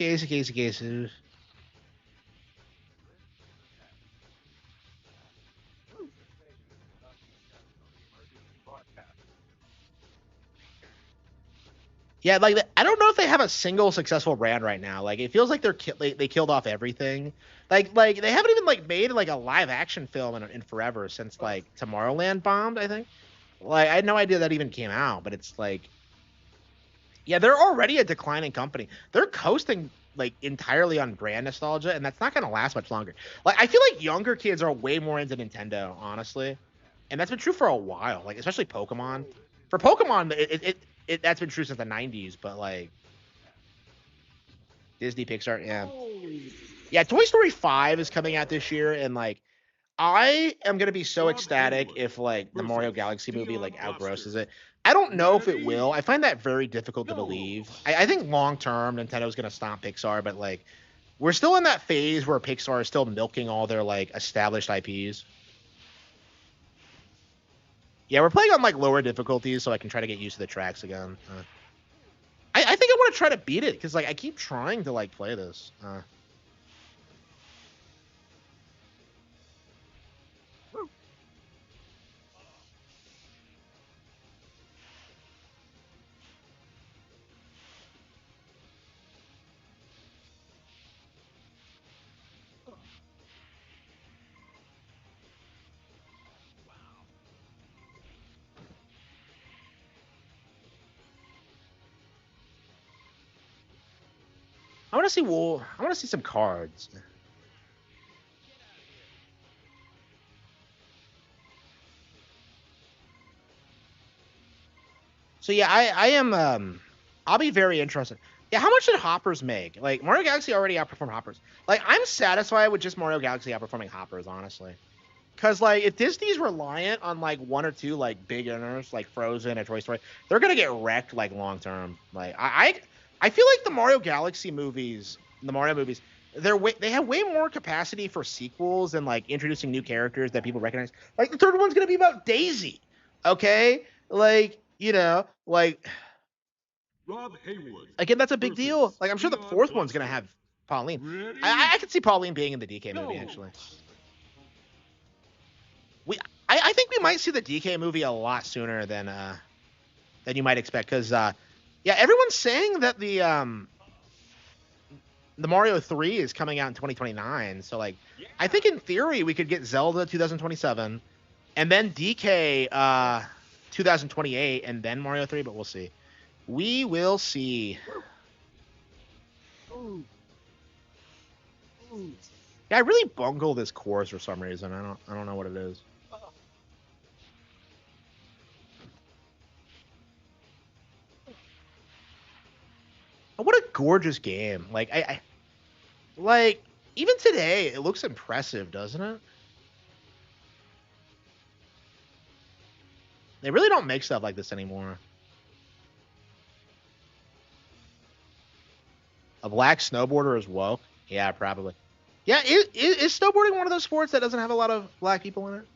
Casey. Yeah, like I don't know if they have a single successful brand right now. Like it feels like they killed off everything. Like they haven't even like made like a live action film in forever since like Tomorrowland bombed. I think. Like I had no idea that even came out, but it's like, yeah, they're already a declining company. They're coasting like entirely on brand nostalgia, and that's not gonna last much longer. Like I feel like younger kids are way more into Nintendo, honestly, and that's been true for a while. Like especially Pokemon. For Pokemon, that's been true since the '90s, but like Disney, Pixar, yeah. Toy Story 5 is coming out this year, and like I am gonna be so ecstatic if like the Mario Galaxy movie like outgrosses it. I don't know if it will. I find that very difficult to believe. I think long term Nintendo's gonna stomp Pixar, but like we're still in that phase where Pixar is still milking all their like established IPs. Yeah, we're playing on like lower difficulties so I can try to get used to the tracks again. I think I want to try to beat it because like I keep trying to like play this. I want to see I want to see some cards. So yeah, I am I'll be very interested. Yeah, how much did Hoppers make? Like Mario Galaxy already outperformed Hoppers. Like I'm satisfied with just Mario Galaxy outperforming Hoppers, honestly. Cause like if Disney's reliant on like one or two like big owners like Frozen and Toy Story, they're gonna get wrecked like long term. Like I feel like the Mario movies, they have way more capacity for sequels and like introducing new characters that people recognize. Like the third one's gonna be about Daisy, okay? Like like Rob Haywood. again, that's a big deal. Like I'm sure the Leon fourth one's gonna Buster. have Pauline. Ready? I could see Pauline being in the DK movie actually. We I think we might see the DK movie a lot sooner than you might expect because yeah, everyone's saying that the Mario 3 is coming out in 2029. So like I think in theory we could get Zelda 2027 and then DK 2028 and then Mario 3, but we'll see. We will see. Yeah, I really bungle this course for some reason. I don't know what it is. What a gorgeous game! Like I like Even today, it looks impressive, doesn't it? They really don't make stuff like this anymore. A black snowboarder is woke? Yeah, probably. Yeah, is snowboarding one of those sports that doesn't have a lot of black people in it?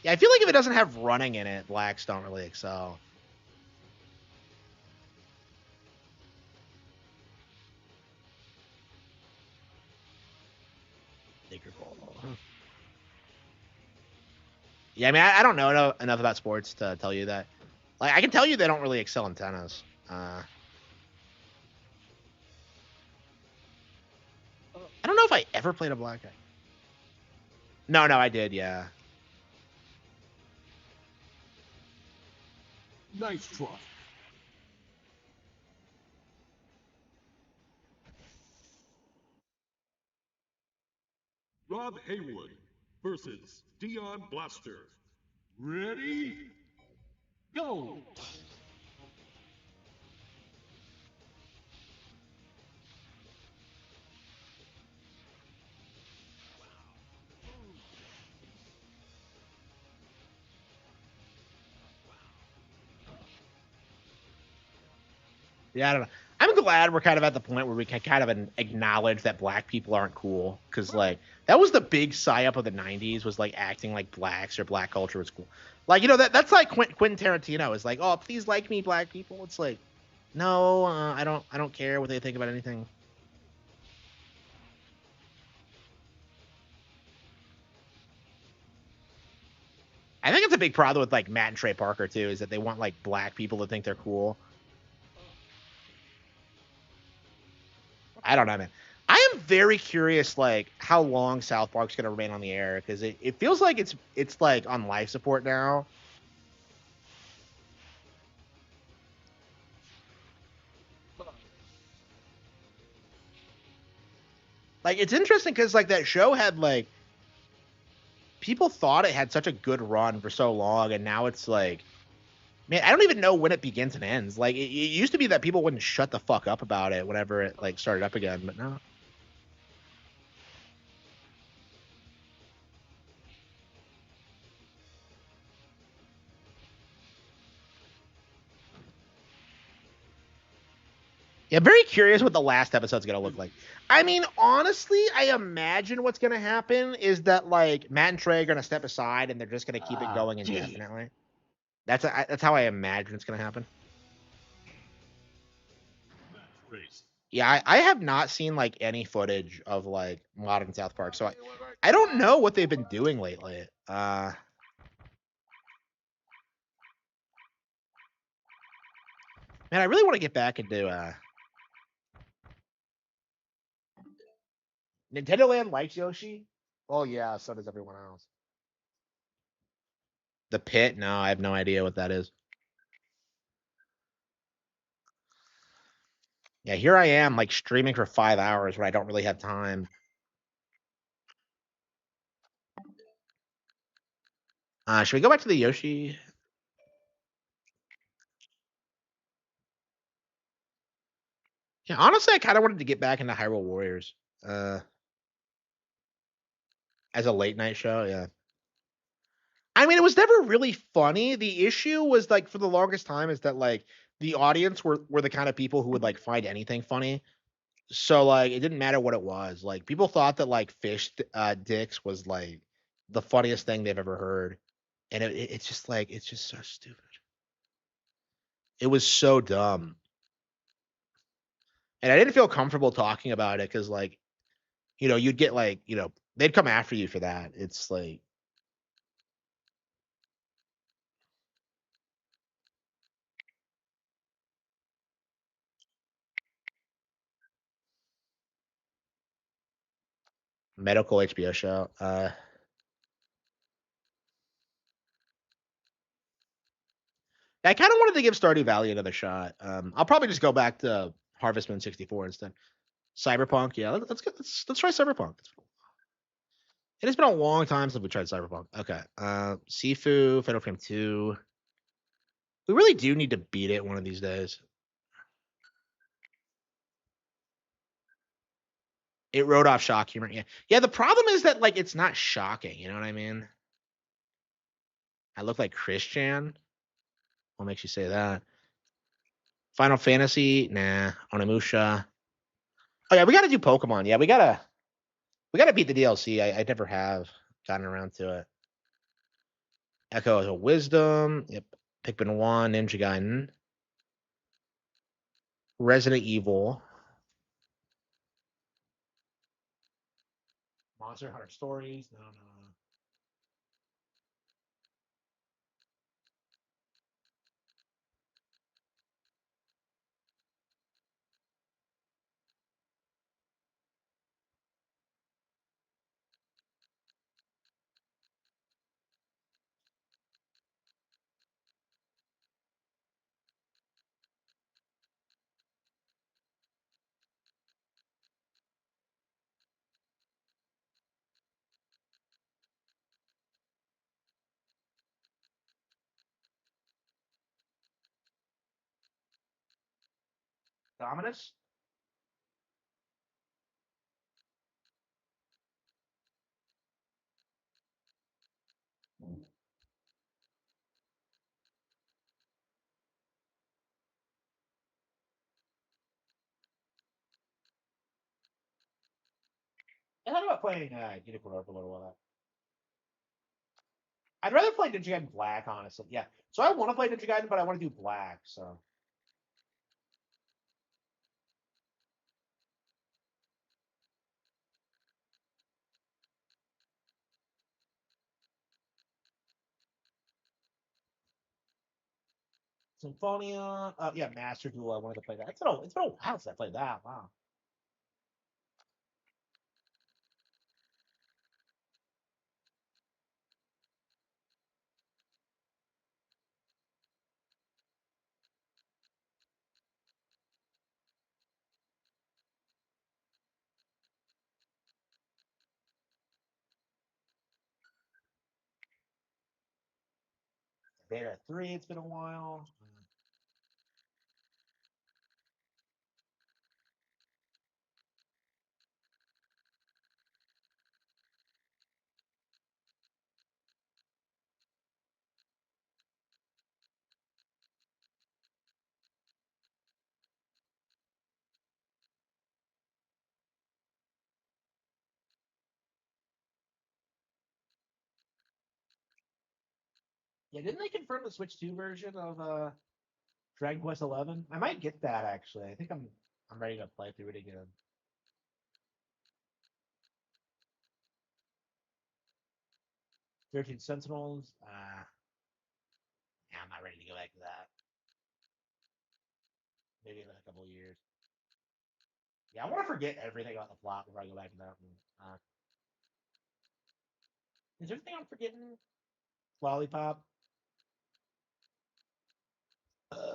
Yeah, I feel like if it doesn't have running in it, blacks don't really excel. Yeah, I mean, I don't know enough about sports to tell you that. Like, I can tell you they don't really excel in tennis. I don't know if I ever played a black guy. No, I did, yeah. Nice try. Rob Haywood versus Dion Blaster. Ready? Go! Yeah, I don't know. I'm glad we're kind of at the point where we can kind of acknowledge that black people aren't cool, because like that was the big psyop of the '90s, was like acting like blacks or black culture was cool. Like, you know, that's like Quentin Tarantino is like, oh, please like me, black people. It's like, no, I don't care what they think about anything. I think it's a big problem with like Matt and Trey Parker too, is that they want like black people to think they're cool. I don't know, man. I am very curious, like how long South Park's gonna remain on the air, because it feels like it's like on life support now. Like, it's interesting because like that show had like people thought it had such a good run for so long, and now it's like, man, I don't even know when it begins and ends. Like, it used to be that people wouldn't shut the fuck up about it whenever it like started up again, but no. Yeah, I'm very curious what the last episode's gonna look like. I mean, honestly, I imagine what's gonna happen is that like Matt and Trey are gonna step aside and they're just gonna keep it going indefinitely. That's how I imagine it's gonna happen. Race. Yeah, I have not seen like any footage of like modern South Park, so I don't know what they've been doing lately. Man, I really want to get back into Nintendo Land likes Yoshi. Oh yeah, so does everyone else. The Pit? No, I have no idea what that is. Yeah, here I am, like streaming for 5 hours when I don't really have time. Should we go back to the Yoshi? Yeah, honestly, I kind of wanted to get back into Hyrule Warriors uh, as a late night show. Yeah, I mean, it was never really funny. The issue was like for the longest time is that like the audience were the kind of people who would like find anything funny. So like it didn't matter what it was. Like people thought that like fish dicks was like the funniest thing they've ever heard, and it's just like it's just so stupid. It was so dumb, and I didn't feel comfortable talking about it because like, you know, you'd get like, you know, they'd come after you for that. It's like medical HBO show. I kind of wanted to give Stardew Valley another shot. I'll probably just go back to Harvest Moon 64 instead. Cyberpunk, yeah, let's try Cyberpunk. It has been a long time since we tried Cyberpunk. Okay, Sifu, Fatal Frame 2. We really do need to beat it one of these days. It wrote off shock humor. Yeah. Yeah, the problem is that like it's not shocking, you know what I mean? I look like Christian. What makes you say that? Final Fantasy? Nah. Onimusha. Oh yeah, we gotta do Pokemon. Yeah, we gotta beat the DLC. I never have gotten around to it. Echo of Wisdom. Yep. Pikmin 1, Ninja Gaiden. Resident Evil. Monster Hunter Stories. No, no, no. Dominus? I thought about playing Unicorn Orb a little while. I'd rather play Ninja Gaiden Black, honestly. Yeah. So I want to play Ninja Gaiden, but I want to do Black. So Symphonia. Yeah, Master Duel. I wanted to play that. It's been a while since I played that. Wow. Beta 3. It's been a while. Yeah, didn't they confirm the Switch 2 version of Dragon Quest 11? I might get that actually. I think I'm ready to play through it again. 13 Sentinels. Yeah, I'm not ready to go back to that. Maybe in a couple of years. Yeah, I want to forget everything about the plot before I go back to that one. Is there anything I'm forgetting? Lollipop. Uh,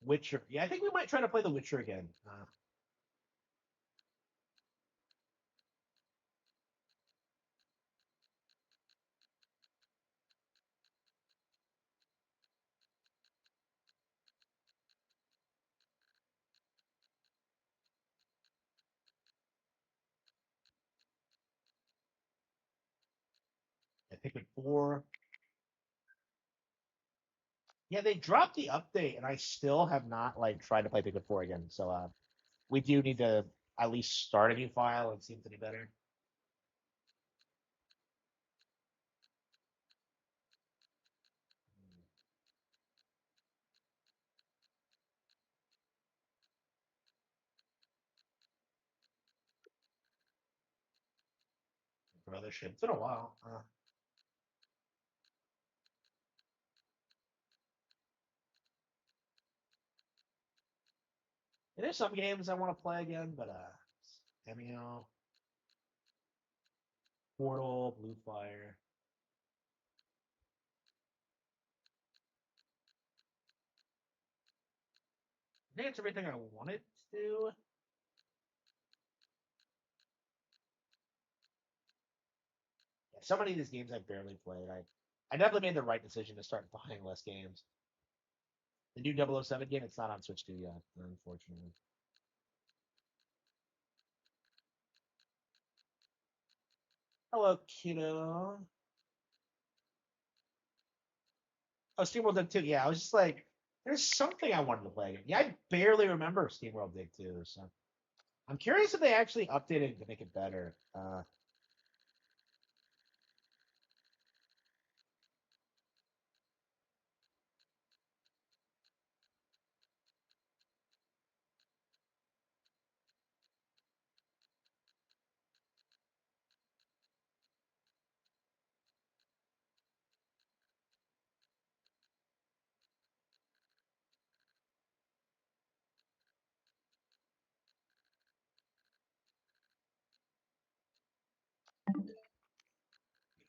Witcher. Yeah, I think we might try to play The Witcher again. I think Pikmin 4. Yeah, they dropped the update, and I still have not like tried to play Pikmin 4 again. So we do need to at least start a new file and see if it's any better. For other shit. It's been a while. There's some games I want to play again, but Cameo, Portal, Blue Fire. I think it's everything I wanted to do. Yeah, so many of these games I've barely played. I definitely made the right decision to start buying less games. The new 007 game, it's not on Switch 2 yet, unfortunately. Hello, kiddo. Oh, SteamWorld Dig 2. Yeah, I was just like, there's something I wanted to play again. Yeah, I barely remember SteamWorld Dig 2, so I'm curious if they actually updated to make it better.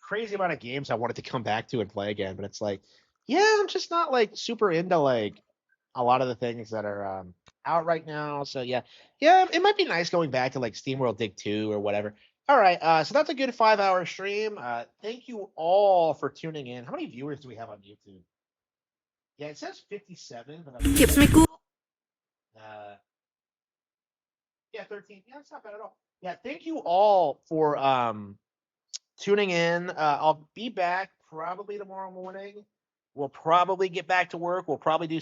Crazy amount of games I wanted to come back to and play again, but it's like, yeah, I'm just not like super into like a lot of the things that are out right now. So yeah, it might be nice going back to like SteamWorld Dig 2 or whatever. All right, so that's a good 5-hour stream. Thank you all for tuning in. How many viewers do we have on YouTube? Yeah, it says 57, but Keeps me cool. uh, yeah, 13. Yeah, it's not bad at all. Yeah, thank you all for tuning in. I'll be back probably tomorrow morning. We'll probably get back to work. We'll probably do